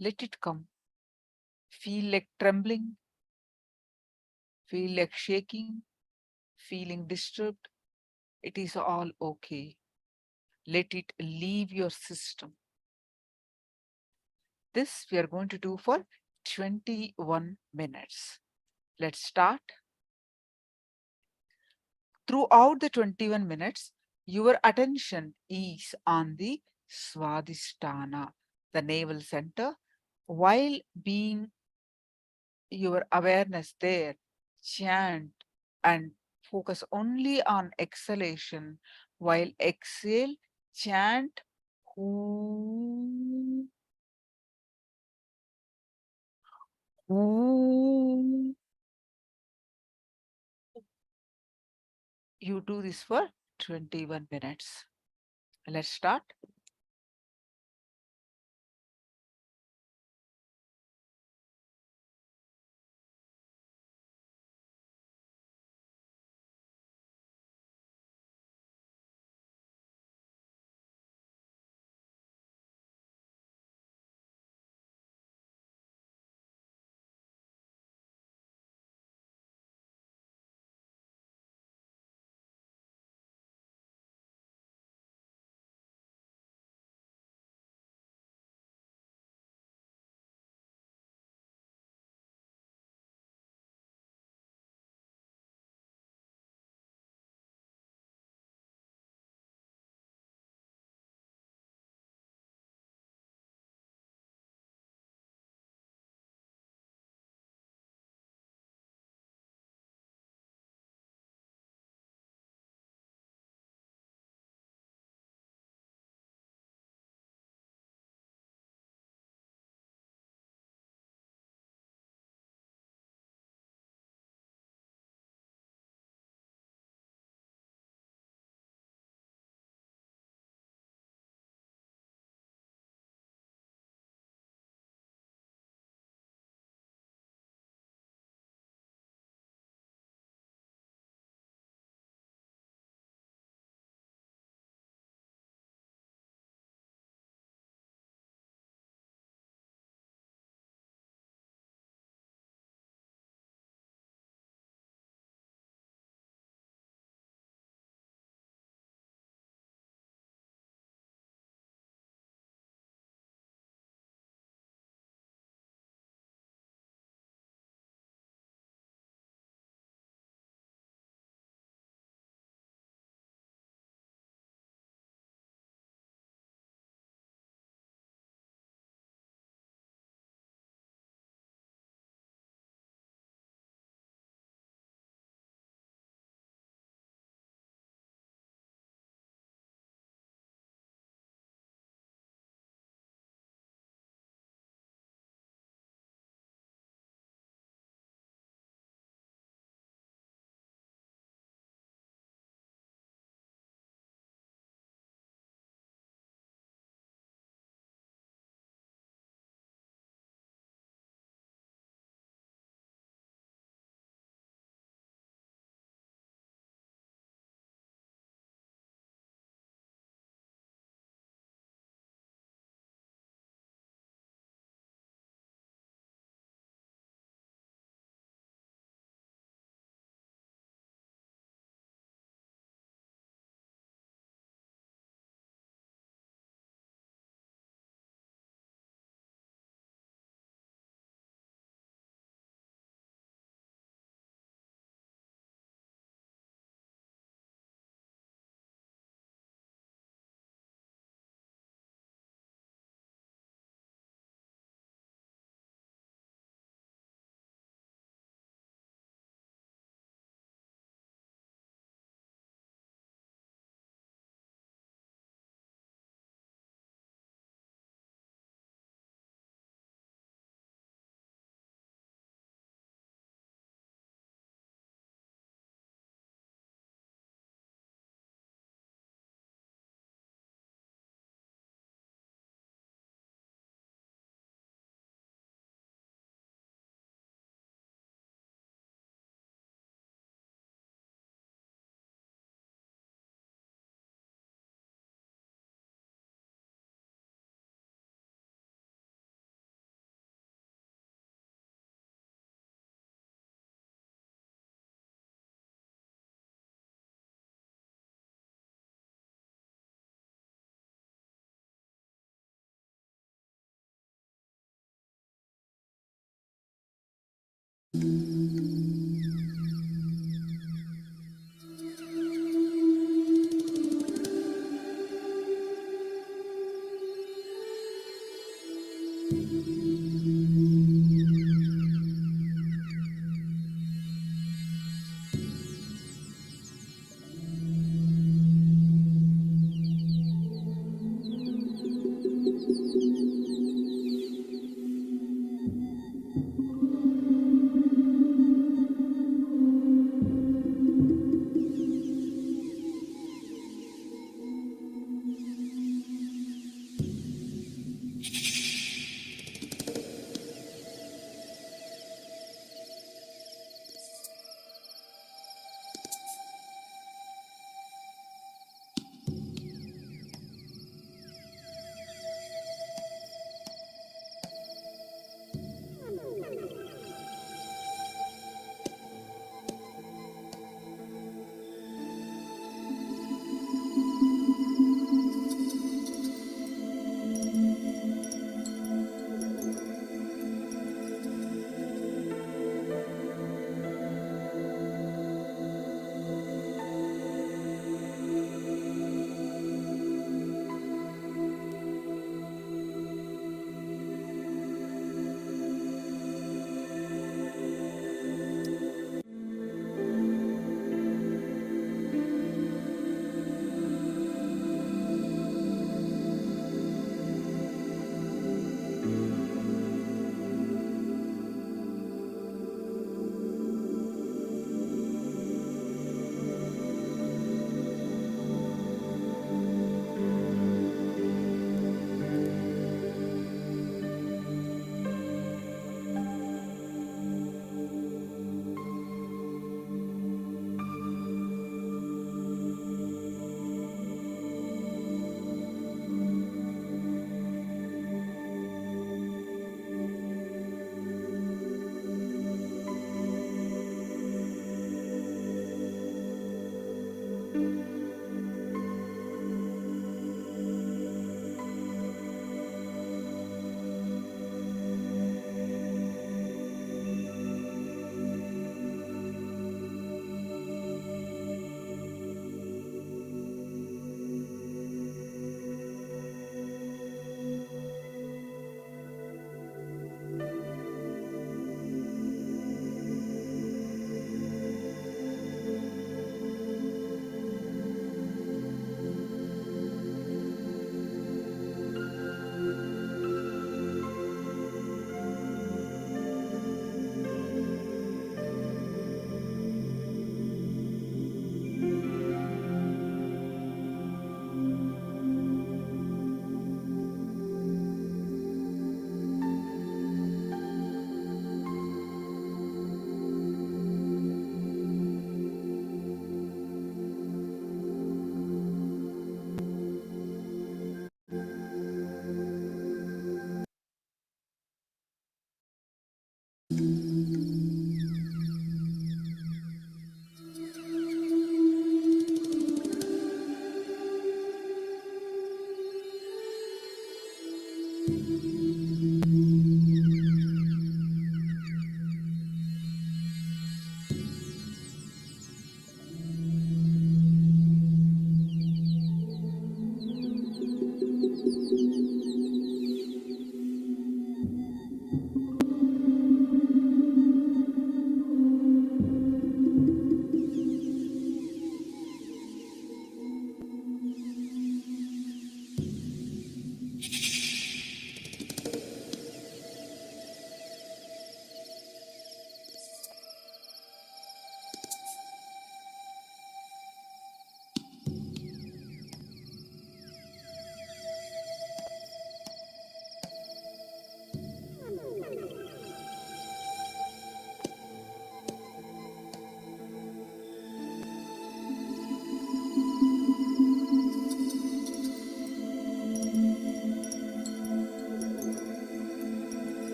let it come. Feel like trembling, feel like shaking, feeling disturbed. It is all okay. Let it leave your system. This we are going to do for 21 minutes. Let's start. Throughout the 21 minutes, your attention is on the Swadhisthana, the navel center. While being your awareness there, chant and focus only on exhalation. While exhale, chant Hu, Hu. You do this for 21 minutes. Let's start.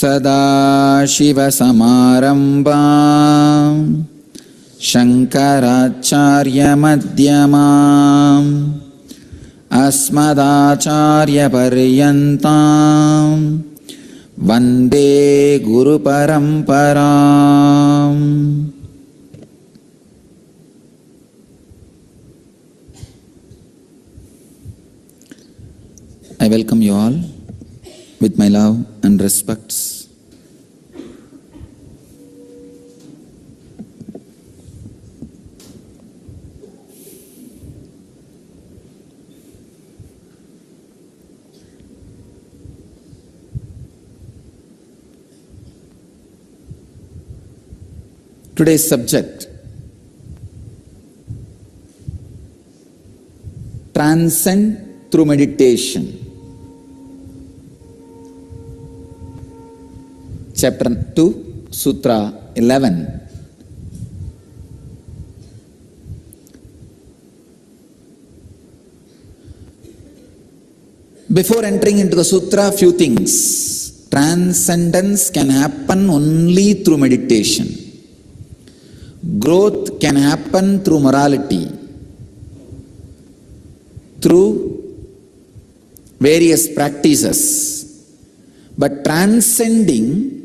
Sadashivasamarambaam Shankaracharyamadhyamaam Asmadacharyaparyantam Vande Guru Paramparam. I welcome you all with my love and respects. Today's subject: transcend through meditation. Chapter 2, Sutra 11. Before entering into the sutra, few things. Transcendence can happen only through meditation. Growth can happen through morality, through various practices. But transcending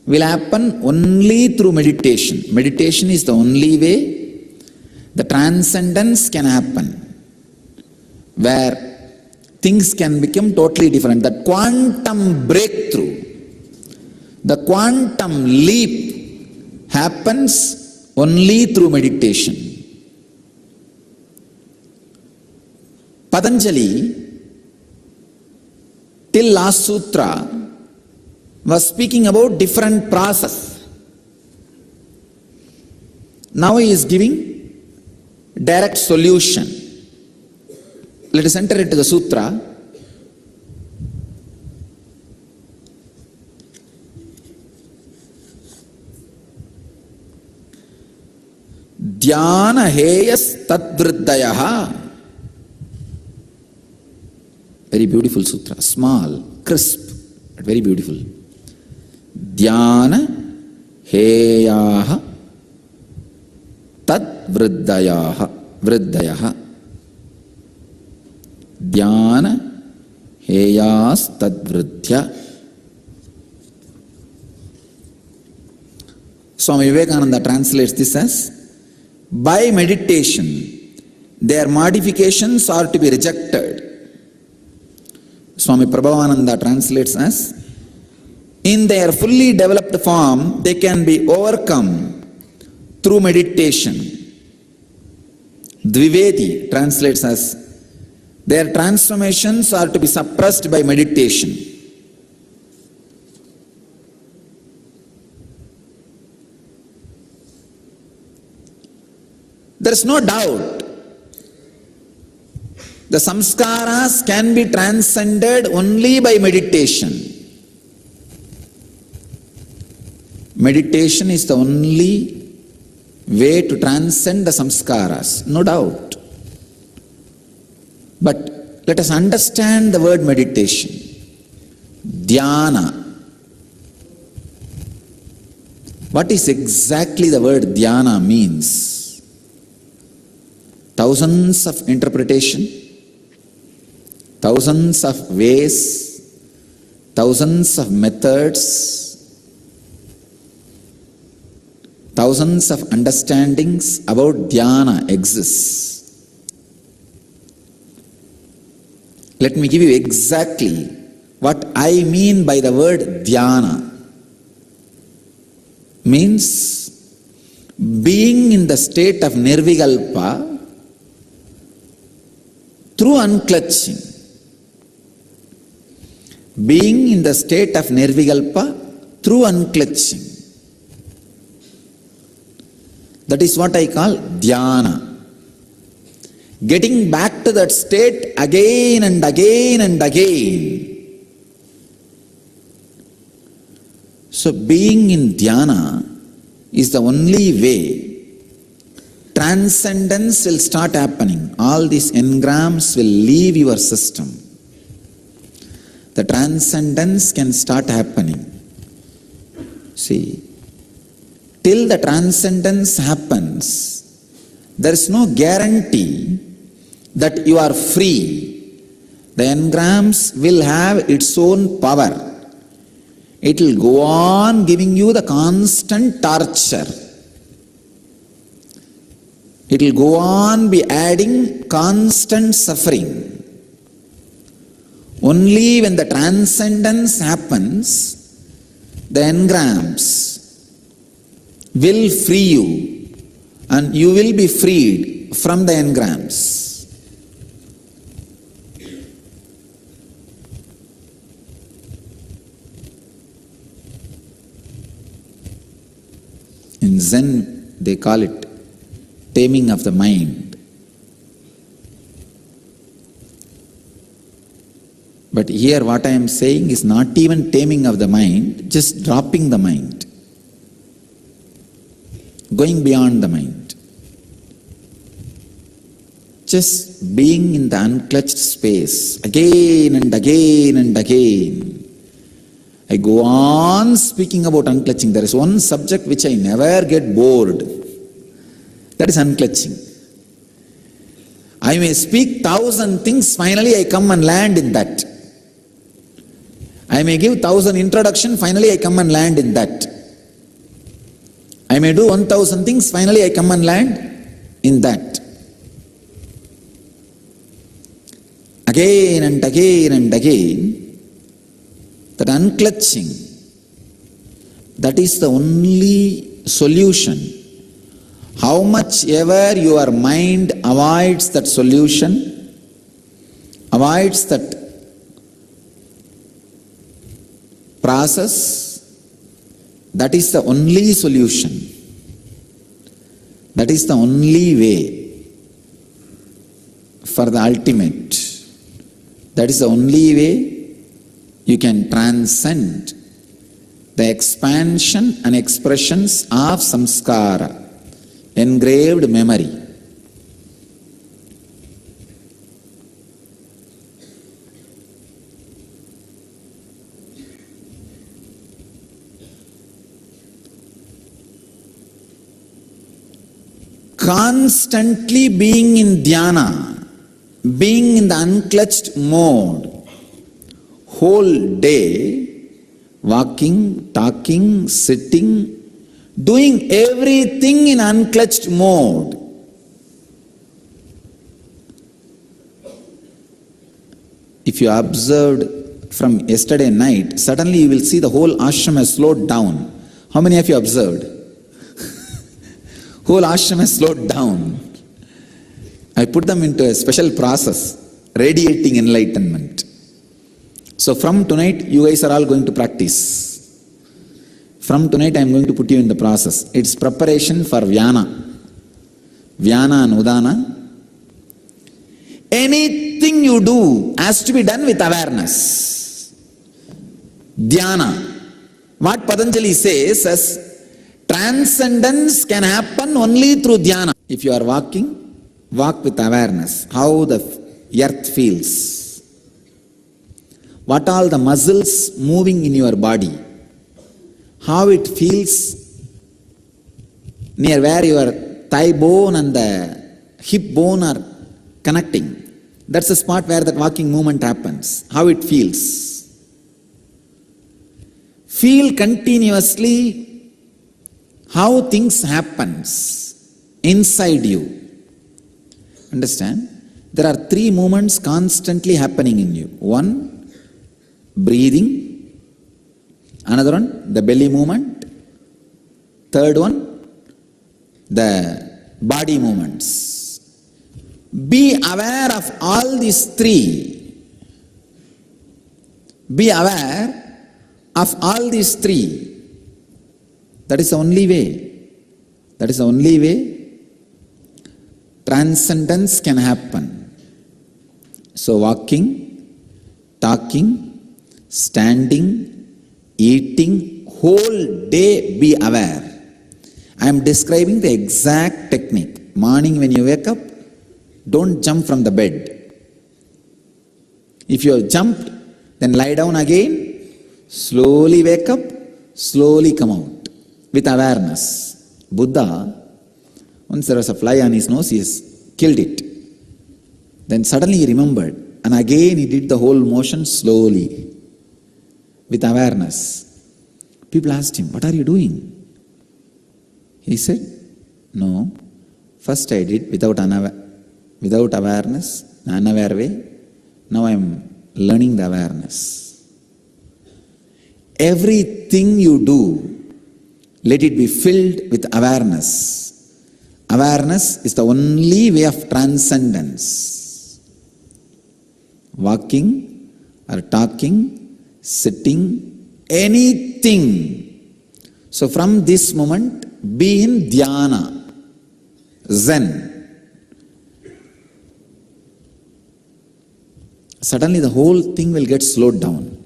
will happen only through meditation. Meditation is the only way the transcendence can happen, where things can become totally different. The quantum breakthrough, the quantum leap happens only through meditation. Patanjali, till last sutra, was speaking about different process. Now he is giving direct solution. Let us enter into the sutra. Dhyana heyas tadvriddhayaha. Very beautiful sutra, small, crisp, but very beautiful. Dhyana heyaha tadvriddhayaha. Dhyana heyas tadvriddhya. Swami Vivekananda translates this as: by meditation, their modifications are to be rejected. Swami Prabhavananda translates as: in their fully developed form, they can be overcome through meditation. Dvivedi translates as: their transformations are to be suppressed by meditation. There is no doubt the samskaras can be transcended only by meditation. Meditation is the only way to transcend the samskaras, no doubt. But let us understand the word meditation. Dhyana. What is exactly the word dhyana means? Thousands of interpretation, thousands of ways, thousands of methods, thousands of understandings about dhyana exists. Let me give you exactly what I mean by the word dhyana. Means being in the state of nirvikalpa through unclutching. Being in the state of nirvikalpa through unclutching. That is what I call dhyana. Getting back to that state again and again and again. So being in dhyana is the only way transcendence will start happening. All these engrams will leave your system. The transcendence can start happening. See, till the transcendence happens, there is no guarantee that you are free. The engrams will have its own power. It will go on giving you the constant torture. It will go on be adding constant suffering. Only when the transcendence happens, the engrams will free you and you will be freed from the engrams. In Zen, they call it taming of the mind. But here what I am saying is not even taming of the mind, just dropping the mind, going beyond the mind. Just being in the unclutched space again and again and again. I go on speaking about unclutching. There is one subject which I never get bored. That is unclutching. I may speak 1,000 things, finally I come and land in that. I may give 1,000 introduction, finally I come and land in that. I may do 1,000 things, finally I come and land in that. Again and again and again, that unclutching, that is the only solution. How much ever your mind avoids that solution, avoids that process, that is the only solution. That is the only way for the ultimate. That is the only way you can transcend the expansion and expressions of samskara, engraved memory. Constantly being in dhyana, being in the unclutched mode, whole day, walking, talking, sitting, doing everything in unclutched mode. If you observed from yesterday night, suddenly you will see the whole ashram has slowed down. How many of you observed? Whole ashram has slowed down. I put them into a special process, radiating enlightenment. So from tonight, you guys are all going to practice. From tonight, I am going to put you in the process. It's preparation for Dhyana. Dhyana and Udana. Anything you do has to be done with awareness. Dhyana. What Patanjali says as transcendence can happen only through dhyana. If you are walking, walk with awareness. How the earth feels. What all the muscles moving in your body. How it feels near where your thigh bone and the hip bone are connecting. That's the spot where that walking movement happens. How it feels. Feel continuously how things happens inside you. Understand? There are 3 movements constantly happening in you. 1, breathing. Another one, the belly movement. 3rd one, the body movements. Be aware of all these 3. Be aware of all these 3. That is the only way. That is the only way transcendence can happen. So walking, talking, standing, eating, whole day be aware. I am describing the exact technique. Morning when you wake up, don't jump from the bed. If you have jumped, then lie down again, slowly wake up, slowly come out. with awareness. Buddha, once there was a fly on his nose, he has killed it. Then suddenly he remembered, and again he did the whole motion slowly, with awareness. People asked him, "What are you doing?" He said, "No, first I did without awareness, unaware way. Now I am learning the awareness. Everything you do, let it be filled with awareness. Awareness is the only way of transcendence. Walking or talking, sitting, anything. So from this moment, be in Dhyana, Zen. Suddenly the whole thing will get slowed down.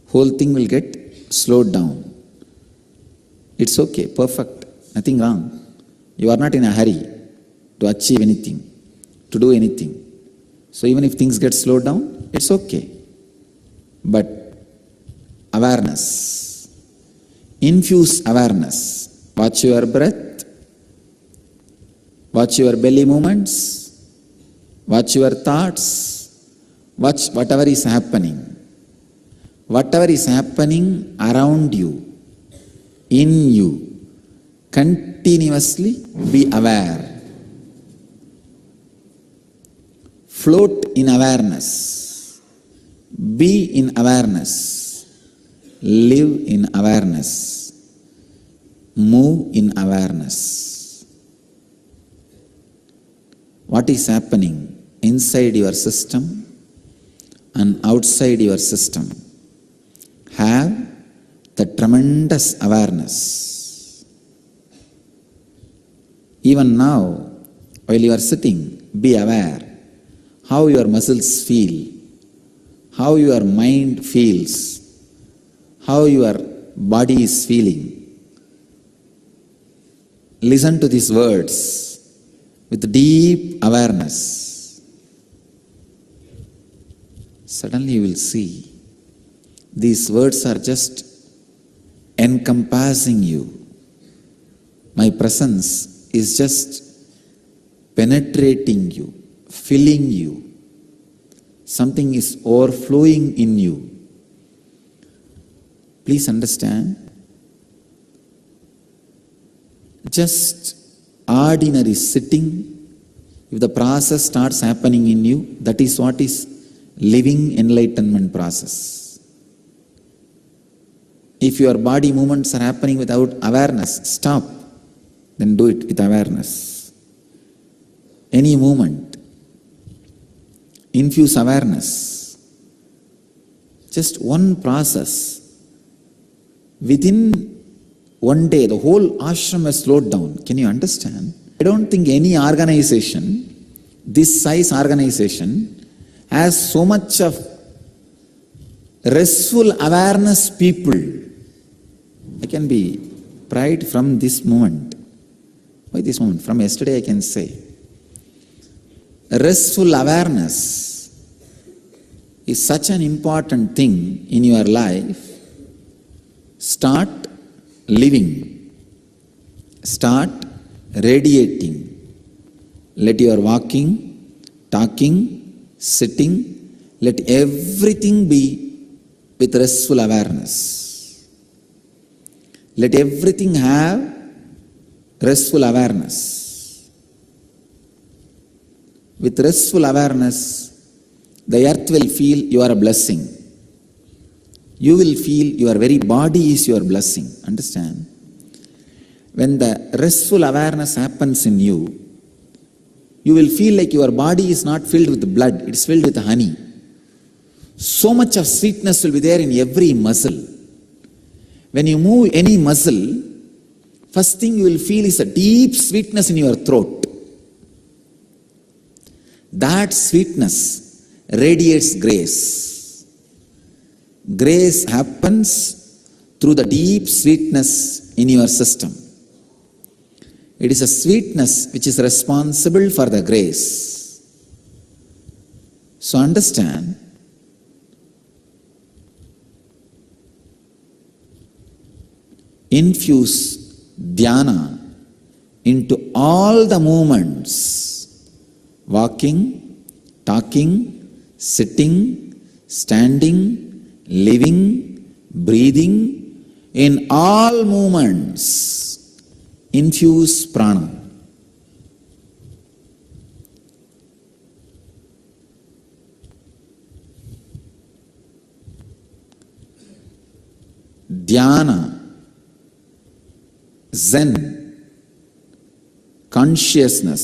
Whole thing will get slowed down. It's okay, perfect, nothing wrong. You are not in a hurry to achieve anything, to do anything. So even if things get slowed down, it's okay. But awareness, infuse awareness. Watch your breath, watch your belly movements, watch your thoughts, watch whatever is happening. Whatever is happening around you, in you, continuously be aware. Float in awareness. Be in awareness. Live in awareness. Move in awareness. What is happening inside your system and outside your system? Have the tremendous awareness. Even now, while you are sitting, be aware how your muscles feel, how your mind feels, how your body is feeling. Listen to these words with deep awareness. Suddenly you will see these words are just encompassing you. My presence is just penetrating you, filling you. Something is overflowing in you. Please understand, just ordinary sitting, if the process starts happening in you, that is what is living enlightenment process. If your body movements are happening without awareness, stop. Then do it with awareness. Any movement, infuse awareness. Just one process. Within one day, the whole ashram has slowed down. Can you understand? I don't think any organization, this size organization, has so much of restful awareness people. I can be proud from this moment. Why this moment? From yesterday I can say. Restful awareness is such an important thing in your life. Start living. Start radiating. Let your walking, talking, sitting, let everything be with restful awareness. Let everything have restful awareness. With restful awareness, the earth will feel you are a blessing. You will feel your very body is your blessing. Understand? When the restful awareness happens in you, you will feel like your body is not filled with blood, it is filled with honey. So much of sweetness will be there in every muscle. When you move any muscle, first thing you will feel is a deep sweetness in your throat. That sweetness radiates grace. Grace happens through the deep sweetness in your system. It is a sweetness which is responsible for the grace. So understand, infuse Dhyana into all the movements, walking, talking, sitting, standing, living, breathing, in all movements, infuse prana. Dhyana, Zen, consciousness,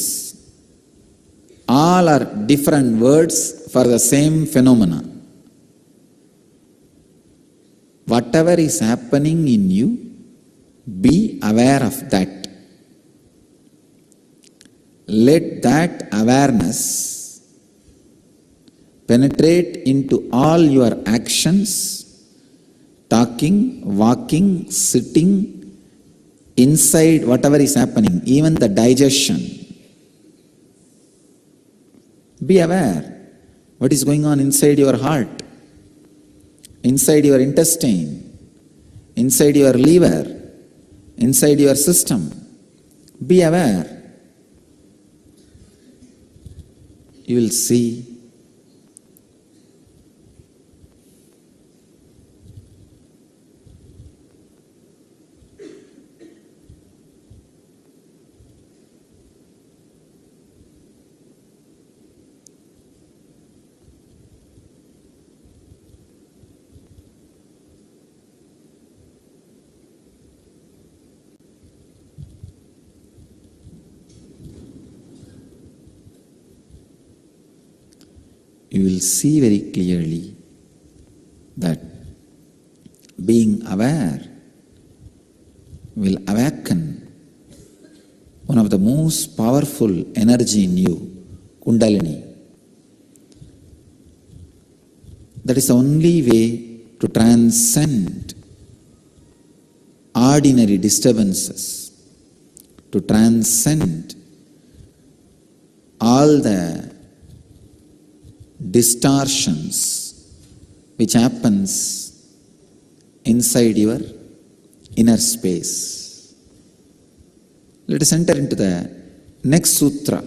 all are different words for the same phenomena. Whatever is happening in you, be aware of that. Let that awareness penetrate into all your actions, talking, walking, sitting, inside whatever is happening, even the digestion. Be aware what is going on inside your heart, inside your intestine, inside your liver, inside your system. Be aware. You will see you will see very clearly that being aware will awaken one of the most powerful energy in you, Kundalini. That is the only way to transcend ordinary disturbances, to transcend all the distortions which happens inside your inner space. Let us enter into the next sutra.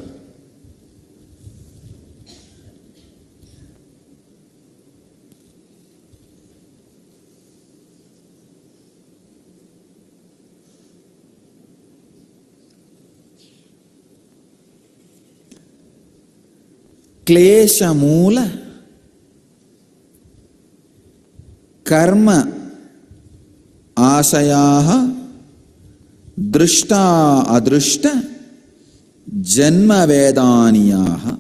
Klesha Mula Karma Asayaha Drishta Adrishta Janma Vedaniyaha.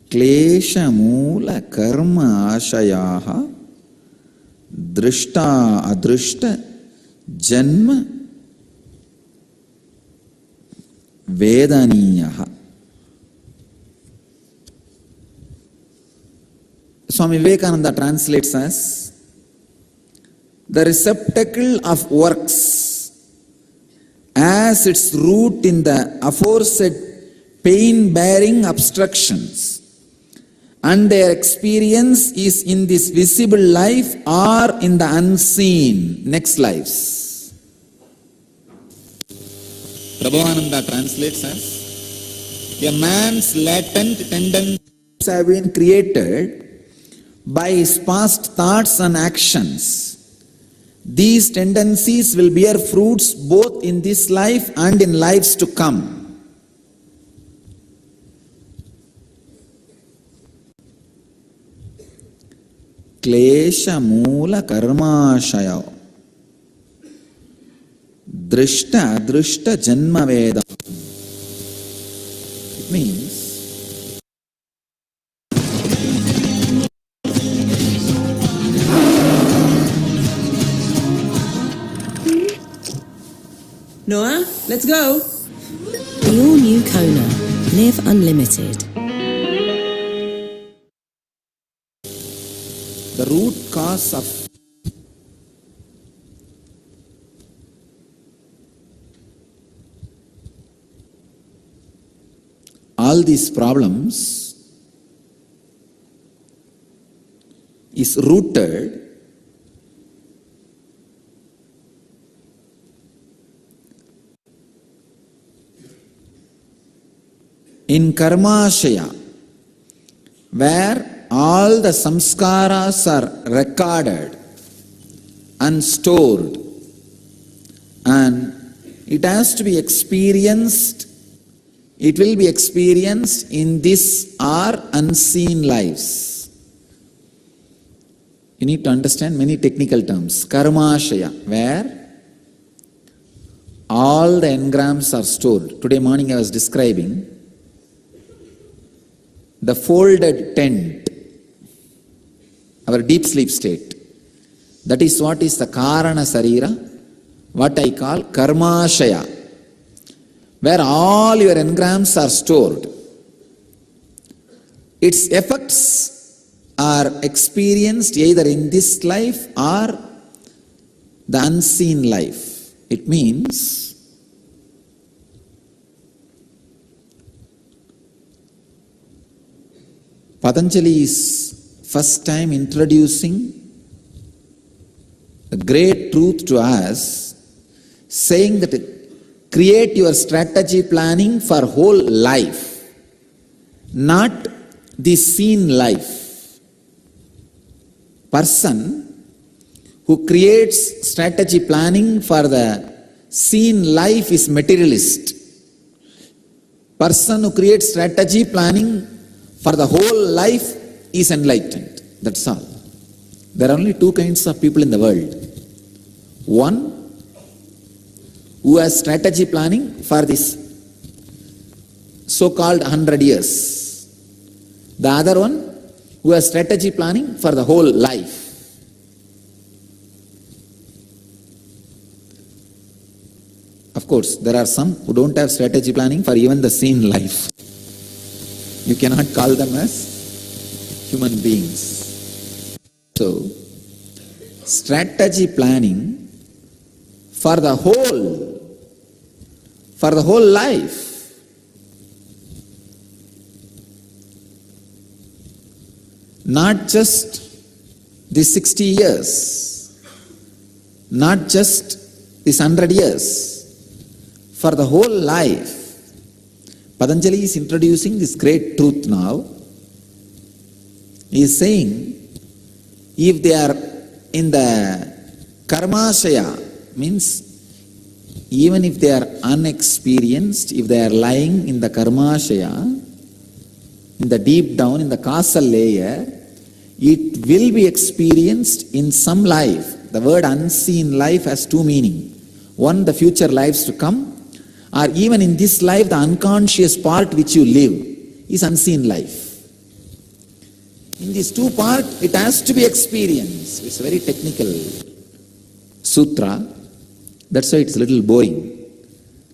Klesha Mula Karma Asayaha Drishta Adrishta Janma Vedaniyaha. Swami Vivekananda translates as the receptacle of works as its root in the aforesaid pain-bearing obstructions, and their experience is in this visible life or in the unseen next lives. Prabhupada translates as a man's latent tendencies have been created by his past thoughts and actions. These tendencies will bear fruits both in this life and in lives to come. Klesha Mula Karmashaya Drishta Adrishta Janma Veda. It means Noah, let's go. The all-new Kona. Live unlimited. the root cause of all these problems is rooted in Karmashaya, where all the samskaras are recorded and stored, and it has to be experienced, it will be experienced in this or unseen lives. You need to understand many technical terms. Karmashaya, where all the engrams are stored. Today morning I was describing the folded tent, our deep sleep state. That is what is the Karana Sarira, what I call Karmashaya, where all your engrams are stored. Its effects are experienced either in this life or the unseen life. It means Patanjali is first time introducing a great truth to us, saying that create your strategy planning for whole life, not the seen life. Person who creates strategy planning for the seen life is materialist. Person who creates strategy planning for the whole life is enlightened. That's all. There are only two kinds of people in the world. One who has strategy planning for this so-called 100 years. The other one who has strategy planning for the whole life. Of course, there are some who don't have strategy planning for even the seen life. You cannot call them as human beings. So, strategy planning for the whole life. Not just the 60 years, not just this 100 years, for the whole life. Patanjali is introducing this great truth now. He is saying, if they are in the Karmashaya, means even if they are unexperienced, if they are lying in the Karmashaya, in the deep down, in the causal layer, it will be experienced in some life. The word unseen life has two meanings. One, the future lives to come, or even in this life, the unconscious part which you live is unseen life. In these two parts, it has to be experienced. It's a very technical sutra. That's why it's a little boring.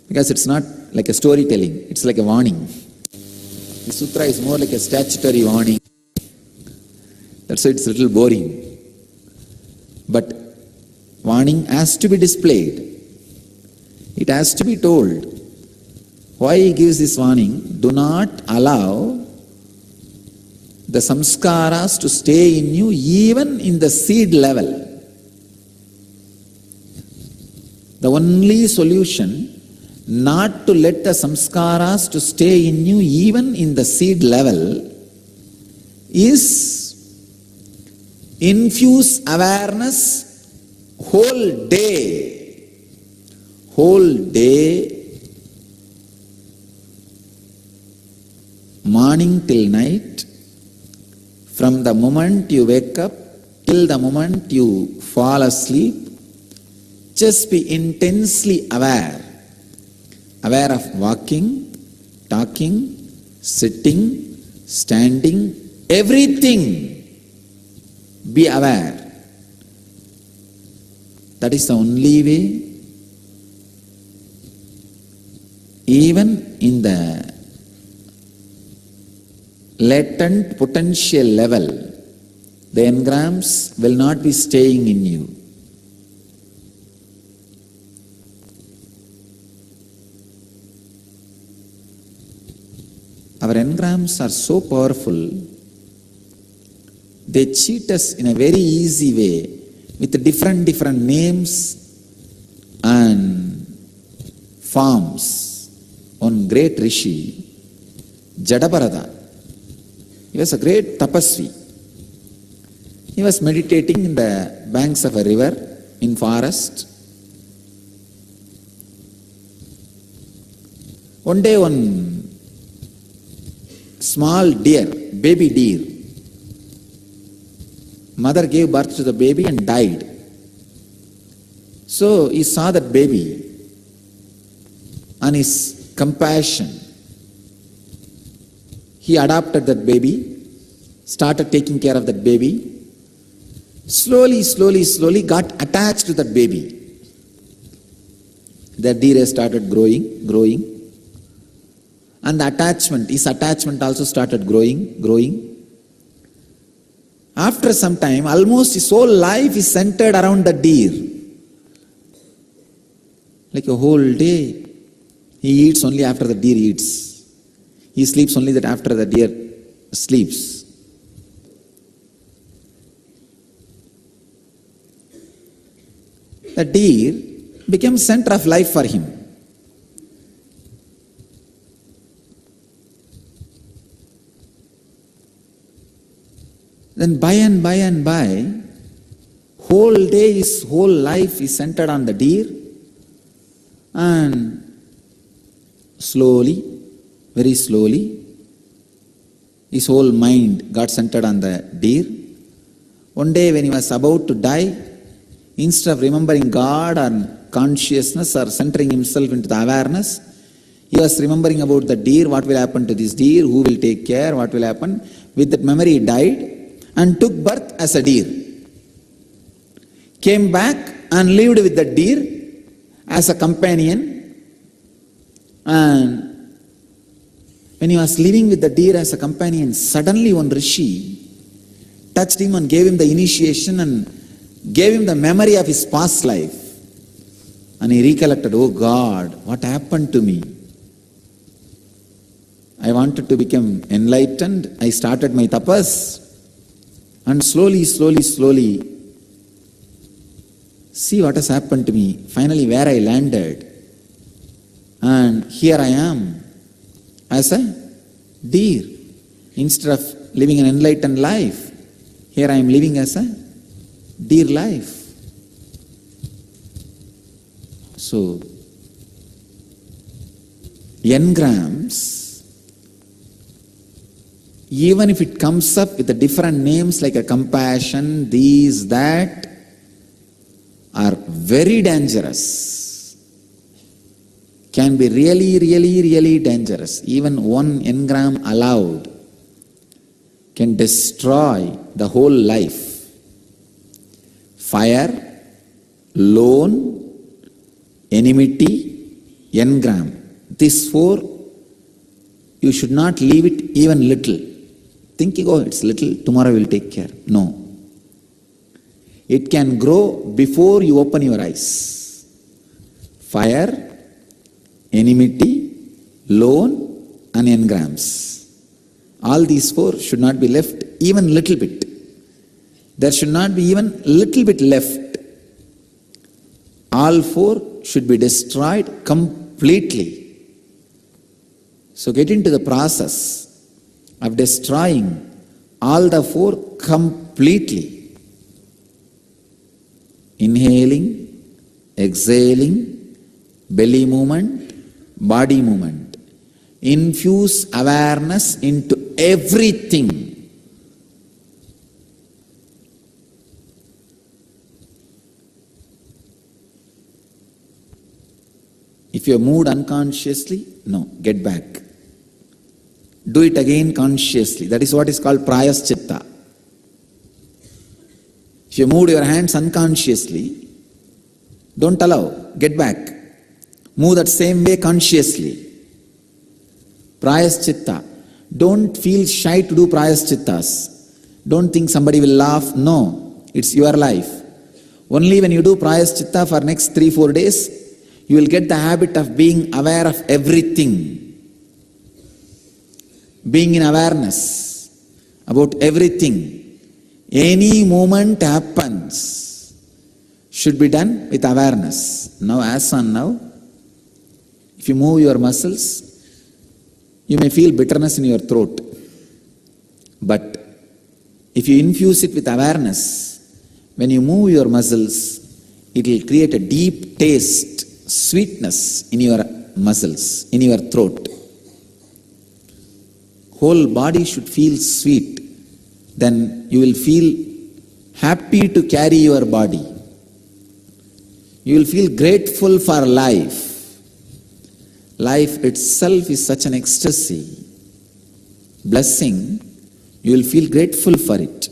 Because it's not like a storytelling, it's like a warning. The sutra is more like a statutory warning. That's why it's a little boring. But warning has to be displayed. It has to be told. Why he gives this warning? Do not allow the samskaras to stay in you even in the seed level. The only solution not to let the samskaras to stay in you even in the seed level is infuse awareness whole day. Whole day, morning till night, from the moment you wake up till the moment you fall asleep, just be intensely aware. Aware of walking, talking, sitting, standing, everything. Be aware. That is the only way. Even in the latent potential level, the engrams will not be staying in you. Our engrams are so powerful, They cheat us in a very easy way with different names and forms. One great rishi, Jadabarada, he was a great tapasvi. He was meditating in the banks of a river in forest. One day one small deer, baby deer, mother gave birth to the baby and died. So he saw that baby and his compassion, he adopted that baby, started taking care of that baby. Slowly got attached to that baby. The deer started growing. And his attachment also started growing. After some time, almost his whole life is centered around the deer. Like a whole day, he eats only after the deer eats. He sleeps only that after the deer sleeps. The deer became center of life for him. Then by and by, whole day, his whole life is centered on the deer, and slowly, very slowly, his whole mind got centered on the deer. One day when he was about to die, instead of remembering God or consciousness or centering himself into the awareness, he was remembering about the deer, what will happen to this deer, who will take care, what will happen. With that memory he died and took birth as a deer. Came back and lived with the deer as a companion. And when he was living with the deer as a companion, suddenly one rishi touched him and gave him the initiation and gave him the memory of his past life. And he recollected, oh God, what happened to me? I wanted to become enlightened. I started my tapas. And slowly, see what has happened to me. Finally, where I landed. And here I am as a deer. Instead of living an enlightened life, here I am living as a deer life. So, engrams, even if it comes up with the different names like a compassion, these, that, are very dangerous. Can be really dangerous. Even one engram allowed can destroy the whole life. Fire, loan, enmity, engram. These four, you should not leave it even little. Thinking, oh, it's little, tomorrow we'll take care. No. It can grow before you open your eyes. Fire, enmity, loan, and engrams. All these four should not be left even little bit. There should not be even little bit left. All four should be destroyed completely. So get into the process of destroying all the four completely. Inhaling, exhaling, belly movement, body movement. Infuse awareness into everything. If you have moved unconsciously, no, get back. Do it again consciously. That is what is called prayaschitta. If you moved your hands unconsciously, don't allow, get back. Move that same way consciously. Prayaschitta. Don't feel shy to do prayaschittas. Don't think somebody will laugh. No, it's your life. Only when you do prayaschitta for next 3-4 days, you will get the habit of being aware of everything. Being in awareness about everything. Any movement happens should be done with awareness. Now, as on now, if you move your muscles, you may feel bitterness in your throat. But if you infuse it with awareness, when you move your muscles, it will create a deep taste, sweetness in your muscles, in your throat. Whole body should feel sweet. Then you will feel happy to carry your body. You will feel grateful for life. Life itself is such an ecstasy, blessing. You will feel grateful for it.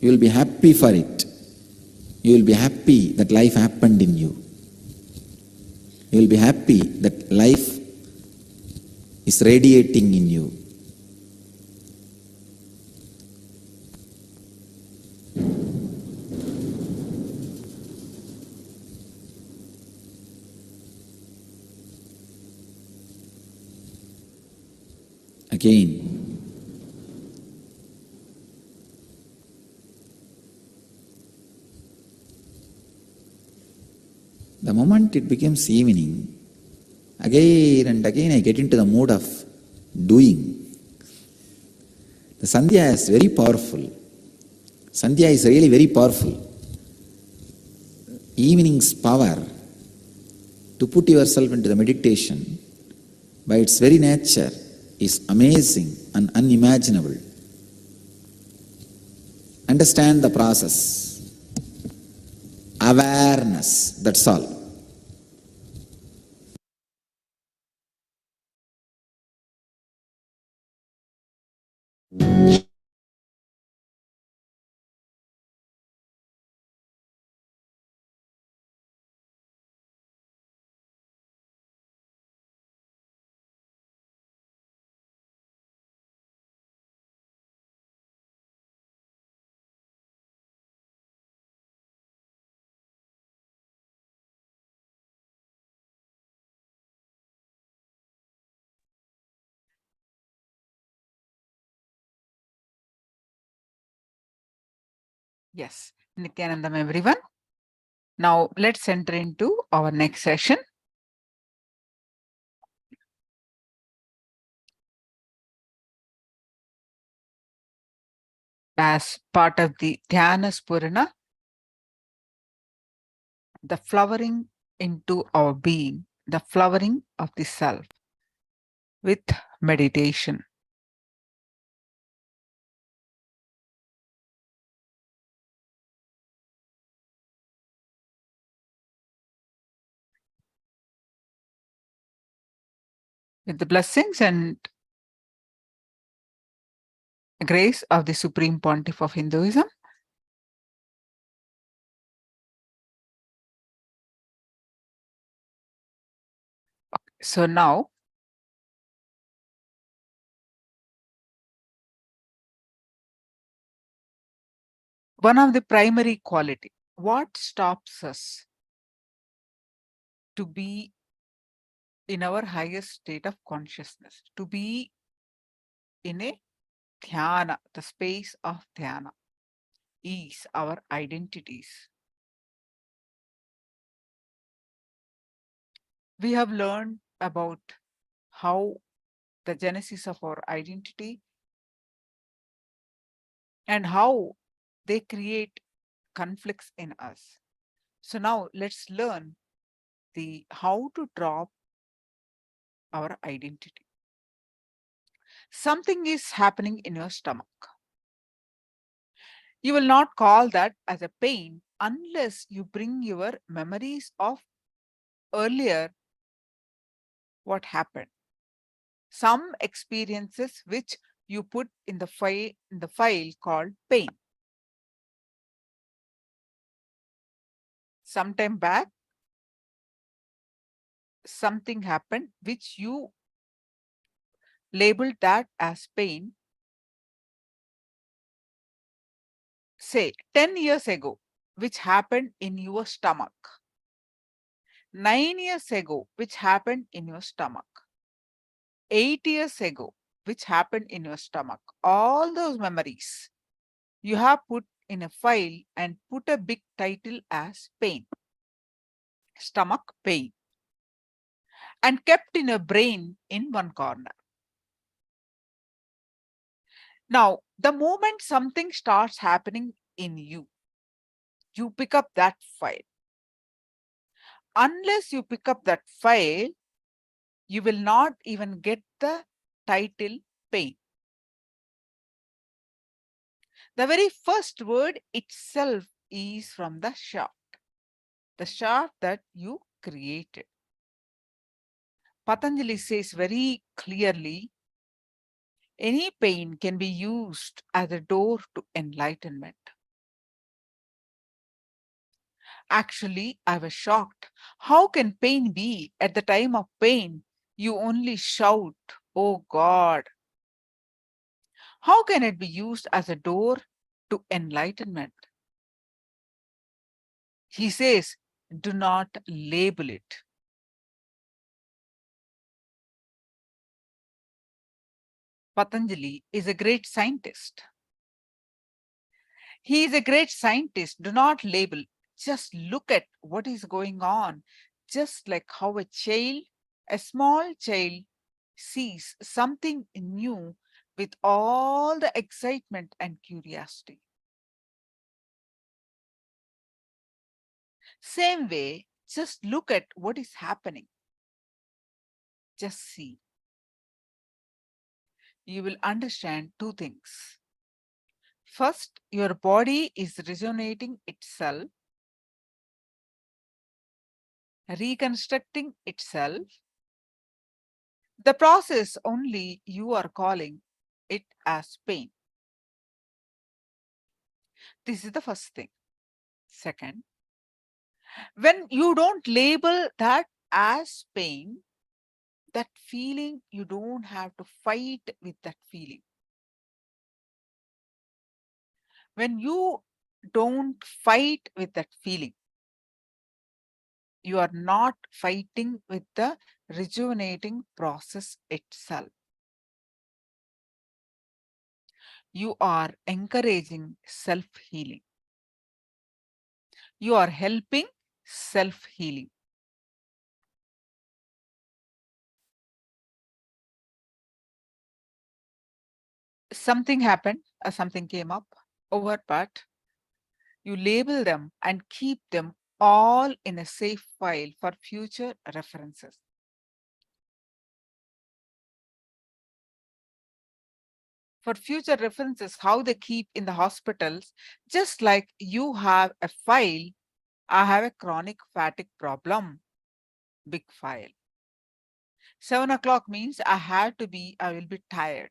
You will be happy for it. You will be happy that life happened in you. You will be happy that life is radiating in you. Again, the moment it becomes evening, again and again I get into the mood of doing. The Sandhya is very powerful. Sandhya is really very powerful. Evening's power to put yourself into the meditation by its very nature is amazing and unimaginable. Understand the process. Awareness, that's all. Yes, Nithyanandam everyone. Now let's enter into our next session. As part of the Dhyana Spurana, the flowering into our being, the flowering of the self with meditation. With the blessings and grace of the Supreme Pontiff of Hinduism, so now one of the primary quality, what stops us to be in our highest state of consciousness, to be in a Dhyana, the space of Dhyana, is our identities. We have learned about how the genesis of our identity and how they create conflicts in us. So now let's learn the how to drop our identity. Something is happening in your stomach. You will not call that as a pain unless you bring your memories of earlier what happened. Some experiences which you put in the file called pain. Sometime back, something happened which you labeled that as pain. Say 10 years ago, which happened in your stomach. 9 years ago, which happened in your stomach. 8 years ago, which happened in your stomach. All those memories you have put in a file and put a big title as pain, stomach pain, and kept in your brain in one corner. Now, the moment something starts happening in you, you pick up that file. Unless you pick up that file, you will not even get the title pain. The very first word itself is from the shaft that you created. Patanjali says very clearly, any pain can be used as a door to enlightenment. Actually, I was shocked. How can pain be? At the time of pain, you only shout, "Oh God." How can it be used as a door to enlightenment? He says, do not label it. Patanjali is a great scientist. He is a great scientist. Do not label. Just look at what is going on. Just like how a small child sees something new with all the excitement and curiosity. Same way, just look at what is happening. Just see. You will understand two things. First, your body is resonating itself, reconstructing itself. The process only you are calling it as pain. This is the first thing. Second, when you don't label that as pain, that feeling, you don't have to fight with that feeling. When you don't fight with that feeling, you are not fighting with the rejuvenating process itself. You are encouraging self-healing. You are helping self-healing. Something happened, something came up, over, but you label them and keep them all in a safe file for future references. For future references, how they keep in the hospitals, just like you have a file, I have a chronic fatigue problem, big file. 7 o'clock means I will be tired.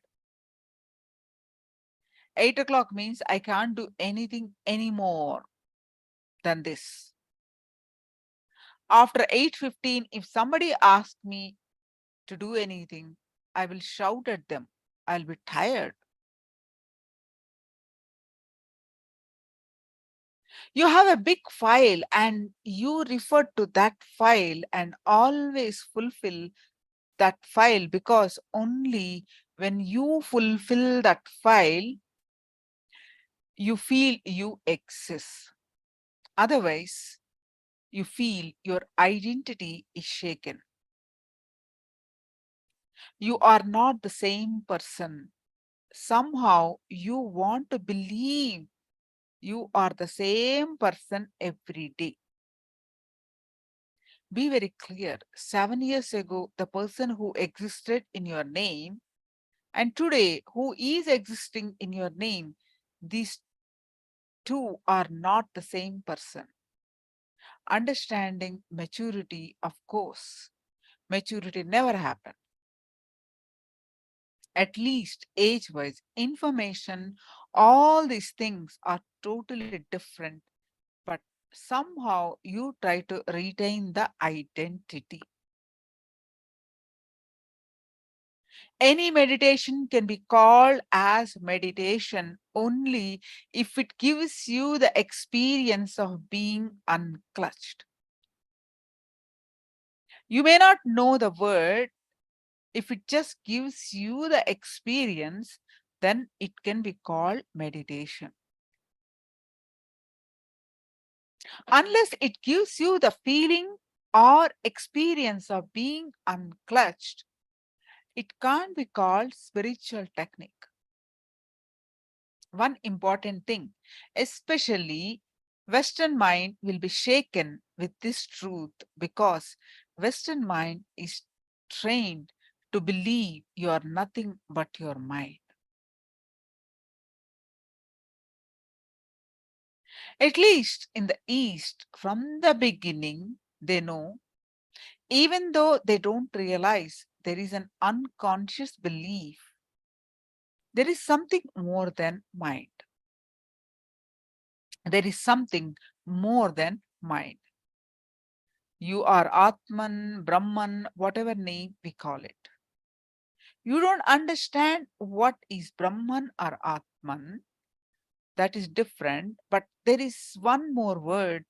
8 o'clock means I can't do anything anymore than this. After 8:15, if somebody asks me to do anything, I will shout at them. I'll be tired. You have a big file and you refer to that file and always fulfill that file, because only when you fulfill that file, you feel you exist. Otherwise, you feel your identity is shaken. You are not the same person. Somehow you want to believe you are the same person every day. Be very clear. 7 years ago, the person who existed in your name, and today who is existing in your name, these two are not the same person. Understanding maturity, of course. Maturity never happened. At least age-wise, information, all these things are totally different, but somehow you try to retain the identity. Any meditation can be called as meditation only if it gives you the experience of being unclutched. You may not know the word. If it just gives you the experience, then it can be called meditation. Unless it gives you the feeling or experience of being unclutched, it can't be called spiritual technique. One important thing, especially Western mind will be shaken with this truth because Western mind is trained to believe you are nothing but your mind. At least in the East, from the beginning, they know, even though they don't realize there is an unconscious belief, there is something more than mind. There is something more than mind. You are Atman, Brahman, whatever name we call it. You don't understand what is Brahman or Atman. That is different, but there is one more word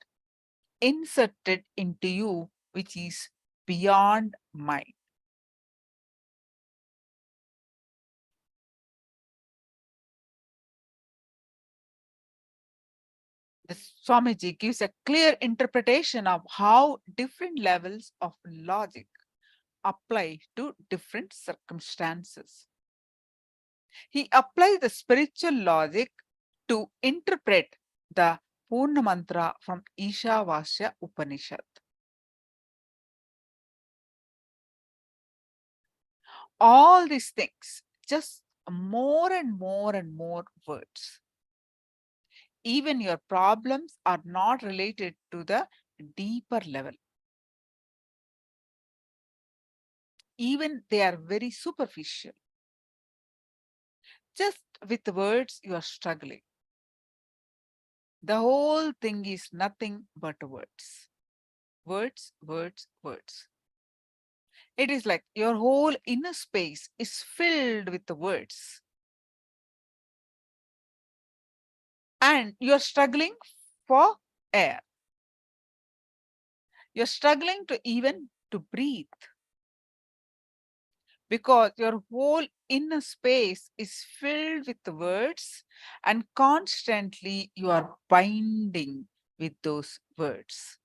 inserted into you, which is beyond mind. The Swamiji gives a clear interpretation of how different levels of logic apply to different circumstances. He applies the spiritual logic to interpret the Purna Mantra from Ishavasya Upanishad. All these things, just more and more and more words. Even your problems are not related to the deeper level. Even they are very superficial. Just with words, you are struggling. The whole thing is nothing but words. Words, words, words. It is like your whole inner space is filled with the words. And you're struggling for air. You're struggling to even to breathe. Because your whole inner space is filled with the words and constantly you are binding with those words.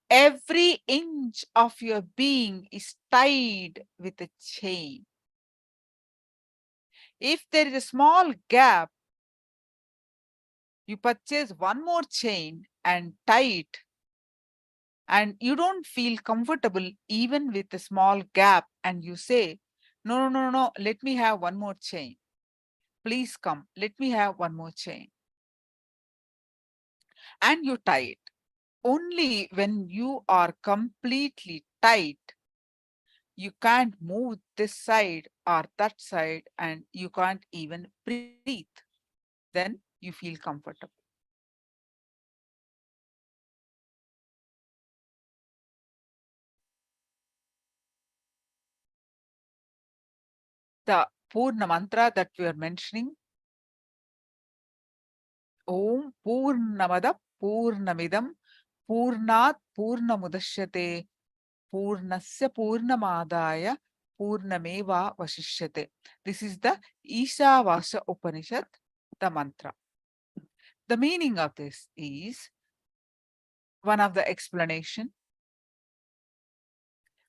Every inch of your being is tied with a chain. If there is a small gap, you purchase one more chain and tie it, and you don't feel comfortable even with a small gap, and you say, no, no, no, no, let me have one more chain. Please come, let me have one more chain. And you tie it. Only when you are completely tight, you can't move this side or that side, and you can't even breathe. Then you feel comfortable. The Purna mantra that we are mentioning, Om Purnamada Purnamidam Purnat Purnamudashyate Purnasya Purnamadaya Purnameva Vasishyate. This is the Ishavasya Upanishad, the mantra. The meaning of this is one of the explanation.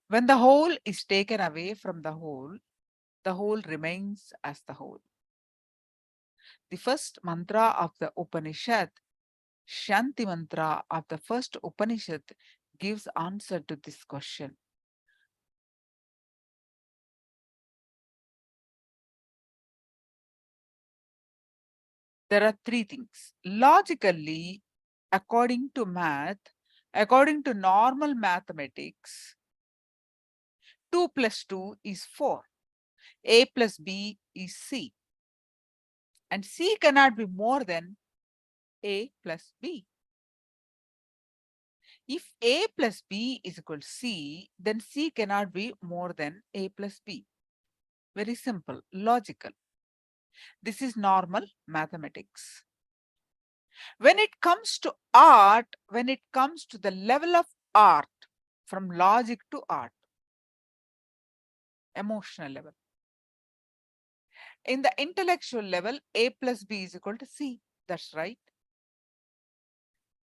When the whole is taken away from the whole remains as the whole. The first mantra of the Upanishad, Shanti mantra of the first Upanishad, gives answer to this question. There are three things. Logically, according to math, according to normal mathematics, 2 plus 2 is 4. A plus B is C. And C cannot be more than A plus B. If A plus B is equal to C, then C cannot be more than A plus B. Very simple, logical. This is normal mathematics. When it comes to art, when it comes to the level of art, from logic to art, emotional level. In the intellectual level, A plus B is equal to C. That's right.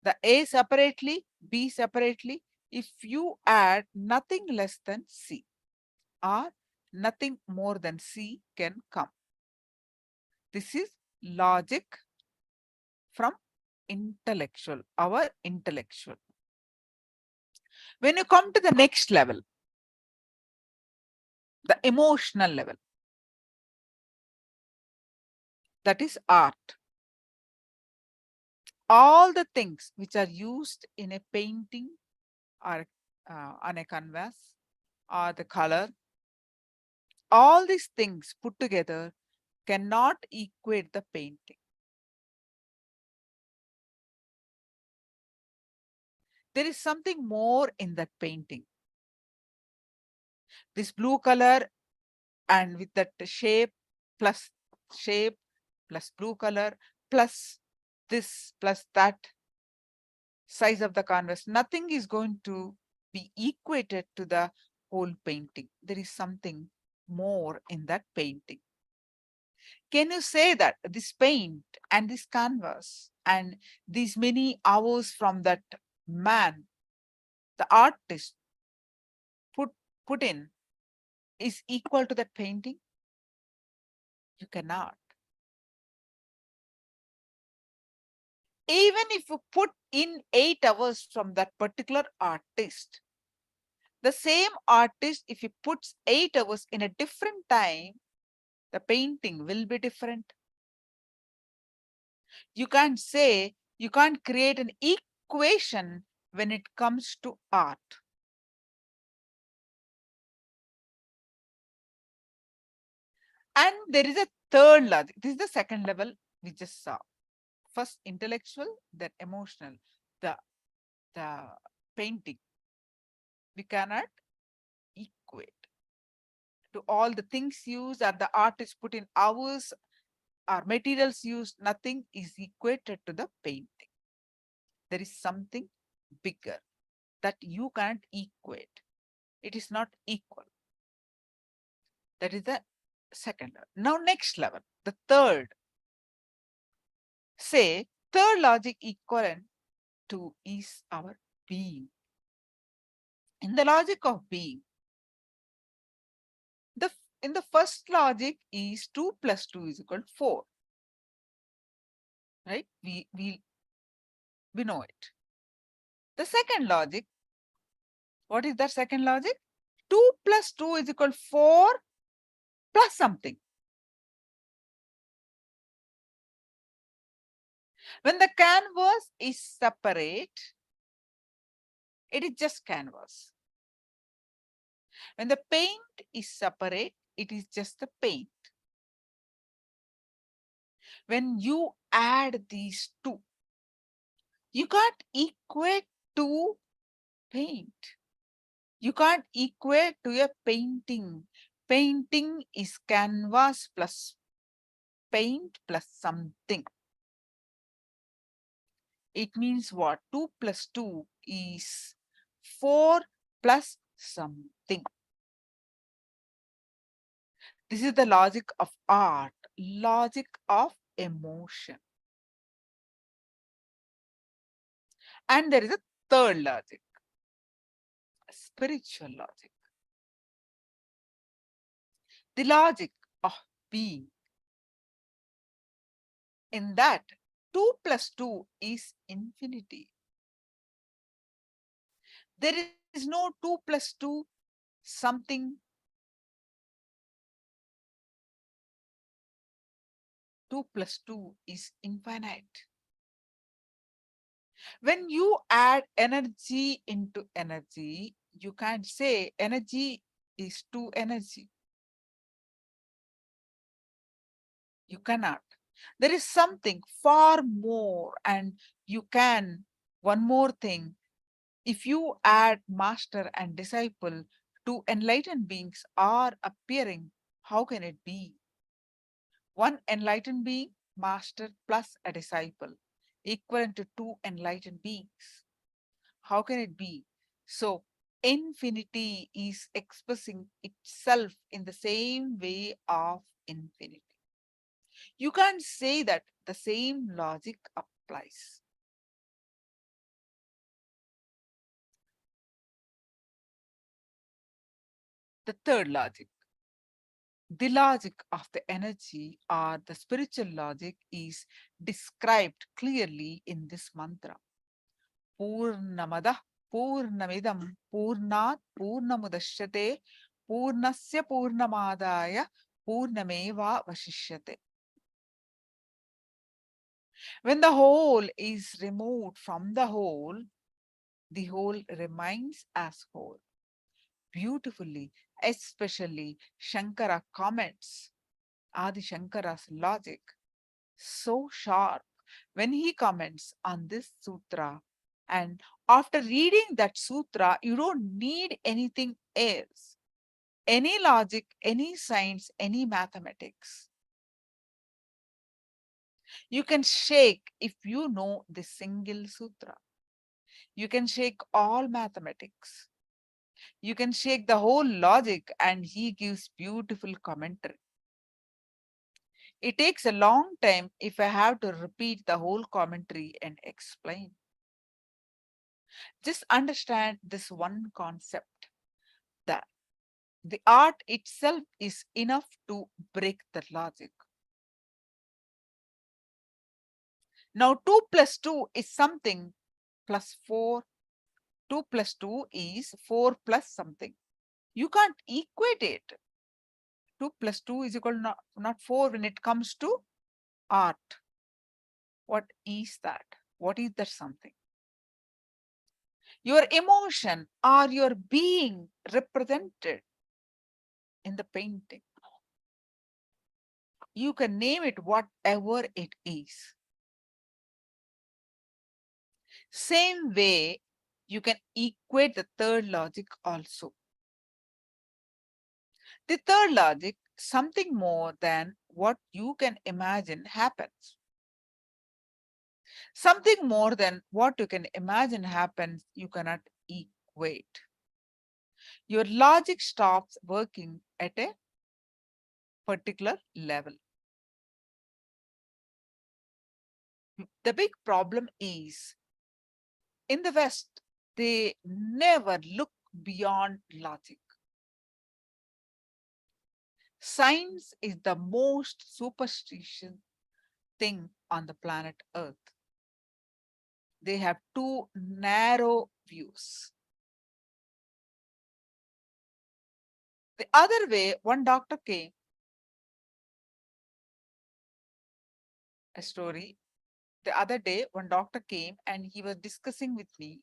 the A separately, B separately, if you add nothing less than C or nothing more than C can come. This is logic from intellectual, our intellectual. When you come to the next level, the emotional level, that is art. All the things which are used in a painting or on a canvas or the color, all these things put together cannot equate the painting. There is something more in that painting. This blue color and with that shape plus blue color plus this plus that size of the canvas, nothing is going to be equated to the whole painting. There is something more in that painting. Can you say that this paint and this canvas and these many hours from that man, the artist put in is equal to that painting? You cannot. Even if you put in 8 hours from that particular artist, the same artist, if he puts 8 hours in a different time, the painting will be different. You can't say, you can't create an equation when it comes to art. And there is a third logic. This is the second level we just saw. First intellectual, then emotional. The painting, we cannot equate to all the things used or the artist put in hours or materials used, nothing is equated to the painting. There is something bigger that you can't equate. It is not equal. That is the second level. Now next level, the third. Say third logic equivalent to is our being. In the logic of being, in the first logic is 2 plus 2 is equal to 4. Right? We know it. The second logic, what is that second logic? 2 plus 2 is equal to 4 plus something. When the canvas is separate, it is just canvas. When the paint is separate, it is just the paint. When you add these two, you can't equate to paint. You can't equate to a painting. Painting is canvas plus paint plus something. It means what? 2 plus 2 is 4 plus something. This is the logic of art, logic of emotion. And there is a third logic, spiritual logic. The logic of being. In that, 2 plus 2 is infinity. There is no 2 plus 2 something. 2 plus 2 is infinite. When you add energy into energy, you can't say energy is 2 energy. You cannot. There is something far more, and you can. One more thing, if you add master and disciple, two enlightened beings are appearing. How can it be? One enlightened being, master plus a disciple, equivalent to two enlightened beings. How can it be? So infinity is expressing itself in the same way of infinity. You can't say that the same logic applies. The third logic, the logic of the energy or the spiritual logic, is described clearly in this mantra. Purnamada Purnamidam Purnat Purnamudashyate Purnasya Purnamadaya Purnameva Vashishyate. When the whole is removed from the whole remains as whole. Beautifully, especially Shankara comments Adi Shankara's logic so sharp when he comments on this sutra. And after reading that sutra, you don't need anything else, any logic, any science, any mathematics. You can shake if you know the single sutra. You can shake all mathematics. You can shake the whole logic, and he gives beautiful commentary. It takes a long time if I have to repeat the whole commentary and explain. Just understand this one concept, that the art itself is enough to break the logic. Now 2 plus 2 is something plus 4. 2 plus 2 is 4 plus something. You can't equate it. 2 plus 2 is equal to not 4 when it comes to art. What is that? What is that something? Your emotion or your being represented in the painting. You can name it whatever it is. Same way, you can equate the third logic also. The third logic, something more than what you can imagine happens. Something more than what you can imagine happens, you cannot equate. Your logic stops working at a particular level. The big problem is, in the West, they never look beyond logic. Science is the most superstitious thing on the planet Earth. They have too narrow views. The other way, one doctor came, a story. The other day, one doctor came and he was discussing with me,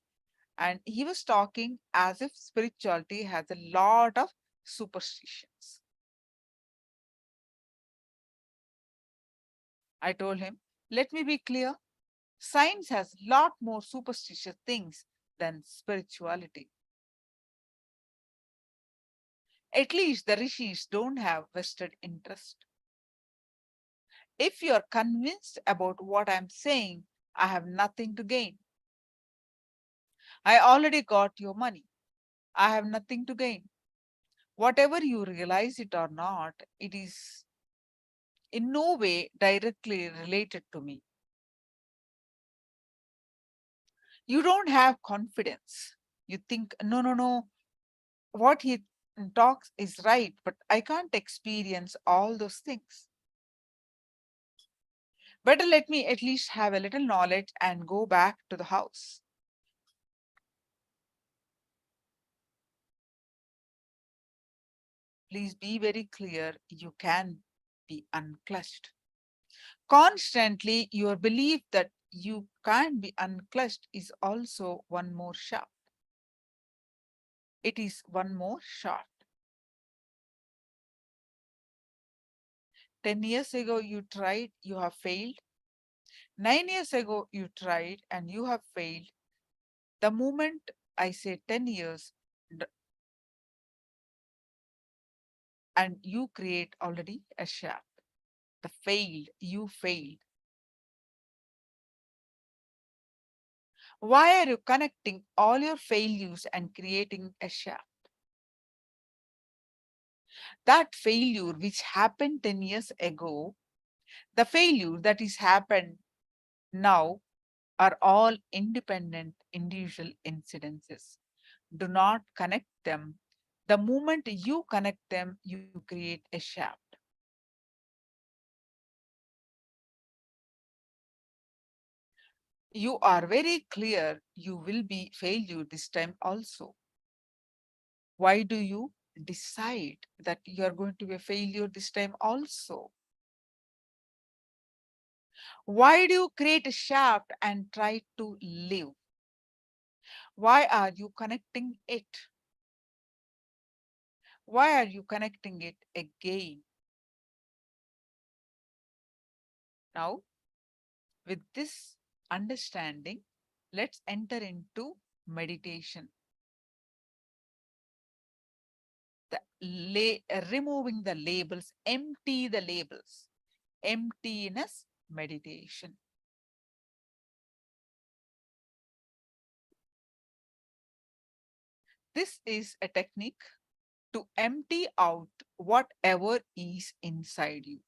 and he was talking as if spirituality has a lot of superstitions. I told him, let me be clear. Science has a lot more superstitious things than spirituality. At least the rishis don't have vested interest. If you are convinced about what I'm saying, I have nothing to gain. I already got your money. I have nothing to gain. Whatever you realize it or not, it is in no way directly related to me. You don't have confidence. You think, no, what he talks is right, but I can't experience all those things. Better let me at least have a little knowledge and go back to the house. Please be very clear, you can be unclutched. Constantly, your belief that you can't be unclutched is also one more shaft. It is one more shaft. 10 years ago, you tried, you have failed. 9 years ago, you tried and you have failed. The moment I say 10 years, and you create already a shaft. The failed, you failed. Why are you connecting all your failures and creating a shaft? That failure which happened 10 years ago, the failure that is happened now are all independent individual incidences. Do not connect them The moment you connect them, you create a shaft. You are very clear you will be failure this time also. Why do you decide that you are going to be a failure this time also? Why do you create a shaft and try to live? Why are you connecting it? Why are you connecting it again? Now, with this understanding, let's enter into meditation. Removing the labels, empty the labels, emptiness meditation. This is a technique to empty out whatever is inside you,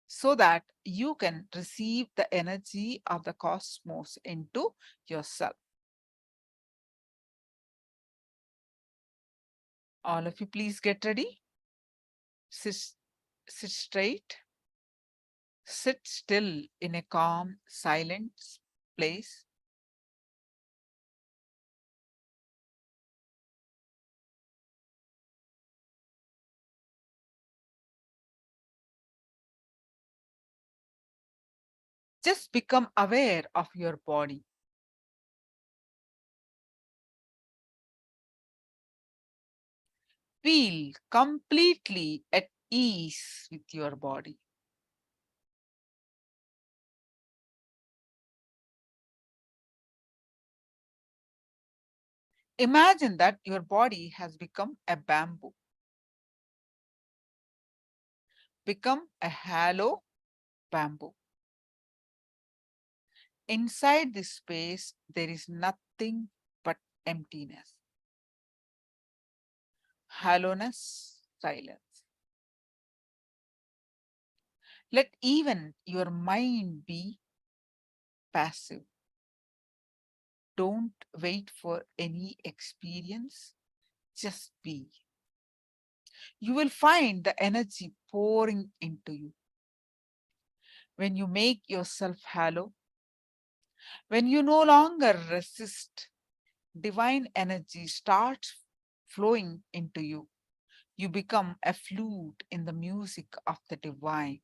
so that you can receive the energy of the cosmos into yourself. All of you, please get ready. Sit straight. Sit still in a calm, silent place. Just become aware of your body. Feel completely at ease with your body. Imagine that your body has become a bamboo, become a hollow bamboo. Inside this space, there is nothing but emptiness, hollowness, silence. Let even your mind be passive. Don't wait for any experience, just be. You will find the energy pouring into you. When you make yourself hollow, when you no longer resist, divine energy starts flowing into you. You become a flute in the music of the divine.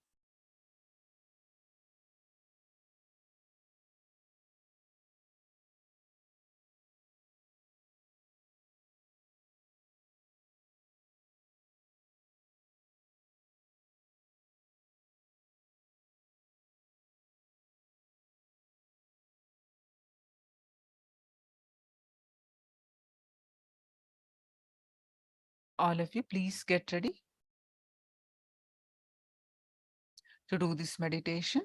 All of you, please get ready to do this meditation.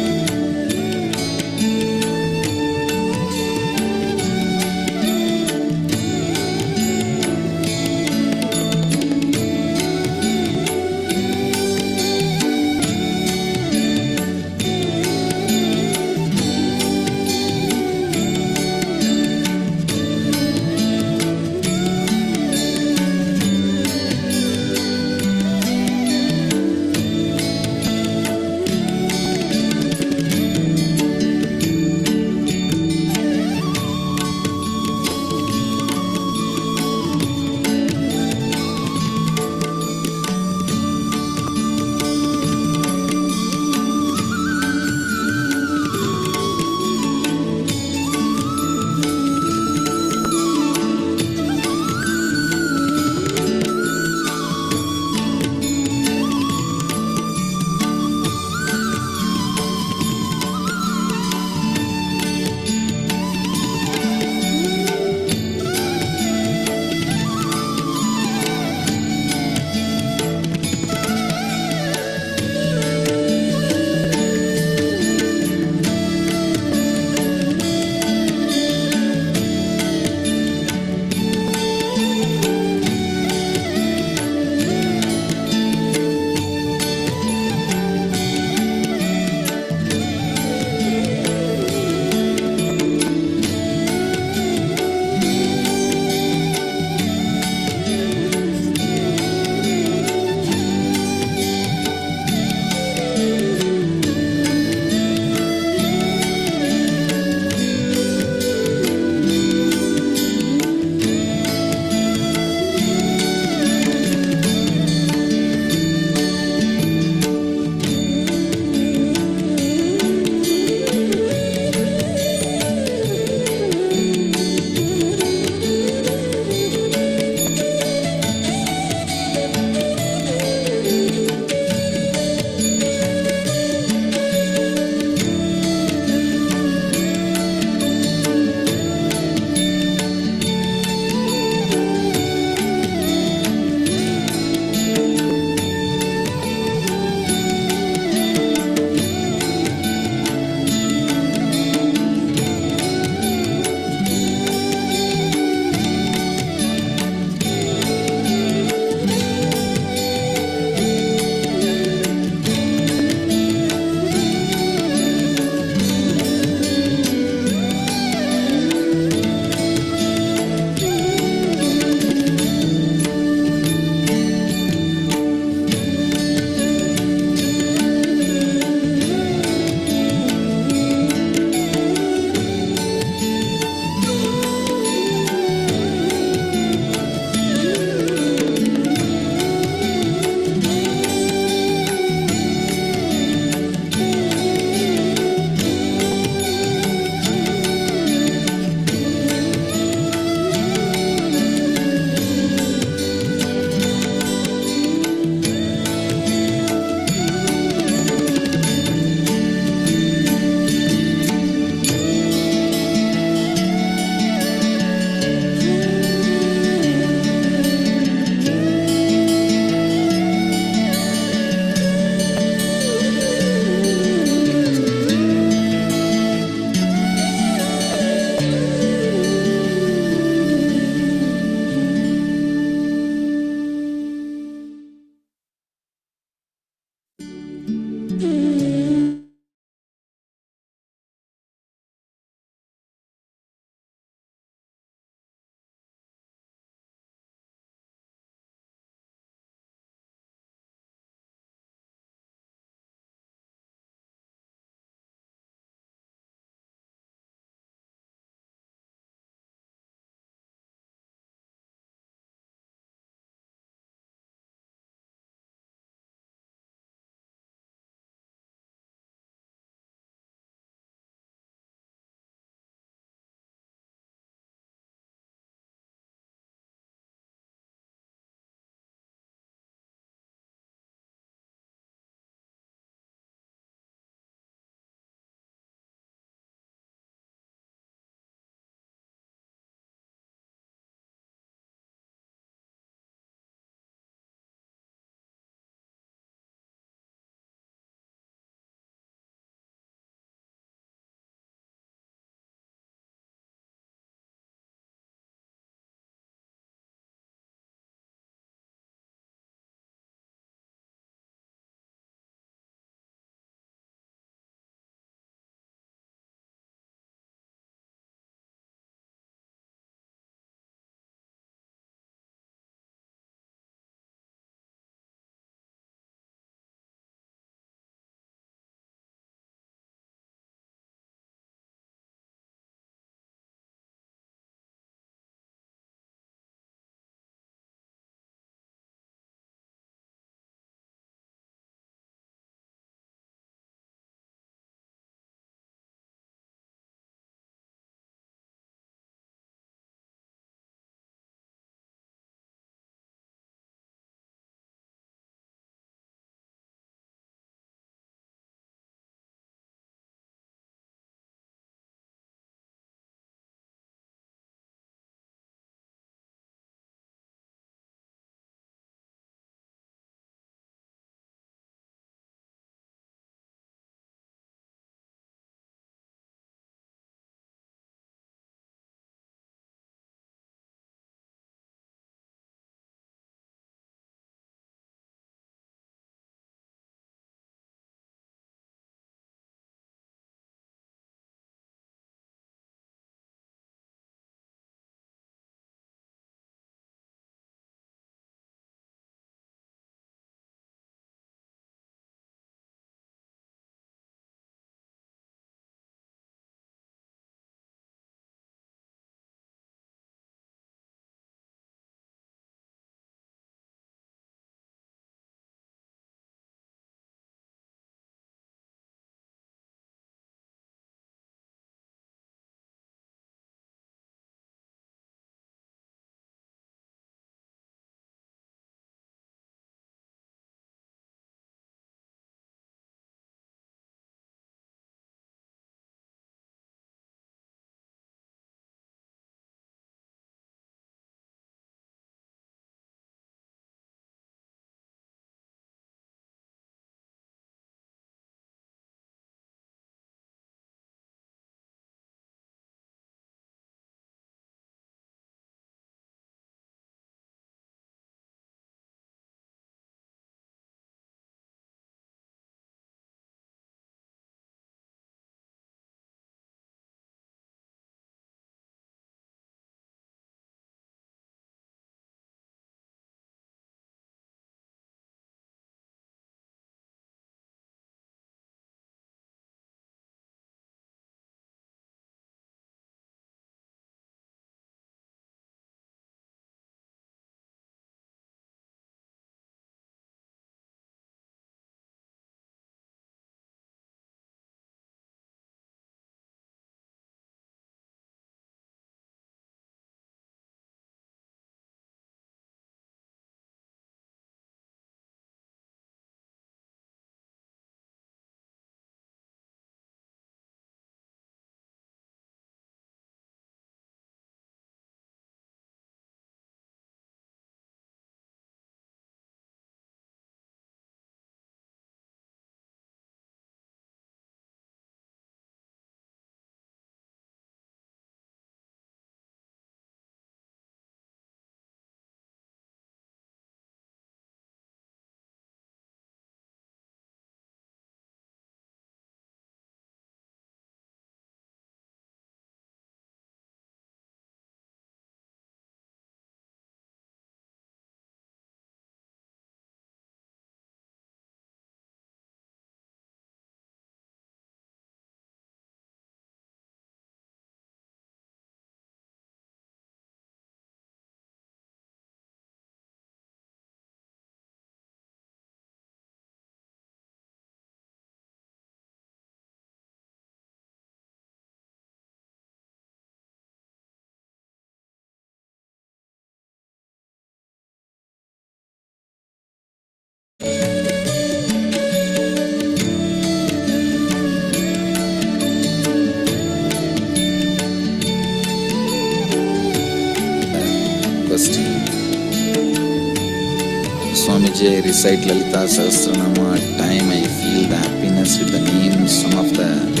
I recite Lalita Sahasranama, at time I feel the happiness with the names, some of the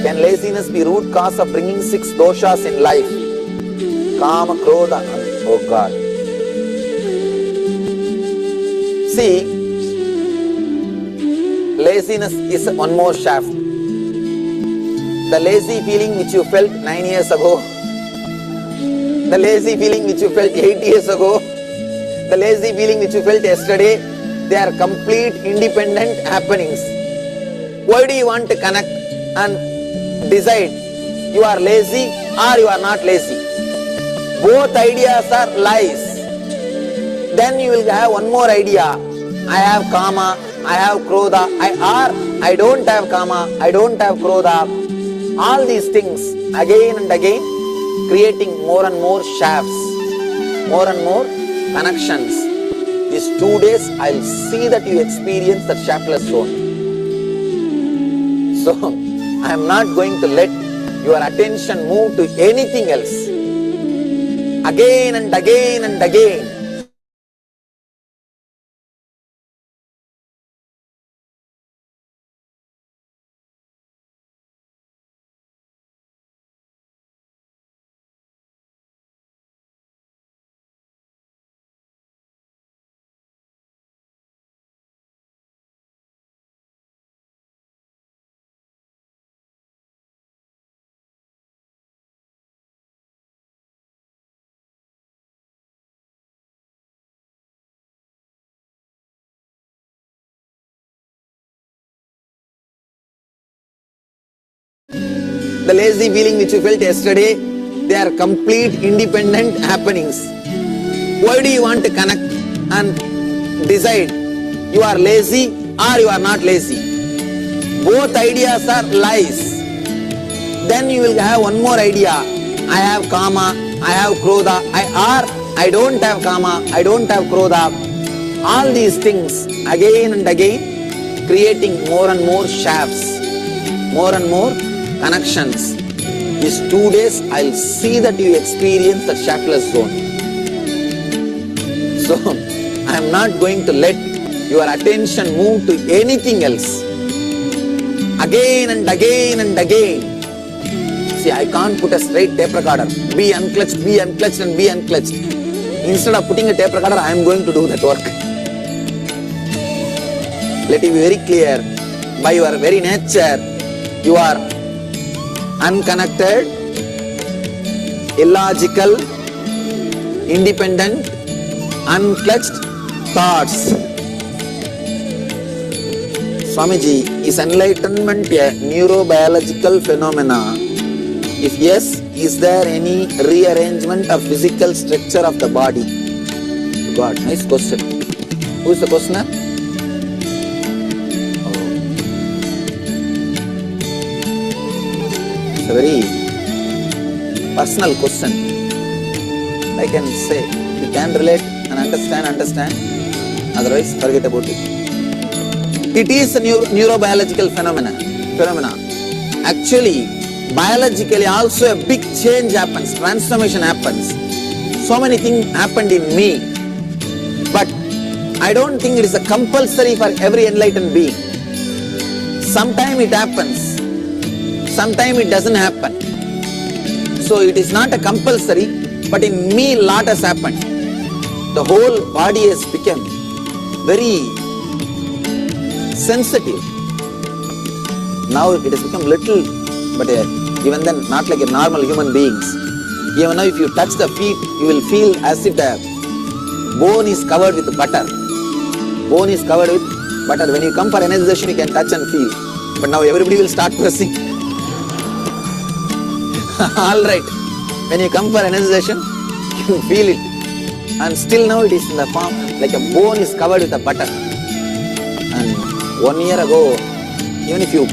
Can laziness be root cause of bringing 6 doshas in life? Kama, Krodha, oh God. See, laziness is one more shaft. The lazy feeling which you felt 9 years ago, the lazy feeling which you felt 8 years ago, the lazy feeling which you felt yesterday, they are complete independent happenings. Why do you want to connect and decide you are lazy or you are not lazy? Both ideas are lies. Then you will have one more idea. I have kama, I have krodha, I don't have kama, I don't have krodha. All these things again and again, creating more and more shafts, more and more connections. These 2 days I will see that you experience that shaftless zone. So I am not going to let your attention move to anything else. Again and again and again. The lazy feeling which you felt yesterday, they are complete independent happenings. Why do you want to connect and decide you are lazy or you are not lazy? Both ideas are lies. Then you will have one more idea. I have kama, I have krodha, I don't have kama, I don't have krodha. All these things again and again, creating more and more shafts, more and more connections. These 2 days I will see that you experience the shaftless zone. So I am not going to let your attention move to anything else. Again and again and again. See, I can't put a straight tape recorder. Be unclutched and be unclutched. Instead of putting a tape recorder, I am going to do that work. Let it be very clear. By your very nature, you are unconnected, illogical, independent, unclutched thoughts. Swamiji, is enlightenment a neurobiological phenomena? If yes, is there any rearrangement of physical structure of the body? God, nice question. Who is the questioner? very personal question. I can say, you can relate and understand. Otherwise, forget about it. It is a neurobiological phenomena. Actually, biologically also a big change happens, transformation happens. So many things happened in me. But I don't think it is a compulsory for every enlightened being. Sometimes it happens, sometimes it doesn't happen. So it is not a compulsory, but in me lot has happened. The whole body has become very sensitive. Now it has become little, but even then not like a normal human beings. Even now if you touch the feet, you will feel as if the bone is covered with butter. Bone is covered with butter. When you come for energization, you can touch and feel. But now everybody will start pressing. Alright. When you come for energization, you feel it. And still now it is in the form like a bone is covered with a butter. And 1 year ago, even if you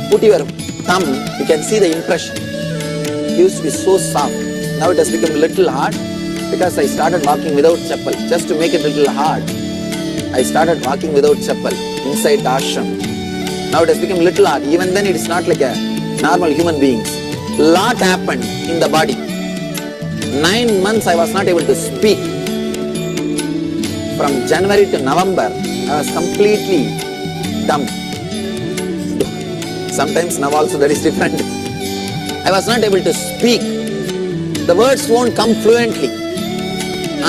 put your thumb, you can see the impression. It used to be so soft. Now it has become a little hard because I started walking without chappal. Just to make it a little hard, I started walking without chappal inside the ashram. Now it has become a little hard. Even then it is not like a normal human beings. Lot happened in the body. 9 months I was not able to speak. From January to November, I was completely dumb. Sometimes now also that is different. I was not able to speak. The words won't come fluently.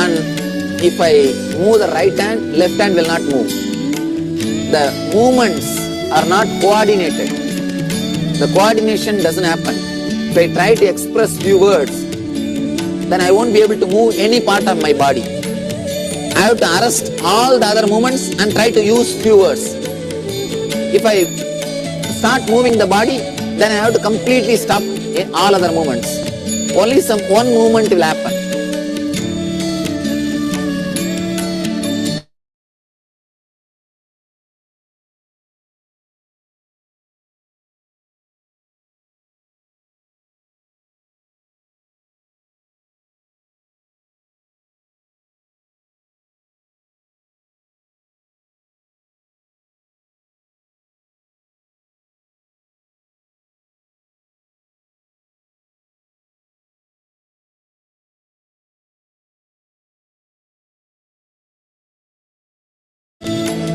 And if I move the right hand, left hand will not move. The movements are not coordinated. The coordination doesn't happen. If I try to express few words, then I won't be able to move any part of my body. I have to arrest all the other movements and try to use few words. If I start moving the body, then I have to completely stop all other movements. Only one movement will happen.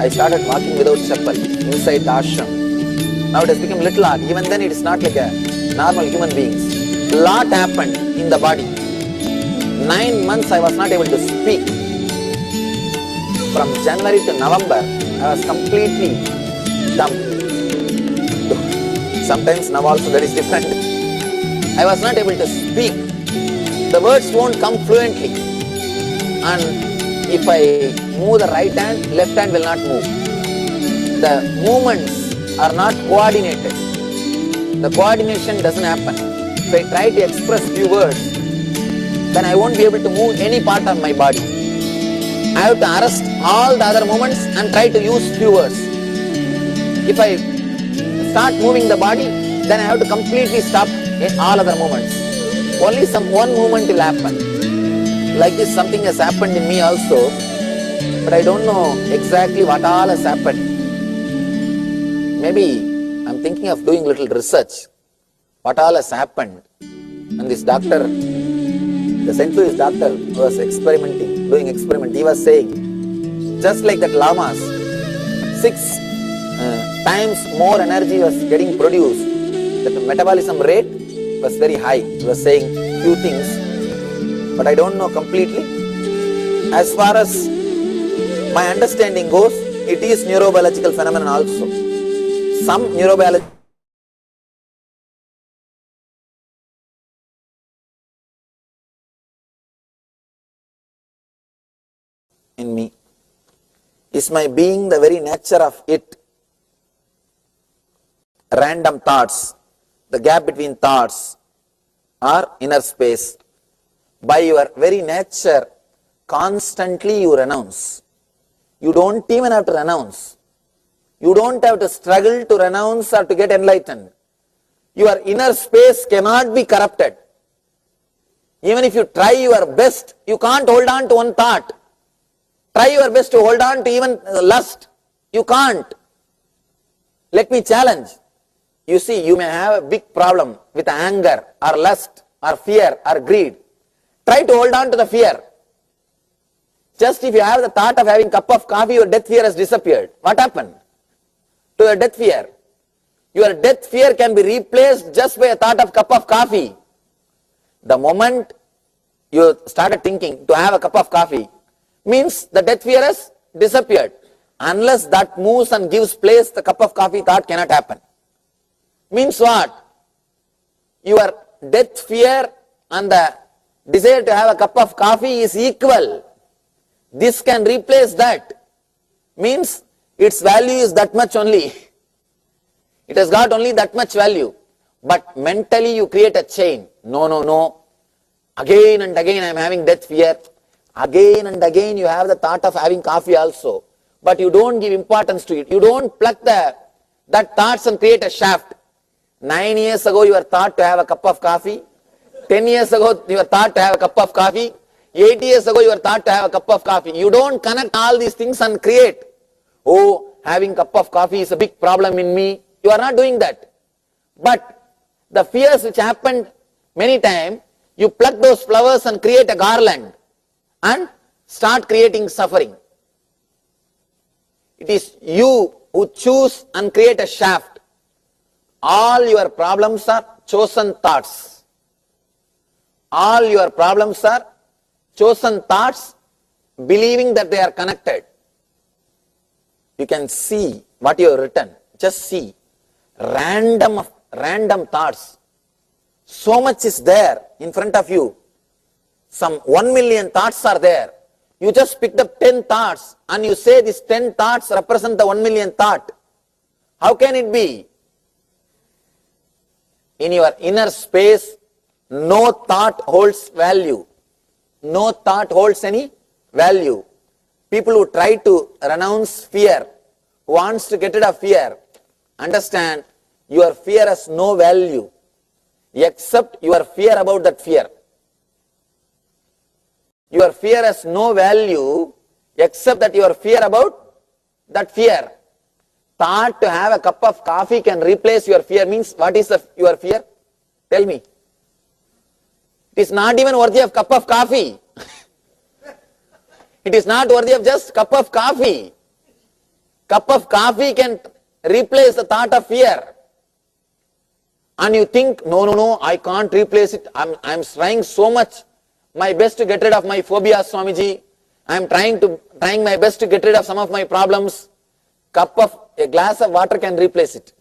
I started walking without chappal inside the ashram. Now it has become little hard. Even then it is not like a normal human beings. Lot happened in the body. 9 months I was not able to speak. From January to November, I was completely dumb. Sometimes now also that is different. I was not able to speak. The words won't come fluently. And if I move the right hand, left hand will not move. The movements are not coordinated. The coordination doesn't happen. If I try to express few words, then I won't be able to move any part of my body. I have to arrest all the other movements and try to use few words. If I start moving the body, then I have to completely stop all other movements. Only one movement will happen. Like this, something has happened in me also, but I don't know exactly what all has happened. Maybe I'm thinking of doing little research. What all has happened? And this doctor, the St. Louis doctor was doing experiment. He was saying, just like that lamas, 6 times more energy was getting produced. That the metabolism rate was very high. He was saying few things, but I don't know completely. As far as my understanding goes, it is neurobiological phenomenon also. Some neurobiology in me. Is my being the very nature of it? Random thoughts, the gap between thoughts or inner space. By your very nature, constantly you renounce. You don't even have to renounce. You don't have to struggle to renounce or to get enlightened. Your inner space cannot be corrupted. Even if you try your best, you can't hold on to one thought. Try your best to hold on to even lust. You can't. Let me challenge. You see, you may have a big problem with anger or lust or fear or greed. Try to hold on to the fear. Just if you have the thought of having a cup of coffee, your death fear has disappeared. What happened to your death fear? Your death fear can be replaced just by a thought of cup of coffee. The moment you started thinking to have a cup of coffee, means the death fear has disappeared. Unless that moves and gives place, the cup of coffee thought cannot happen. Means what? Your death fear and the desire to have a cup of coffee is equal. This can replace that. Means its value is that much only. It has got only that much value. But mentally you create a chain. No. Again and again I am having death fear. Again and again you have the thought of having coffee also. But you don't give importance to it. You don't pluck that thoughts and create a shaft. 9 years ago you were thought to have a cup of coffee. 10 years ago you were thought to have a cup of coffee. 8 years ago you were thought to have a cup of coffee. You don't connect all these things and create, oh, having cup of coffee is a big problem in me. You are not doing that. But the fears which happened many times, you pluck those flowers and create a garland and start creating suffering. It is you who choose and create a shaft. All your problems are chosen thoughts. All your problems are chosen thoughts, believing that they are connected. You can see what you have written. Just see. Random thoughts. So much is there in front of you. Some 1 million thoughts are there. You just picked up 10 thoughts and you say these 10 thoughts represent the 1 million thought. How can it be? In your inner space, no thought holds value. No thought holds any value. People who try to renounce fear, who wants to get rid of fear, understand your fear has no value except your fear about that fear. Your fear has no value except that your fear about that fear. Thought to have a cup of coffee can replace your fear means what is your fear? Tell me. It is not even worthy of cup of coffee. It is not worthy of just cup of coffee. Cup of coffee can replace the thought of fear. And you think, no, I can't replace it. I'm trying so much my best to get rid of my phobias, Swamiji. I'm trying my best to get rid of some of my problems. A glass of water can replace it.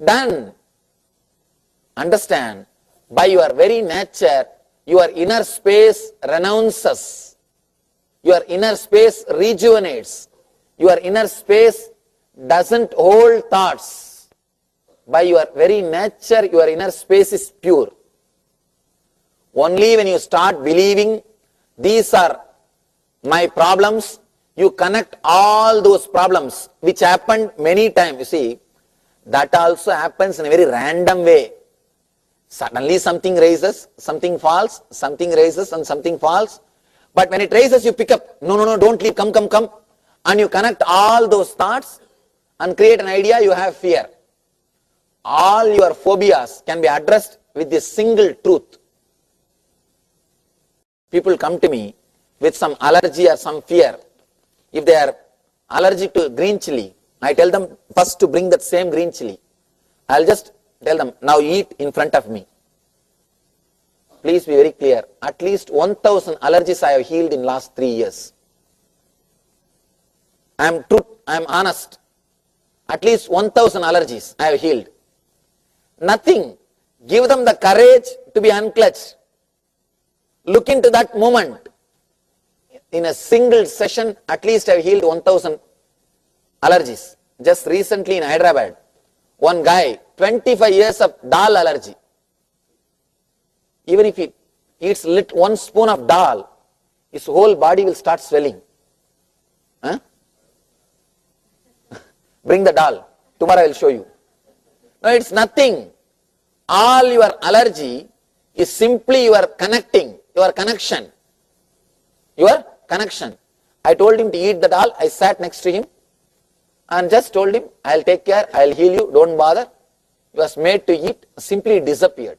Done. Understand, by your very nature, your inner space renounces. Your inner space rejuvenates. Your inner space doesn't hold thoughts. By your very nature, your inner space is pure. Only when you start believing these are my problems, you connect all those problems which happened many times. You see, that also happens in a very random way. Suddenly something raises, something falls, something raises and something falls. But when it raises, you pick up, no, don't leave, come. And you connect all those thoughts and create an idea, you have fear. All your phobias can be addressed with this single truth. People come to me with some allergy or some fear. If they are allergic to green chili, I tell them first to bring that same green chili. I'll just tell them, now eat in front of me. Please be very clear. At least 1,000 allergies I have healed in last 3 years. I am honest. At least 1,000 allergies I have healed. Nothing. Give them the courage to be unclutched. Look into that moment. In a single session, at least I have healed 1,000 allergies. Just recently in Hyderabad, one guy, 25 years of dal allergy. Even if he eats 1 spoon of dal, his whole body will start swelling. Bring the dal. Tomorrow I will show you. No, it's nothing. All your allergy is simply your connection. I told him to eat the dal. I sat next to him and just told him, I'll take care, I'll heal you, don't bother. He was made to eat, simply disappeared.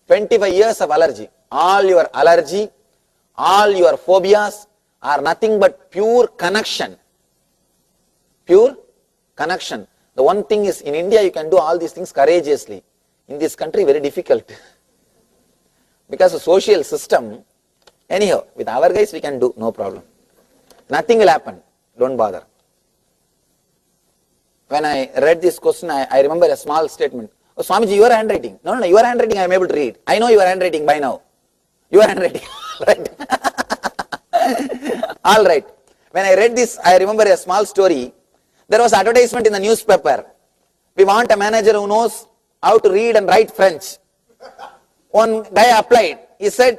25 years of allergy. All your allergy, all your phobias are nothing but pure connection. Pure connection. The one thing is, in India you can do all these things courageously. In this country, very difficult. Because the social system, anyhow, with our guys we can do, no problem. Nothing will happen, don't bother. When I read this question, I remember a small statement. Oh, Swamiji, your handwriting. No, your handwriting I am able to read. I know your handwriting by now. Your handwriting. Right. All right. When I read this, I remember a small story. There was advertisement in the newspaper. We want a manager who knows how to read and write French. One guy applied. He said,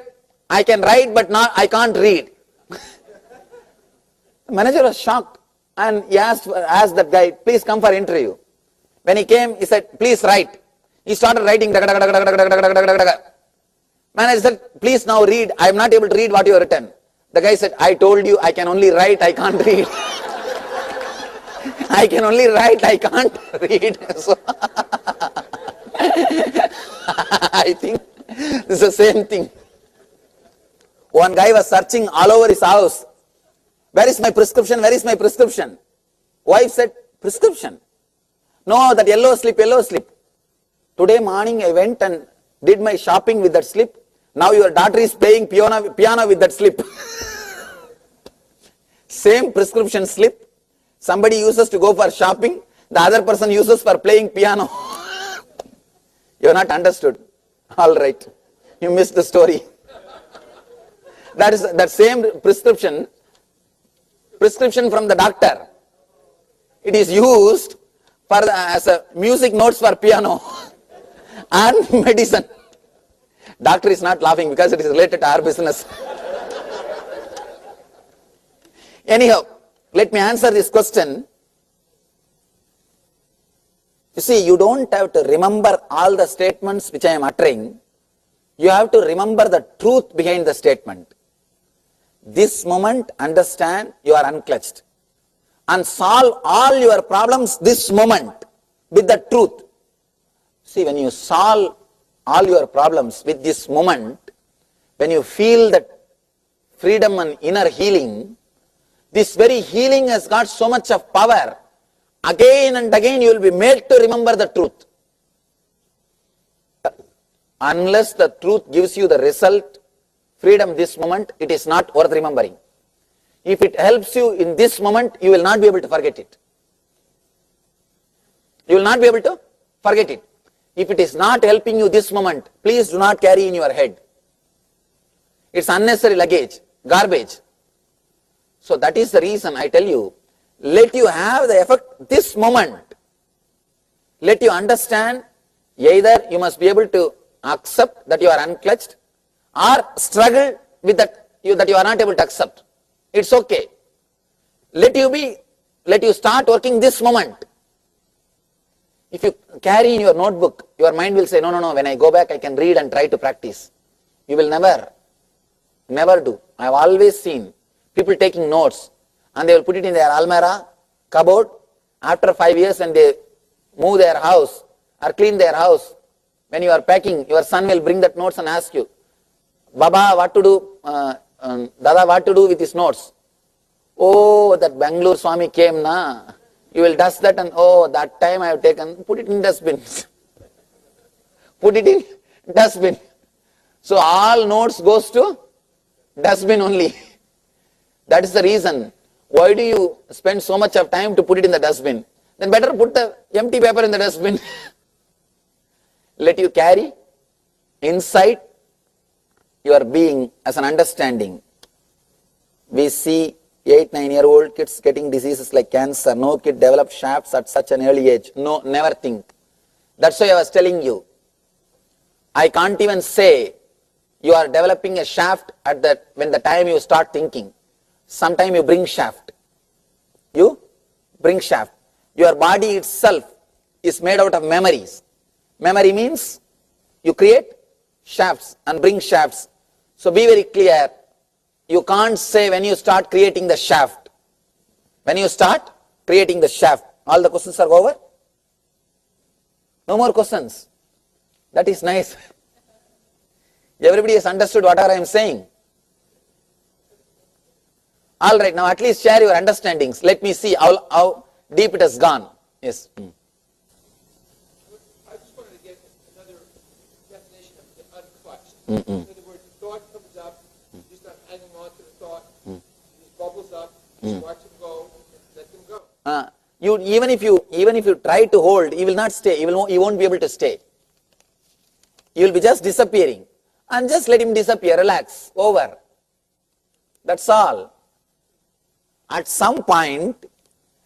I can write but I can't read. The manager was shocked and he asked that guy, please come for interview. When he came, he said, please write. He started writing. Manager said, please now read. I am not able to read what you have written. The guy said, I told you I can only write, I can't read. I can only write, I can't read. So I think this is the same thing. One guy was searching all over his house. Where is my prescription? Where is my prescription? Wife said, prescription? No, that yellow slip. Today morning I went and did my shopping with that slip. Now your daughter is playing piano with that slip. Same prescription slip. Somebody uses to go for shopping. The other person uses for playing piano. You have not understood. All right. You missed the story. That same prescription from the doctor. It is used as a music notes for piano and medicine. Doctor is not laughing because it is related to our business. Anyhow, let me answer this question. You see, you don't have to remember all the statements which I am uttering. You have to remember the truth behind the statement. This moment, understand you are unclutched. And solve all your problems this moment with the truth. See, when you solve all your problems with this moment, when you feel that freedom and inner healing, this very healing has got so much of power. Again and again you will be made to remember the truth. Unless the truth gives you the result, freedom this moment, it is not worth remembering. If it helps you in this moment, you will not be able to forget it. You will not be able to forget it. If it is not helping you this moment, please do not carry in your head. It's unnecessary luggage, garbage. So that is the reason I tell you, let you have the effect this moment. Let you understand, either you must be able to accept that you are unclutched or struggle with that you are not able to accept. It's okay. Let you start working this moment. If you carry in your notebook, your mind will say, no, when I go back I can read and try to practice. You will never do. I have always seen people taking notes and they will put it in their almirah, cupboard. After 5 years when they move their house or clean their house, when you are packing, your son will bring that notes and ask you, Baba, what to do? Dada, what to do with his notes? Oh, that Bangalore Swami came, na. You will dust that and that time I have taken, put it in dustbin. Put it in dustbin. So all notes goes to dustbin only. That is the reason. Why do you spend so much of time to put it in the dustbin? Then better put the empty paper in the dustbin. Let you carry inside your being as an understanding. We see 8-9-year-old kids getting diseases like cancer. No kid develops shafts at such an early age. No, never think. That's why I was telling you. I can't even say you are developing a shaft when the time you start thinking. Sometime you bring shaft. You bring shaft. Your body itself is made out of memories. Memory means you create shafts and bring shafts. So be very clear. You can't say when you start creating the shaft. When you start creating the shaft, all the questions are over? No more questions. That is nice. Everybody has understood whatever I am saying. All right, now at least share your understandings. Let me see how deep it has gone. Yes. I just wanted to get another definition of the unclutched. In other words, the thought comes up, you start hanging on to the thought, it just bubbles up, just watch them go, and let them go. Even if you try to hold, you will not stay. You won't be able to stay. You will be just disappearing. And just let him disappear, relax, over. That's all. At some point,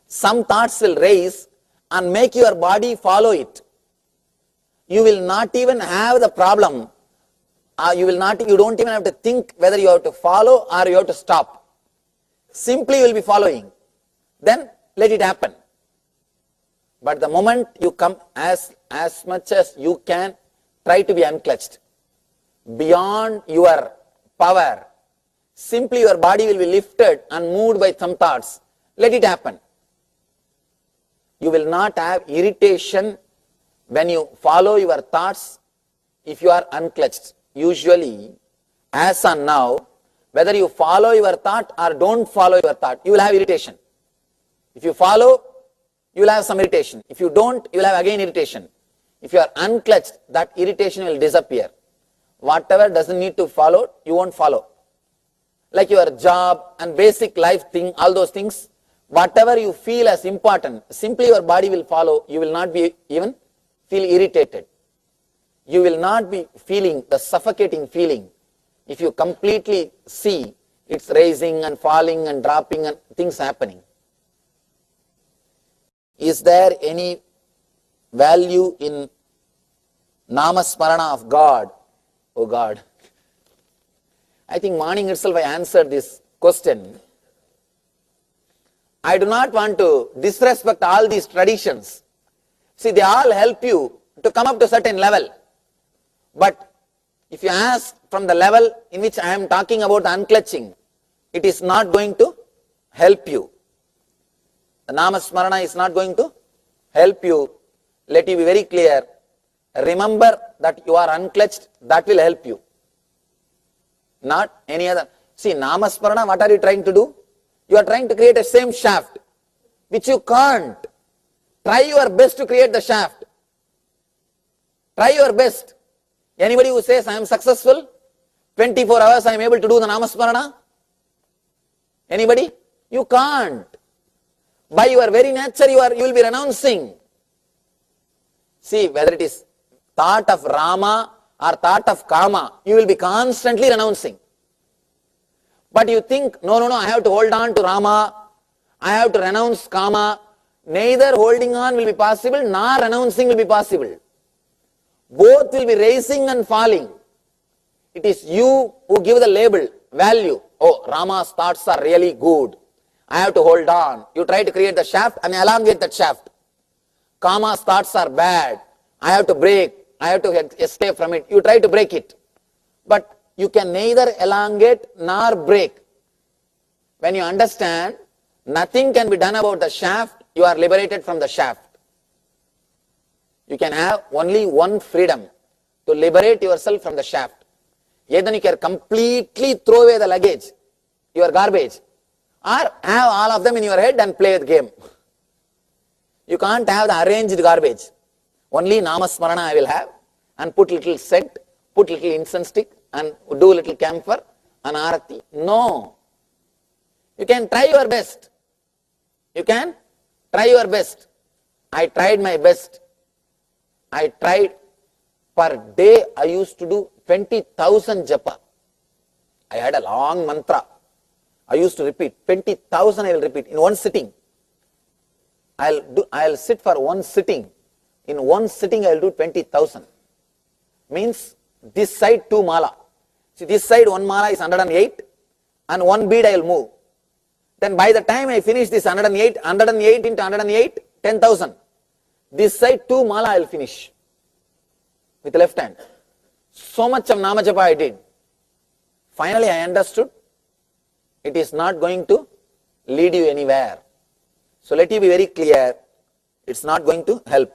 some thoughts will raise and make your body follow it. You will not even have the problem. You don't even have to think whether you have to follow or you have to stop. Simply you will be following. Then let it happen. But the moment you come, as much as you can, try to be unclutched. Beyond your power, simply your body will be lifted and moved by some thoughts. Let it happen. You will not have irritation when you follow your thoughts if you are unclutched. Usually, as on now, whether you follow your thought or don't follow your thought, you will have irritation. If you follow, you will have some irritation. If you don't, you will have again irritation. If you are unclutched, that irritation will disappear. Whatever doesn't need to follow, you won't follow. Like your job and basic life thing, all those things, whatever you feel as important, simply your body will follow. You will not be even feel irritated. You will not be feeling the suffocating feeling. If you completely see it's raising and falling and dropping and things happening. Is there any value in Namasmarana of God? Oh God. I think morning itself I answered this question. I do not want to disrespect all these traditions. See, they all help you to come up to a certain level. But if you ask from the level in which I am talking about unclutching, it is not going to help you. The Namasmarana is not going to help you. Let you be very clear. Remember that you are unclutched, that will help you. Not any other. See, Namasmarana, what are you trying to do? You are trying to create a same shaft, which you can't. Try your best to create the shaft. Try your best. Anybody who says I am successful, 24 hours I am able to do the Namasmarana? Anybody? You can't. By your very nature you will be renouncing. See, whether it is thought of Rama or thought of Kama, you will be constantly renouncing. But you think, no, I have to hold on to Rama, I have to renounce Kama. Neither holding on will be possible, nor renouncing will be possible. Both will be rising and falling. It is you who give the label, value. Oh, Rama's thoughts are really good. I have to hold on. You try to create the shaft and elongate that shaft. Kama's thoughts are bad. I have to break. I have to escape from it. You try to break it. But you can neither elongate nor break. When you understand, nothing can be done about the shaft, you are liberated from the shaft. You can have only one freedom, to liberate yourself from the shaft. Either you can completely throw away the luggage, your garbage, or have all of them in your head and play the game. You can't have the arranged garbage. Only Namasmarana I will have, and put little scent, put little incense stick, and do little camphor and arati. No. You can try your best. You can try your best. I tried my best. I tried. Per day I used to do 20,000 japa. I had a long mantra. I used to repeat 20,000. I will repeat in one sitting. I'll sit for one sitting. In one sitting I will do 20,000. Means this side 2 mala. See, this side 1 mala is 108 and 1 bead I will move. Then by the time I finish this 108 into 108, 10,000. This side 2 mala I will finish with left hand. So much of nama japa I did. Finally I understood it is not going to lead you anywhere. So let you be very clear, it's not going to help.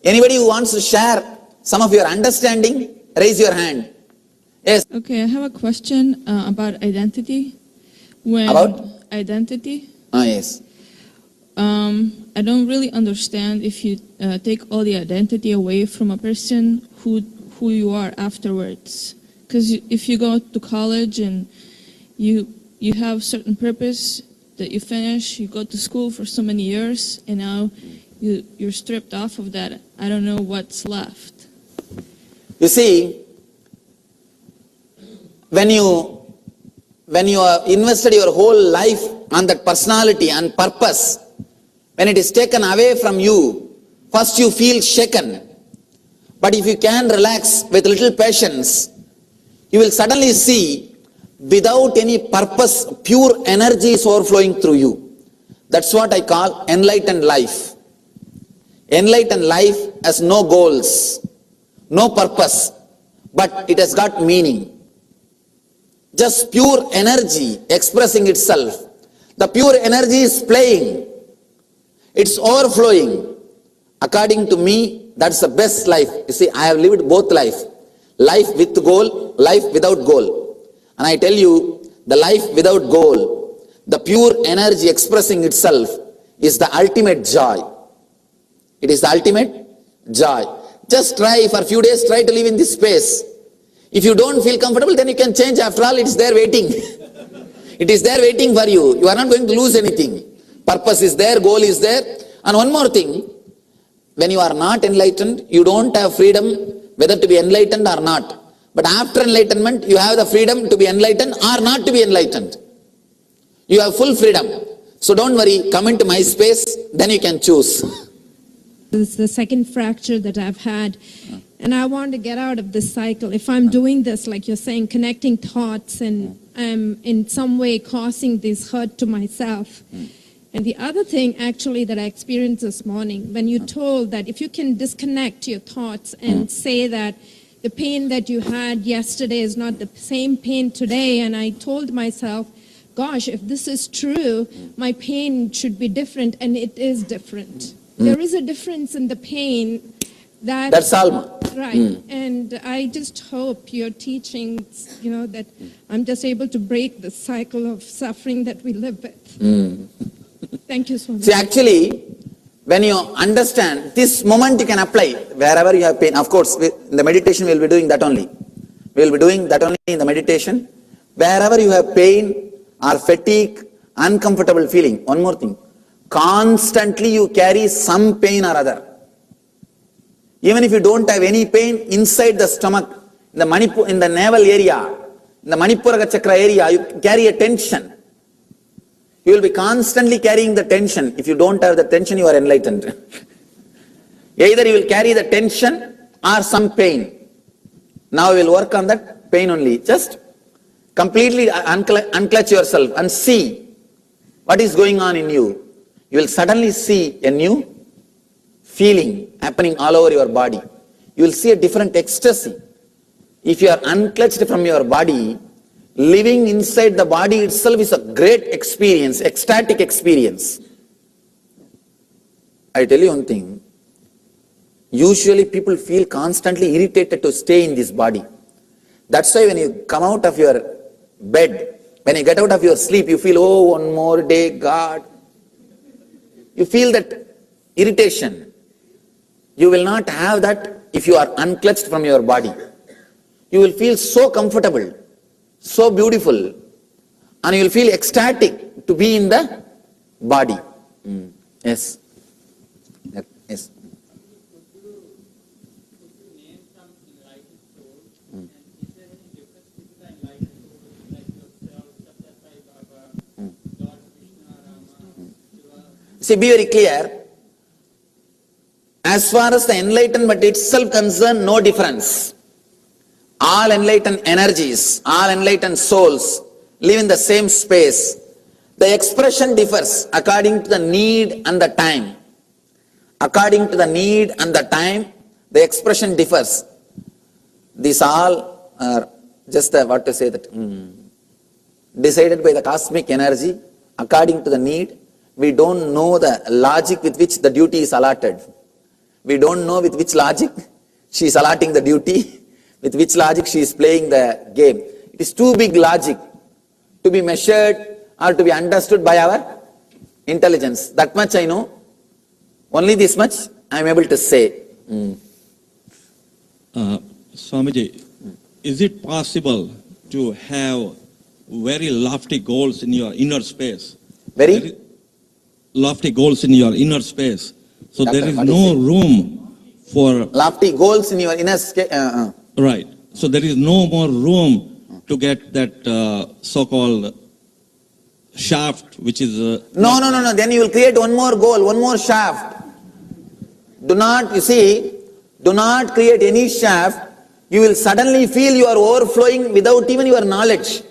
Anybody who wants to share some of your understanding, raise your hand. Yes. Okay, I have a question about identity. About? Identity. Yes. I don't really understand if you take all the identity away from a person, who you are afterwards. Because if you go to college and you have certain purpose that you finish, you go to school for so many years, and now you're stripped off of that. I don't know what's left. You see, when you have invested your whole life on that personality and purpose, when it is taken away from you, first you feel shaken. But if you can relax with little patience, you will suddenly see, without any purpose, pure energy is overflowing through you. That's what I call enlightened life. Enlightened life has no goals, no purpose, but it has got meaning. Just pure energy expressing itself. The pure energy is playing. It's overflowing. According to me, that's the best life. You see, I have lived both life. Life with goal, life without goal. And I tell you, the life without goal, the pure energy expressing itself is the ultimate joy. It is the ultimate joy. Just try for a few days, try to live in this space. If you don't feel comfortable, then you can change. After all, it's there waiting. It is there waiting for you. You are not going to lose anything. Purpose is there, goal is there. And one more thing, when you are not enlightened, you don't have freedom whether to be enlightened or not. But after enlightenment, you have the freedom to be enlightened or not to be enlightened. You have full freedom. So don't worry, come into my space, then you can choose. It's the second fracture that I've had, and I want to get out of this cycle. If I'm doing this, like you're saying, connecting thoughts, and I'm in some way causing this hurt to myself. And the other thing actually that I experienced this morning, when you told that if you can disconnect your thoughts and say that the pain that you had yesterday is not the same pain today, and I told myself, gosh, if this is true, my pain should be different, and it is different. There is a difference in the pain. That's Alma. Right. And I just hope your teachings, that I'm just able to break the cycle of suffering that we live with. Thank you so much. See, actually, when you understand, this moment you can apply wherever you have pain. Of course, in the meditation we will be doing that only. We will be doing that only in the meditation. Wherever you have pain or fatigue, uncomfortable feeling. One more thing. Constantly you carry some pain or other. Even if you don't have any pain inside the stomach, in the navel area, in the Manipura chakra area, you carry a tension. You will be constantly carrying the tension. If you don't have the tension, you are enlightened. Either you will carry the tension or some pain. Now we will work on that pain only. Just completely unclutch yourself and see what is going on in you. You will suddenly see a new feeling happening all over your body. You will see a different ecstasy. If you are unclutched from your body, living inside the body itself is a great experience, ecstatic experience. I tell you one thing, usually people feel constantly irritated to stay in this body. That's why when you come out of your bed, when you get out of your sleep, you feel, oh, one more day, God. You feel that irritation. You will not have that if you are unclutched from your body. You will feel so comfortable, so beautiful, and you will feel ecstatic to be in the body. Yes. Yes. See, be very clear. As far as the enlightenment itself concerned, no difference. All enlightened energies, all enlightened souls live in the same space. The expression differs according to the need and the time. According to the need and the time, the expression differs. These all are just decided by the cosmic energy according to the need. We don't know the logic with which the duty is allotted. We don't know with which logic she is allotting the duty, with which logic she is playing the game. It is too big logic to be measured or to be understood by our intelligence. That much I know. Only this much I am able to say. Swamiji, is it possible to have very lofty goals in your inner space? Very lofty goals in your inner space. So there is no room for... Lofty goals in your inner space. Right. So there is no more room to get that so-called shaft, which is... No. Then you will create one more goal, one more shaft. Do not create any shaft. You will suddenly feel you are overflowing without even your knowledge.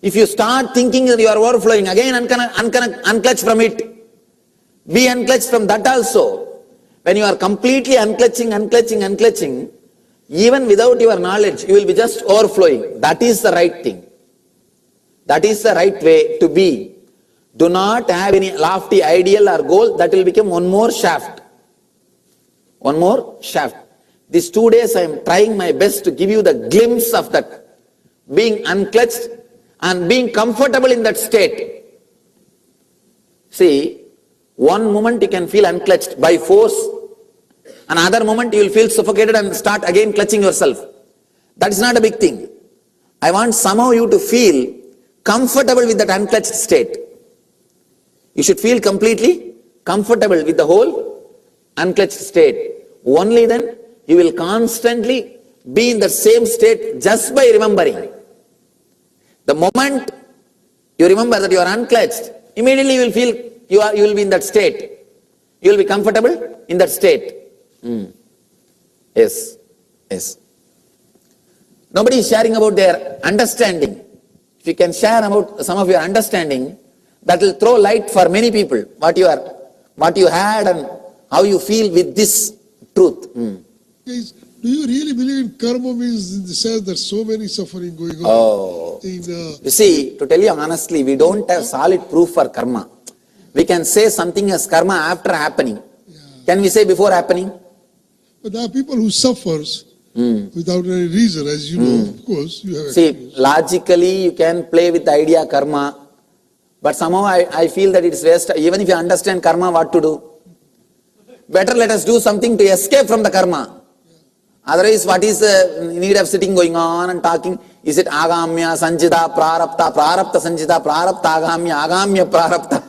If you start thinking that you are overflowing, again unclutch from it. Be unclutched from that also. When you are completely unclutching, even without your knowledge, you will be just overflowing. That is the right thing. That is the right way to be. Do not have any lofty ideal or goal. That will become one more shaft. One more shaft. These 2 days I am trying my best to give you the glimpse of that. Being unclutched and being comfortable in that state. See, one moment you can feel unclutched by force. Another moment you will feel suffocated and start again clutching yourself. That is not a big thing. I want somehow you to feel comfortable with that unclutched state. You should feel completely comfortable with the whole unclutched state. Only then you will constantly be in the same state just by remembering. The moment you remember that you are unclutched, immediately you will feel you will be in that state. You will be comfortable in that state. Yes. Nobody is sharing about their understanding. If you can share about some of your understanding, that will throw light for many people. What you had and how you feel with this truth. Guys, do you really believe in karma means in the sense there's so many suffering going on? You see, to tell you honestly, we don't have solid proof for karma. We can say something as karma after happening. Can we say before happening? But there are people who suffers without any reason, as you know, of course. You have See, logically you can play with the idea karma, but somehow I feel that it's waste. Even if you understand karma, what to do? Better let us do something to escape from the karma. Otherwise, what is the need of sitting going on and talking? Is it agamya, sanjita, prarabdha, prarabdha, sanjita, prarabdha, agamya, agamya, prarabdha?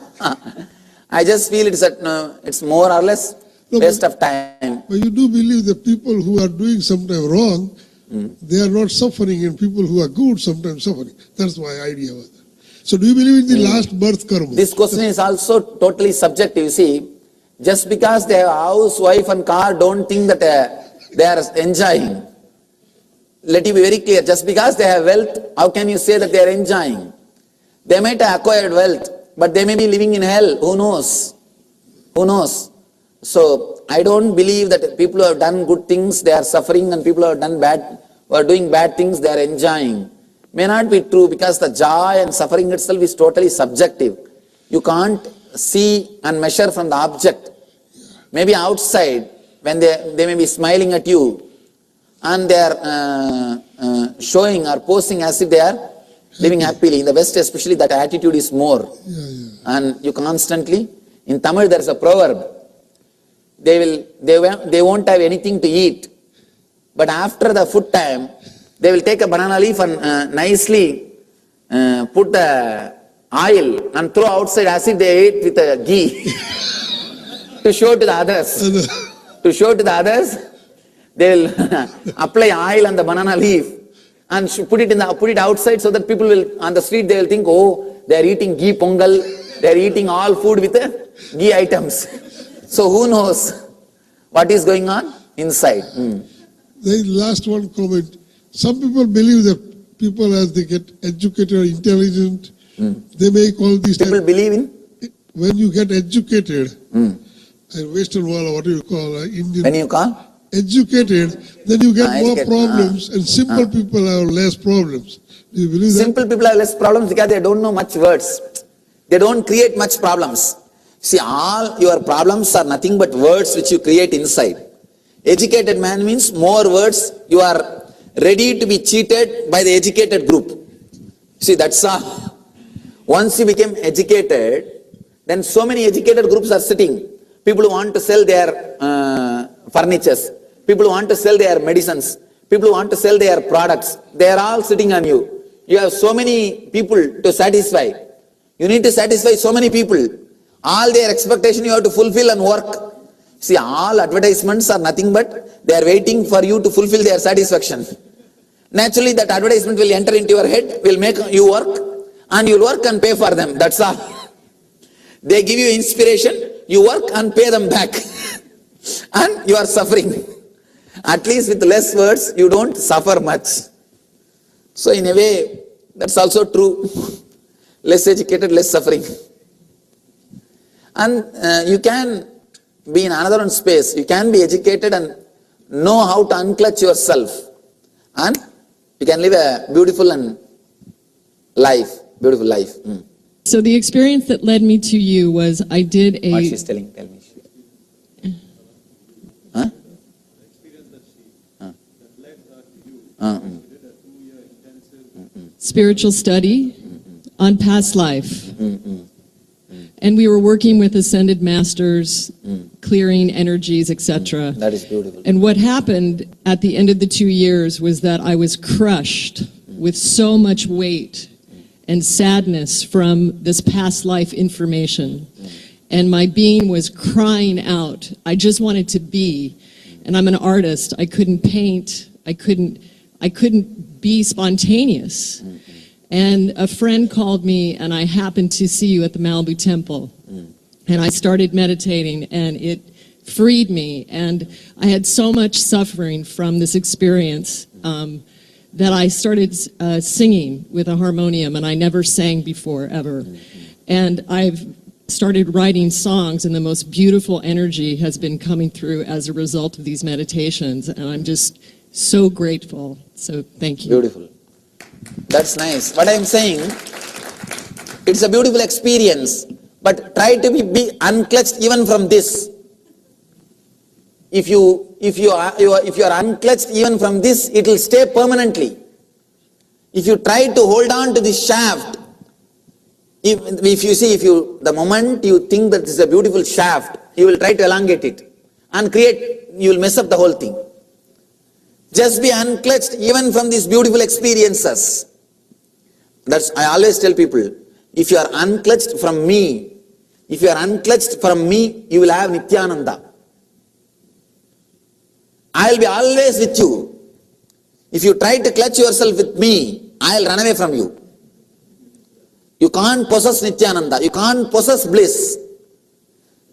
I just feel it's more or less waste of time. But you do believe that people who are doing sometimes wrong, they are not suffering, and people who are good sometimes suffering. That's my idea about that. So do you believe in the last birth karma? This question is also totally subjective. You see, just because they have a house, wife and car, don't think that they are enjoying. Let it be very clear. Just because they have wealth, how can you say that they are enjoying? They might have acquired wealth, but they may be living in hell. Who knows? Who knows? So I don't believe that people who have done good things, they are suffering, and people who are doing bad things, they are enjoying. May not be true, because the joy and suffering itself is totally subjective. You can't see and measure from the object. Maybe outside, when they may be smiling at you, and they are showing or posing as if they are living happily. In the West especially, that attitude is more. And you constantly, in Tamil there is a proverb, they won't have anything to eat, but after the food time, they will take a banana leaf and nicely put the oil and throw outside as if they ate with a ghee to show to the others. To show to the others, they will apply oil on the banana leaf and put it outside so that people will on the street they will think, oh, they are eating ghee pongal, they are eating all food with ghee items. So who knows what is going on inside? The last one comment. Some people believe that people as they get educated or intelligent, they make all these... People believe in? When you get educated, in Western world, what do you call Indian? When you call? Educated, then you get more educated, problems and simple people have less problems. Do you believe that? Simple people have less problems because they don't know much words. They don't create much problems. See, all your problems are nothing but words which you create inside. Educated man means more words, you are ready to be cheated by the educated group. See, that's all. Once you become educated, then so many educated groups are sitting. People who want to sell their furnitures, people who want to sell their medicines, people who want to sell their products, they are all sitting on you. You have so many people to satisfy. You need to satisfy so many people. All their expectation you have to fulfill and work. See, all advertisements are nothing but they are waiting for you to fulfill their satisfaction. Naturally, that advertisement will enter into your head, will make you work, and you will work and pay for them. That's all. They give you inspiration, you work and pay them back. And you are suffering. At least with less words, you don't suffer much. So in a way, that's also true. Less educated, less suffering. And you can be in another one space. You can be educated and know how to unclutch yourself. And you can live a beautiful life. So the experience that led me to you was I did a... What she's telling, tell me. Huh? Spiritual study on past life. And we were working with ascended masters, clearing energies, etc. That is beautiful. And what happened at the end of the 2 years was that I was crushed with so much weight and sadness from this past life information. And my being was crying out. I just wanted to be. And I'm an artist. I couldn't paint. I couldn't be spontaneous. And a friend called me, and I happened to see you at the Malibu Temple. And I started meditating, and it freed me. And I had so much suffering from this experience that I started singing with a harmonium, and I never sang before, ever. And I've started writing songs, and the most beautiful energy has been coming through as a result of these meditations. And I'm just so grateful. So thank you. Beautiful. That's nice. What I'm saying, it's a beautiful experience, but try to be unclutched even from this. If you are unclutched even from this, it will stay permanently. If you try to hold on to this shaft, the moment you think that this is a beautiful shaft, you will try to elongate it and you will mess up the whole thing. Just be unclutched even from these beautiful experiences. I always tell people, if you are unclutched from me, you will have Nithyananda. I will be always with you. If you try to clutch yourself with me, I will run away from you. You can't possess Nithyananda. You can't possess bliss.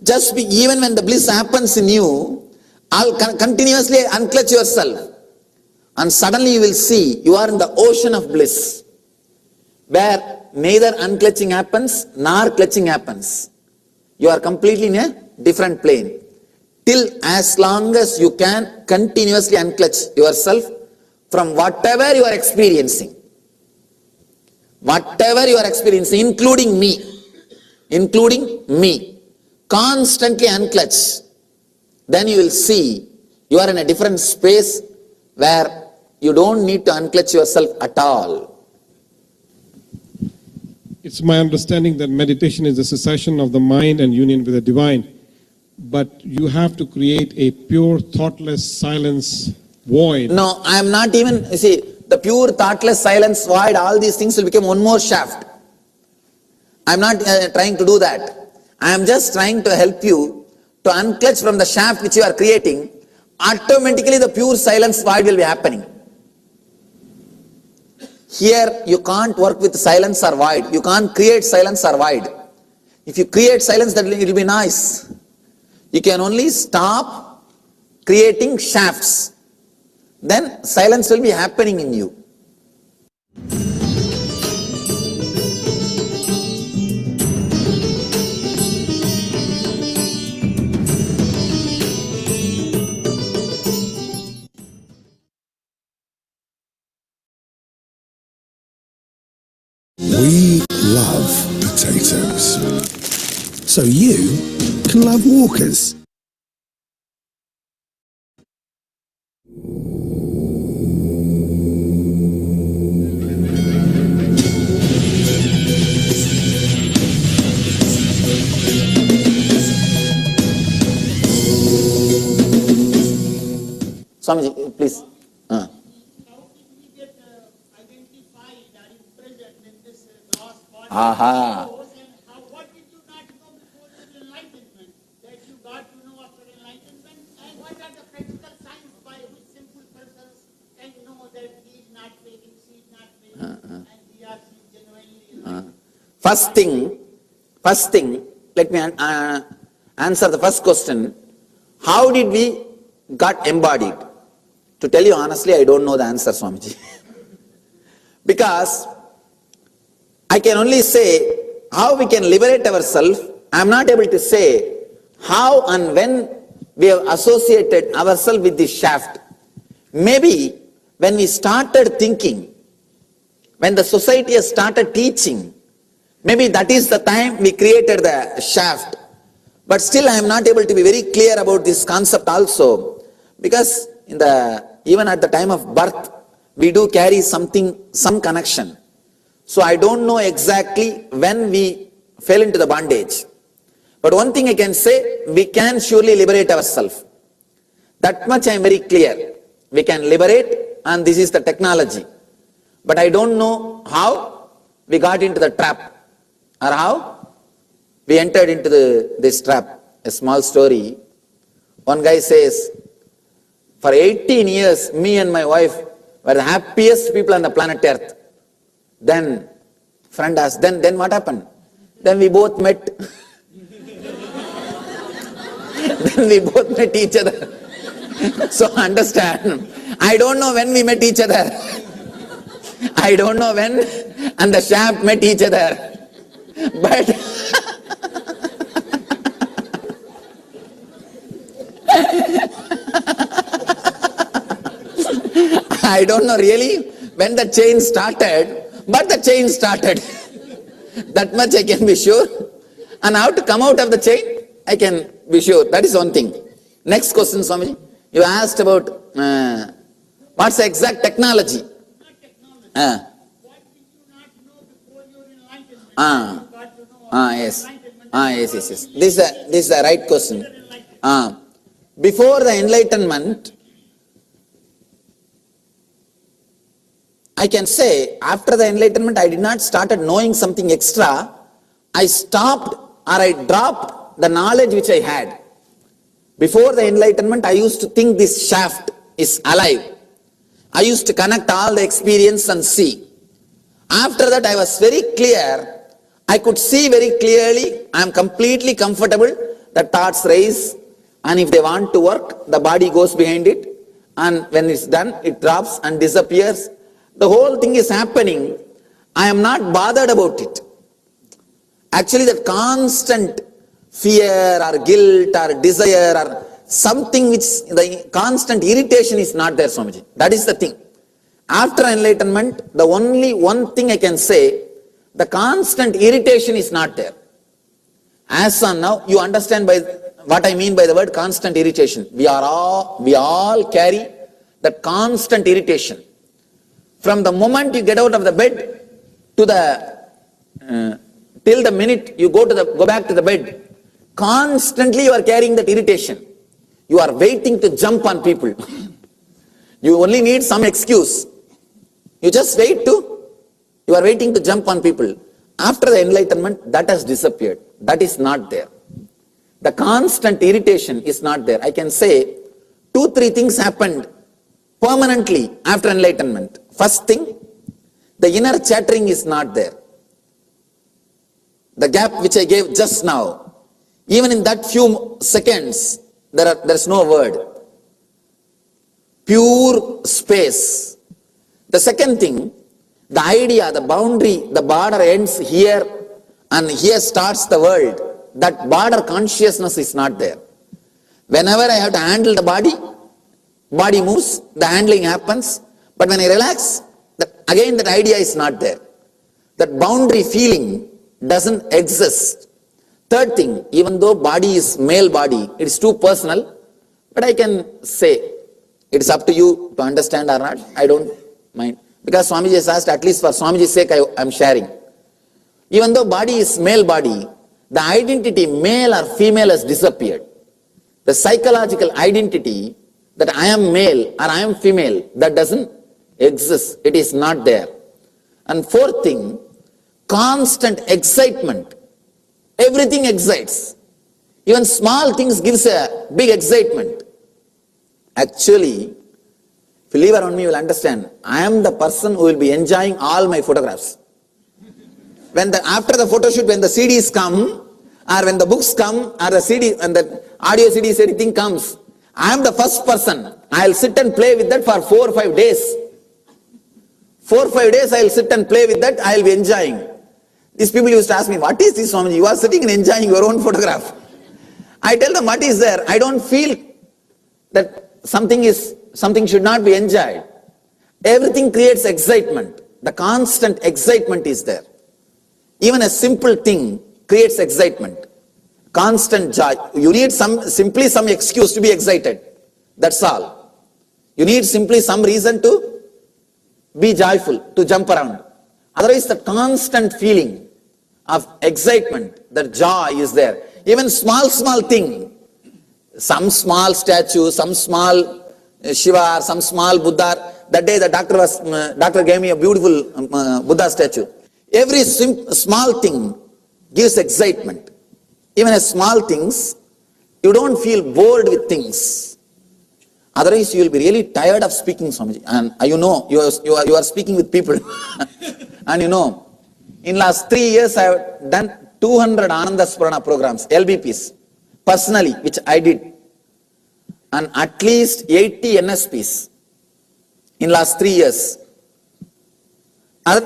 Just be, even when the bliss happens in you, I'll continuously unclutch yourself. And suddenly you will see you are in the ocean of bliss, where neither unclutching happens nor clutching happens. You are completely in a different plane. Till as long as you can continuously unclutch yourself from whatever you are experiencing. Whatever you are experiencing, including me, constantly unclutch. Then you will see you are in a different space where you don't need to unclutch yourself at all. It's my understanding that meditation is the cessation of the mind and union with the divine. But you have to create a pure, thoughtless silence void. No, I am not even, the pure thoughtless silence void, all these things will become one more shaft. I am not trying to do that. I am just trying to help you to unclutch from the shaft which you are creating. Automatically the pure silence void will be happening. Here you can't work with silence or void. You can't create silence or void. If you create silence, that it will be nice. You can only stop creating shafts. Then silence will be happening in you. We love potatoes. So you can love walkers. Swamiji, please. Aha. First thing, let me answer the first question. How did we got embodied? To tell you honestly, I don't know the answer, Swamiji. Because I can only say how we can liberate ourselves. I am not able to say how and when we have associated ourselves with this shaft. Maybe when we started thinking, when the society has started teaching, maybe that is the time we created the shaft. But still I am not able to be very clear about this concept also. Because even at the time of birth, we do carry some connection. So I don't know exactly when we fell into the bondage. But one thing I can say, we can surely liberate ourselves. That much I am very clear. We can liberate, and this is the technology. But I don't know how we got into the trap, or how we entered into this trap. A small story. One guy says, for 18 years, me and my wife were the happiest people on the planet Earth. Then, friend asked, then what happened? Then we both met. Then we both met each other. So understand, I don't know when we met each other. I don't know when and the shaft met each other. But I don't know really when the chain started, but the chain started. That much I can be sure. And how to come out of the chain, I can be sure. That is one thing. Next question, Swamiji. You asked about what's the exact technology? Yes. Yes. This is the right question. Before the enlightenment, I can say, after the enlightenment, I did not started knowing something extra. I stopped or I dropped the knowledge which I had. Before the enlightenment, I used to think this shaft is alive. I used to connect all the experience and see. After that, I was very clear. I could see very clearly. I am completely comfortable. The thoughts rise, and if they want to work, the body goes behind it. And when it's done, it drops and disappears. The whole thing is happening. I am not bothered about it. Actually, that constant fear or guilt or desire or something which the constant irritation is not there, Swamiji. That is the thing. After enlightenment, the only one thing I can say, the constant irritation is not there. As on now, you understand by what I mean by the word constant irritation. We all carry that constant irritation. From the moment you get out of the bed to till the minute you go back to the bed, constantly you are carrying that irritation. You are waiting to jump on people. You only need some excuse. You just you are waiting to jump on people. After the enlightenment, that has disappeared. That is not there. The constant irritation is not there. I can say 2-3 things happened permanently after enlightenment. First thing, the inner chattering is not there. The gap which I gave just now, even in that few seconds, there's no word. Pure space. The second thing, the idea, the boundary, the border ends here and here starts the world. That border consciousness is not there. Whenever I have to handle the body moves, the handling happens. But when I relax, again that idea is not there. That boundary feeling doesn't exist. Third thing, even though body is male body, it is too personal, but I can say, it's up to you to understand or not, I don't mind. Because Swamiji has asked, at least for Swamiji's sake, I am sharing. Even though body is male body, the identity male or female has disappeared. The psychological identity that I am male or I am female, that doesn't exist. It is not there. And fourth thing, constant excitement. Everything excites. Even small things gives a big excitement. Actually, if you live around me, you will understand. I am the person who will be enjoying all my photographs. After the photo shoot, when the CDs come, or when the books come, or the CD and the audio CDs, everything comes, I am the first person. I will sit and play with that for 4 or 5 days. 4 or 5 days I will sit and play with that, I will be enjoying. These people used to ask me, what is this, Swamiji? You are sitting and enjoying your own photograph. I tell them, what is there? I don't feel that something should not be enjoyed. Everything creates excitement. The constant excitement is there. Even a simple thing creates excitement. Constant joy. You need simply some excuse to be excited. That's all. You need simply some reason to be joyful, to jump around. Otherwise, the constant feeling of excitement, that joy is there. Even small thing, some small statue, some small Shiva, some small Buddha. That day the doctor gave me a beautiful Buddha statue. Every small thing gives excitement. Even as small things, you don't feel bored with things. Otherwise, you will be really tired of speaking, Swamiji. And you are speaking with people. And in last 3 years, I have done 200 Ananda Spurana programs, LBPs, personally, which I did. And at least 80 NSPs in last 3 years.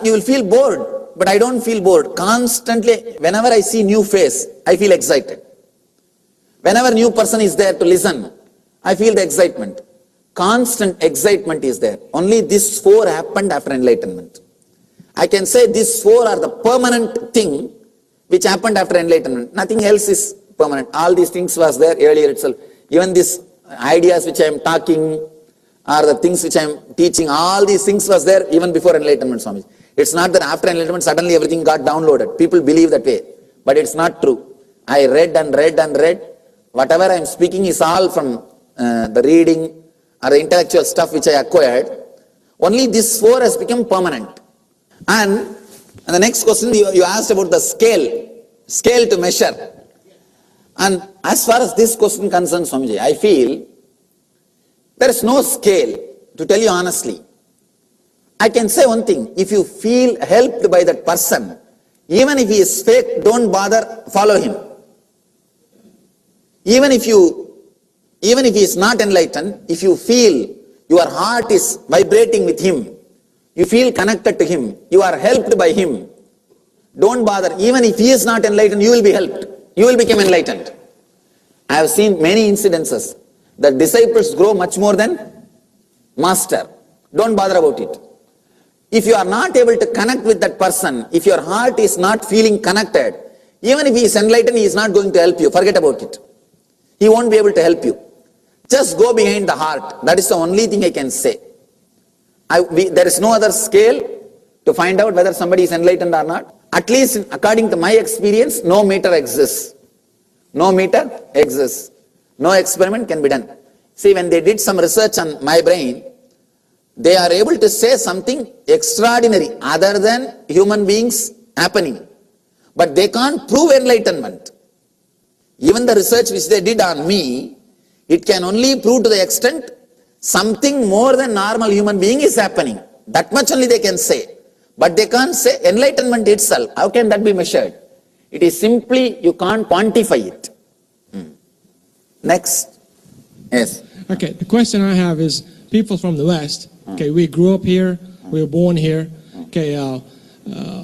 You will feel bored, but I don't feel bored. Constantly, whenever I see new face, I feel excited. Whenever new person is there to listen, I feel the excitement. Constant excitement is there. Only these 4 happened after enlightenment. I can say these 4 are the permanent thing which happened after enlightenment. Nothing else is permanent. All these things was there earlier itself. Even these ideas which I am talking, or the things which I am teaching, all these things was there even before enlightenment, Swami. It's not that after enlightenment suddenly everything got downloaded. People believe that way. But it's not true. I read and read and read. Whatever I am speaking is all from the reading or the intellectual stuff which I acquired. Only this 4 has become permanent. And the next question you asked about the scale to measure. And as far as this question concerns, Swamiji, I feel there is no scale, to tell you honestly. I can say one thing, if you feel helped by that person, even if he is fake, don't bother, follow him. Even if he is not enlightened, if you feel your heart is vibrating with him, you feel connected to him, you are helped by him, don't bother. Even if he is not enlightened, you will be helped. You will become enlightened. I have seen many incidences that disciples grow much more than master. Don't bother about it. If you are not able to connect with that person, if your heart is not feeling connected, even if he is enlightened, he is not going to help you. Forget about it. He won't be able to help you. Just go behind the heart. That is the only thing I can say. There is no other scale to find out whether somebody is enlightened or not. At least according to my experience, no meter exists. No meter exists. No experiment can be done. See, when they did some research on my brain, They are able to say something extraordinary other than human beings happening. But they can't prove enlightenment. Even the research which they did on me, it can only prove to the extent something more than normal human being is happening. That much only they can say. But they can't say enlightenment itself. How can that be measured? It is simply, you can't quantify it. Next. Yes. Okay, the question I have is, people from the West, okay, we grew up here, we were born here, okay,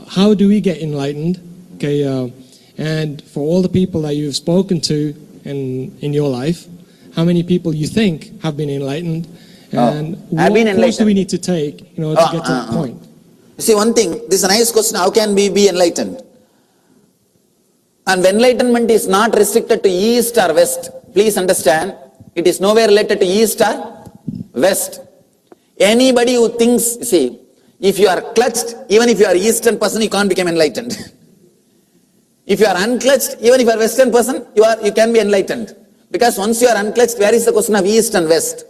how do we get enlightened? Okay, and for all the people that you've spoken to in your life, how many people you think have been enlightened, and what course do we need to take in order to get to that point? See, one thing, this is a nice question, how can we be enlightened? And enlightenment is not restricted to East or West. Please understand, it is nowhere related to East or West. Anybody who thinks, see, if you are clutched, even if you are Eastern person, you can't become enlightened. If you are unclutched, even if you are Western person, you can be enlightened. Because once you are unclutched, where is the question of East and West?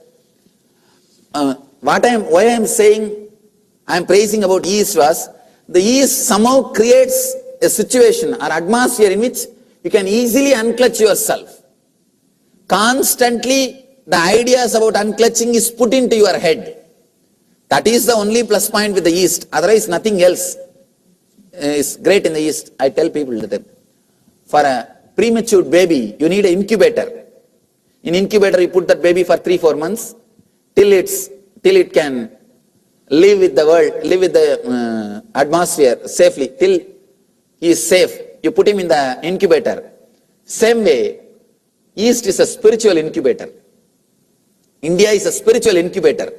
Why I am saying, I am praising about East was, the East somehow creates a situation or atmosphere in which you can easily unclutch yourself. Constantly, the ideas about unclutching is put into your head. That is the only plus point with the East. Otherwise, nothing else is great in the East. I tell people that for a premature baby, you need an incubator. In incubator, you put that baby for 3-4 months till it can live with the world, live with the atmosphere safely, till he is safe. You put him in the incubator. Same way, East is a spiritual incubator. India is a spiritual incubator,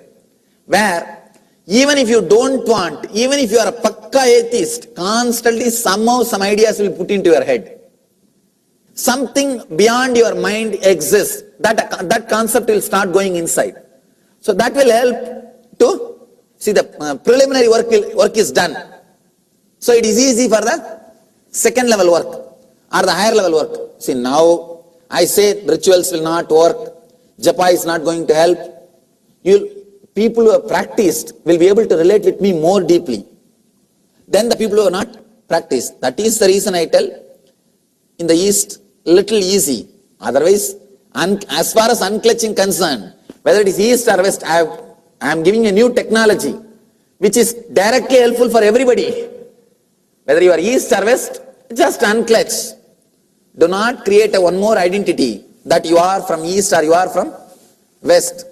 where even if you don't want, even if you are a pakka atheist, constantly somehow some ideas will put into your head. Something beyond your mind exists. That concept will start going inside. So that will help to, see, the preliminary work is done. So it is easy for the second level work or the higher level work. See, now I say rituals will not work, japa is not going to help. People who have practiced will be able to relate with me more deeply than the people who have not practiced. That is the reason I tell, in the East, little easy. Otherwise, as far as unclutching concerned, whether it is East or West, I am giving a new technology which is directly helpful for everybody. Whether you are East or West, just unclutch. Do not create one more identity that you are from East or you are from West.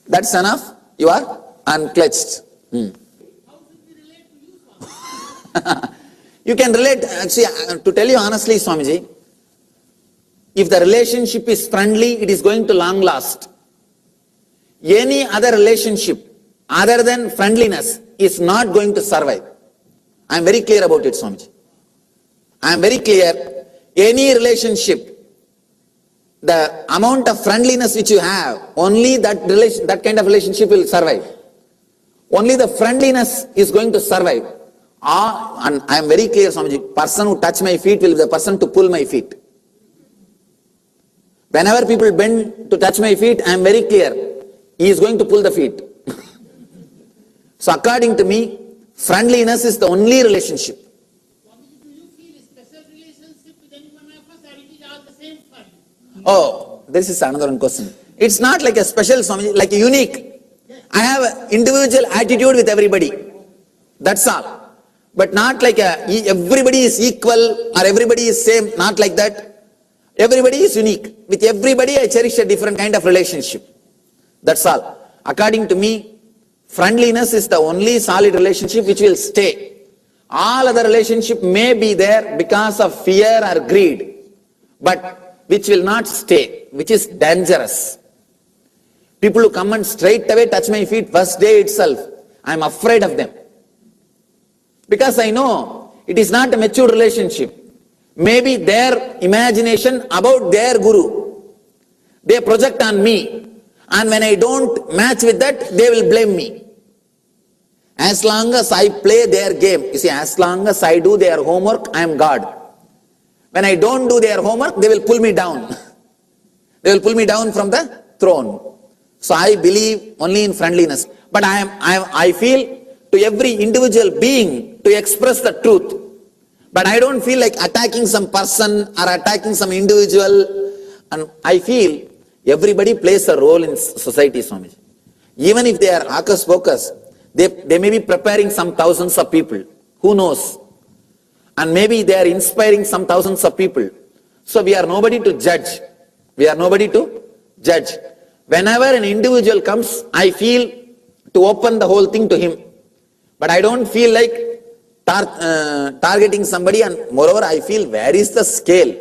That's enough. You are unclutched. You can relate. See, to tell you honestly, Swamiji, if the relationship is friendly, it is going to long last. Any other relationship other than friendliness is not going to survive. I am very clear about it, Swamiji. I am very clear. Any relationship, the amount of friendliness which you have, only that kind of relationship will survive. Only the friendliness is going to survive. And I am very clear, Swamiji, person who touch my feet will be the person to pull my feet. Whenever people bend to touch my feet, I am very clear, he is going to pull the feet. So according to me, friendliness is the only relationship. Oh, this is another one question. It's not like a special, Swamiji, like a unique. I have an individual attitude with everybody. That's all. But not like everybody is equal or everybody is same, not like that. Everybody is unique. With everybody I cherish a different kind of relationship. That's all. According to me, friendliness is the only solid relationship which will stay. All other relationship may be there because of fear or greed, but which will not stay, which is dangerous. People who come and straight away touch my feet first day itself, I am afraid of them. Because I know it is not a mature relationship. Maybe their imagination about their guru, they project on me, and when I don't match with that, they will blame me. As long as I play their game, you see, as long as I do their homework, I am God. When I don't do their homework, they will pull me down. They will pull me down from the throne. So I believe only in friendliness. But I feel to every individual being to express the truth. But I don't feel like attacking some person or attacking some individual. And I feel everybody plays a role in society, Swamiji. Even if they are hocus pocus, they may be preparing some thousands of people. Who knows? And maybe they are inspiring some thousands of people. So we are nobody to judge. We are nobody to judge. Whenever an individual comes, I feel to open the whole thing to him. But I don't feel like targeting somebody, and moreover I feel, where is the scale?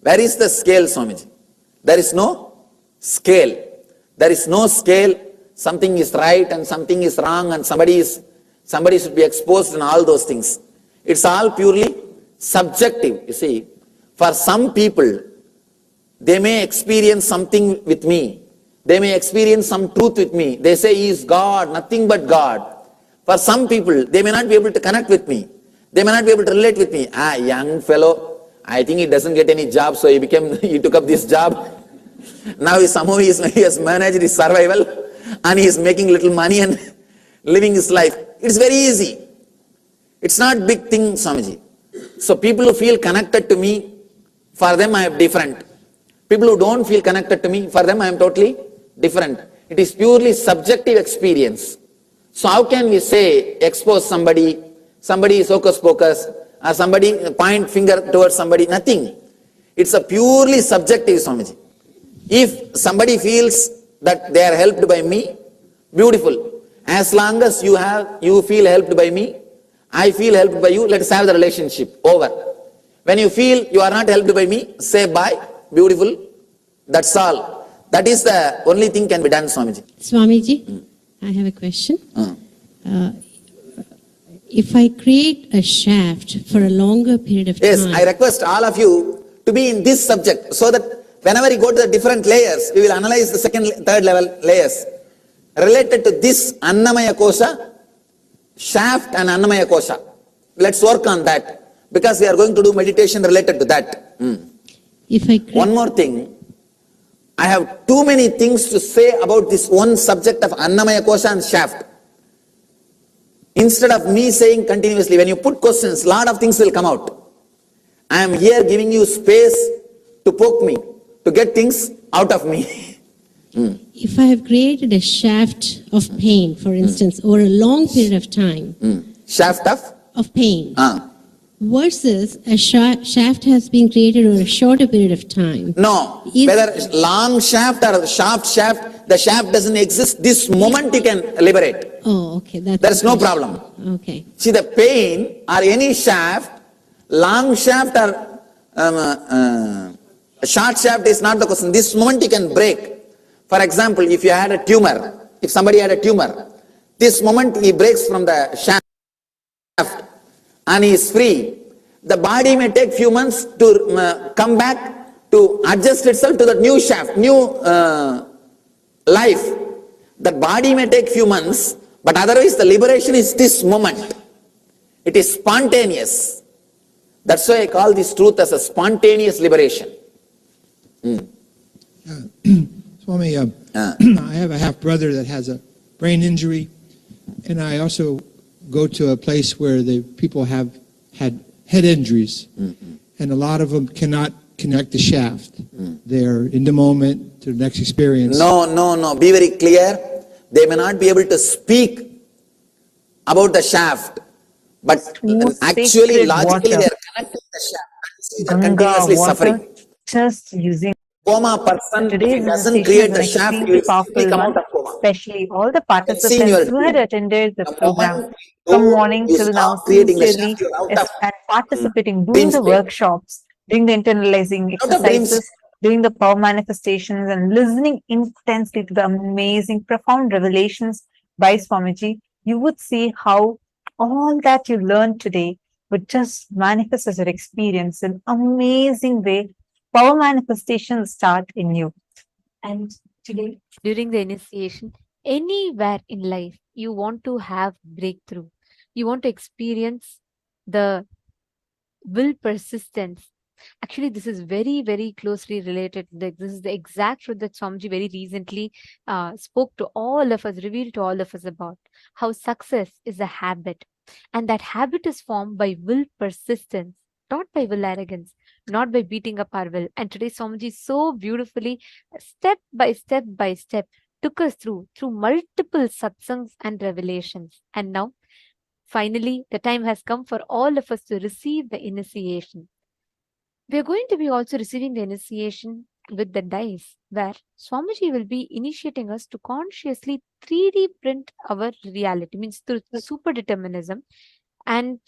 Where is the scale, Swamiji? There is no scale. There is no scale. Something is right and something is wrong and somebody should be exposed and all those things. It's all purely subjective, you see. For some people, they may experience something with me. They may experience some truth with me. They say he is God, nothing but God. For some people, they may not be able to connect with me. They may not be able to relate with me. Young fellow, I think he doesn't get any job, so he took up this job. Now somehow he has managed his survival and he is making little money and living his life. It's very easy. It's not big thing, Swamiji. So people who feel connected to me, for them I am different. People who don't feel connected to me, for them I am totally different. It is purely subjective experience. So how can we say, expose somebody is hocus pocus, or somebody point finger towards somebody? Nothing. It's a purely subjective, Swamiji. If somebody feels that they are helped by me, beautiful. As long as you feel helped by me, I feel helped by you, let us have the relationship. Over. When you feel you are not helped by me, say bye, beautiful. That's all. That is the only thing can be done, Swamiji. Swamiji, I have a question. If I create a shaft for a longer period of time... Yes, I request all of you to be in this subject, so that whenever you go to the different layers, we will analyze the second, third level layers related to this Annamaya Kosha, shaft and Annamaya Kosha. Let's work on that, because we are going to do meditation related to that. One more thing. I have too many things to say about this one subject of Annamaya Kosha and shaft. Instead of me saying continuously, when you put questions, lot of things will come out. I am here giving you space to poke me, to get things out of me. If I have created a shaft of pain, for instance, over a long period of time... Shaft of pain. Versus a shaft has been created over a shorter period of time. No, whether long shaft or sharp shaft, the shaft doesn't exist. This moment you can liberate. Oh, okay. There's no problem. Okay. See, the pain or any shaft, long shaft or short shaft is not the question. This moment you can break. For example, if you had a tumor, if somebody had a tumor, this moment he breaks from the shaft and he is free. The body may take few months to come back to adjust itself to the new shaft, new life. The body may take few months, but otherwise the liberation is this moment. It is spontaneous. That's why I call this truth as a spontaneous liberation. Swami, I have a half-brother that has a brain injury, and I also go to a place where the people have had head injuries, and a lot of them cannot connect the shaft. They're in the moment to the next experience. No. Be very clear. They may not be able to speak about the shaft, but actually, logically, they are connected to the shaft. They are continuously suffering. Just using Coma person, if he doesn't create the shaft, he will simply come out of coma. Especially all the participants who had attended the program from morning till now, sincerely and participating, doing the workshops, doing the internalizing exercises, doing the power manifestations, and listening intensely to the amazing, profound revelations by Swamiji, you would see how all that you learned today would just manifest as your experience in amazing way. Power manifestations start in you. And today, during the initiation, anywhere in life, you want to have breakthrough. You want to experience the will persistence. Actually, this is very, very closely related. This is the exact truth that Swamiji very recently spoke to all of us, revealed to all of us about how success is a habit. And that habit is formed by will persistence, not by will arrogance, not by beating up our will. And today, Swamiji so beautifully, step by step, took us through multiple satsangs and revelations. And now, finally, the time has come for all of us to receive the initiation. We are going to be also receiving the initiation with the dice, where Swamiji will be initiating us to consciously 3D print our reality, means through super determinism, and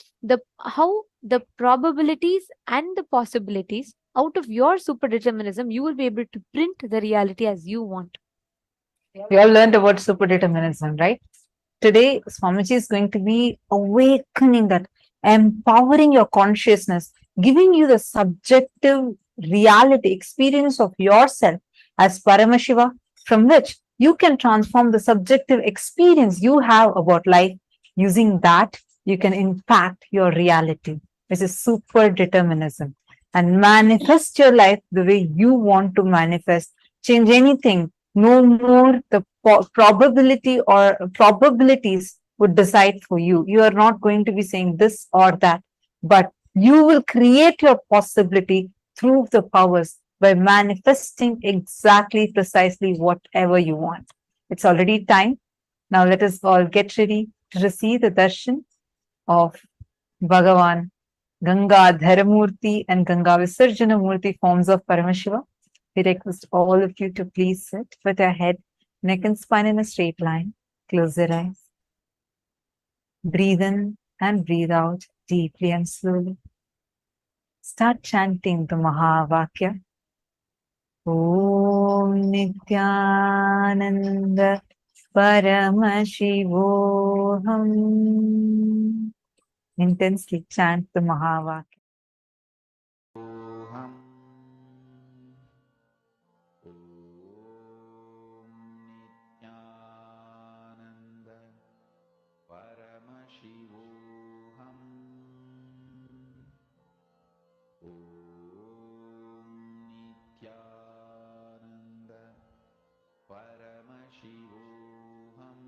how the probabilities and the possibilities out of your super determinism, you will be able to print the reality as you want. We all learned about super determinism, right? Today, Swamiji is going to be awakening that, empowering your consciousness, giving you the subjective reality, experience of yourself as Paramashiva, from which you can transform the subjective experience you have about life. Using that, you can impact your reality, which is super determinism, and manifest your life the way you want to manifest. Change anything. No more the probability or probabilities would decide for you. You are not going to be saying this or that, but you will create your possibility through the powers by manifesting exactly, precisely whatever you want. It's already time. Now let us all get ready to receive the darshan of Bhagavan, Ganga Dharamurti and Ganga Visarjana Murti forms of Paramashiva. We request all of you to please sit with your head, neck and spine in a straight line. Close your eyes. Breathe in and breathe out deeply and slowly. Start chanting the Mahavakya. Om Nithyananda Paramashivoham. Intensely chant the Mahavakya. Nithyananda Paramashivoham. Om Nithyananda Paramashivoham.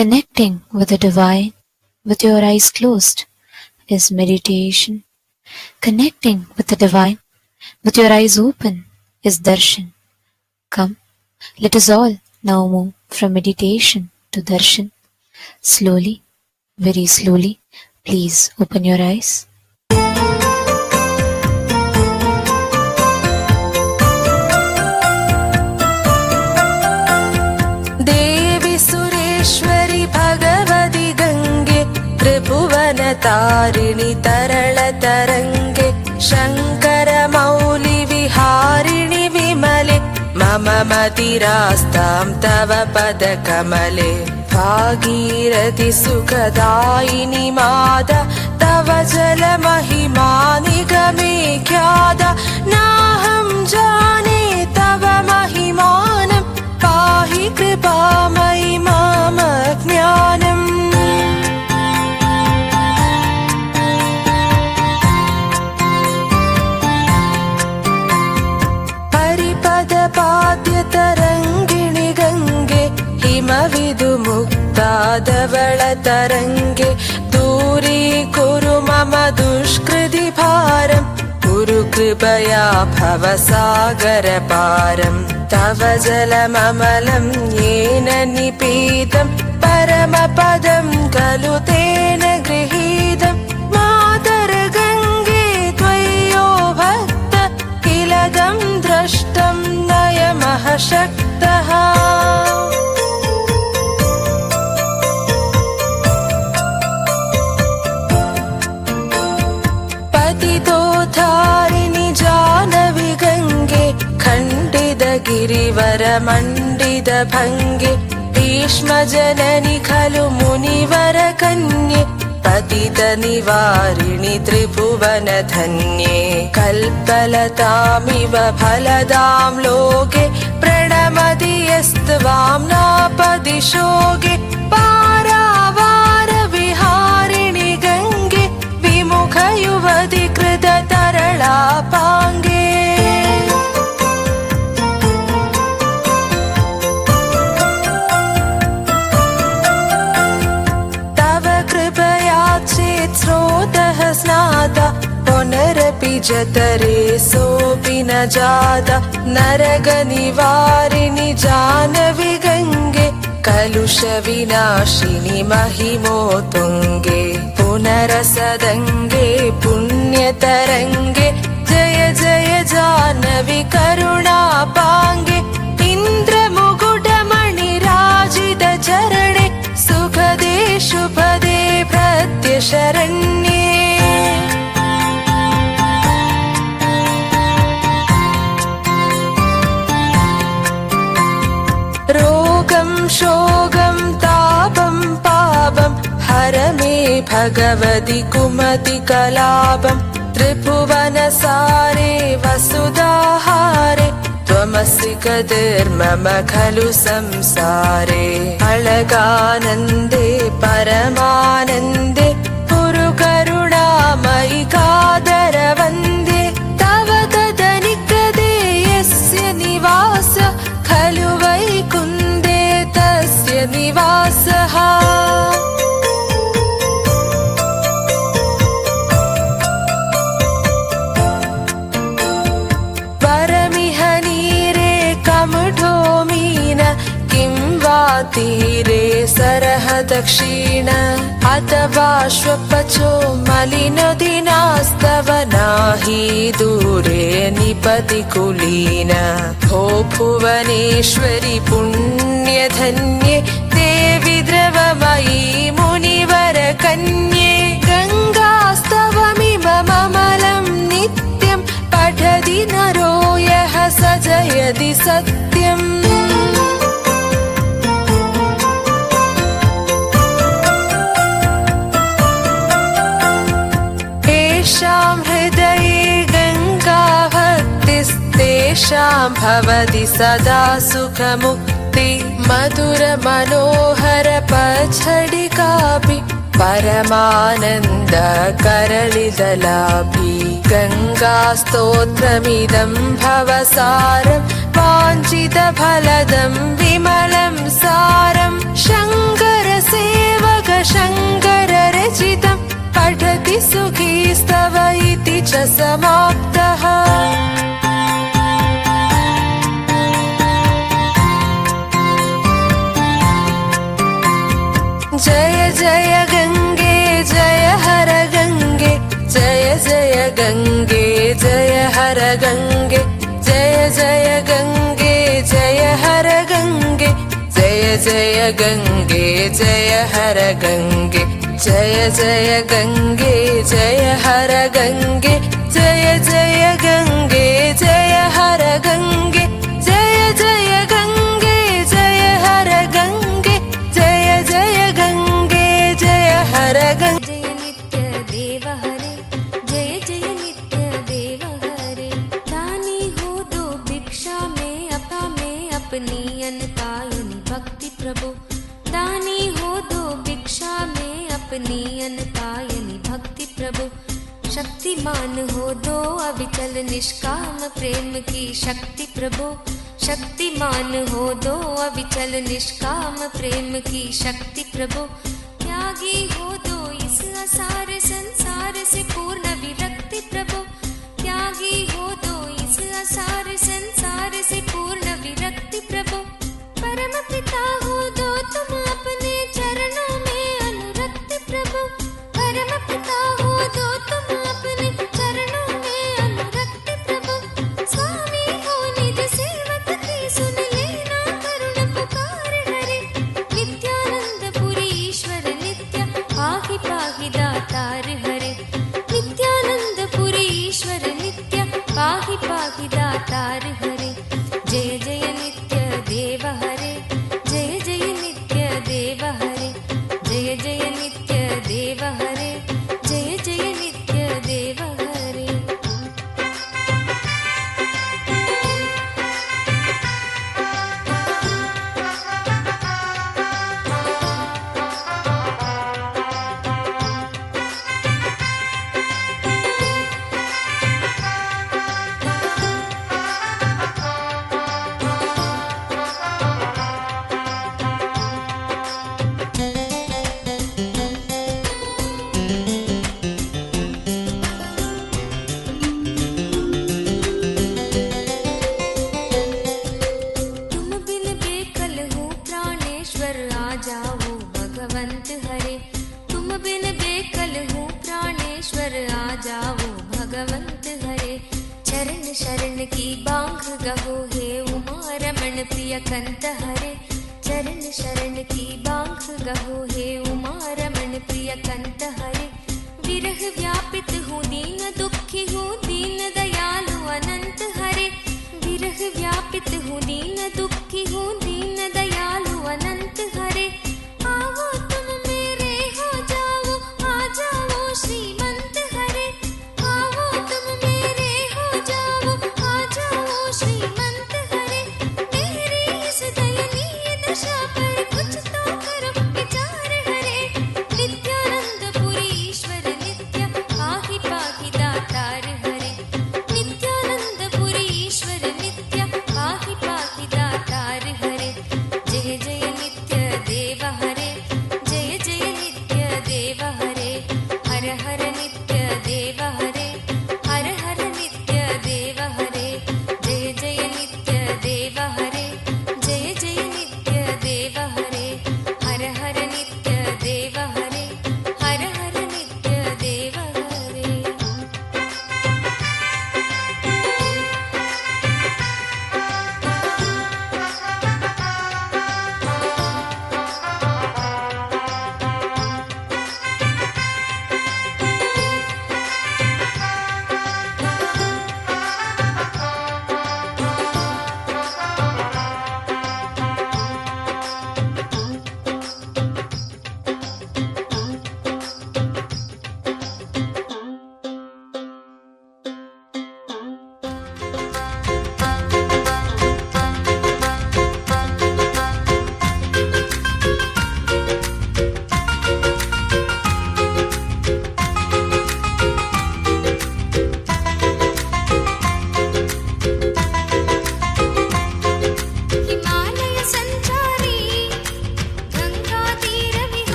Connecting with the divine with your eyes closed is meditation. Connecting with the divine with your eyes open is darshan. Come, let us all now move from meditation to darshan. Slowly, very slowly, please open your eyes. देवी सुरेश्वरी भगवती गंगे त्रिभुवन तारिणी तरल तरंगे शंकर मौलि विहारिणि विमले मम मतिरास्तां तव पद कमले भागीरथि सुखदायिनि माता तव जल महिमा निगमे ख्याता नाहं जाने तव महिमानं पाहि कृपामयि मम ज्ञानम् परिपदपाद्यतरङ्गिणि गङ्गे हिमविदुमुक्ताधवळतरङ्गे दूरीकुरु मम दुष्कृति भारं कुरु कृपया भवसागरपारम् तव जलममलं येन निपीतं परमपदं खलु तेन गृहीतं मातर्गङ्गे त्वय्यो भक्त किलदं द्रष्टं नयमः शक्तः पतितोद्धारिणि जानवि गङ्गे खण्डितगिरिवरमण्डितभङ्गे भीष्मजननि खलु मुनिवरकन्ये पतितनिवारिणि त्रिभुवनधन्ये कल्पलतामिव फलदां लोके प्रणमति यस्त्वां नापदिशोगे पारावारविहारिणि गङ्गे विमुखयुवति कृततरलापाङ्गे तव कृपया चेत् स्रोतः स्नाता पुनरपि जतरे सोऽपि न जाता नरकनिवारिणि जानवि गङ्गे कलुषविनाशिनि महिमोत्तुङ्गे पुनरसदङ्गे पुण्यतरङ्गे जय जय जानवि करुणापाङ्गे इन्द्रमुकुटमणिराजितचरणे सुखदे शुभदे प्रत्यशरण्ये रोगं शोकं तापं पापं हर मे भगवति कुमति कलापं त्रिभुवनसारे वसुधाहारे त्वमसि गतिर्मम खलु संसारे अलगानन्दे परमानन्दे कुरु करुणामयि कादरवन्दे तव तदनिकटे यस्य निवास खलु वैकुन्दे तस्य निवासः परमिह नीरे कमठो मीन किं वा तीरे सरः दक्षिण अथवा श्वपचो मलिनदिनास्तव नाही दूरे निपति कुलीन भो भुवनेश्वरि पुण्यधन्ये देवि द्रवमयी मुनिवरकन्ये गङ्गास्तवमिममलं नित्यं पठति नरो यः स जयति सत्यम् येषां हृदये गङ्गा भक्तिस्तेषां भवति सदा सुखमुक्ति मधुरमनोहर पच्छडिकापि परमानन्द करलिदलापि गङ्गास्तोत्रमिदं भवसारं वाञ्छितफलदं विमलं सारं शङ्करसेवक शङ्कररचितं पठति सुखी स्तव इति च समाप्तः। जय जय गंगे जय हर गंगे, जय जय गंगे जय हर गंगे, जय जय गंगे जय हर गंगे, जय जय गंगे जय हर गंगे, जय जय गंगे जय हर गंगे, जय जय गंगे जय हर गंगे, जय जय गंगे जय हर गंगे, जय जय गंगे जय हर गंगे। जय नित्य देव हरे, जय जय नित्य देव हरे। दानी हो दो भिक्षा में अपा में अपनी अनतायनी भक्ति प्रभु। दानी हो दो भिक्षा में अपनी अनतायनी भक्ति प्रभु। शक्तिमान हो दो अविचल निष्काम प्रेम की शक्ति प्रभु। शक्तिमान हो दो अविचल निष्काम प्रेम की शक्ति प्रभु। त्यागी हो दो इस असार संसार से पूर्ण विरक्ति प्रभु। त्यागी हो दो इस असार संसार से पूर्ण विरक्ति प्रभु। परम पिता हो दो तुम अपने चरणों में अनुरक्ति प्रभु। परम पिता हो दो तुम अपने चरणों में अनुरक्ति प्रभु। स्वामी हो निज सेवक की सुन लेना करुण पुकार हरे। नित्यानंद पुरी ईश्वर नित्य पाहि पाहि दातार हरे। नित्यानंद पुरी ईश्वर नित्य पाहि पाहि दातार हरे। जय जय नित्य देव हरे, जय जय नित्य देव हरे, जय जय नित्य देव हरे, जय जय नित्य देव हरे। तुम बिन बेकल हूँ प्राणेश्वर आ जाओ भगवंत हरे। तुम बिन बेकल हूँ प्राणेश्वर आ जाओ भगवंत हरे। चरण शरण की बांग गहो हे उमा रमण प्रिय कंत हरे। चरण शरण की बांग गहो हे उमा रमण प्रिय कंत हरे। विरह व्यापित हूँ दीन दुखी हूँ दीन दयालु अनंत हरे। विरह व्यापित हूँ दीन दुखी हूँ दीन दयालु अनंत हरे। आओ तुम मेरे हो जाओ आ जाओ श्रीमंत हरे। आओ तुम मेरे हो जाओ आ जाओ श्रीमंत हरे। मेरी इस दयनीय दशा पर कुछ तो करो विचार हरे। नित्य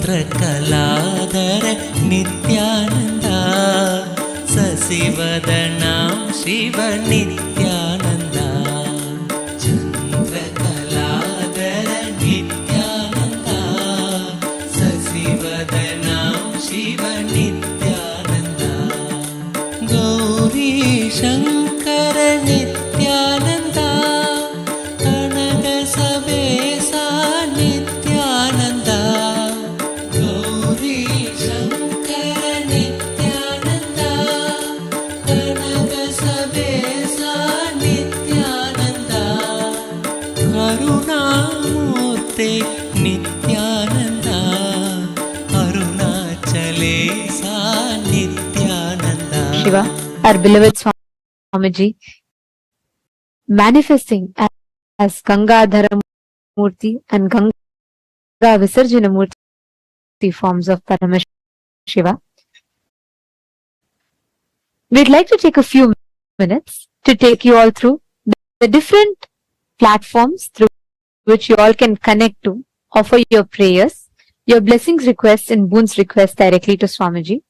चन्द्रकलाधर नित्यानन्दा शशिवदनां शिव नित्यानन्दा चन्द्रकलाधर नित्यानन्दा शशिवदनां शिव नित्यानन्दा गौरी शङ्कर नित्यानन्दा कनक सवेसा नित्यानन्दा गौरी शङ्कर नित्यानन्दा कनक सवेसा Nityananda करुणामूर्ते Nityananda अरुणाचलेसा Nityananda Shiva, our beloved Swamiji, manifesting as Gangadhara Murti and Ganga Visarjana Murti forms of Paramashiva. We'd like to take a few minutes to take you all through the different platforms through which you all can connect to, offer your prayers, your blessings requests and boons requests directly to Swamiji.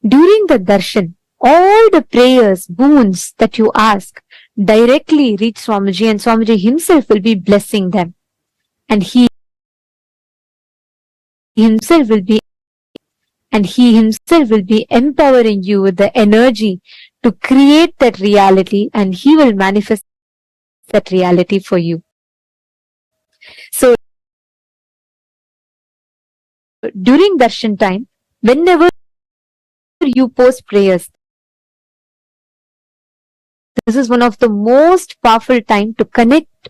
During the darshan, all the prayers, boons that you ask directly reach Swamiji, and Swamiji himself will be blessing them. And he himself will be empowering you with the energy to create that reality, and he will manifest that reality for you. So during darshan time, whenever you post prayers, this is one of the most powerful time to connect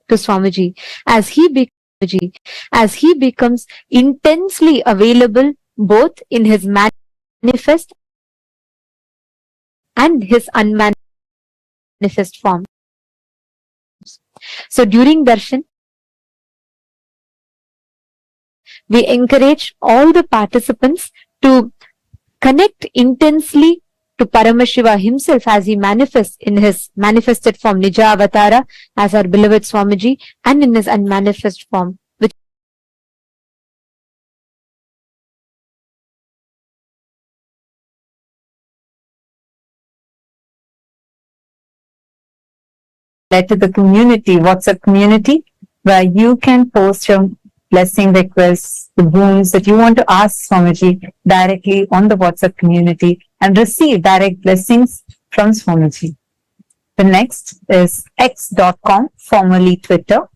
to Swamiji as he becomes intensely available both in his manifest and his unmanifest form. So during darshan, we encourage all the participants to connect intensely to Paramashiva himself as he manifests in his manifested form, Nija Avatara, as our beloved Swamiji, and in his unmanifest form, which led to the community, WhatsApp community, where you can post your blessing requests, the boons that you want to ask Swamiji directly on the WhatsApp community and receive direct blessings from Swamiji. The next is x.com, formerly Twitter.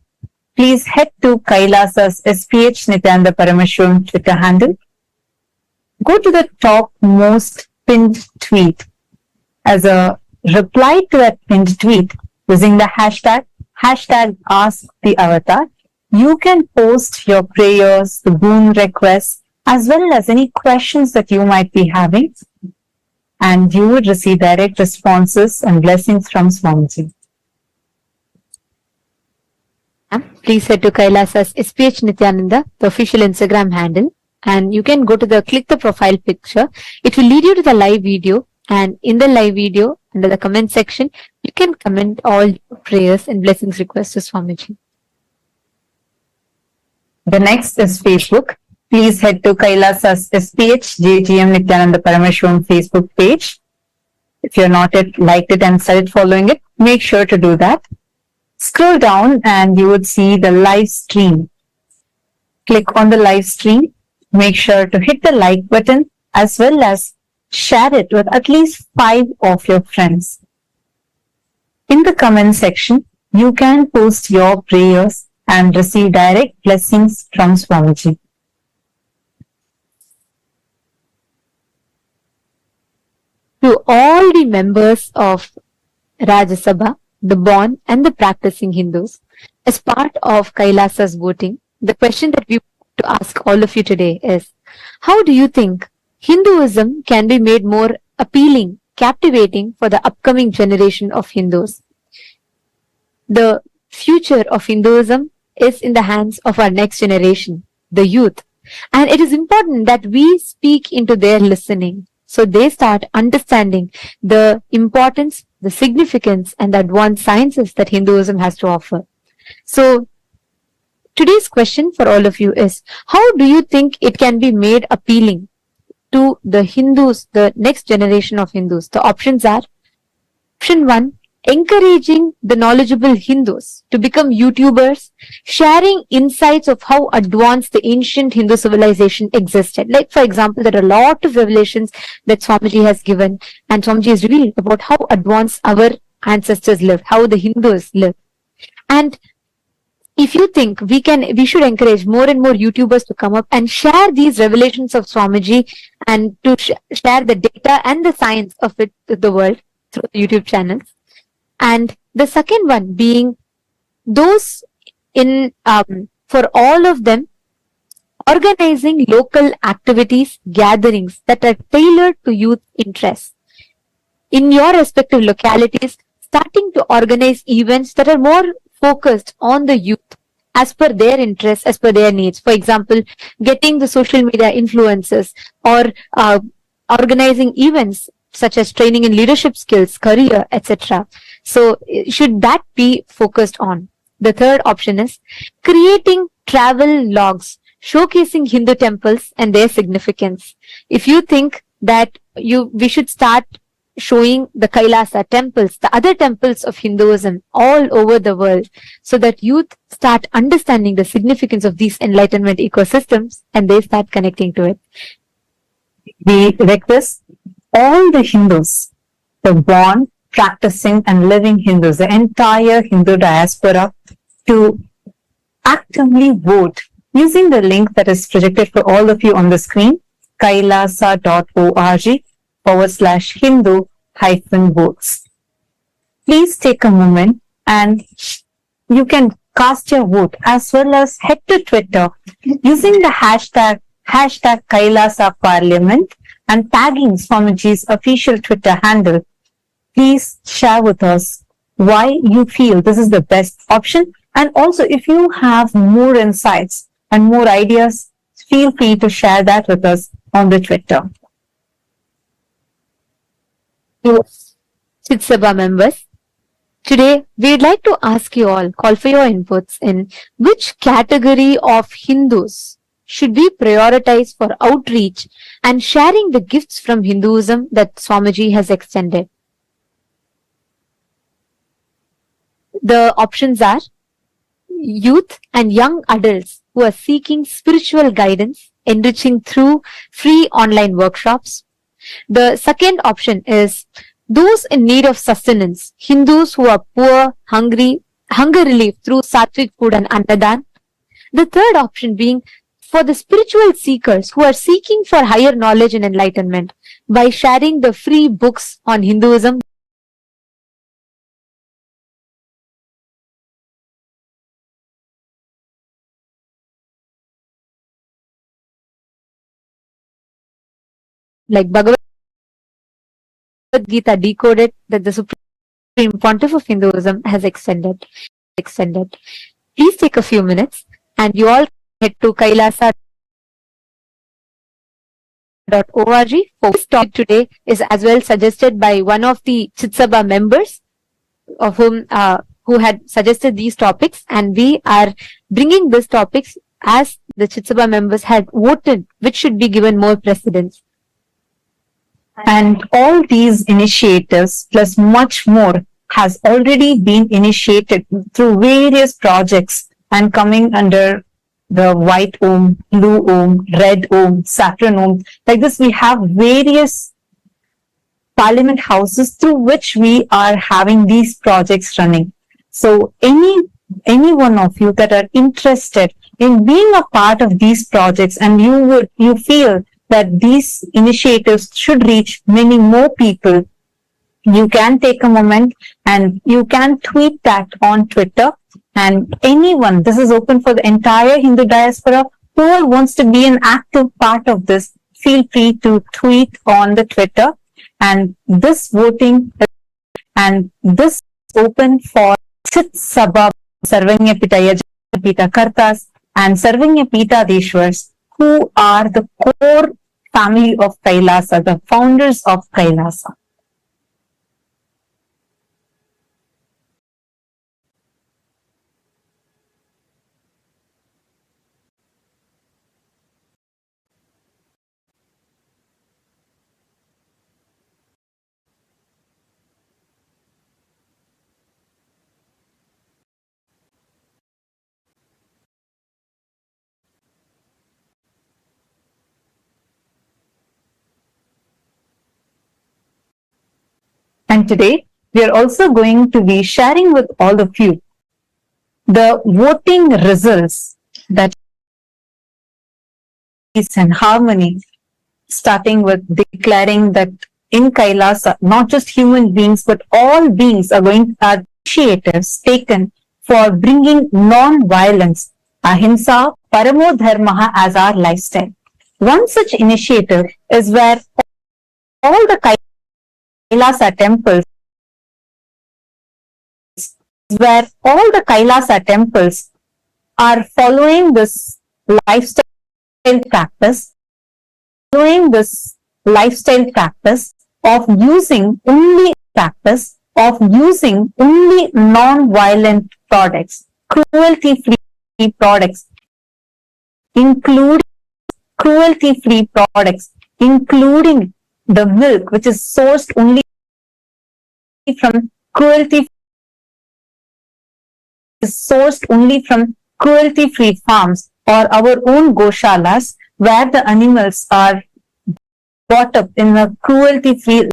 Please head to KAILASA's SPH Nithyananda Paramashivam Twitter handle. Go to the top most pinned tweet. As a reply to that pinned tweet, using the hashtag #AskTheAvatar, you can post your prayers, the boon requests, as well as any questions that you might be having, and you would receive direct responses and blessings from Swamiji. Please head to KAILASA's SPH Nithyananda, the official Instagram handle, and you can go to click the profile picture. It will lead you to the live video, and in the live video, under the comment section, you can comment all prayers and blessings requests to Swamiji. The next is Facebook. Please head to KAILASA's SPH JGM Nithyananda Paramashivam Facebook page. If you're not yet liked it and started following it, make sure to do that. Scroll down and you would see the live stream. Click on the live stream. Make sure to hit the like button as well as share it with at least 5 of your friends. In the comment section, you can post your prayers and receive direct blessings from Swamiji. To all the members of Rajya Sabha, the born and the practicing Hindus, as part of KAILASA's voting, the question that we want to ask all of you today is, how do you think Hinduism can be made more appealing, captivating for the upcoming generation of Hindus? The future of Hinduism is in the hands of our next generation, the youth. And it is important that we speak into their listening so they start understanding the importance, the significance, and the advanced sciences that Hinduism has to offer. So today's question for all of you is, how do you think it can be made appealing to the Hindus, the next generation of Hindus? The options are: option 1, encouraging the knowledgeable Hindus to become YouTubers, sharing insights of how advanced the ancient Hindu civilization existed. Like, for example, there are a lot of revelations that Swamiji has given, and Swamiji has revealed about how advanced our ancestors lived, how the Hindus lived. And if you think we should encourage more and more YouTubers to come up and share these revelations of Swamiji and to share the data and the science of it to the world through YouTube channels. And the second one being those for all of them, organizing local activities, gatherings that are tailored to youth interests. In your respective localities, starting to organize events that are more focused on the youth as per their interests, as per their needs. For example, getting the social media influencers or organizing events such as training in leadership skills, career, etc. So should that be focused on? The third option is creating travel logs showcasing Hindu temples and their significance. If you think that we should start showing the KAILASA temples, the other temples of Hinduism all over the world, so that youth start understanding the significance of these enlightenment ecosystems and they start connecting to it. We request all the Hindus, the born, practicing and living Hindus, the entire Hindu diaspora, to actively vote using the link that is projected for all of you on the screen, kailasa.org/Hindu-votes. Please take a moment and you can cast your vote, as well as head to Twitter using the hashtag Kailasa Parliament and tagging Swamiji's official Twitter handle. Please share with us why you feel this is the best option. And also, if you have more insights and more ideas, feel free to share that with us on the Twitter. Chit Sabha members, today we'd like to ask you all, call for your inputs in which category of Hindus should we prioritize for outreach and sharing the gifts from Hinduism that Swamiji has extended. The options are youth and young adults who are seeking spiritual guidance, enriching through free online workshops. The second option is those in need of sustenance, Hindus who are poor, hunger relief through sattvic food and annadan. The third option being for the spiritual seekers who are seeking for higher knowledge and enlightenment by sharing the free books on Hinduism. Like Bhagavad Gita Decoded, that the Supreme Pontiff of Hinduism has extended. Please take a few minutes and you all head to kailasa.org. For this topic today is as well suggested by one of the Chit Sabha members of who had suggested these topics, and we are bringing these topics as the Chit Sabha members had voted which should be given more precedence. And all these initiatives, plus much more, has already been initiated through various projects and coming under the white Om, blue Om, red Om, saffron Om. Like this, we have various parliament houses through which we are having these projects running. So any one of you that are interested in being a part of these projects, and you feel that these initiatives should reach many more people, you can take a moment and you can tweet that on Twitter. And anyone, this is open for the entire Hindu diaspora, who wants to be an active part of this, feel free to tweet on the Twitter. And this voting and this is open for Chit Sabha, Sarvanya Pita Yajna Pita Kartas and Sarvanya Pita Deshwars, who are the core family of Kailasa, the founders of Kailasa. And today, we are also going to be sharing with all of you the voting results that peace and harmony, starting with declaring that in Kailasa, not just human beings, but all beings are initiatives taken for bringing non-violence, ahimsa, paramo dharma as our lifestyle. One such initiative is where all the Kailasa temples are following this lifestyle practice of using only non-violent products, cruelty-free products, including the milk, which is sourced only from cruelty-free farms or our own goshalas, where the animals are brought up in a cruelty-free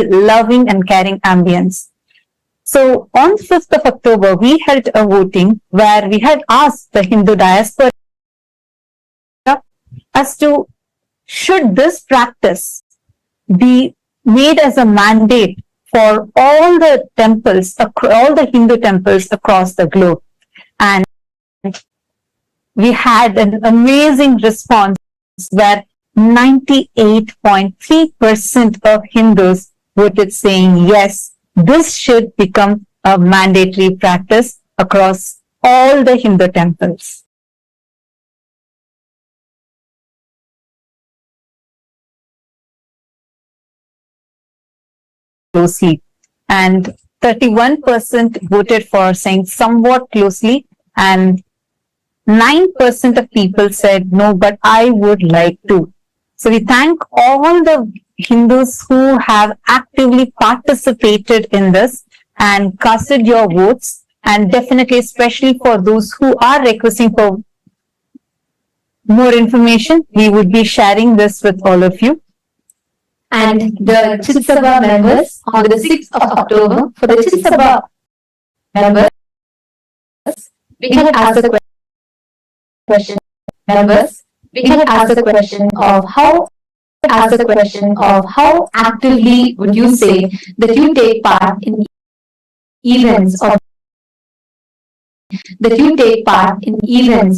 loving and caring ambience. So on 5th of October, we held a voting where we had asked the Hindu diaspora as to should this practice be made as a mandate for all the temples, all the Hindu temples across the globe. And we had an amazing response where 98.3% of Hindus voted saying yes, this should become a mandatory practice across all the Hindu temples. Closely, and 31% voted for saying somewhat closely, and 9% of people said no, but I would like to. So we thank all the Hindus who have actively participated in this and casted your votes, and definitely especially for those who are requesting for more information, we would be sharing this with all of you. And the Chit Sabha members on the 6th of October, for the Chit Sabha members, we had asked the question of how actively would you say that you take part in events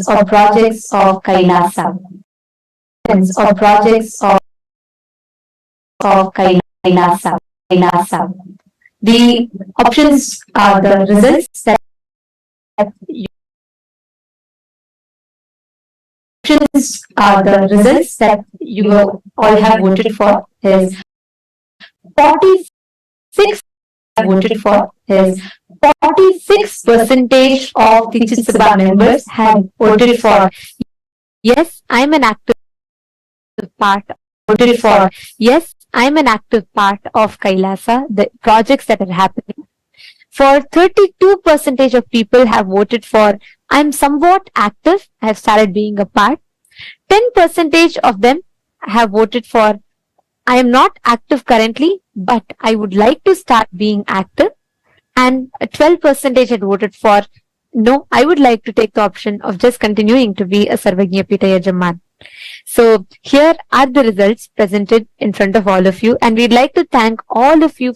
or projects of Kailasa, The options are the results that you all have voted for is 46 46% of the Chit Sabha members have voted for yes, I'm an active part of Kailasa, the projects that are happening. For 32% of people have voted for I'm somewhat active, I have started being a part. 10% of them have voted for I am not active currently, but I would like to start being active. And 12% had voted for no, I would like to take the option of just continuing to be a Sarvagnya Pita Yajaman. So here are the results presented in front of all of you, and we'd like to thank all of you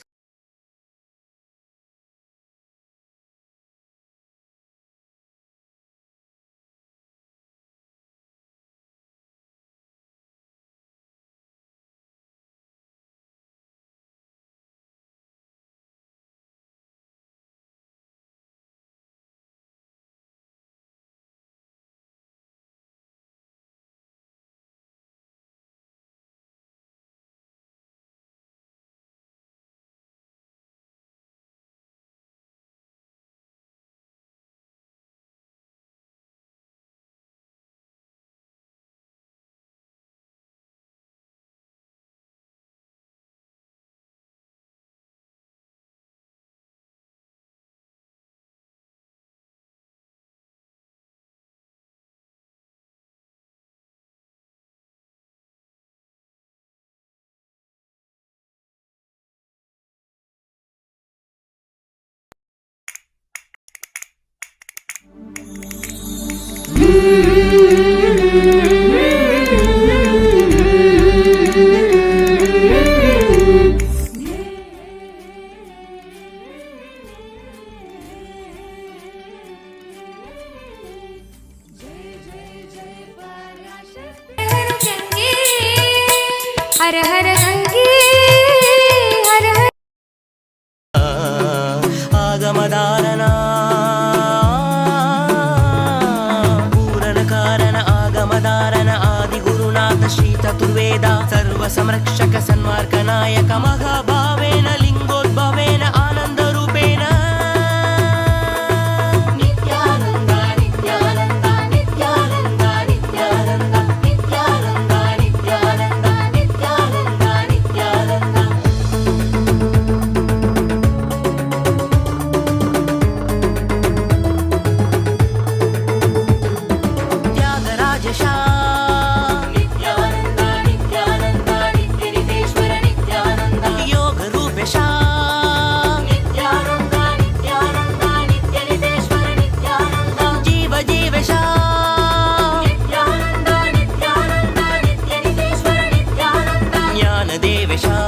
हर हर गंगे हर हर ಆಗಮದಾರನ ಪೂರಣ ಕಾರಣ ಆಗಮದಾರನ ಆದಿಗುರುನಾಥ ಶ್ರೀ ಚತುರ್ವೇದ ಸರ್ವ ಸಂರಕ್ಷಕ ಸನ್ಮಾರ್ಗ ನಾಯಕ ಮಹಾಭಾವೇನ ಲಿಂಗೋದ್ಭವೇನ ಆನಂದ ರೂಪೇಣ ನಿತ್ಯಾನಂದ ನಿತ್ಯಾನಂದ ನಿತ್ಯಾನಂದ ನಿತ್ಯಾನಂದ ನಿತ್ಯಾನಂದ ನಿತ್ಯಾನಂದ ನಿತ್ಯಾನಂದ ನಿತ್ಯಾನಂದ ತ್ಯಾಗರಾಜ ಶಾ ನಿತ್ಯಾನಂದ ನಿತ್ಯಾನಂದ ನಿತ್ಯ ನಿತೇಶ್ವರ ನಿತ್ಯಾನಂದ ಯೋಗ ರೂಪ ಶಾ ನಿತ್ಯಾನಂದ ನಿತ್ಯಾನಂದ ನಿತ್ಯ ನಿತೇಶ್ವರ ನಿತ್ಯಾನಂದ ಜೀವ ಜೀವ ಶಾ ನಿತ್ಯಾನಂದ ನಿತ್ಯಾನಂದ ನಿತ್ಯ ನಿತೇಶ್ವರ ನಿತ್ಯಾನಂದ ಜ್ಞಾನ ದೇವ ಶಾ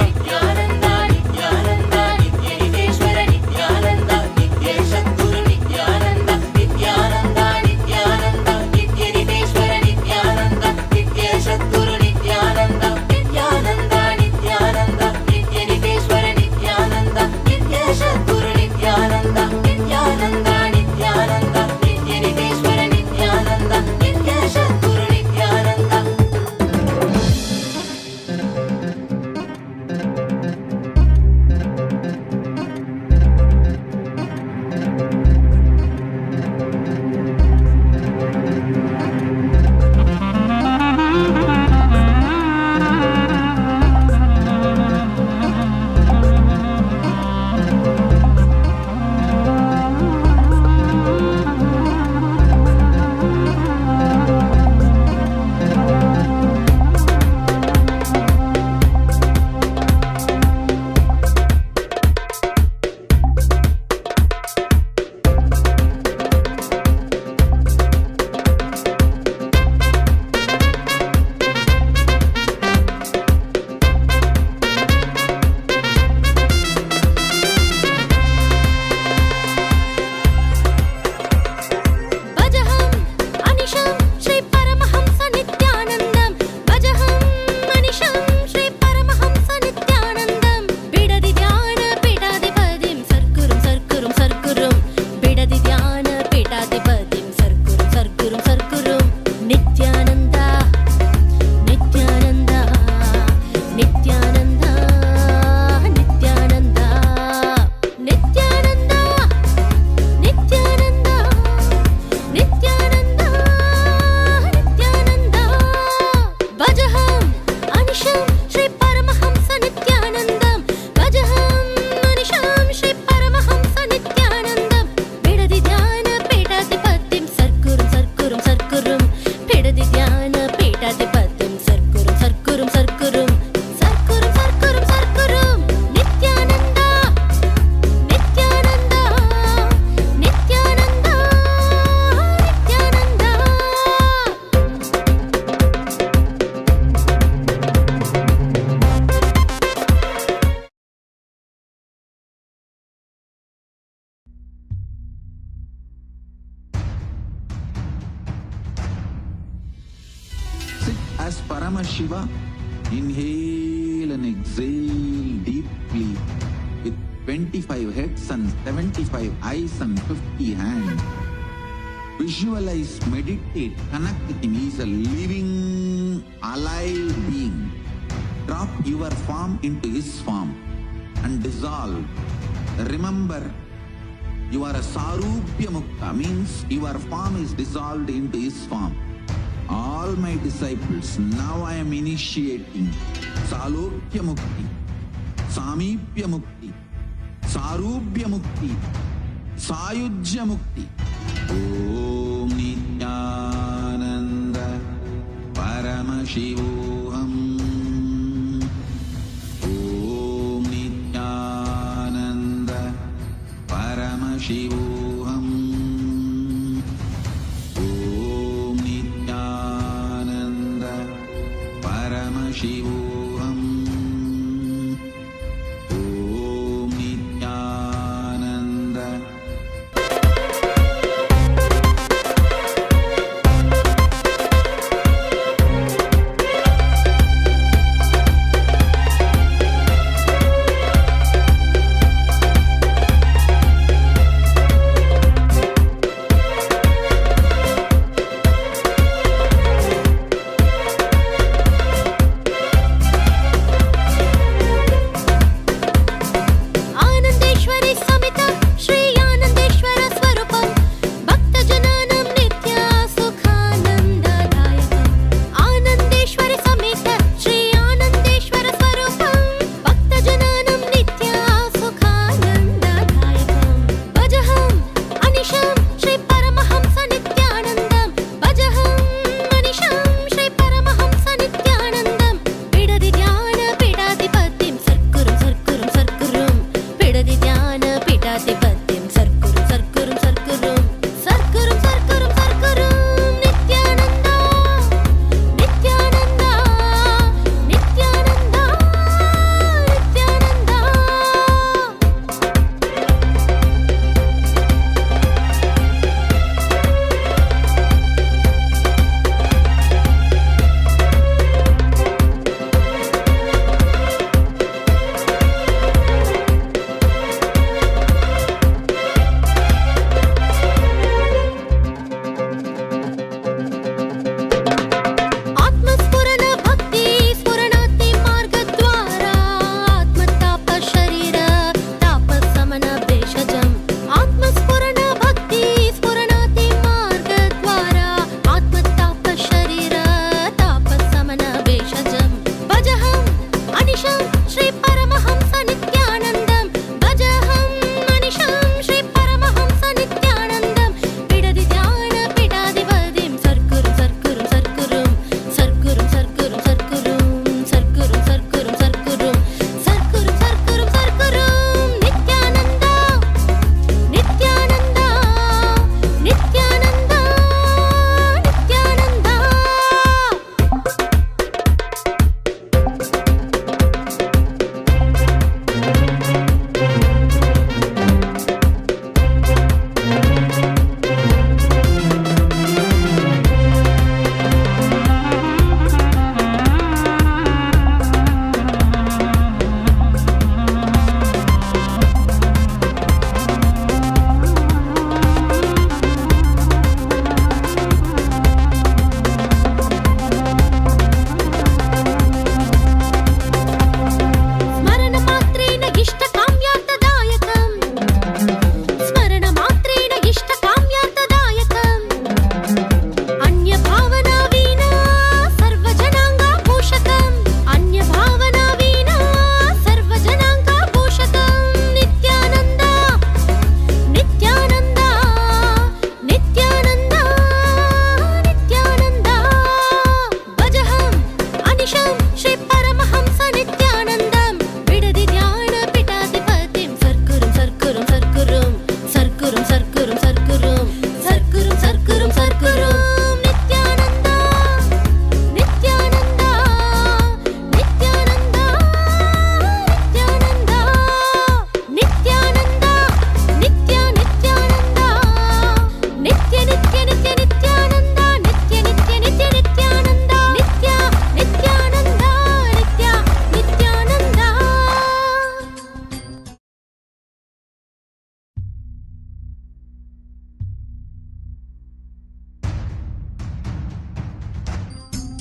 ನಿತ್ಯಾನಂದ ನಿತ್ಯಾನಂದ ನಿತ್ಯ ನಿತೇಶ್ವರ ನಿತ್ಯಾನಂದ ನಿತ್ಯ ಸದ್ಗುರು ನಿತ್ಯಾನಂದ ನಿತ್ಯಾನಂದ ನಿತ್ಯಾನಂದ ನಿತ್ಯ ನಿತೇಶ್ವರ ನಿತ್ಯಾನಂದ ನಿತ್ಯ ಸದ್ಗುರು ನಿತ್ಯಾನಂದ ನಿತ್ಯಾನಂದ ನಿತ್ಯಾನಂದ ನಿತ್ಯ ನಿತೇಶ್ವರ ನಿತ್ಯಾನಂದ ನಿತ್ಯ ಸದ್ಗುರು ನಿತ್ಯಾನಂದ ನಿತ್ಯಾನಂದ ನಿತ್ಯಾನಂದ ನಿತ್ಯ ನಿತೇಶ್ವರ ನಿತ್ಯಾನಂದ ನಿತ್ಯ ಸದ್ಗುರು ನಿತ್ಯಾನಂದ భజహం అనిశం శ్రీ పరమహంస నిత్యానందం భజహం అనిశం శ్రీ పరమహంస నిత్యానందం బిడది ధ్యాన పీఠాధిపతిం సర్కురుం సర్కురుం సర్కురుం బిడది ధ్యాన పీఠాధిపతిం సర్కురుం సర్కురుం సర్కురుం నిత్యానంద నిత్యానంద నిత్యానంద నిత్యానంద నిత్యానంద నిత్యానంద నిత్యానంద నిత్యానంద భజహం అనిశం శ్రీ పరమహంస నిత్యానందం భజహం అనిశం శ్రీ పరమహంస నిత్యానందం బిడది ధ్యాన పీఠాధిపతిం సర్కురుం సర్కురుం సర్కురుం బిడది ధ్యాన పీఠాధిపతిం సర్కురుం సర్కురుం సర్కురుం సర్కురుం సర్కురుం సర్కురుం Nityananda Nityananda Nityananda Nityananda Sit as Paramashiva. Inhale and exhale deeply with 25 heads and 75 eyes and 50 hands. Visualize, meditate, connect with him. He is a living, alive being. Drop your form into his form and dissolve. Remember, you are a Sarupya Mukta, means your form is dissolved into his form. All my disciples, now I am initiating Salokya Mukti, Samipya Mukti, Sarupya Mukti, Sayujya Mukti. Om Nithyananda Paramashivoham. Om Nithyananda Paramashivoham. Paramashivoham. Om Nithyananda. आनंदेश्वरी समित श्री आनंदेश्वर स्वरूपम भक्तजनानं नित्य सुखानंददायकम् आनंदेश्वरी समित श्री आनंदेश्वर स्वरूपम भक्तजनानं नित्य सुखानंददायकम् भजहम् अनिशं श्री परमहंस नित्यानन्दं भजहम् अनिशं श्री परमहंस नित्यानन्दं बिडदि ध्यान पीठाधिपतिं सर्कुरुं सर्कुरुं सर्कुरुं बिडदि ध्यान पीठाधिपतिं सर्कुरुं सर्कुरुं सर्कुरुं सर्कुरुं सर्कुरुं सर्कुरुं नित्यानन्द नित्यानन्द नित्यानन्द नित्यानन्द आत्मस्फुरन भक्ति स्फुरणाति मार्गद्वारा आत्मताप शरीर ताप समन भेषजम् आत्मस्फुरन भक्ति स्फुरणाति मार्गद्वारा आत्मताप शरीर ताप समन भेषजम् भजहम् अनिशं श्री परमहंस नित्यानन्दं भजहम् अनिशं श्री परमहंस नित्यानन्दं बिडदि ध्यान पीठाधिपतिं सर्कुरुं सर्कुरुं सर्कुरुं सर्कुरुं सर्कुरुं सर्कुरुं सर्कुरुं सर्कुरुं सर्कुरुं सर्कुरुं सर्कुरुं सर्कुरुं नित्यानन्द नित्यानन्द नित्यानन्द नित्यानन्द स्मरणमात्रेण इष्टकाम्यार्थदायकम् स्मरणमात्रेण इष्टकाम्यार्थदायकम् अन्यभावना विना सर्वजनाङ्गभूषकम् अन्यभावना विना सर्वजनाङ्गभूषकम् नित्यानन्द नित्यानन्द नित्यानन्द नित्यानन्द भजहम् अनिशं श्री परमहंस नित्यानन्दं बिडदि ध्यान पीठाधिपतिं सर्कुरुं सर्कुरुं सर्कुरुं सर्कुरुं सर्कुरुं सर्कुरुं सर्कुरुं सर्कुरुं सर्कुरुं नित्यानन्द नित्यानन्द नित्यानन्द नित्यानन्द नित्यानन्द नित्य नित्यानन्द नित्य नित्य नित्य नित्यानन्द नित्य नित्य नित्य नित्यानन्द नित्य नित्यानन्द नित्य नित्यानन्द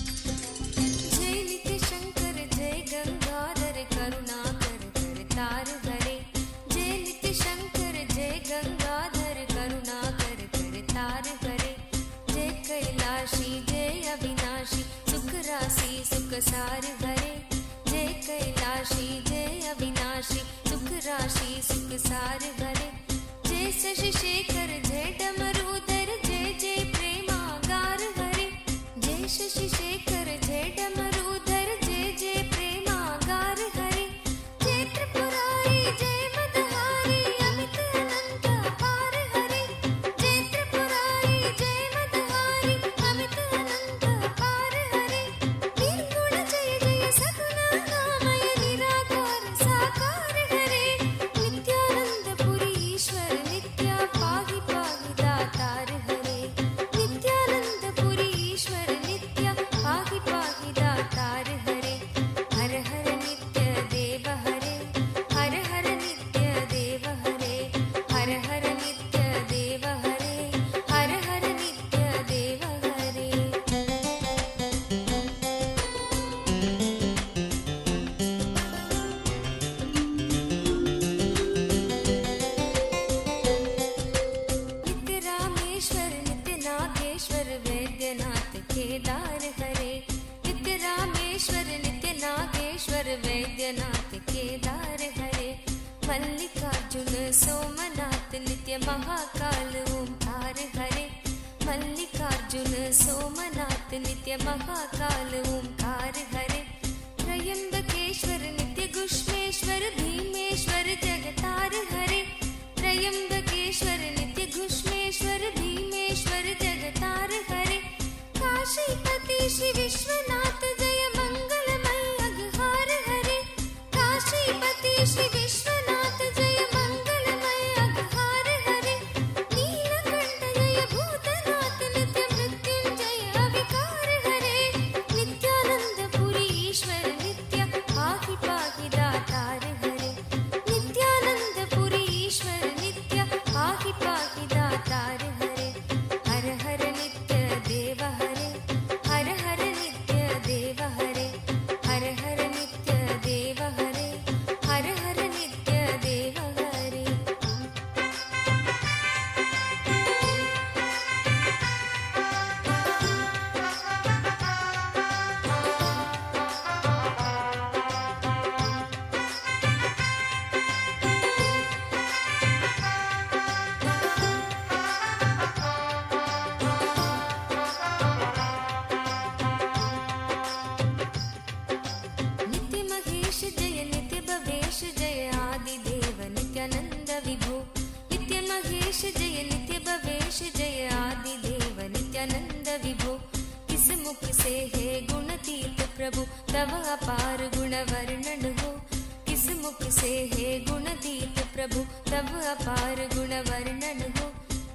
जय नित्य शंकर जय गंगाधर करुणाकर करतार हरे जय नित्य शंकर जय गंगाधर करुणाकर करतार हरे जय कैलाशी जय अविनाशी सुख राशि सुख सार हरे जय कैलाशी जय अविनाशी सुख राशि सुख सार हरे जय शशि शेखर जय डमरूधर जय जय प्रेमागार हरे जय शशि शेखर जय डमरूधर जय जय प्रेमागार हरे जय त्रिपुरारी जय मदहारी अमित अनंत अपार हरे जय त्रिपुरारी जय मदहारी अमित अनंत अपार हरे निर्गुण जय जय मल्लिकार्जुन सोमनाथ नित्य महाकाल ओंकार हरे मल्लिकार्जुन सोमनाथ नित्य महाकाल ओंकार हरे त्रयंबकेश्वर नित्य घुष्मेश्वर भीमेश्वर जगतार हरे त्रयंबकेश्वर नित्य घुष्मेश्वर भीमेश्वर जगतार हरे काशीपति श्री विश्वनाथ जय मंगलमय अघहार हरे काशीपति श्री विश्वनाथ जय मंगलमय अघहार हरे नीलकंठ जय भूतनाथ नित्य मृत्युंजय अविकार हरे नित्यानंद पुरी ईश्वर नित्य पाहि पाहि दातार हरे नित्यानंद पुरी ईश्वर नित्य पाहि पाहि दातार हरे हर हर नित्य देव हरे हर हर नित्य देव हरे हर हर नित्य देव हरे हर हर नित्य देव हरे नित्य महेश जय नित्य भवेश जय आदि देव नित्यानंद विभो नित्य महेश जय नित्य भवेश जय आदि देव नित्यानंद विभो किस मुख से है गुणतीत प्रभु तव अपार गुण वर्णन हो किस मुख से है गुणतीत प्रभु तव अपार गुण वर्णन हो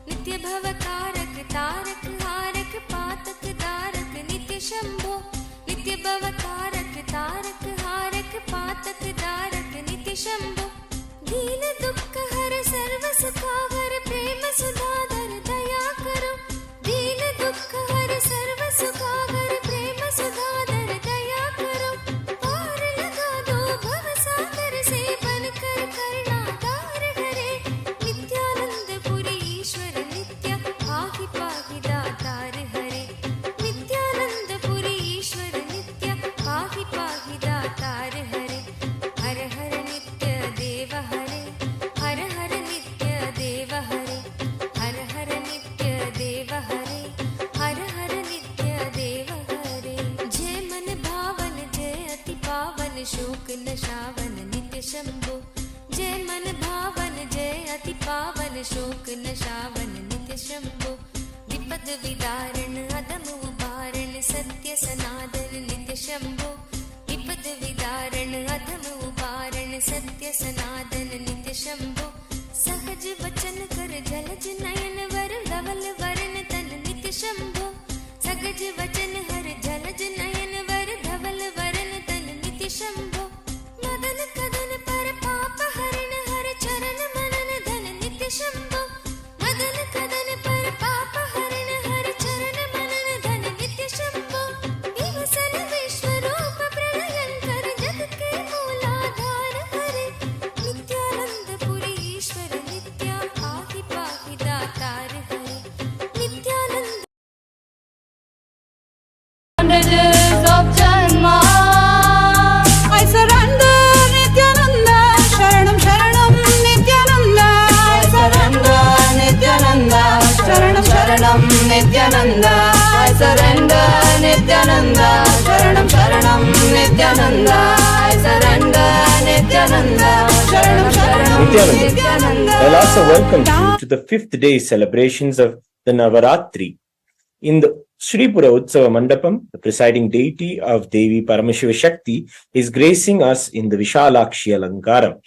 नित्य भवकारक तारक हारक पातक दारक नित्य शंभो नित्य भवकारक तारक हारक पातक दारक नित्य शंभो दीन दुख हर सर्व सुखावर प्रेम सुधाधर दया करो दीन दुख हर सर्व सुखावर प्रेम सुधाधर दया करो पार लगा दो भव सागर से बनकर करुणागार हरे नित्यानंद पुरी ईश्वर नित्य पाहि पाहि दातार हरे नित्यानंद पुरी ईश्वर नित्य पाहि पाहि दातार हरे हर हर नित्य देव हरे हर हर नित्य देव हरे हर हर नित्य देव हरे हर हर नित्य देव हरे जय मन भावन जय अति पावन शोक नशावन नित्य शंभो जय मन भावन जय अति पावन शोक नशावन नित्य शंभो विपद विदारण अदम उबारण सत्य सनातन नित्य शंभो विपद विदारण अधम उबारण सत्य सनातन नित्य शंभो सहज वचन कर जलज नयन वर धवल वरण तन नित्य शंभो सहज वचन हर जलज नयन वर धवल वरण तन नित्य शंभो मदन कदन पर पाप हरण हर चरण मनन धन नित्य शंभो मदन कदन पर पाप हरण हर चरण मनन धन नित्य शंभो विवसन विश्व रूप प्रलयंकर जग के मूलाधार हरे नित्यानंद पुरी ईश्वर नित्य पाहि पाहि दातार हरे Nityanand of Janma. I surrender Nithyananda, Sharanam Sharanam Nithyananda. I surrender Nithyananda, Sharanam Sharanam Nithyananda. I surrender Nithyananda, Sharanam Sharanam Nithyananda. I surrender Nithyananda, Sharanam Sharanam Nithyananda. KAILASA welcomes you to the 5th day celebrations of the Navaratri. In the Sripura Utsava Mandapam, the presiding deity of Devi Paramashiva Shakti is gracing us in the Vishalakshi Alankaram.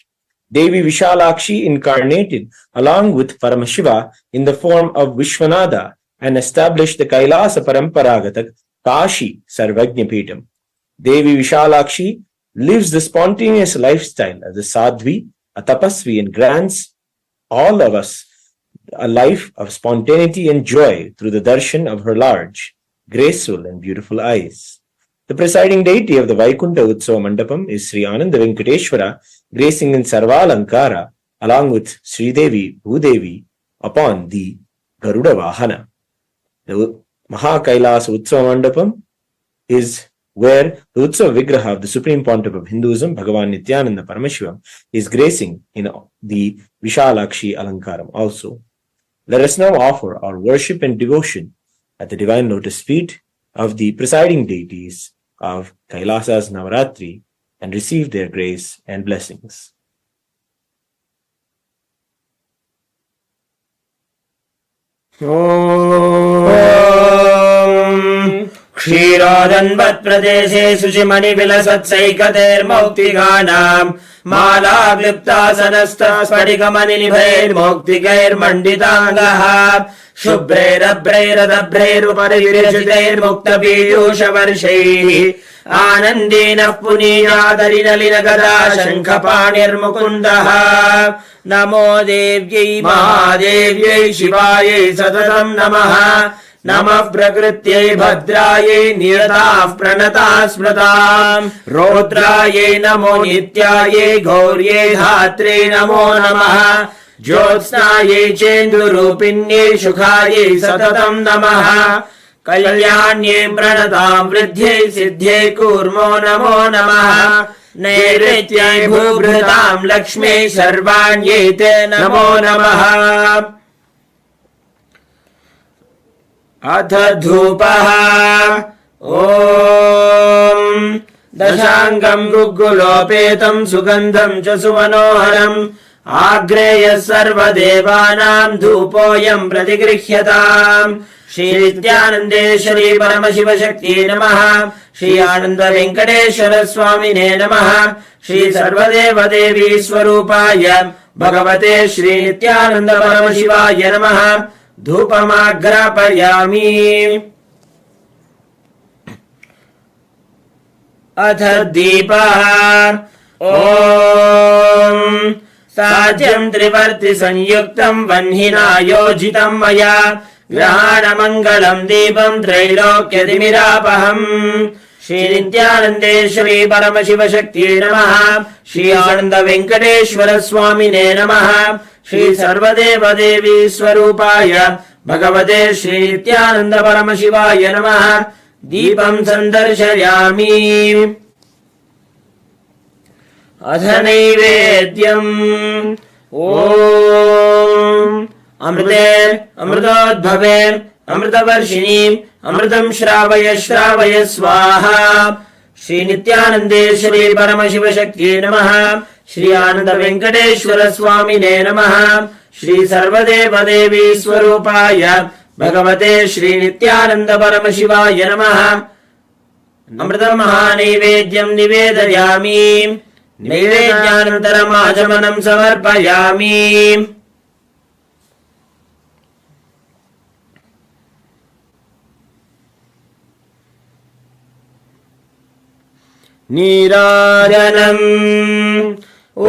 Devi Vishalakshi incarnated along with Paramashiva in the form of Vishwanada and established the Kailasa Paramparagata Kashi Sarvajnapeetam. Devi Vishalakshi lives the spontaneous lifestyle as a sadhvi, a tapasvi, and grants all of us a life of spontaneity and joy through the darshan of her large, graceful and beautiful eyes. The presiding deity of the Vaikunta Utsava Mandapam is Sri Ananda Venkateshwara, gracing in Sarvalankara along with Sri Devi Bhudevi upon the Garuda Vahana. The Mahakailasa Utsava Mandapam is where the Utsava Vigraha of the Supreme Pontiff of Hinduism, Bhagavan Nithyananda Paramashivam, is gracing in the Vishalakshi Alankaram also. Let us now offer our worship and devotion at the divine lotus feet of the presiding deities of Kailasa's Navaratri and receive their grace and blessings. Om Kshirodhanvat Pradeshe Sushimani Vilasatsaikatermoktiganam Mala Gliptasanasta Spadikamani Nibhair Moktikair Manditangaha Shubhrerabhreradabrher Uparivirichitair Muktapiyushavarshaihi Anandina Puniyadarinalina Gada Shankapanir Mukundaha Namo Devyai Mahadevyai Shivayai Satatam Namaha Namah Prakrityai Bhadrayai Niyatah Pranatah Smratam Rodrayai Namo Nityayai Gaurye Dhatre Namo Namaha Jyotsnayai Chendurupinyai Shukhayai Satatam Namaha Kalyanyai Pranatam Vridhyai Siddhyai Kurmo Namo Namaha Naitrityai Bhubhritam Lakshmi Sarvanyai Te Namo Namaha Atha Dhupaha Om Dashangam Gugulopetam Sugandham Cha Sumanoharam Agreya Sarva Devanam Dhupoyam Pratigrikhyatam Shri Nithyanande Shri Paramashiva Shakti Namaha Shri Ananda Venkateshwara Swamine Namaha Shri Sarvadeva Devi Swarupaya Bhagavate Shri Nithyananda Paramashivaya Namaha Dhupamagrapayami Atha Deepaha Om Sajyam Trivarti Sanyuktam Vanhina Yojitam Maya Grahana Mangalam Deepam Trailokyadimirapaham Shri Nithyanande Shri Paramashiva Shakti Namaha Shri Ananda Venkateshwara Swamine Namaha Shri Sarvadeva Devi Swarupaya Bhagavate Shri Nithyananda Paramashivaya Namaha Deepam Sandarshayami Atha Naivedyam Om Amrite Amritodbhave Amritavarshini Amritam Shravaya Shravaya Swaha Shri Nithyanande Shri Paramashiva Shakti Namaha Shri Ananda Venkateshwara Swamine Namaha Shri Sarvadeva Devi Swarupaya Bhagavate Shri Nithyananda Paramashivaya Namaha Amrita Mahanaivedyam Nivedayami Naivedyanantaram Achamanam Samarpayami Nirajanam Om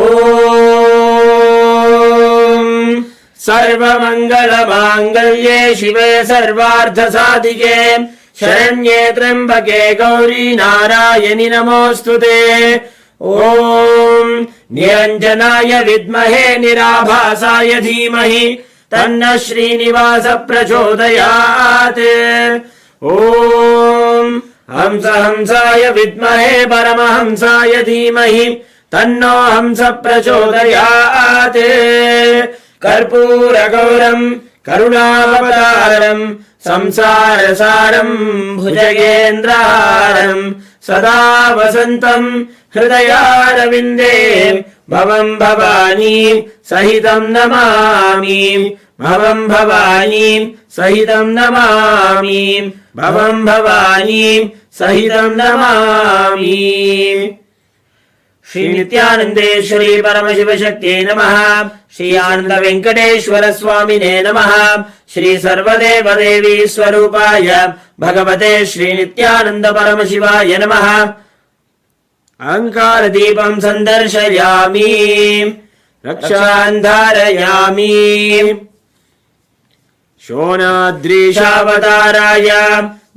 Sarvamangala Mangalye Shive Sarvartha Sadhike Sharanye Trambake Gauri Narayani Namostute Om Niranjanaya Vidmahe Nirabhasaya Dhimahi Tanna Srinivasa Prachodayate Om Hamsa Hamsaya Vidmahe Paramahamsaya Dhimahi Tanno Hamsa Prachodayate Karpura Gauram Karunavataram Samsarasaram Bhujagendraharam Sada Vasantam Hridayaravinde Bhavam Bhavani Sahitam Namami Bhavam Bhavani Sahitam Namami Bhavam Bhavani Sahitam Namami Shri Nithyanande Shri Paramashiva Shakti Namaha Shri Ananda Venkateshwara Swamine Namaha Shri Sarvadeva Devi Swarupaya Bhagavate Shri Nithyananda Paramashivaya Namaha Ankara Deepam Sandarshayami Rakshandharayami Shonadrishaavataraya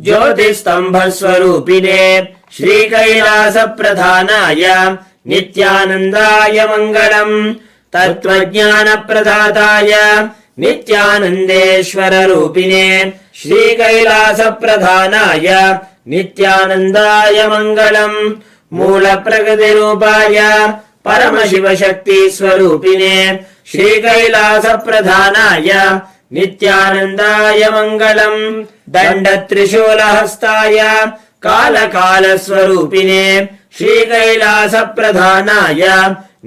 Jyotistambhaswarupine Shri Kailasa Pradhanaya Nithyanandaya Mangalam Tattvajnana Pradhataya Nithyanandeshwara Rupine Shri Kailasa Pradhanaya नित्यानन्दाय मङ्गलम् मूलप्रकृतिरूपाय परमशिवशक्तिस्वरूपिणे श्रीकैलासप्रधानाय नित्यानन्दाय मङ्गलम् दण्डत्रिशूलहस्ताय कालकालस्वरूपिणे श्रीकैलासप्रधानाय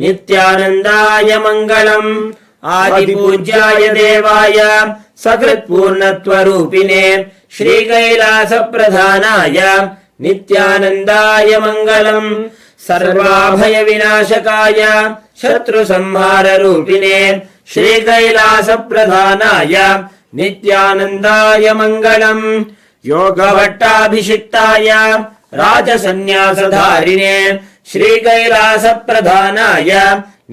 नित्यानन्दाय मङ्गलम् आदिपूज्याय देवाय सकृत्पूर्णत्वरूपिणे श्रीकैलासप्रधानाय नित्यानन्दाय मङ्गलम् सर्वाभयविनाशकाय शत्रुसंहाररूपिणे श्रीकैलासप्रधानाय नित्यानन्दाय मङ्गलम् योगभट्टाभिषिक्ताय राजसन्न्यासधारिणे श्रीकैलासप्रधानाय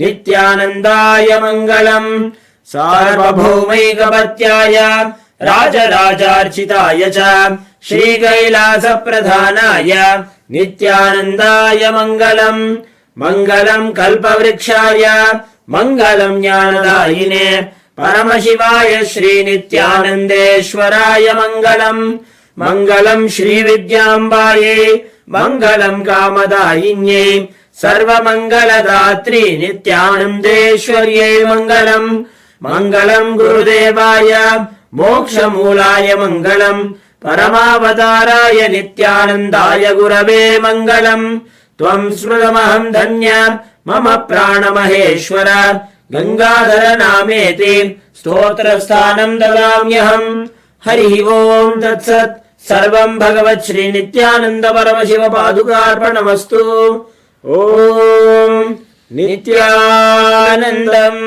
नित्यानन्दाय मङ्गलम् सार्वभौमैकपत्याय राजराजार्चिताय च श्रीकैलासप्रधानाय नित्यानन्दाय मङ्गलम् मङ्गलम् कल्पवृक्षाय मङ्गलम् ज्ञानदायिने परमशिवाय श्रीनित्यानन्देश्वराय मङ्गलम् मङ्गलम् श्रीविद्याम्बायै मङ्गलम् कामदायिन्यै सर्वमङ्गलदात्री नित्यानन्देश्वर्यै मङ्गलम् मङ्गलम् गुरुदेवाय मोक्षमूलाय मङ्गलम् परमावताराय नित्यानन्दाय गुरवे मङ्गलम् त्वम् स्मृतमहम् धन्य मम प्राणमहेश्वर गङ्गाधर नामेति स्तोत्रस्थानम् ददाम्यहम् हरिः ओम् तत्सत् सर्वम् भगवत् श्री नित्यानन्द परमशिव पादुकार्पणमस्तु ओम् नित्यानन्दम्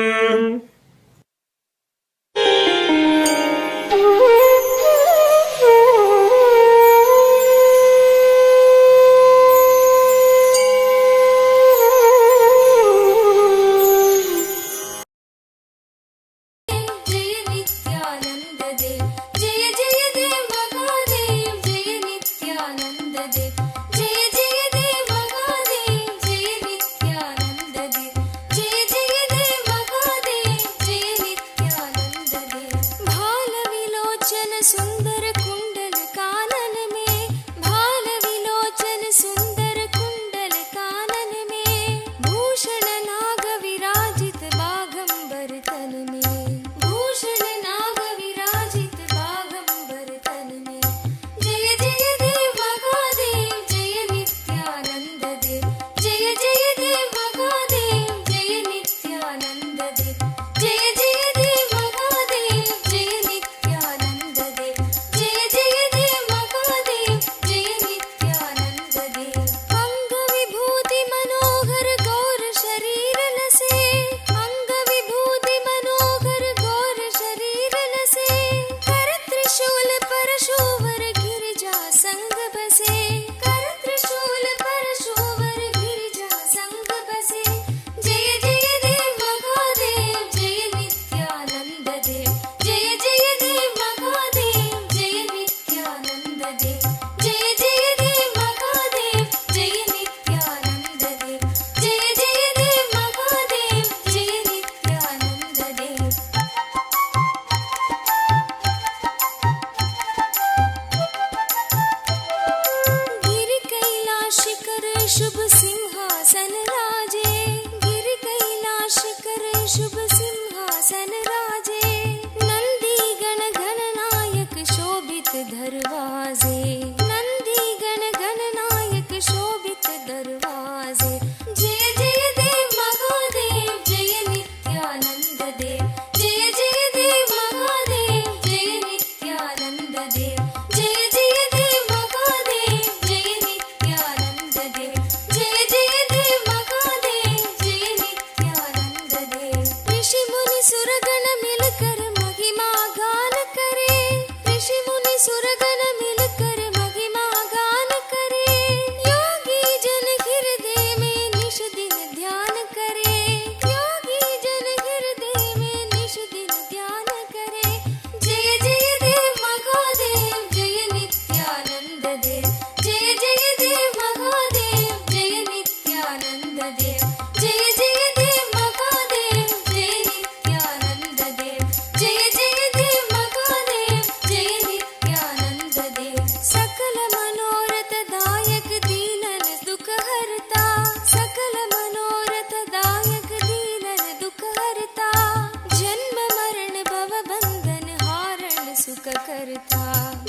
सुख करता,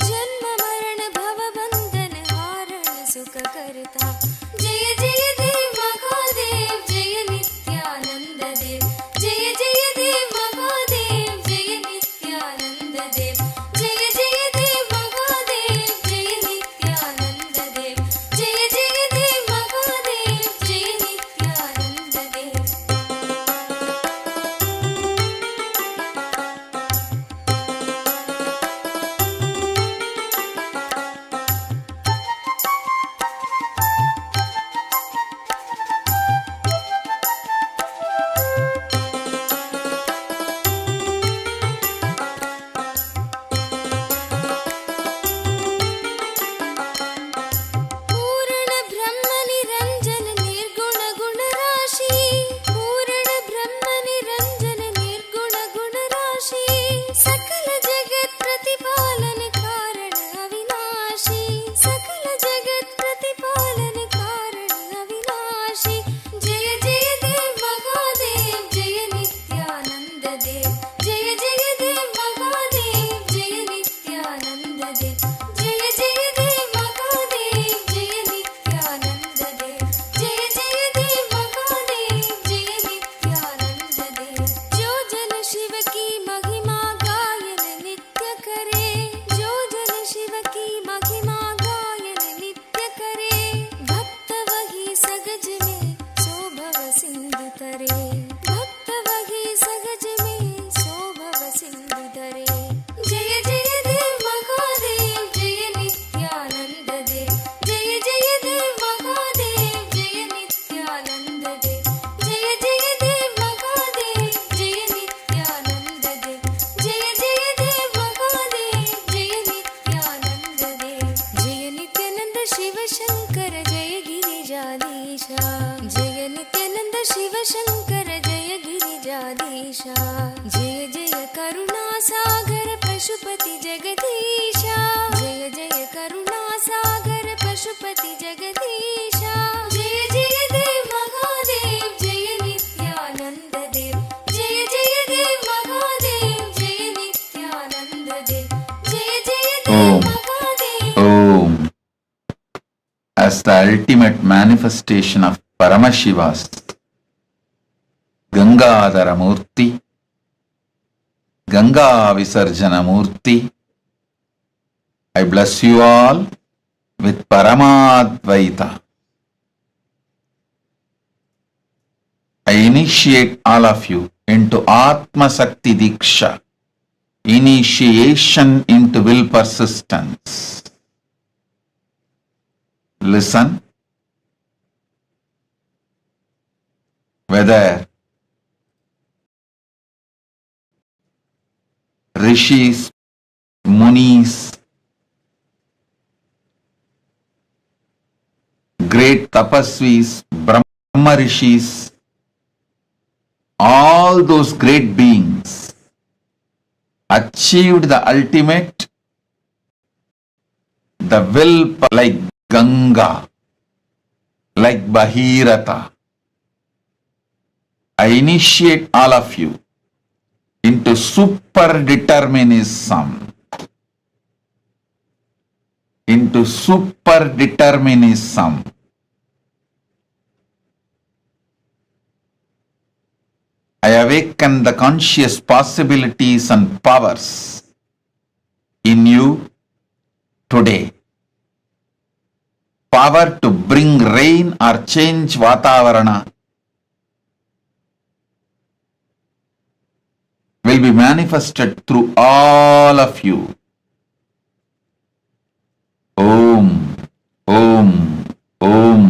जन्म मरण भव बंधन हारण सुख करता। जय जय देव महादेव, जय नित्यानंद देव, जय जय देव महादेव, जय नित्यानंद देव, जय जय देव महादेव, जय नित्यानंद देव, जय जय देव महादेव, जय नित्यानंद देव। पूर्ण ब्रह्म निरंजन निर्गुण गुण राशि, पूर्ण ब्रह्म निरंजन निर्गुण गुण राशि, सकल जगत प्रतिपालन कारण अविनाशी, सकल जगत प्रतिपालन कारण अविनाशी। जय जय देव महादेव, जय नित्यानंद देव, जय जय देव महादेव, जय नित्यानंद देव, जय जय देव महादेव, जय नित्यानंद देव, जय जय देव महादेव, जय नित्यानंद देव। जो जन शिव की महिमा गायन नित्य करे, जो जन शिव की महिमा गायन नित्य करे, भक्त वही सगज में शोभव सिंधु तरे, भक्त वही सगज में शोभव सिंधु तरे। जय जय देव महादेव, जय नित्यानंद देव, जय जय देव महादेव, जय नित्यानंद देव, जय जय देव महादेव, जय नित्यानंद देव, जय जय देव महादेव, जय नित्यानंद देव। जय नित्यानंद शिव शंकर जय गिरिजाधीशा, जय नित्यानंद शिव शंकर जय गिरिजाधीशा, जय जय करुणा सागर पशुपति जगदीशा, जय जय करुणा सागर पशुपति जगदीशा। जय जय देव महादेव, जय नित्यानंद देव, जय जय देव महादेव, जय नित्यानंद देव, जय जय देव Mahadev. Om, as the ultimate manifestation of Paramashiva's Gangadhara Murti, Ganga Visarjana Murti, I bless you all with Paramadvaita. I initiate all of you into Atma Sakti Diksha, initiation into will persistence. Listen, whether rishis, munis, great tapasvis, Brahma rishis, all those great beings achieved the ultimate, the will like Ganga, like Bhagirath. I initiate all of you into super determinism, into super determinism. I awaken the conscious possibilities and powers in you today. Power to bring rain or change Vatavarana will be manifested through all of you. Om, Om, Om.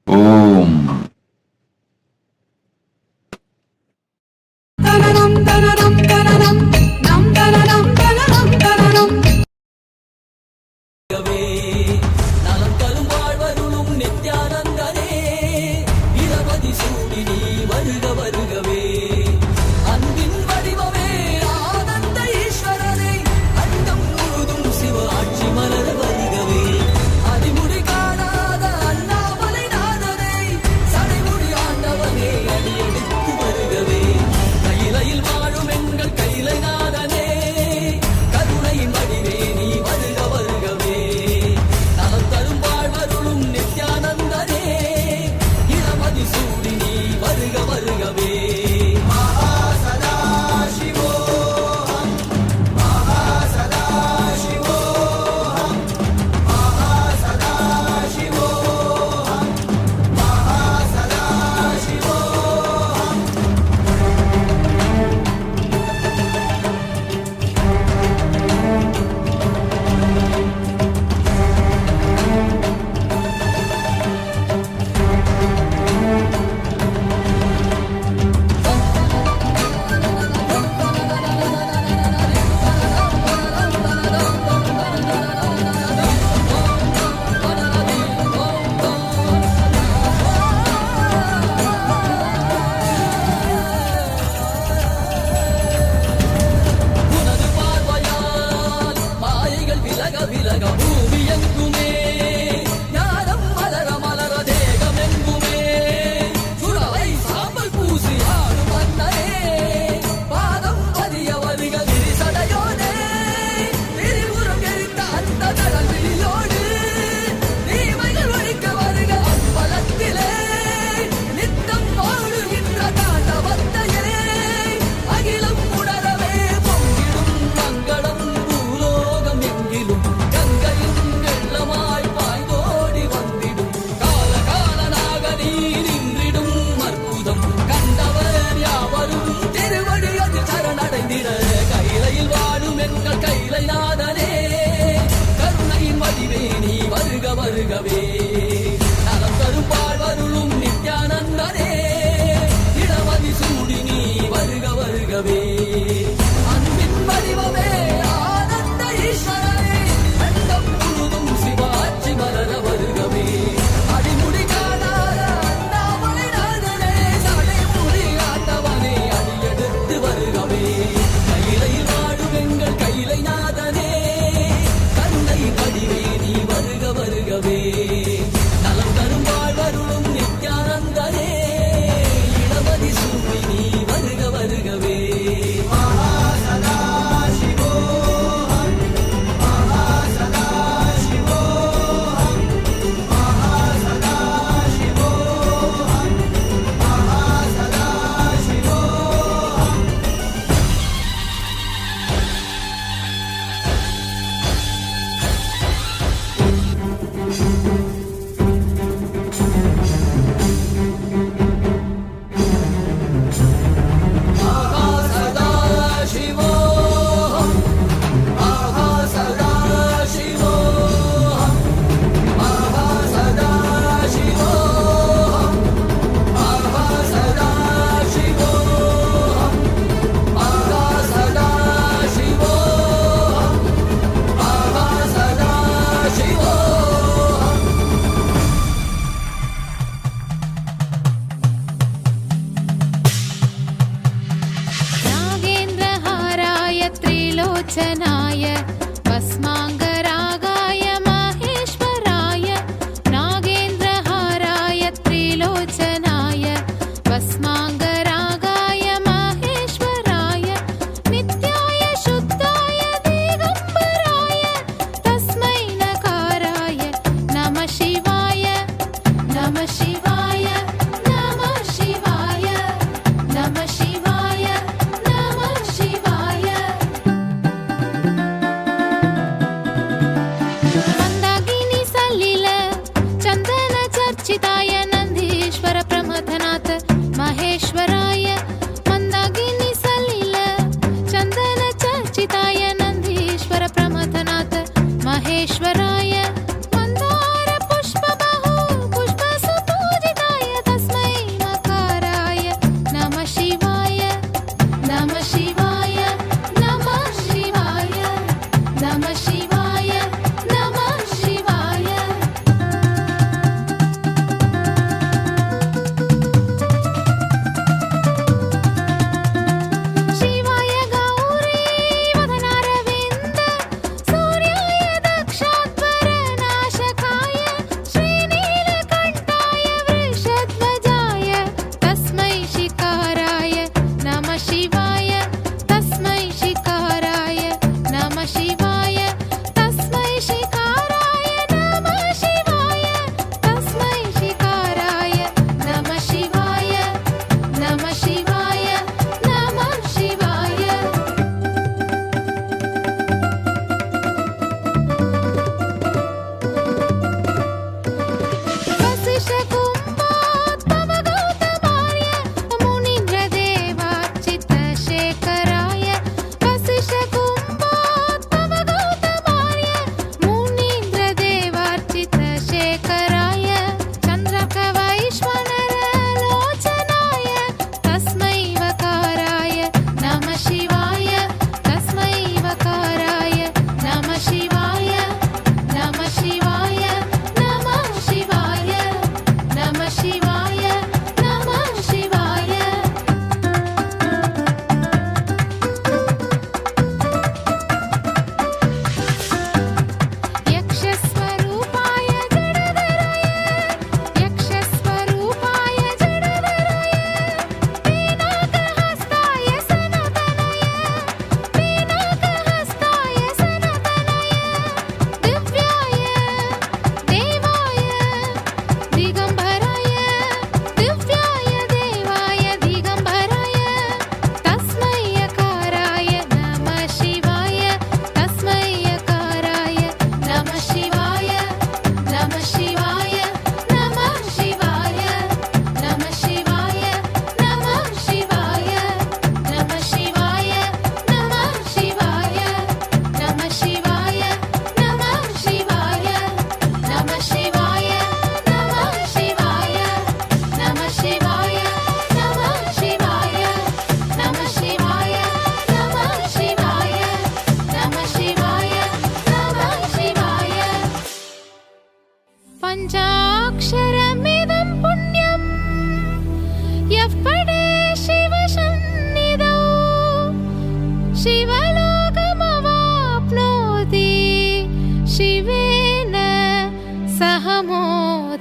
Om. Tanaram, tanaram, tanaram, nam tanaram, tanaram, tanaram. நலம் தரும் வாழ்வருளும் நித்யானந்தனே, நிரவதி சூடினி வருக வருகவே, அன்பின் வழி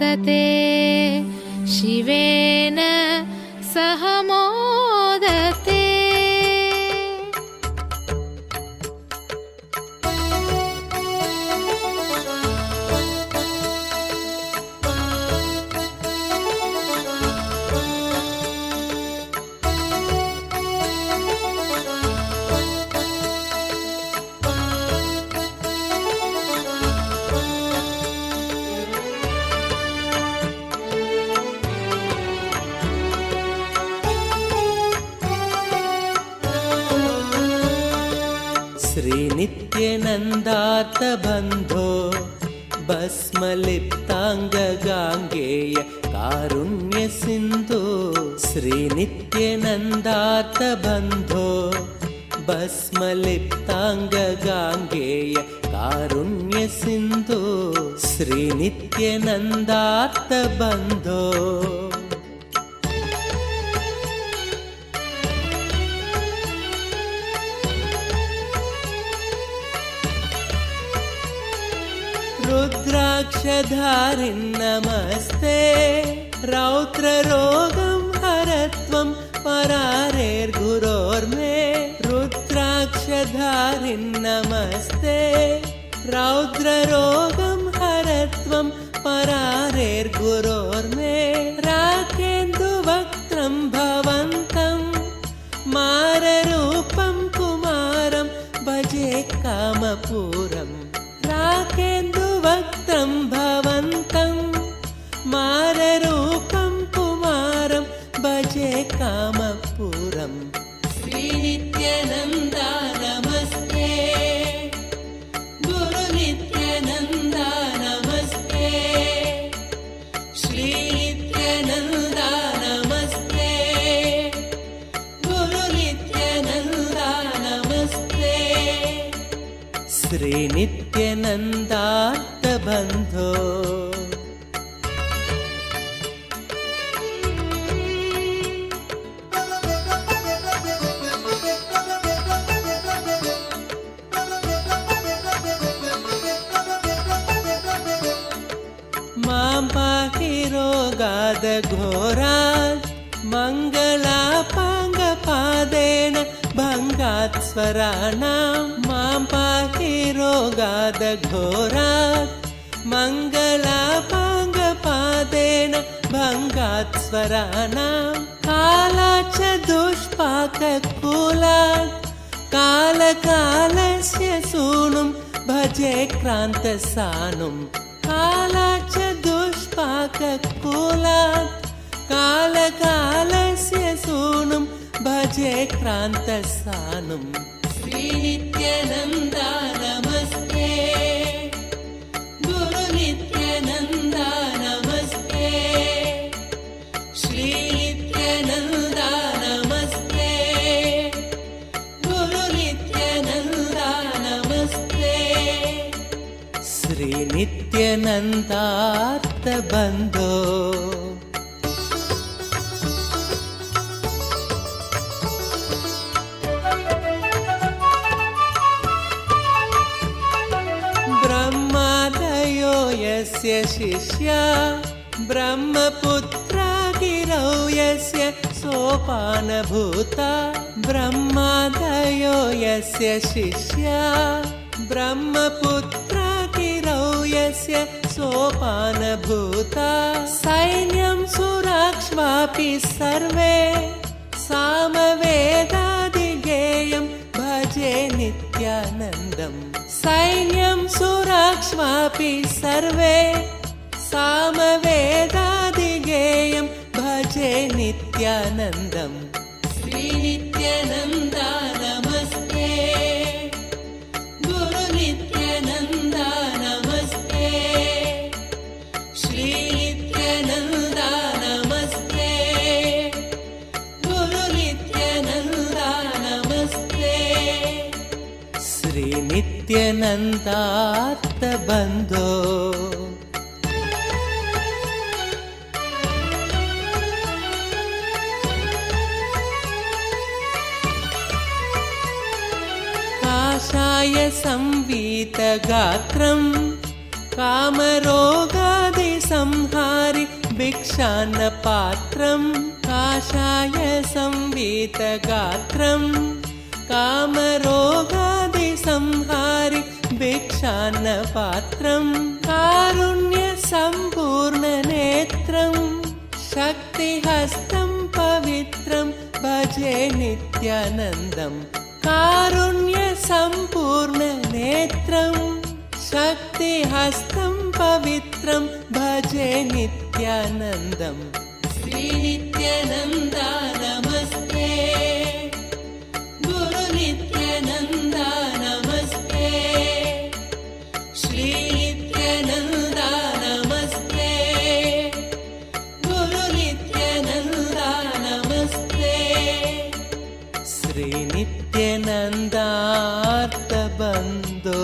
मोदते शिवेन सह मोदते श्रीनित्यनन्दार्थबन्धो भस्मलिप्ताङ्गगाङ्गेय कारुण्यसिन्धो श्रीनित्यनन्दार्थबन्धो भस्मलिप्ताङ्गगाङ्गेय कारुण्यसिन्धो श्रीनित्यनन्दार्थबन्धो रुद्राक्षधारिन्नमस्ते रौद्ररोगं हरत्वं परारेर्गुरोर्मे रुद्राक्षधारिन्नमस्ते रौद्ररोगं हरत्वं परारेर्गुरोर्मे राकेन्दुवक्त्रं भवन्तं माररूपं कुमारं भजे कामपूरम् राकेन्दुवक्त्रं भवन्तं माररूपं कुमारं भजे कामपूरम् श्रीनित्यानन्दा नमस्ते गुरुनित्यानन्दा नमस्ते श्रीनित्यानन्दा नमस्ते गुरुनित्यानन्दा नमस्ते श्रीनित्यानन्दार्थबन्धो मां पाहि रोगादघोरात् मङ्गलापाङ्गपादेन भङ्गात् स्वराणां मां पाहि रोगादघोरात् मङ्गलापाङ्गपादेन भङ्गात् स्वराणां कालाच्च दुष्पाककुलात् कालकालस्य सूनुं भजे क्रान्तसानुं कालाच्च दुष्पाककुलात् कालकालस्य सूनुं भजे क्रान्तसानुं श्रीनित्यानन्दा नमस्ते गुरुनित्यानन्दा नमस्ते श्रीनित्यानन्दा नमस्ते गुरुनित्यानन्दा नमस्ते श्रीनित्यानन्दार्थबन्धो ब्रह्मादयो यस्य शिष्या ब्रह्मपुत्रा गिरौ यस्य सोपानभूता ब्रह्मादयो यस्य शिष्या ब्रह्मपुत्रा गिरौ यस्य सोपानभूता सैन्यं सुराक्ष्वापि सर्वे सामवेदादिगेयं भजे नित्यानन्दम् सैन्यं सुराक्ष्वापि सर्वे सामवेदादिगेयं भजे नित्यानन्दम् श्रीनित्यानन्दा नमस्ते गुरुनित्यानन्दा नमस्ते श्रीनित्यानन्दा नमस्ते गुरुनित्यानन्दा नमस्ते श्रीनित्यानन्दार्थबन्धो काषाय संवीतगात्रं कामरोगादिस संहारि भिक्षान्न पात्रं काषाय संवीतगात्रं कामरोगादि संहारि भिक्षान्न पात्रं कारुण्य संपूर्ण नेत्रं शक्तिहस्तं पवित्रं भजे नित्यानन्दं कारुण्य संपूर्ण नेत्रं शक्तिहस्तं पवित्रं भजे नित्यानन्दं श्री नित्यानन्दा नमस्ते गुरु नित्यानन्दा नमस्ते श्री नित्यानन्दा नमस्ते गुरु नित्यानन्दा नमस्ते श्री नित्यानन्दार्थबन्धो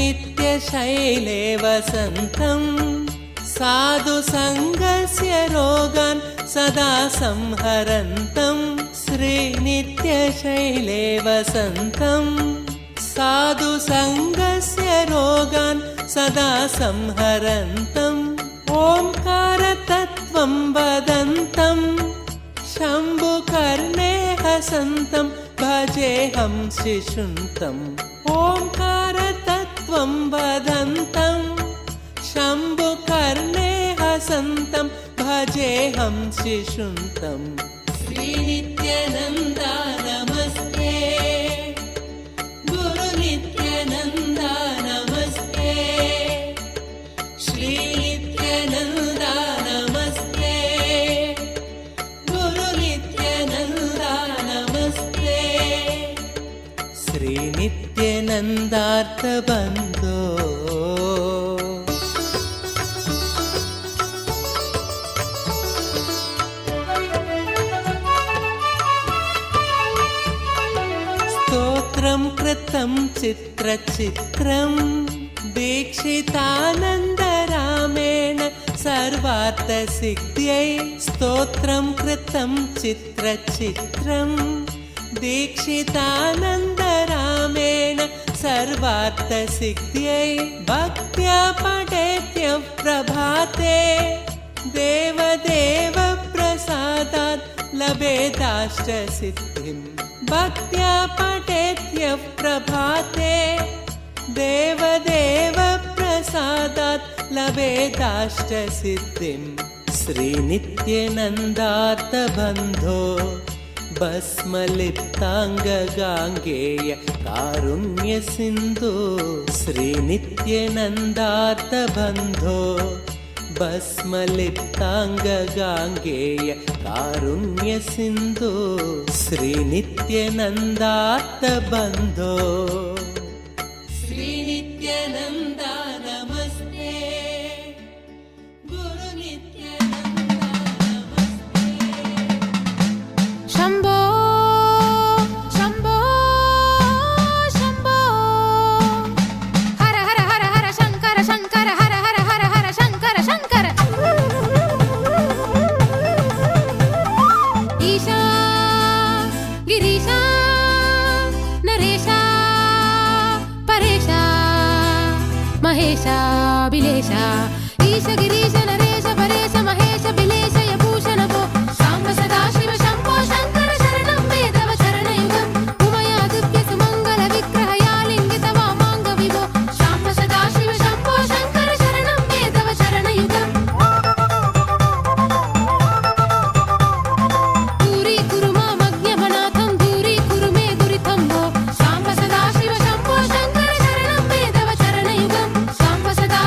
श्रीनित्यशैले वसन्तं साधु सङ्गस्य रोगान् सदा संहरन्तं श्रीनित्यशैले वसन्तं साधु सङ्गस्य रोगान् सदा संहरन्तम् ओङ्कारतत्त्वं वदन्तं शम्भुकर्णे हसन्तं भजेऽहं शिशुन्तम् ओङ्कारतत्त्वं वदन्तं शम्भुकर्णे हसन्तं भजेऽहं शिशुन्तम् श्री नित्यानन्दा नमस्ते गुरु नित्यानन्दा नमस्ते श्री नित्यानन्दा नमस्ते गुरु नित्यानन्दा नमस्ते श्री नित्यानन्दार्थबन्धो स्तोत्रं कृतं चित्रचित्रं दीक्षितानन्दरामेण सर्वार्थसिद्ध्यै स्तोत्रं कृतं चित्रचित्रं दीक्षितानन्दरामेण सर्वार्थसिद्ध्यै भक्त्या पठेत्यः प्रभाते देवदेव प्रसादात् लभेदाष्टसिद्धिं भक्त्या पठेत्यः प्रभाते देवदेव प्रसादात् लभेदाष्टसिद्धिं श्री नित्यानन्दार्थबन्धो भस्मलिप्ताङ्गगाङ्गेय कारुण्यसिन्धो श्री नित्यानन्दार्थबन्धो भस्मलिप्ताङ्गगाङ्गेय कारुण्यसिन्धो श्री नित्यानन्दार्थबन्धो श्री नित्यानन्दा नमस्ते गुरु नित्यानन्दा नमस्ते शम्भो शम्भो शम्भो हर हर हर हर शङ्कर शङ्कर हर हर हर हर शङ्कर शङ्कर ईशा गिरीशा नरेशा परेशा महेशा बिलेशा ईश गिरीश नरेश परेश महेश बिलेश यभूषण वो शाम्ब सदा शिव शम्भो शङ्कर शरणं मे तव चरणयुगम् उमयादित्य सुमङ्गल विग्रह यालिङ्गित वामाङ्ग विभो शाम्ब सदा शिव शम्भो शङ्कर शरणं मे तव चरणयुगम् दूरी कुरु मामज्ञमनाथं दूरी कुरु मे दुरितं वो शाम्ब सदा शिव शम्भो शङ्कर शरणं मे तव चरणयुगम् शाम्ब सदा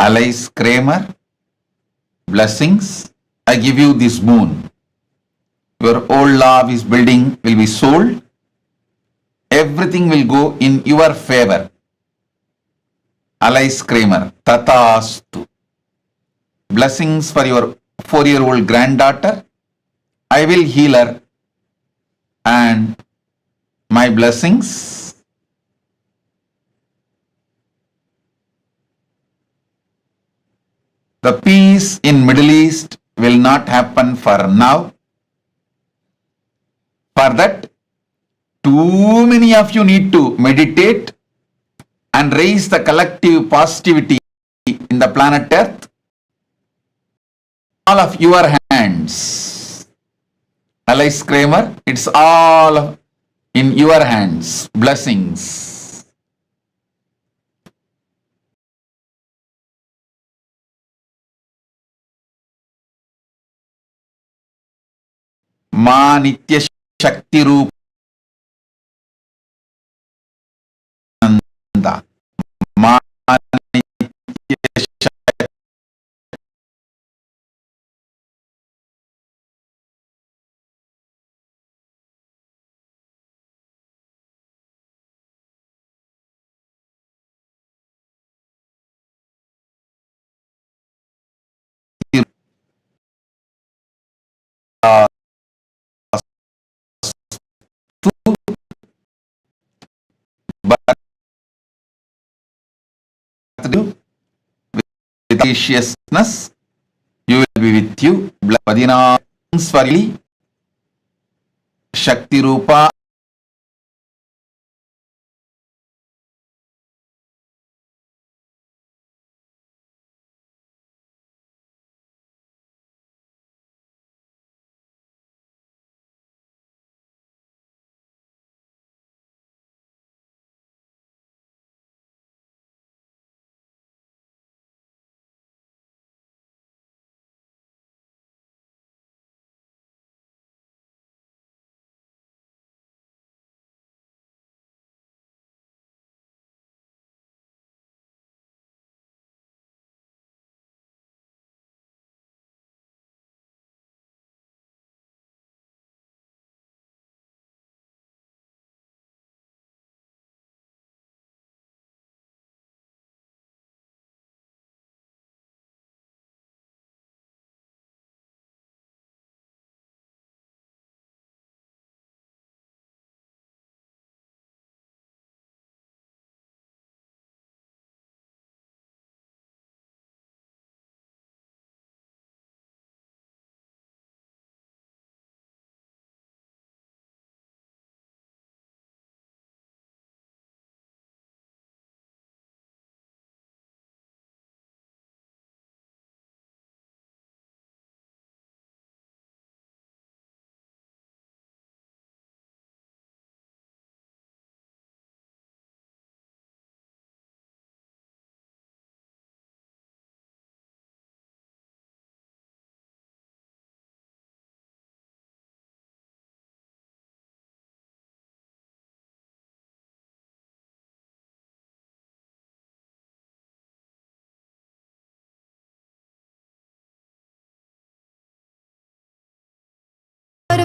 Alice Kramer, blessings. I give you this boon. Your old law of building will be sold. Everything will go in your favor. Alice Kramer, Tathastu. Blessings for your 4-year-old granddaughter. I will heal her, and my blessings. The peace in Middle East will not happen for now. For that, too many of you need to meditate and raise the collective positivity in the planet Earth. All of your hands. Alice Kramer, it's all in your hands. Blessings. Ma Nitya Shakti Rupa Ma Nitya Shakti with graciousness, you will be with you. Blessings for Shakti Rupa.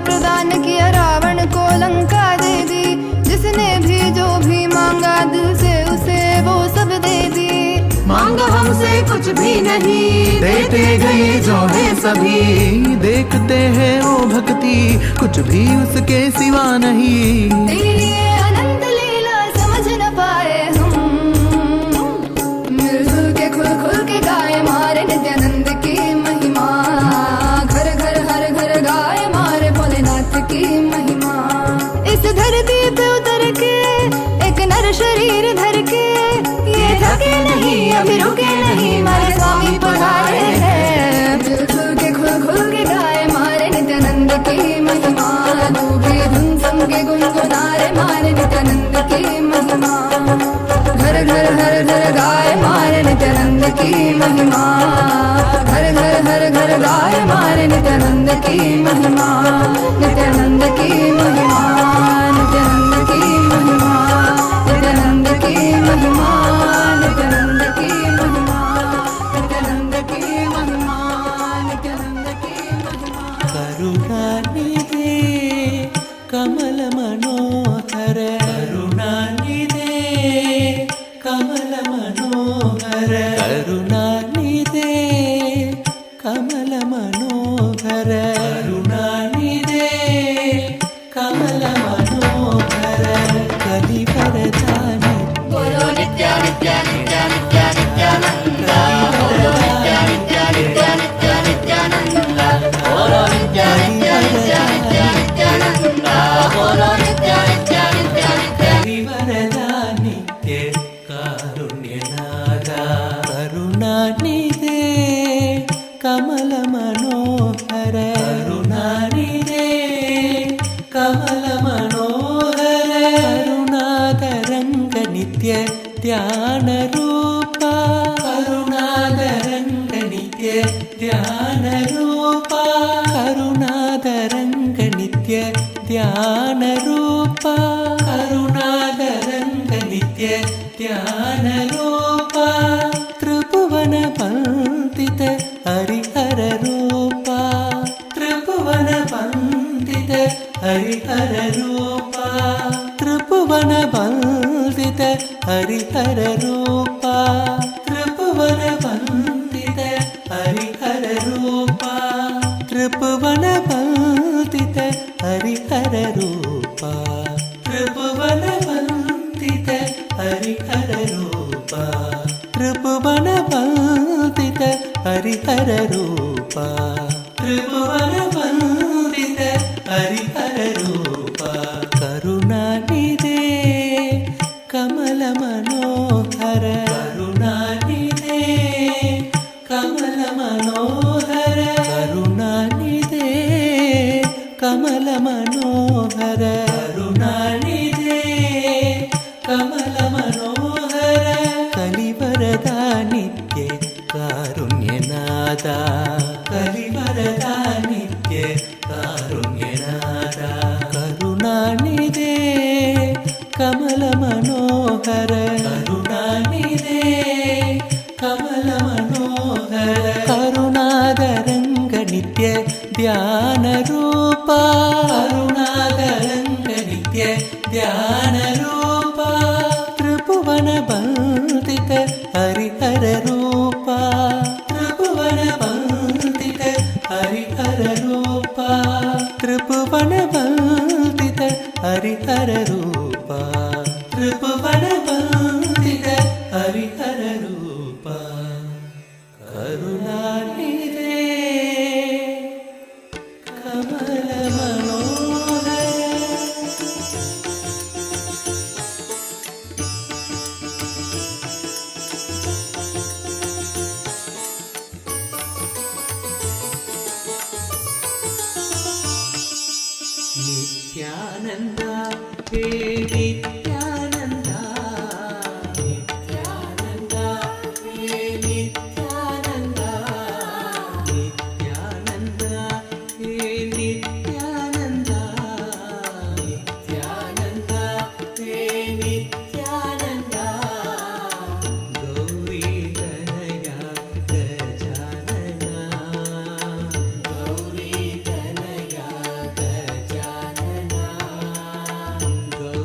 प्रदान किया रावण को लंका दे दी, जिसने भी जो भी मांगा दिल से उसे वो सब दे दी। मांगा हमसे कुछ भी नहीं, देते गए जो है सभी। देखते हैं वो भक्ति कुछ भी उसके सिवा नहीं। तेरी ये अनंत लीला समझ न पाए हम, मिलजुल के खुल खुल के गाए मारे नित्यानंद की महिमा। घर घर हर घर गाए मारे भोलेनाथ की महिमा। इस धरती पे उतर के एक नर शरीर धर के, ये थके नहीं अभी रुके नहीं मारे स्वामी पधारे हैं। मिलजुल के खुल खुल के गाए मारे नित्यानंद की महिमा। तू भी धुन सम के गुनगुनारे मारे नित्यानंद की महिमा। घर घर हर घर गाए मारे नित्यानंद की महिमा। घर घर हर घर गाए मारे नित्यानंद की महिमा। नित्यानंद की महिमा, नित्यानंद की महिमा, नित्यानंद की महिमा, नित्यानंद की महिमा, मनोहर करुणानिधे कमल मनोहर करुणानिधे कमल मनोहर करुणानिधे कमल मनोहर कलिवरदानि बोलो नित्य नित्य नित्य नित्य नित्यानंद बोलो नित्य नित्य नित्य नित्य नित्यानंद बोलो नित्य नित्य नित्य नित्य नित्यानंद बोलो नित्य नित्य नित्य नित्य कलिवरदानित्य कारुण्यनाद करुणानिधे कमल मनोहर करुणानिधे कमल मनोहर करुणादरंग नित्य ध्यान रूपा करुणादरंग नित्य ध्यान रूपा करुणादरंग नित्य ध्यान रूपा करुणादरंग नित्य ध्यान रूपा त्रिभुवन वंदित हरिहर रूपा त्रिभुवन वंदित हरिहर रूपा त्रिभुवन वंदित हरिहर रूपा त्रिभुवन वंदित हरिहर रूपा त्रिभुवन वंदित हरिहर रूपा त्रिभुवन वंदित हरिहर रूपा त्रिभुवन वंदित हरिहर रूपा त्रिभुवन वंदित हरिहर रूपा करुणानिधे कमल मनोहर करुणानिधे कमल मनोहर करुणानिधे कमल मनोहर करुणानिधे कमल मनोहर कलिवरदानित्य कारुण्यनाद कलिवरदानित्य कारुण्यनाद करुणानिधे कमल मनोहर करुणानिधे कमल मनोहर करुणादरंग नित्य ध्यान रूपा करुणादरंग नित्य ध्यान रूपा त्रिभुवन वंदित हरिहर रूपा त्रिभुवन वंदित हरिहर रूपा त्रिभुवन वंदित हरिहर रूपा त्रिभुवन वंदित हरिहर रूपा करुणानिधे कमल मनोहर नित्यानंद हे नित्यानंद नित्यानंद हे नित्यानंद नित्यानंद हे नित्यानंद नित्यानंद हे Nityanand Gauri Tanaya Gajanana Gauri Tanaya Gajanana Gauri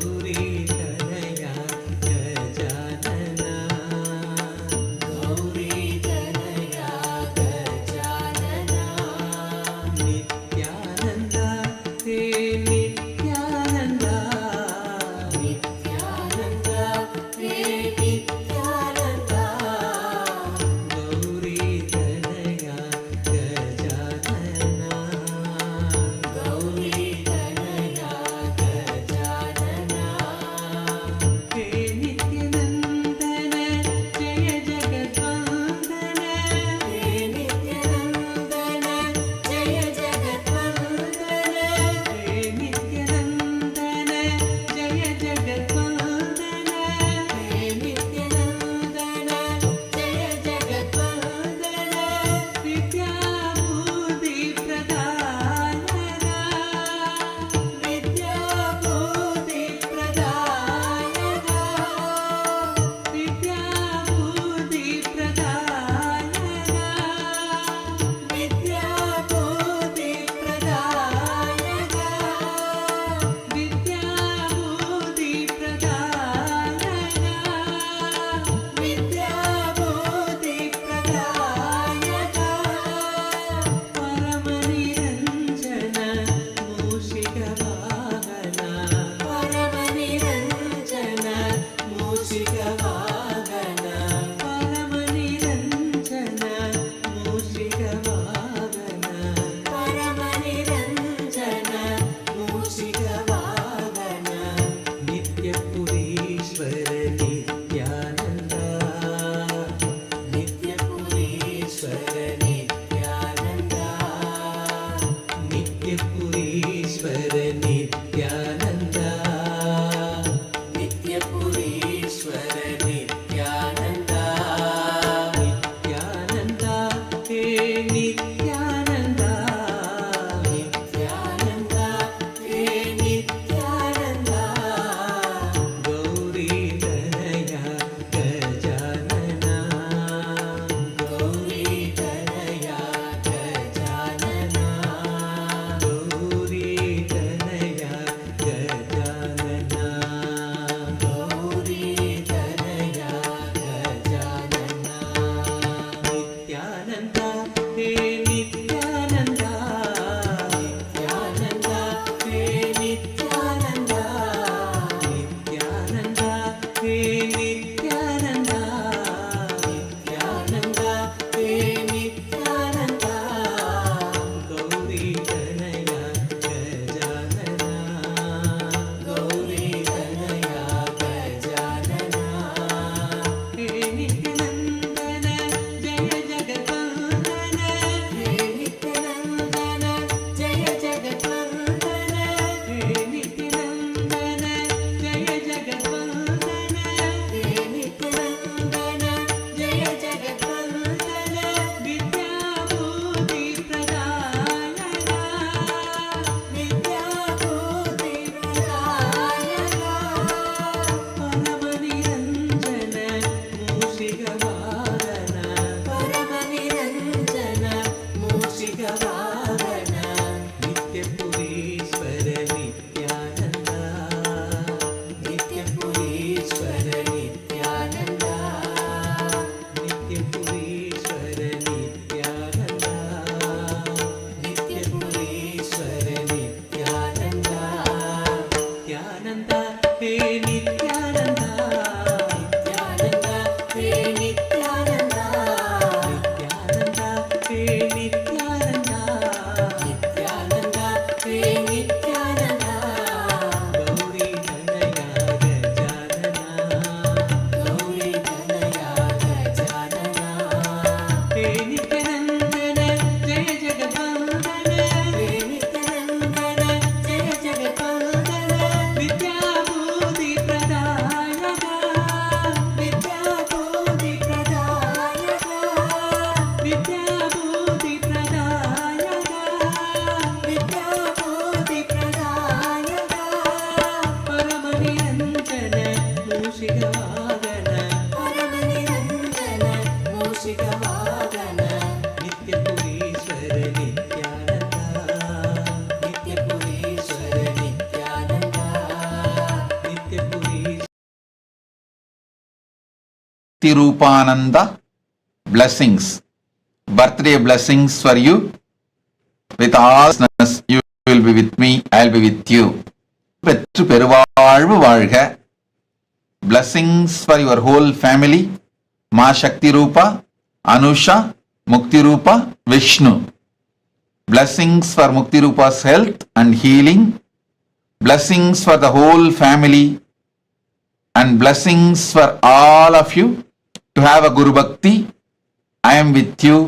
Nithyananda, Hey Nithyananda, Nithyananda, Hey Nithyananda, Nithyananda, Hey Nithyananda, Nithyananda, Hey Nithyananda, Gauri Dhanaya Gajanana, Gauri Dhanaya Gajanana, Hey Nithyanandana, Jaya Jagadvandana, Hey Nithyanandana, Jaya Jagadvandana, Vidyabhuti Pradayaka, Vidyabhuti Pradayaka, Vidyabhuti Pradayaka, Vidyabhuti Pradayaka, Paramaniranjana Mushigavagana, Paramaniranjana Mushigavagana, Nityapurishwara Nithyananda, Nityapurishwara Nithyananda, Nityapurishwara Tirupananda blessings, birthday blessings for you. With all goodness, you will be with me, I will be with you. பெற்று பெருவாழ்வு வாழ்க. Blessings for your whole family. Ma Shakti Rupa, Anusha, Mukti Rupa, Vishnu. Blessings for Mukti Rupa's health and healing. Blessings for the whole family. And blessings for all of you to have a Guru Bhakti. I am with you.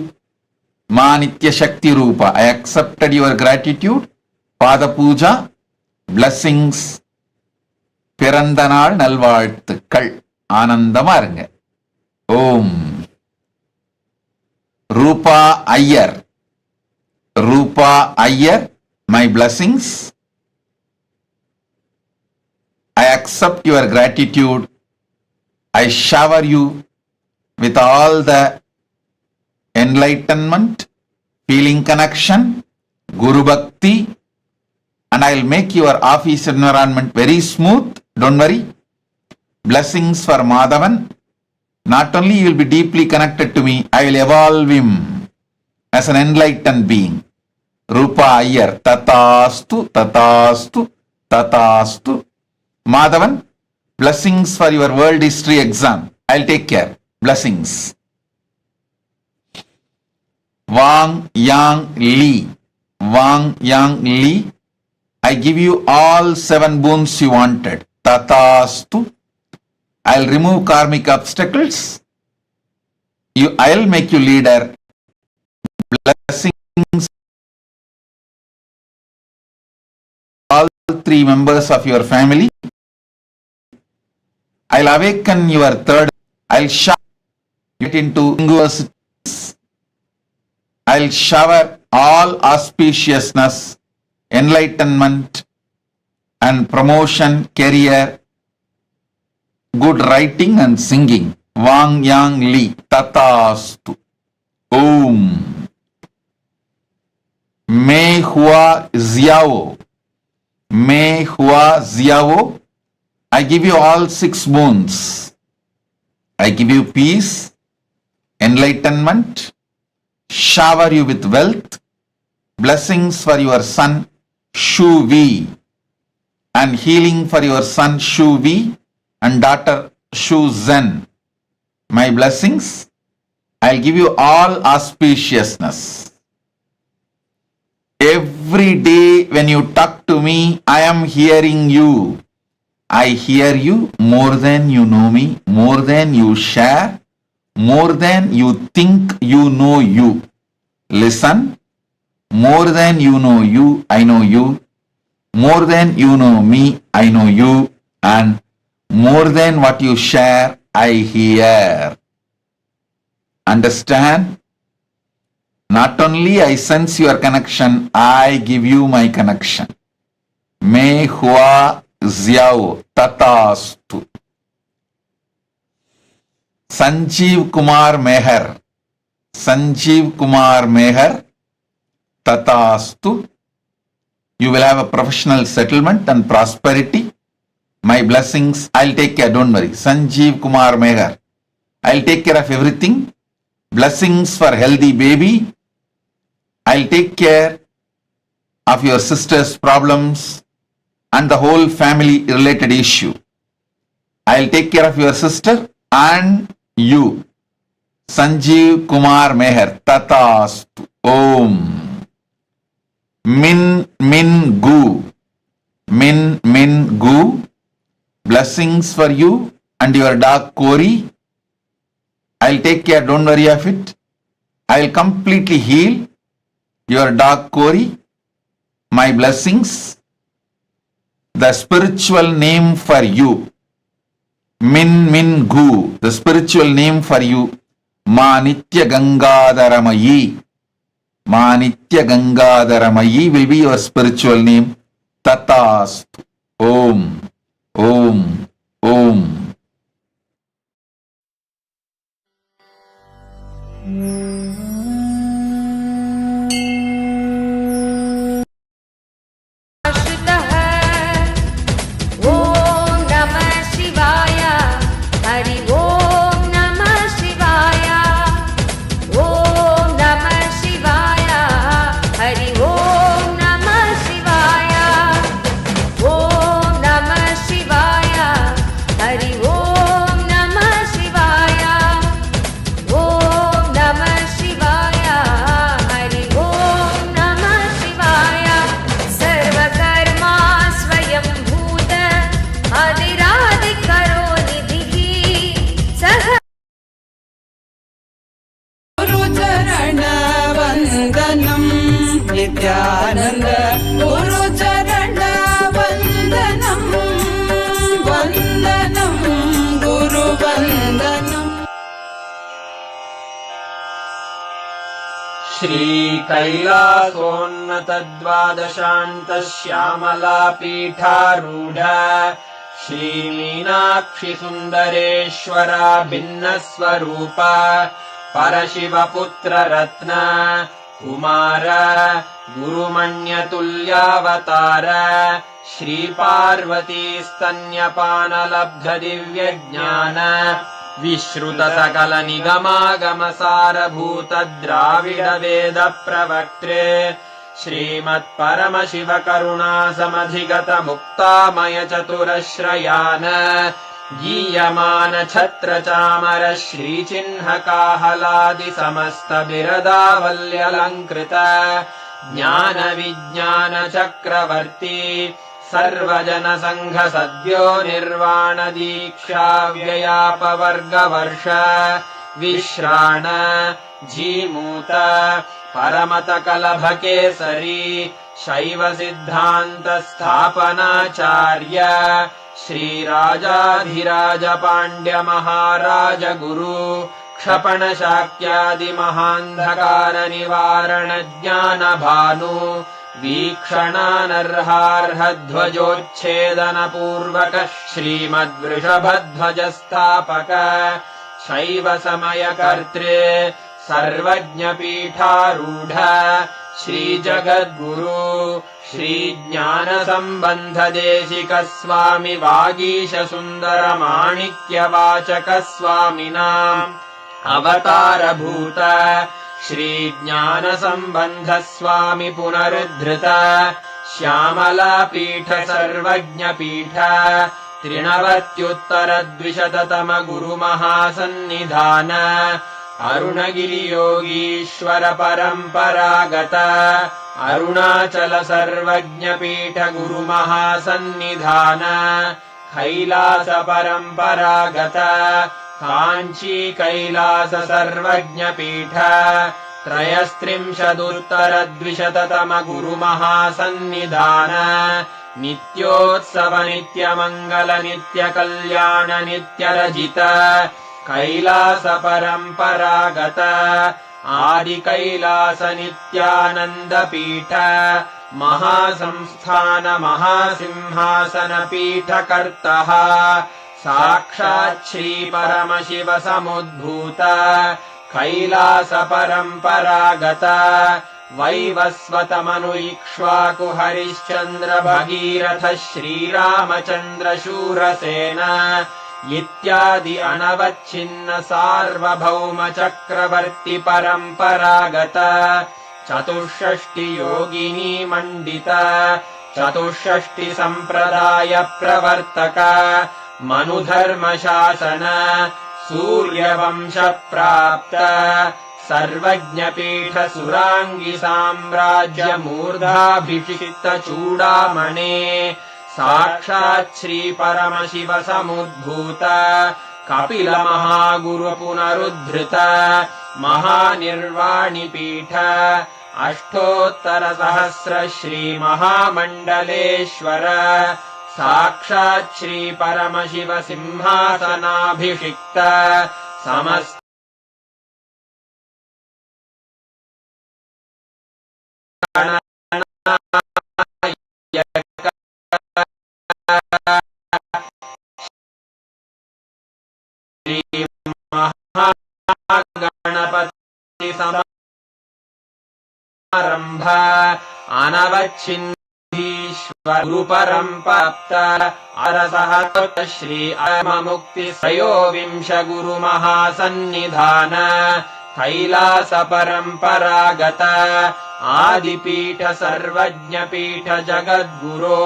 Ma Nitya Shakti Rupa. I accepted your gratitude. Pada Puja. Blessings. பிறந்த நாள் நல்வாழ்த்துக்கள். ஆனந்தமா இருங்க. ஓம். Rupa Iyer. Rupa Iyer, my blessings. I accept your gratitude. I shower you with all the enlightenment, feeling connection, Guru Bhakti, and I will make your office environment very smooth. Don't worry. Blessings for Madhavan. Not only you will be deeply connected to me, I will evolve him as an enlightened being. Rupa Iyer. Tatastu, Tatastu, Tatastu. Madhavan, blessings for your world history exam. I'll take care. Blessings. Wang Yang Li. Wang Yang Li. I give you all 7 boons you wanted. Tatastu. I'll remove karmic obstacles. I'll make you leader. Blessings. All 3 members of your family. I'll awaken your third. I'll get into universities. I'll shower all auspiciousness, enlightenment, and promotion, career, good writing and singing. Wang Yang Li. Tatastu. Om. Mei Hua Ziao. Mei Hua Ziao. I give you all 6 boons. I give you peace, enlightenment, shower you with wealth, blessings for your son Shu Vi, and healing for your son Shu Vi and daughter Shu Zen. My blessings, I'll give you all auspiciousness. Every day when you talk to me, I am hearing you. I hear you more than you know me, more than you share, more than you think you know you. Listen, more than you know you, I know you. More than you know me, I know you. And more than what you share, I hear. Understand? Not only I sense your connection, I give you my connection. Mei Hua Ziao. Tatastu. Sanjeev Kumar Meher. Sanjeev Kumar Meher. Tatastu. You will have a professional settlement and prosperity. My blessings, I'll take care, don't worry. Sanjeev Kumar Meher. I'll take care of everything. Blessings for healthy baby. I'll take care of your sister's problems. and the whole family related issue. I'll take care of your sister and you. Sanjeev Kumar Meher. Tatastu. Om. Min Gu. Min Gu. Blessings for you and your dog Kori. I'll take care, don't worry of it. I'll completely heal your dog Kori. My blessings. The spiritual name for you. Min Gu. The spiritual name for you. Ma Nitya Gangadaramayi. Ma Nitya Gangadaramayi will be your spiritual name. Tatastu. Om. Om. Om. Om Namah Shivaya. Hari Om Namah Shivaya. Om Namah Shivaya. Hari Om Namah Shivaya. Om Namah Shivaya. Hari Om Namah Shivaya. Om Namah Shivaya. Hari Om Namah Shivaya. Sarva Karma Swayam Bhuta Adiradi Karo Nidhi Saha Guru Charana Vandanam Nithyananda Guru Charana Vandanam Vandanam Guru Vandanam Shri कैलासोन्नत द्वादशान्त Shyamala पीठारूढ़ Shri Meenakshi सुंदरेश्वरा भिन्न स्वरूप परशिव पुत्र रत्न कुमार गुरुमण्यतुल्यावतार श्री पार्वती स्तन्यपान लब्ध दिव्य ज्ञान विश्रुत सकल निगमागम सारभूत द्राविड वेद प्रवक्त्रे श्रीमत् परमशिव करुणा समधिगत मुक्तामय चतुरश्रयान गीयमान छत्र चामर श्री चिन्ह काहलादि समस्त बिरदावल्यलंकृत ज्ञान विज्ञान चक्रवर्ती सर्वजन संघ सद्यो निर्वाण दीक्षा व्ययापवर्ग वर्ष विश्राण जीमूत परमत कलभ केसरी शैव सिद्धांत स्थापनाचार्य श्री राजाधिराज पांड्य महाराज गुरु क्षपण शाक्यादि महांधकार निवारण ज्ञान भानु वीक्षणानर्हार्ह ध्वजोच्छेदन पूर्वक श्रीमद्वृषभध्वज स्थापक शैव समय कर्त्रे सर्वज्ञ पीठारूढ़ श्री जगद्गुरु श्री ज्ञान संबंध देशिक स्वामी वागीश सुंदर माणिक्य वाचक स्वामिनाम् अवतार भूत श्री ज्ञान संबंध स्वामी पुनरुद्धृत श्यामला पीठ सर्वज्ञ पीठ त्रिनवत्युत्तर द्विशततम गुरु महासन्निधान अरुणगिरि योगीश्वर परंपरागत अरुणाचल सर्वज्ञ पीठ गुरु महासन्निधान कैलास परंपरागत कांची कैलास सर्वज्ञ पीठ त्रयस्त्रिंशदुत्तर द्विशततम गुरु महासन्निधान नित्योत्सव नित्य मंगल नित्य कल्याण नित्य रजित कैलास परंपरागत आदि कैलास नित्यानंद पीठ महासंस्थान महासिंहासन पीठ कर्तः साक्षात् श्री परमशिव समुद्भूत कैलास परंपरागत वैवस्वत मनु इक्ष्वाकु हरिश्चंद्र भगीरथ श्रीरामचंद्र शूरसेन इत्यादि अनवच्छिन्न सार्वभौम चक्रवर्ति परंपरागत चतुष्षष्टि योगिनी मंडित चतुष्षष्टि सम्प्रदाय प्रवर्तक मनुधर्मशासन सूर्यवंश प्राप्त सर्वज्ञपीठ सुराङ्गि साम्राज्य मूर्धाभिषिक्त चूडामणे साक्षात् श्री परमशिव समुद्भूत कपिल महागुरु पुनरुद्धृत महानिर्वाणिपीठ अष्टोत्तर सहस्र श्री महामण्डलेश्वर साक्षात् श्री परमशिव सिंहासनाभिषिक्त समस्त श्री महागणपति समारंभ अनवच्छिन्नीश्वर गुरुपरम्प्राप्त अरसहत श्री अममुक्ति त्रयोविंश गुरु महासन्निधान कैलास परम्परागत आदिपीठ सर्वज्ञपीठ जगद्गुरो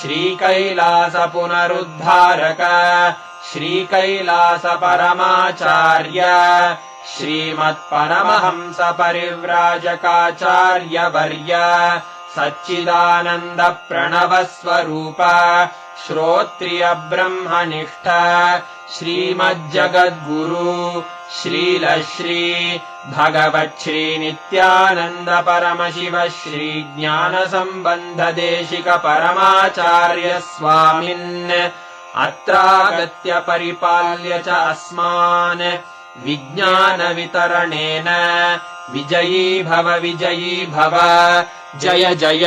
श्री कैलास पुनरुद्धारक श्री कैलास परमाचार्य श्रीमत्परमहंस परिव्राजकाचार्य वर्य सच्चिदानन्द प्रणव स्वरूप श्रोत्रिय ब्रह्मनिष्ठ श्रीमज्जगद्गुरु श्रील श्री भगवत् श्री नित्यानंद परमशिव श्री ज्ञान संबंध देशिक परमाचार्य स्वामिन् अत्रागत्य परिपाल्य च अस्मान् विज्ञान वितरणेन विजयी भव जय जय।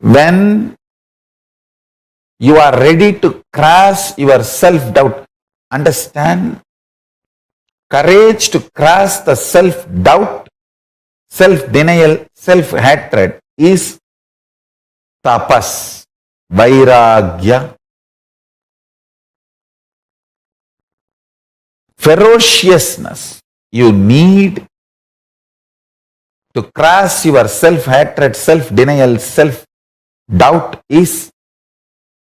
When you are ready to cross your self-doubt, understand, courage to cross the self-doubt, self-denial, self-hatred is tapas, vairagya. Ferociousness you need to cross your self-hatred, self-denial, self-doubt is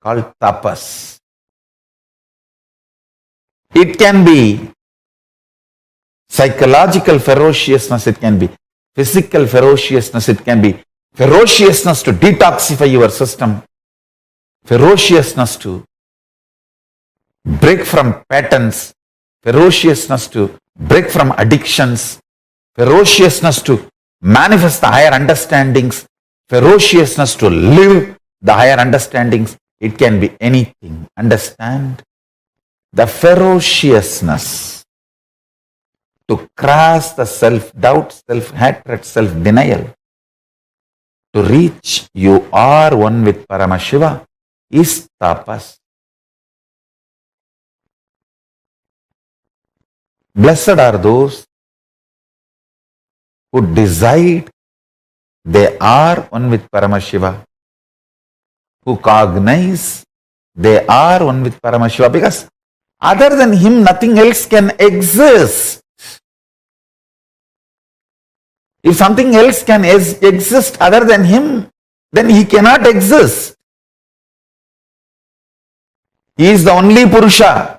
called tapas. It can be psychological ferociousness, it can be physical ferociousness, it can be ferociousness to detoxify your system, ferociousness to break from patterns, ferociousness to break from addictions, ferociousness to manifest the higher understandings, ferociousness to live the higher understandings. It can be anything. Understand? The ferociousness to cross the self-doubt, self-hatred, self-denial, to reach you are one with Paramashiva is tapas. Blessed are those who decide they are one with Paramashiva, who cognize they are one with Paramashiva, because other than him nothing else can exist. If something else can exist other than him, then he cannot exist. He is the only Purusha.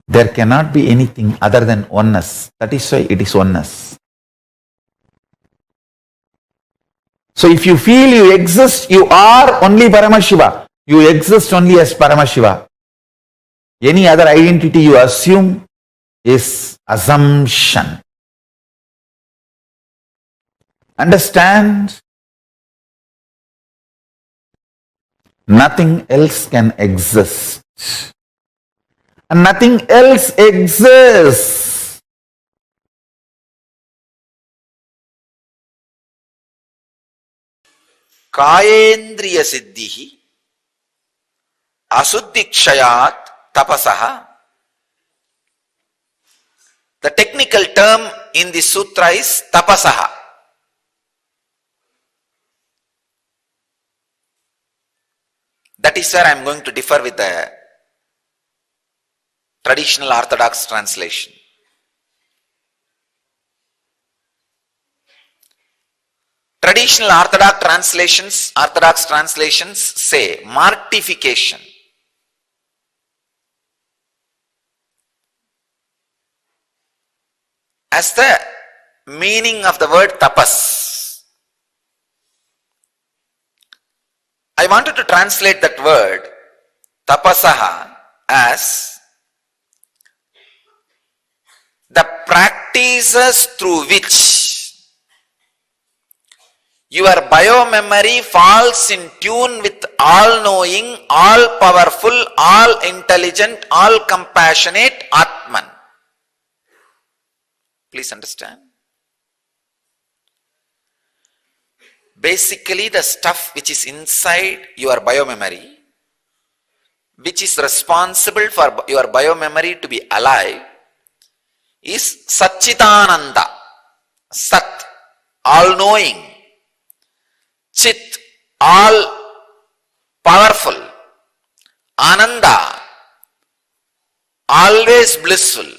There cannot be anything other than oneness. That is why it is oneness. So if you feel you exist, you are only Paramashiva. You exist only as Paramashiva. Any other identity you assume is assumption. Understand? Nothing else can exist. And nothing else exists. Kayendriya siddhihi asuddhikshayat tapasaha. The technical term in the sutra is tapasaha. That is where I am going to differ with the traditional orthodox translation. Traditional orthodox translations say mortification. As the meaning of the word tapas. I wanted to translate that word tapasaha as the practices through which your biomemory falls in tune with all-knowing, all-powerful, all-intelligent, all-compassionate Atman. Please understand. Basically, the stuff which is inside your biomemory, which is responsible for your biomemory to be alive, is Satchitananda, Sat, all-knowing, Chit, all-powerful, Ananda, always blissful.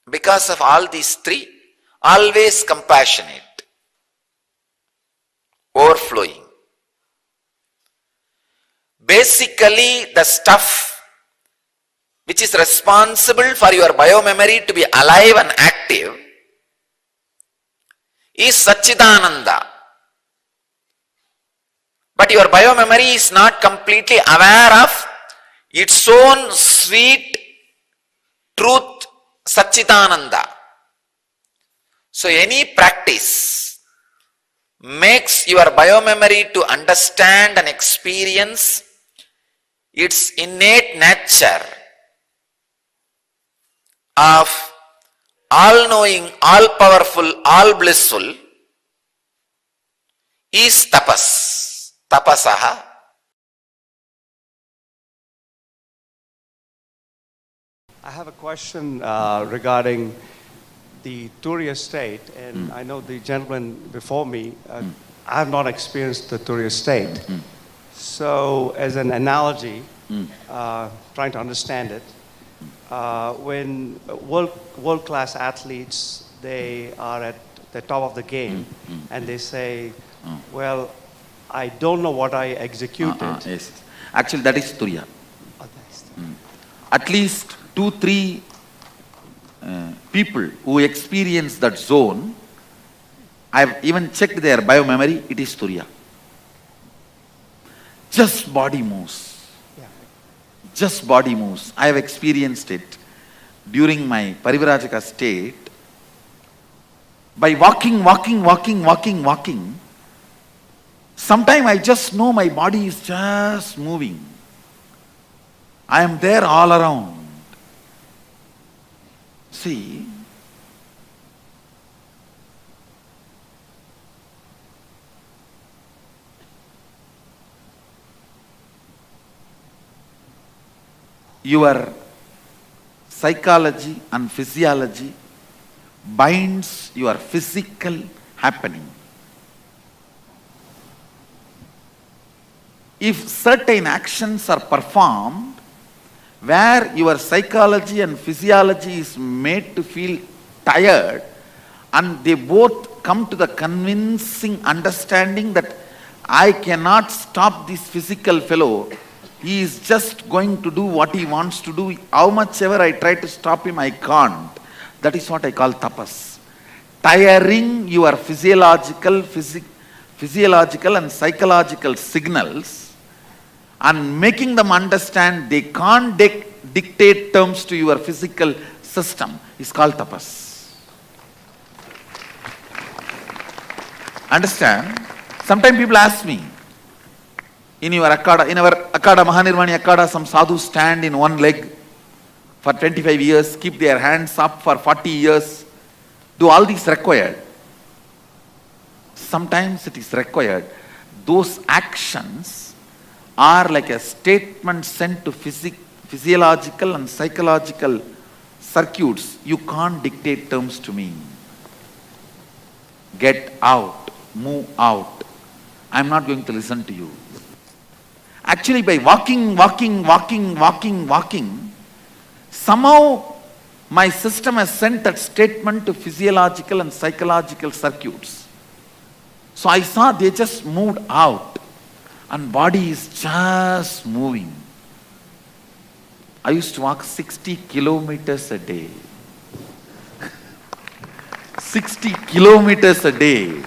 Because of all these three, always compassionate, overflowing. Basically, the stuff which is responsible for your biomemory to be alive and active is Satchidananda. But your biomemory is not completely aware of its own sweet truth, Satchidananda. So any practice makes your biomemory to understand and experience its innate nature of all-knowing, all-powerful, all-blissful is tapas. Tapasaha. I have a question regarding the Turiya state, and I know the gentleman before me, I have not experienced the Turiya state. So as an analogy, trying to understand it, when world-class athletes, they are at the top of the game, and they say, well, I don't know what I executed. Yes. Actually, that is Turiya. At least 2-3 people who experience that zone, I have even checked their biomemory, it is Turiya. Just body moves. Just body moves. I have experienced it during my Parivrajaka state. By walking, sometimes I just know my body is just moving. I am there all around. See, your psychology and physiology binds your physical happening. If certain actions are performed where your psychology and physiology is made to feel tired, and they both come to the convincing understanding that I cannot stop this physical fellow, he is just going to do what he wants to do, how much ever I try to stop him, I can't. That is what I call tapas. Tiring your physiological and psychological signals and making them understand they can't dictate terms to your physical system is called tapas. Understand? Sometimes people ask me, in our Akada, Mahanirvani Akada, some sadhus stand in one leg for 25 years, keep their hands up for 40 years. Do all these required? Sometimes it is required. Those actions are like a statement sent to physiological and psychological circuits. You can't dictate terms to me. Get out, move out. I'm not going to listen to you. Actually, by walking, somehow my system has sent that statement to physiological and psychological circuits. So I saw they just moved out and body is just moving. I used to walk 60 kilometers a day. 60 kilometers a day.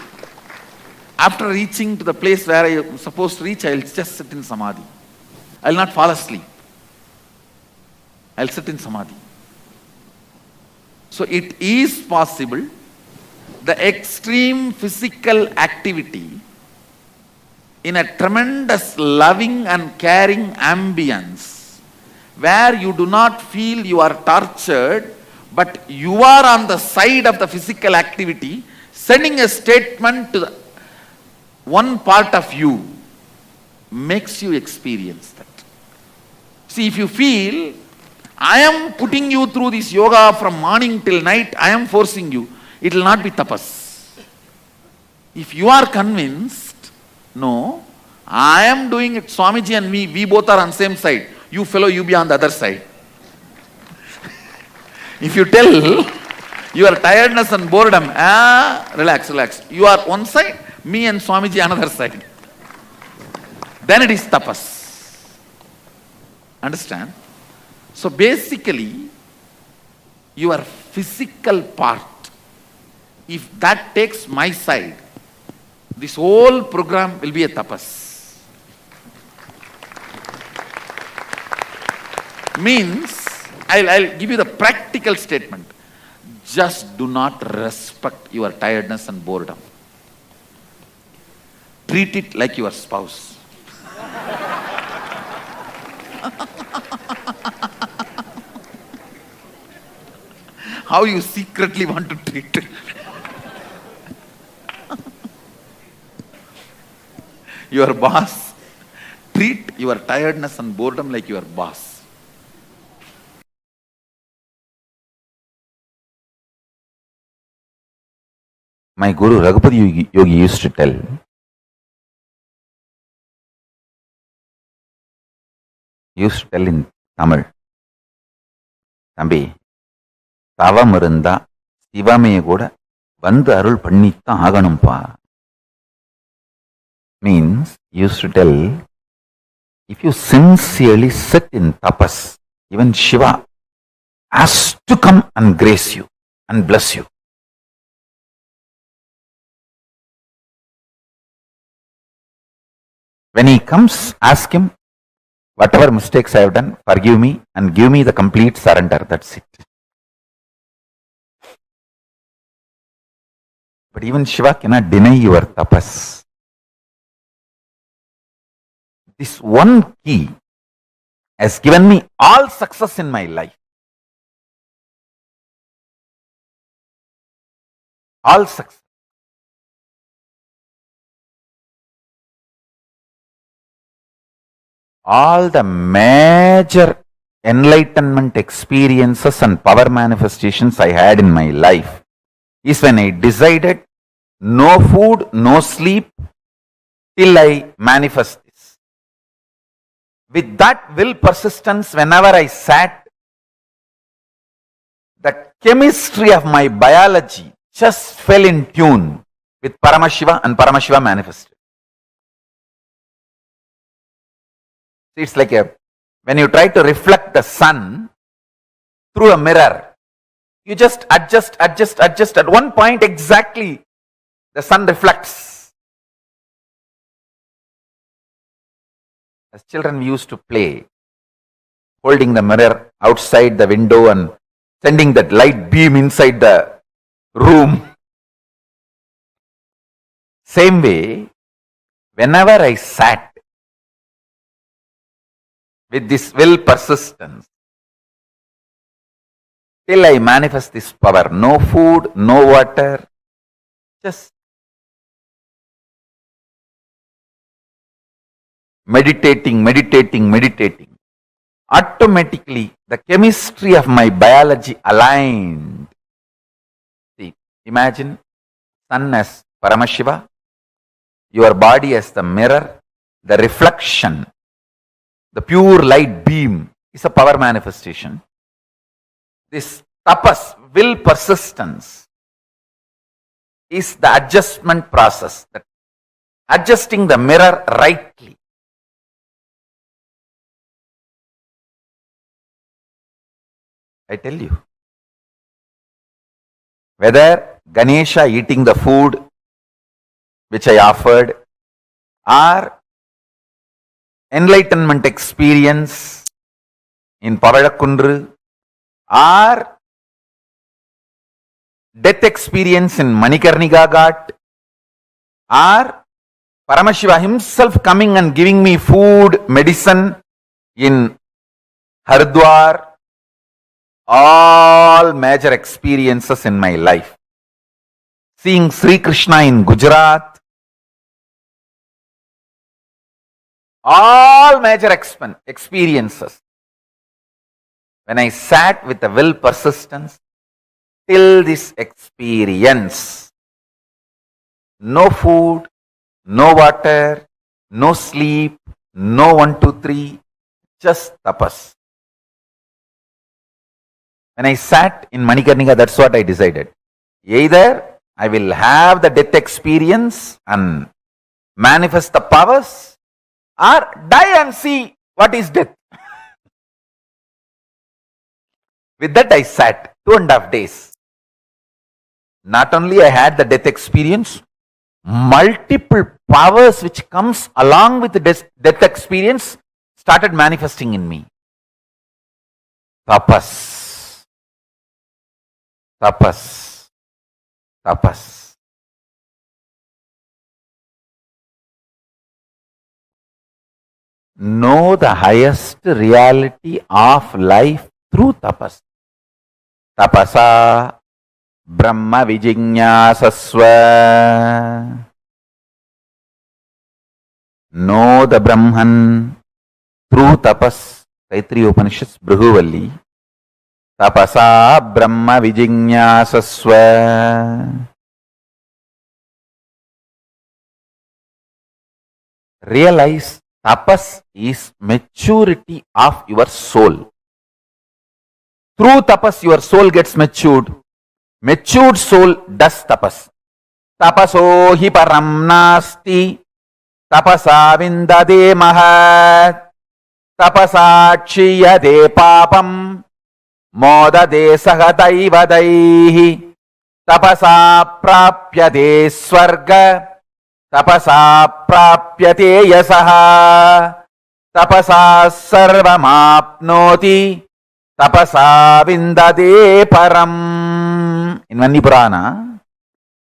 After reaching to the place where I am supposed to reach, I will just sit in samadhi. I will not fall asleep. I will sit in samadhi. So it is possible, the extreme physical activity in a tremendous loving and caring ambience where you do not feel you are tortured, but you are on the side of the physical activity, sending a statement to the one part of you makes you experience that. See, if you feel, I am putting you through this yoga from morning till night, I am forcing you, it will not be tapas. If you are convinced, no, I am doing it, Swamiji and me, we both are on same side. You fellow, you be on the other side. If you tell your tiredness and boredom, relax. You are one side, me and Swamiji another side. Then it is tapas. Understand? So basically, your physical part, if that takes my side, this whole program will be a tapas. Means, I'll give you the practical statement. Just do not respect your tiredness and boredom. Treat it like your spouse. how you secretly want to treat it. Your boss. Treat your tiredness and boredom like your boss. My Guru Raghupati Yogi used to tell, in Tamil, தம்பி தவம் இருந்தா சிவமே கூட வந்து அருள் பண்ணித்தான் ஆகணும்பா. Means, used to tell, if you sincerely sit in tapas, even Shiva has to come and grace you and bless you. When he comes, ask him, whatever mistakes I have done, forgive me and give me the complete surrender. That's it. But even Shiva cannot deny your tapas. This one key has given me all success in my life. All success. All the major enlightenment experiences and power manifestations I had in my life is when I decided no food, no sleep till I manifest this. With that will persistence, whenever I sat, the chemistry of my biology just fell in tune with Paramashiva and Paramashiva manifested. It's like when you try to reflect the sun through a mirror, you just adjust. At one point exactly, the sun reflects. As children, we used to play, holding the mirror outside the window and sending that light beam inside the room. Same way, whenever I sat with this will persistence, till I manifest this power, no food, no water, just meditating. Automatically, the chemistry of my biology aligned. See, imagine sun as Paramashiva, your body as the mirror, the reflection, the pure light beam is a power manifestation. This tapas, will persistence, is the adjustment process, that adjusting the mirror rightly. I tell you, whether Ganesha eating the food which I offered, or enlightenment experience in Pavadakundru, or death experience in Manikarnika Ghat, or Paramashiva himself coming and giving me food, medicine in Haridwar, all major experiences in my life. Seeing Sri Krishna in Gujarat, all major experiences. When I sat with the will persistence, till this experience, no food, no water, no sleep, no 1, 2, 3, just tapas. When I sat in Manikarnika, that's what I decided. Either I will have the death experience and manifest the powers, or die and see what is death. With that I sat 2.5 days. Not only I had the death experience, multiple powers which comes along with the death experience started manifesting in me. Tapas. Know the highest reality of life through tapas. tapasa brahma vijñāsasva. Know the Brahman through tapas. Taittiriya Upanishads, Brihuvalli. Tapasa brahma vijñāsasva. Realize tapas is maturity of your soul. Through tapas, your soul gets matured. Matured soul does tapas. Tapaso hi param nasti. Tapasa vindade mahat. Tapasa kshiyade papam. Modade sahatayvadaihi. Tapasa prapyade swarga. Tapasa prapyate yasaha. Tapasa sarvamapnoti. Tapasa vindade param. In Vanni Purana,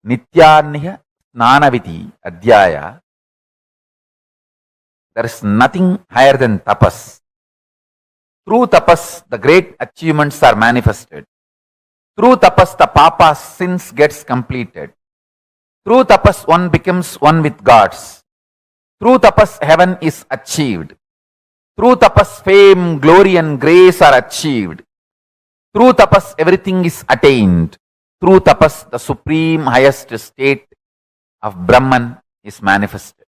Nithyananda Snanaviti Adhyaya, there is nothing higher than tapas. Through tapas, the great achievements are manifested. Through tapas, the papa's sins gets completed. Through tapas, one becomes one with gods. Through tapas, heaven is achieved. Through tapas, fame, glory and grace are achieved. Through tapas, everything is attained. Through tapas, the supreme highest state of Brahman is manifested.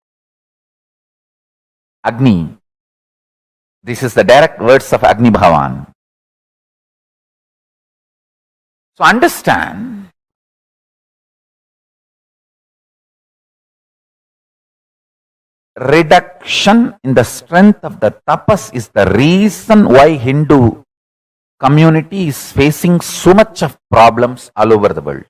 Agni. This is the direct words of Agni Bhavan. So understand, reduction in the strength of the tapas is the reason why Hindu community is facing so much of problems all over the world.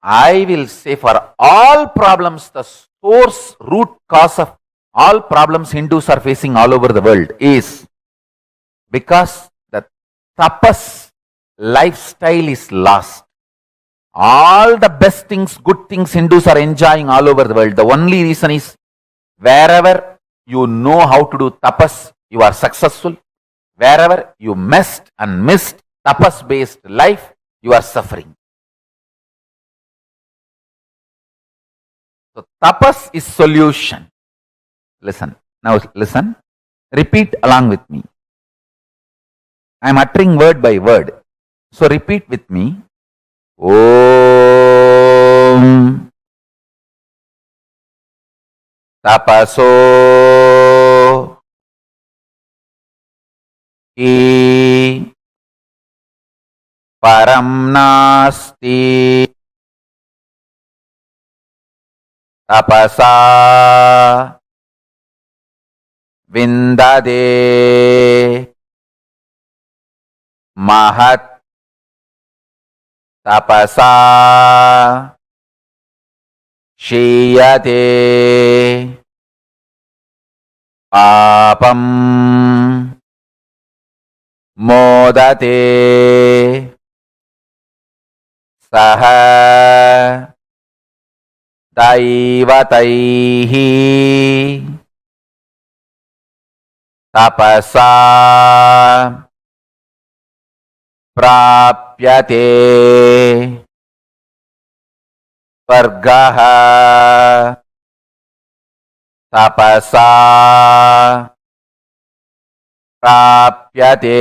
I will say for all problems, the source, root cause of all problems Hindus are facing all over the world is because the tapas lifestyle is lost. All the best things, good things Hindus are enjoying all over the world. The only reason is wherever you know how to do tapas, you are successful. Wherever you missed and missed tapas-based life, you are suffering. So tapas is solution. Listen. Now listen. Repeat along with me. I am uttering word by word. So repeat with me. Om tapaso hi param nasti. Tapasa vindade mahat. Tapasa shiyate papam modate saha daivataihi. Tapasa prapyate vargaha. Tapasa prapyate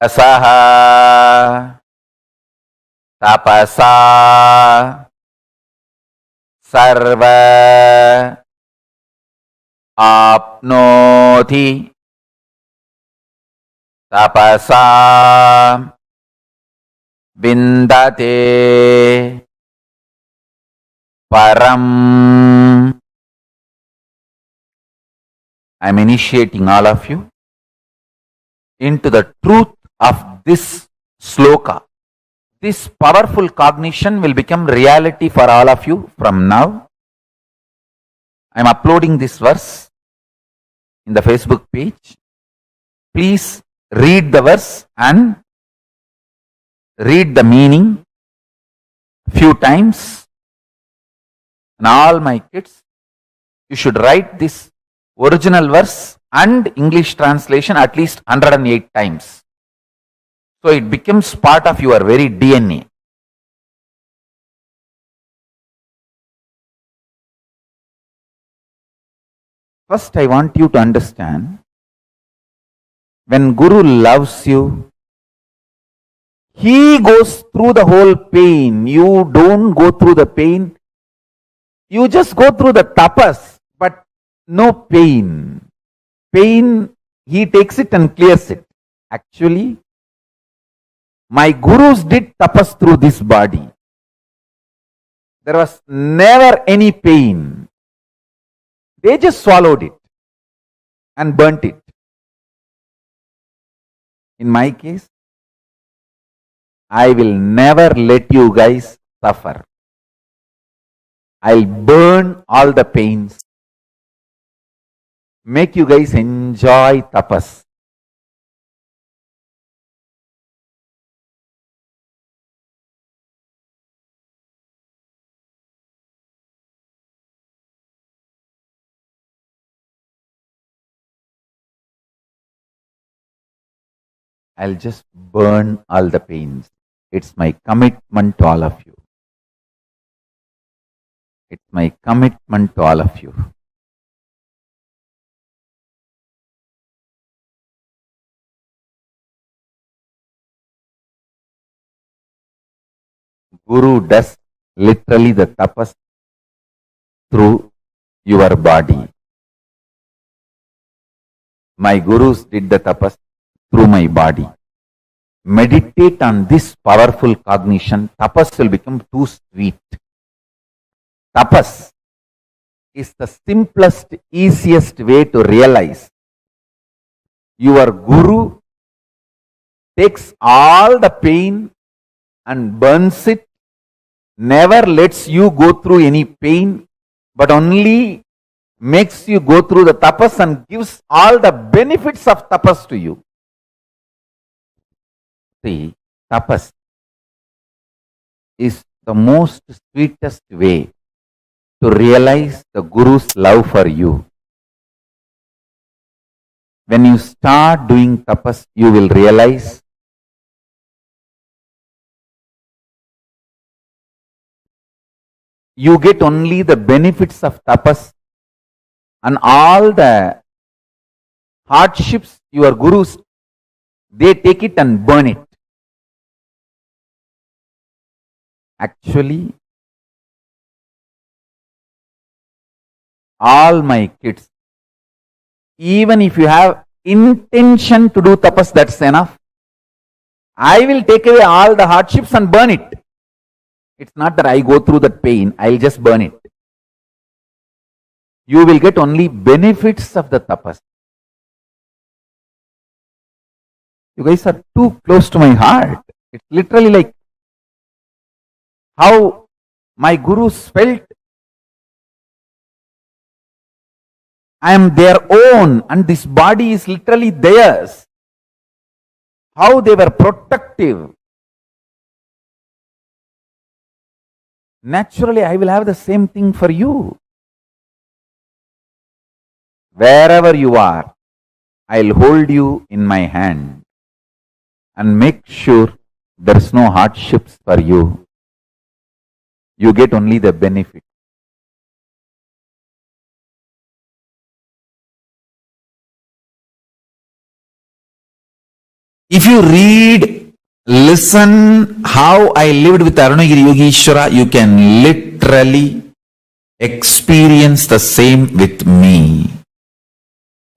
asaha. Tapasa sarva apnoti. Tapasa vindate param. I am initiating all of you into the truth of this sloka. This powerful cognition will become reality for all of you from now. I am uploading this verse in the Facebook page. Please read the verse and read the meaning few times. And all my kids, you should write this original verse and English translation at least 108 times. So it becomes part of your very DNA. First, I want you to understand, when Guru loves you, he goes through the whole pain. You don't go through the pain. You just go through the tapas, but no pain. Pain, he takes it and clears it. Actually, my gurus did tapas through this body. There was never any pain. They just swallowed it and burnt it. In my case, I will never let you guys suffer. I'll burn all the pains. Make you guys enjoy tapas. I'll just burn all the pains. It's my commitment to all of you. It's my commitment to all of you. Guru does literally the tapas through your body. My gurus did the tapas through my body. Meditate on this powerful cognition. Tapas will become too sweet. Tapas is the simplest, easiest way to realize your guru takes all the pain and burns it, never lets you go through any pain, but only makes you go through the tapas and gives all the benefits of tapas to you. See, tapas is the most sweetest way to realize the Guru's love for you. When you start doing tapas, you will realize you get only the benefits of tapas, and all the hardships your gurus, they take it and burn it. Actually, all my kids, even if you have intention to do tapas, that's enough. I will take away all the hardships and burn it. It's not that I go through that pain, I'll just burn it. You will get only benefits of the tapas. You guys are too close to my heart. It's literally like how my gurus felt. I am their own and this body is literally theirs. How they were protective. Naturally, I will have the same thing for you. Wherever you are, I'll hold you in my hand and make sure there is no hardships for you. You get only the benefit. If you read, listen how I lived with Arunagiri Yogeshwara, you can literally experience the same with me.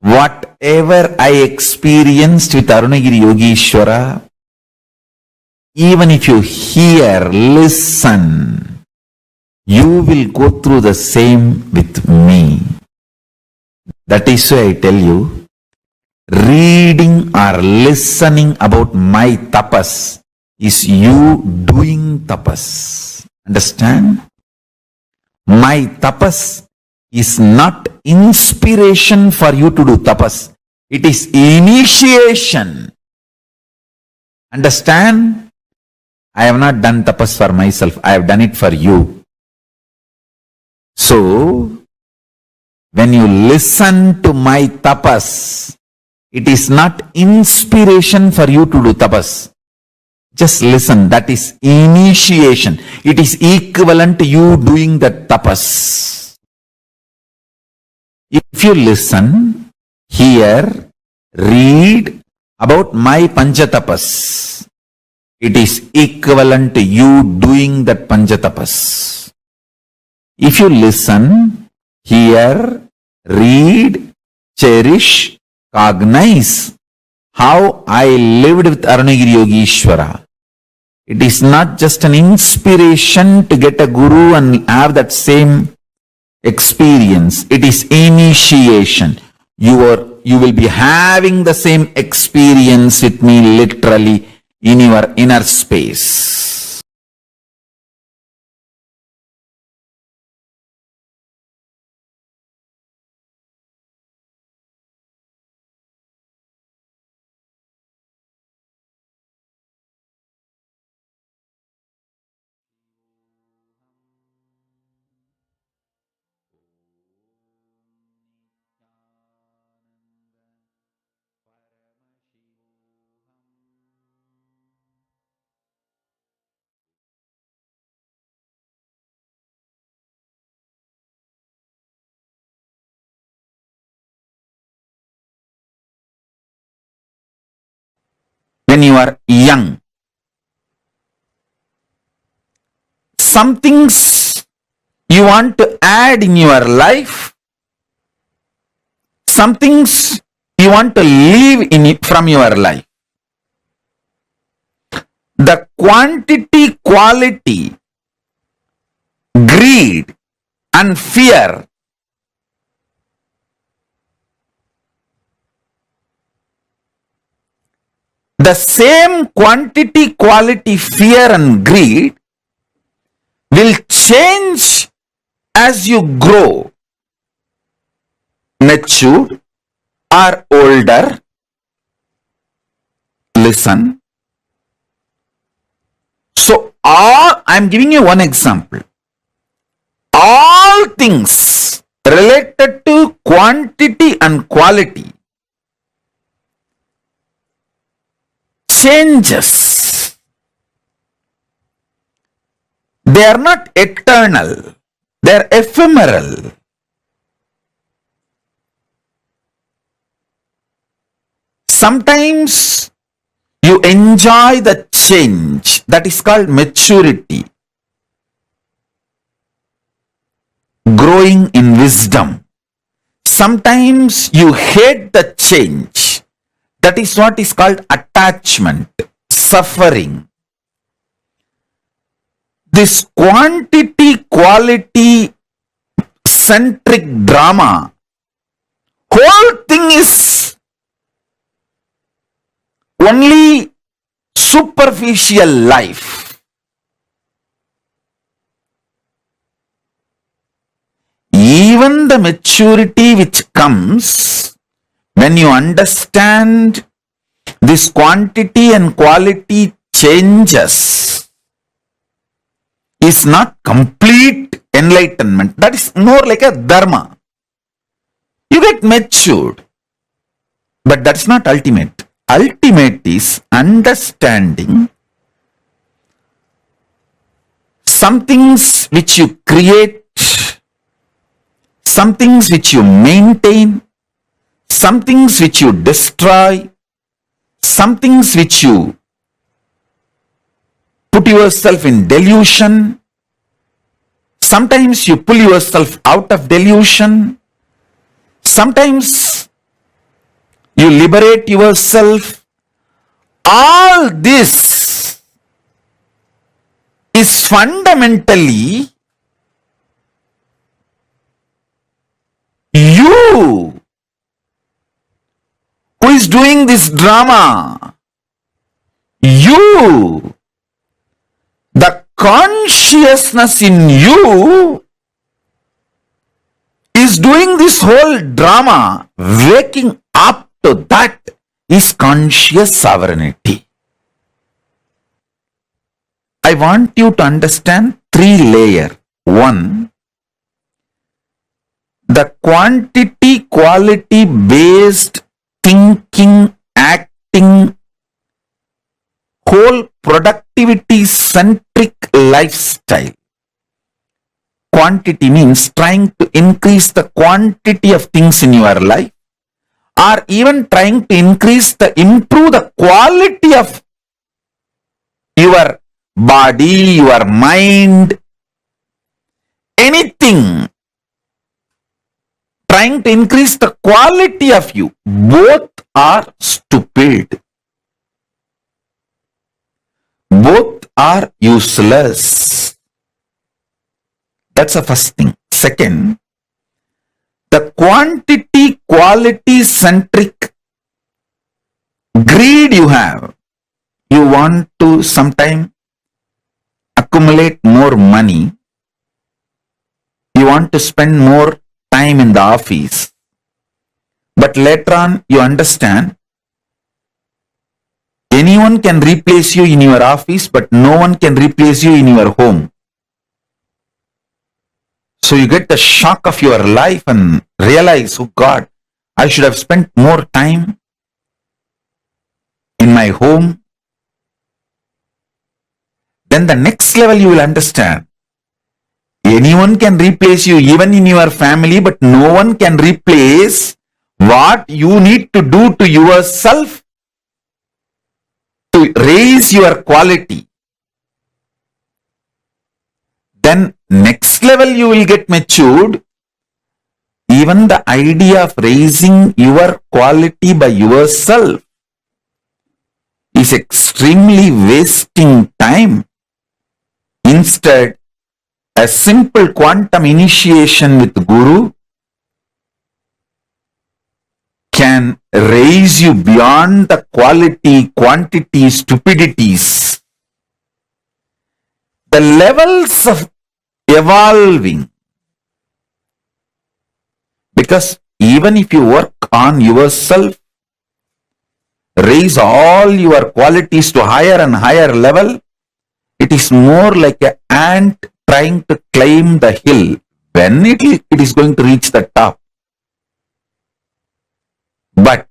Whatever I experienced with Arunagiri Yogeshwara, even if you hear, listen, you will go through the same with me. That is why I tell you, reading or listening about my tapas is you doing tapas. Understand? My tapas is not inspiration for you to do tapas. It is initiation. Understand? I have not done tapas for myself. I have done it for you. So, when you listen to my tapas, it is not inspiration for you to do tapas. Just listen, that is initiation. It is equivalent to you doing the tapas. If you listen, hear, read about my panchatapas, it is equivalent to you doing that panchatapas. If you listen, hear, read, cherish, cognize how I lived with Arunagiri Yogeshwara, it is not just an inspiration to get a guru and have that same experience. It is initiation. You will be having the same experience with me literally in your inner space. When you are young, some things you want to add in your life, some things you want to leave in it from your life. The quantity, quality, greed and fear the same quantity, quality, fear and greed will change as you grow, mature or older. Listen. So I'm giving you one example. All things related to quantity and quality changes. They are not eternal. They are ephemeral. Sometimes you enjoy the change. That is called maturity. Growing in wisdom. Sometimes you hate the change. That is what is called attachment, suffering. This quantity, quality centric drama, whole thing is only superficial life. Even the maturity which comes when you understand this quantity and quality changes is not complete enlightenment. That is more like a dharma. You get matured, but that's not ultimate. Ultimate is understanding some things which you create, some things which you maintain, some things which you destroy, some things which you put yourself in delusion. Sometimes you pull yourself out of delusion. Sometimes you liberate yourself. All this is fundamentally you who is doing this drama. You, the consciousness in you is doing this whole drama. Waking up to that is conscious sovereignty. I want you to understand three layers. One, the quantity quality based thinking, acting, whole productivity centric lifestyle. Quantity means trying to increase the quantity of things in your life, or even trying to improve the quality of your body, your mind, anything. Trying to increase the quality of you. Both are stupid. Both are useless. That's the first thing. Second, the quantity quality centric greed you have. You want to sometime accumulate more money. You want to spend more time in the office. But later on you understand anyone can replace you in your office, but no one can replace you in your home. So you get the shock of your life and realize, oh God, I should have spent more time in my home. Then the next level you will understand. Anyone can replace you even in your family, but no one can replace what you need to do to yourself to raise your quality. Then next level you will get matured. Even the idea of raising your quality by yourself is extremely wasting time. Instead, a simple quantum initiation with Guru can raise you beyond the quality, quantity, stupidities. The levels of evolving. Because even if you work on yourself, raise all your qualities to higher and higher level, it is more like an ant trying to climb the hill. When it is going to reach the top. But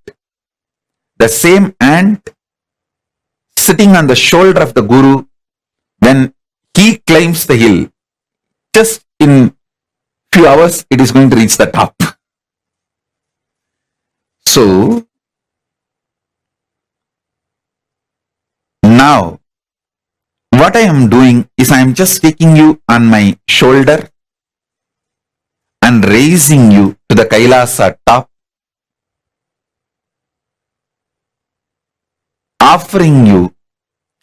the same ant sitting on the shoulder of the Guru, when he climbs the hill, just in few hours it is going to reach the top. So now what I am doing is I am just taking you on my shoulder and raising you to the Kailasa top, offering you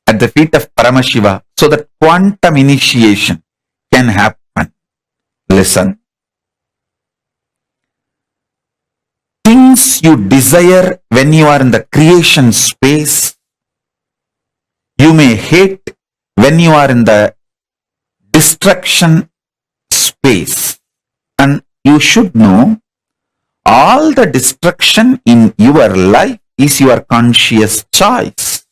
at the feet of Paramashiva so that quantum initiation can happen. Listen. Things you desire when you are in the creation space, you may hate when you are in the destruction space. And you should know, all the destruction in your life is your conscious choice.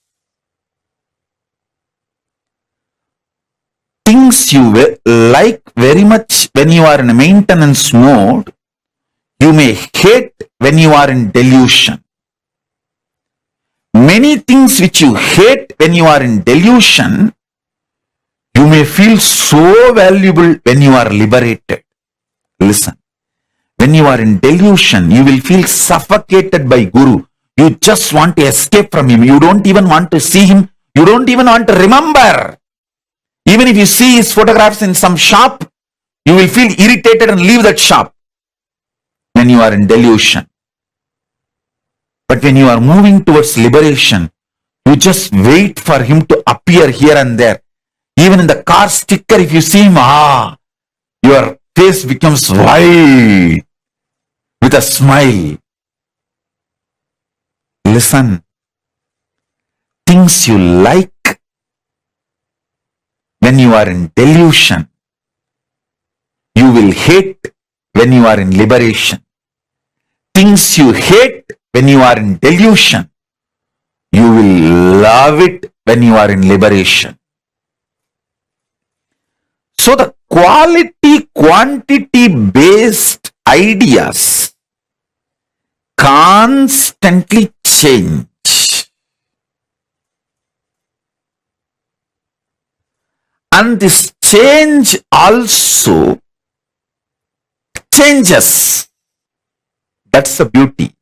Things you like very much when you are in a maintenance mode, you may hate when you are in delusion. Many things which you hate when you are in delusion, you may feel so valuable when you are liberated. Listen, when you are in delusion, you will feel suffocated by Guru. You just want to escape from him. You don't even want to see him. You don't even want to remember. Even if you see his photographs in some shop, you will feel irritated and leave that shop when you are in delusion. But when you are moving towards liberation, you just wait for him to appear here and there. Even in the car sticker, if you see him, your face becomes white with a smile. Listen, things you like when you are in delusion, you will hate when you are in liberation. Things you hate when you are in delusion, you will love it when you are in liberation. So the quality, quantity based ideas constantly change. And this change also changes. That's the beauty.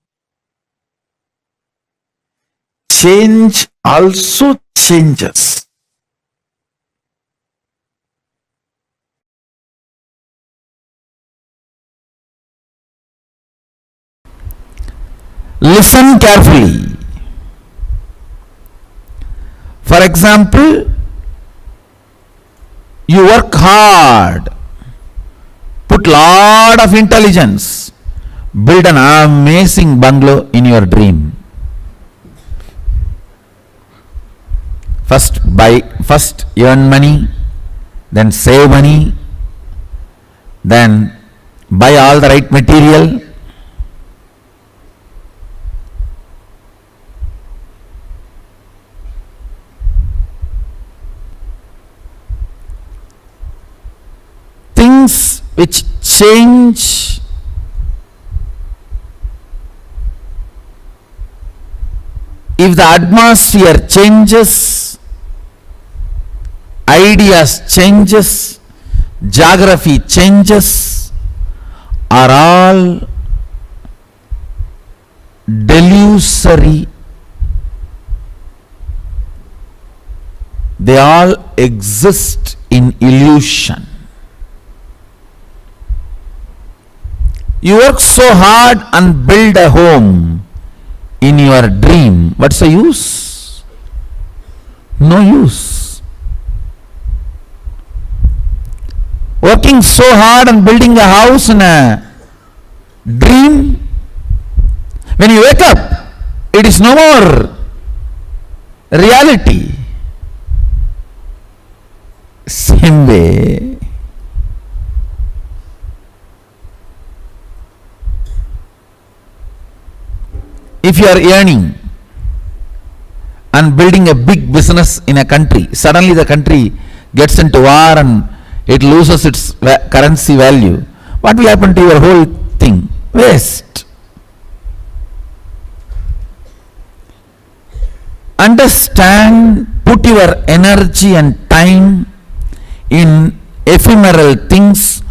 Change also changes. Listen carefully. For example, you work hard, put lot of intelligence, build an amazing bungalow in your dream. First earn money, then save money, then buy all the right material. Things which change if the atmosphere changes, ideas changes, geography changes, are all delusory. They all exist in illusion. You work so hard and build a home in your dream. What's the use? No use. Working so hard and building a house in a dream, when you wake up, it is no more reality. Same way, if you are earning and building a big business in a country, suddenly the country gets into war and it loses its currency value, what will happen to your whole thing? Waste. Understand, put your energy and time in ephemeral things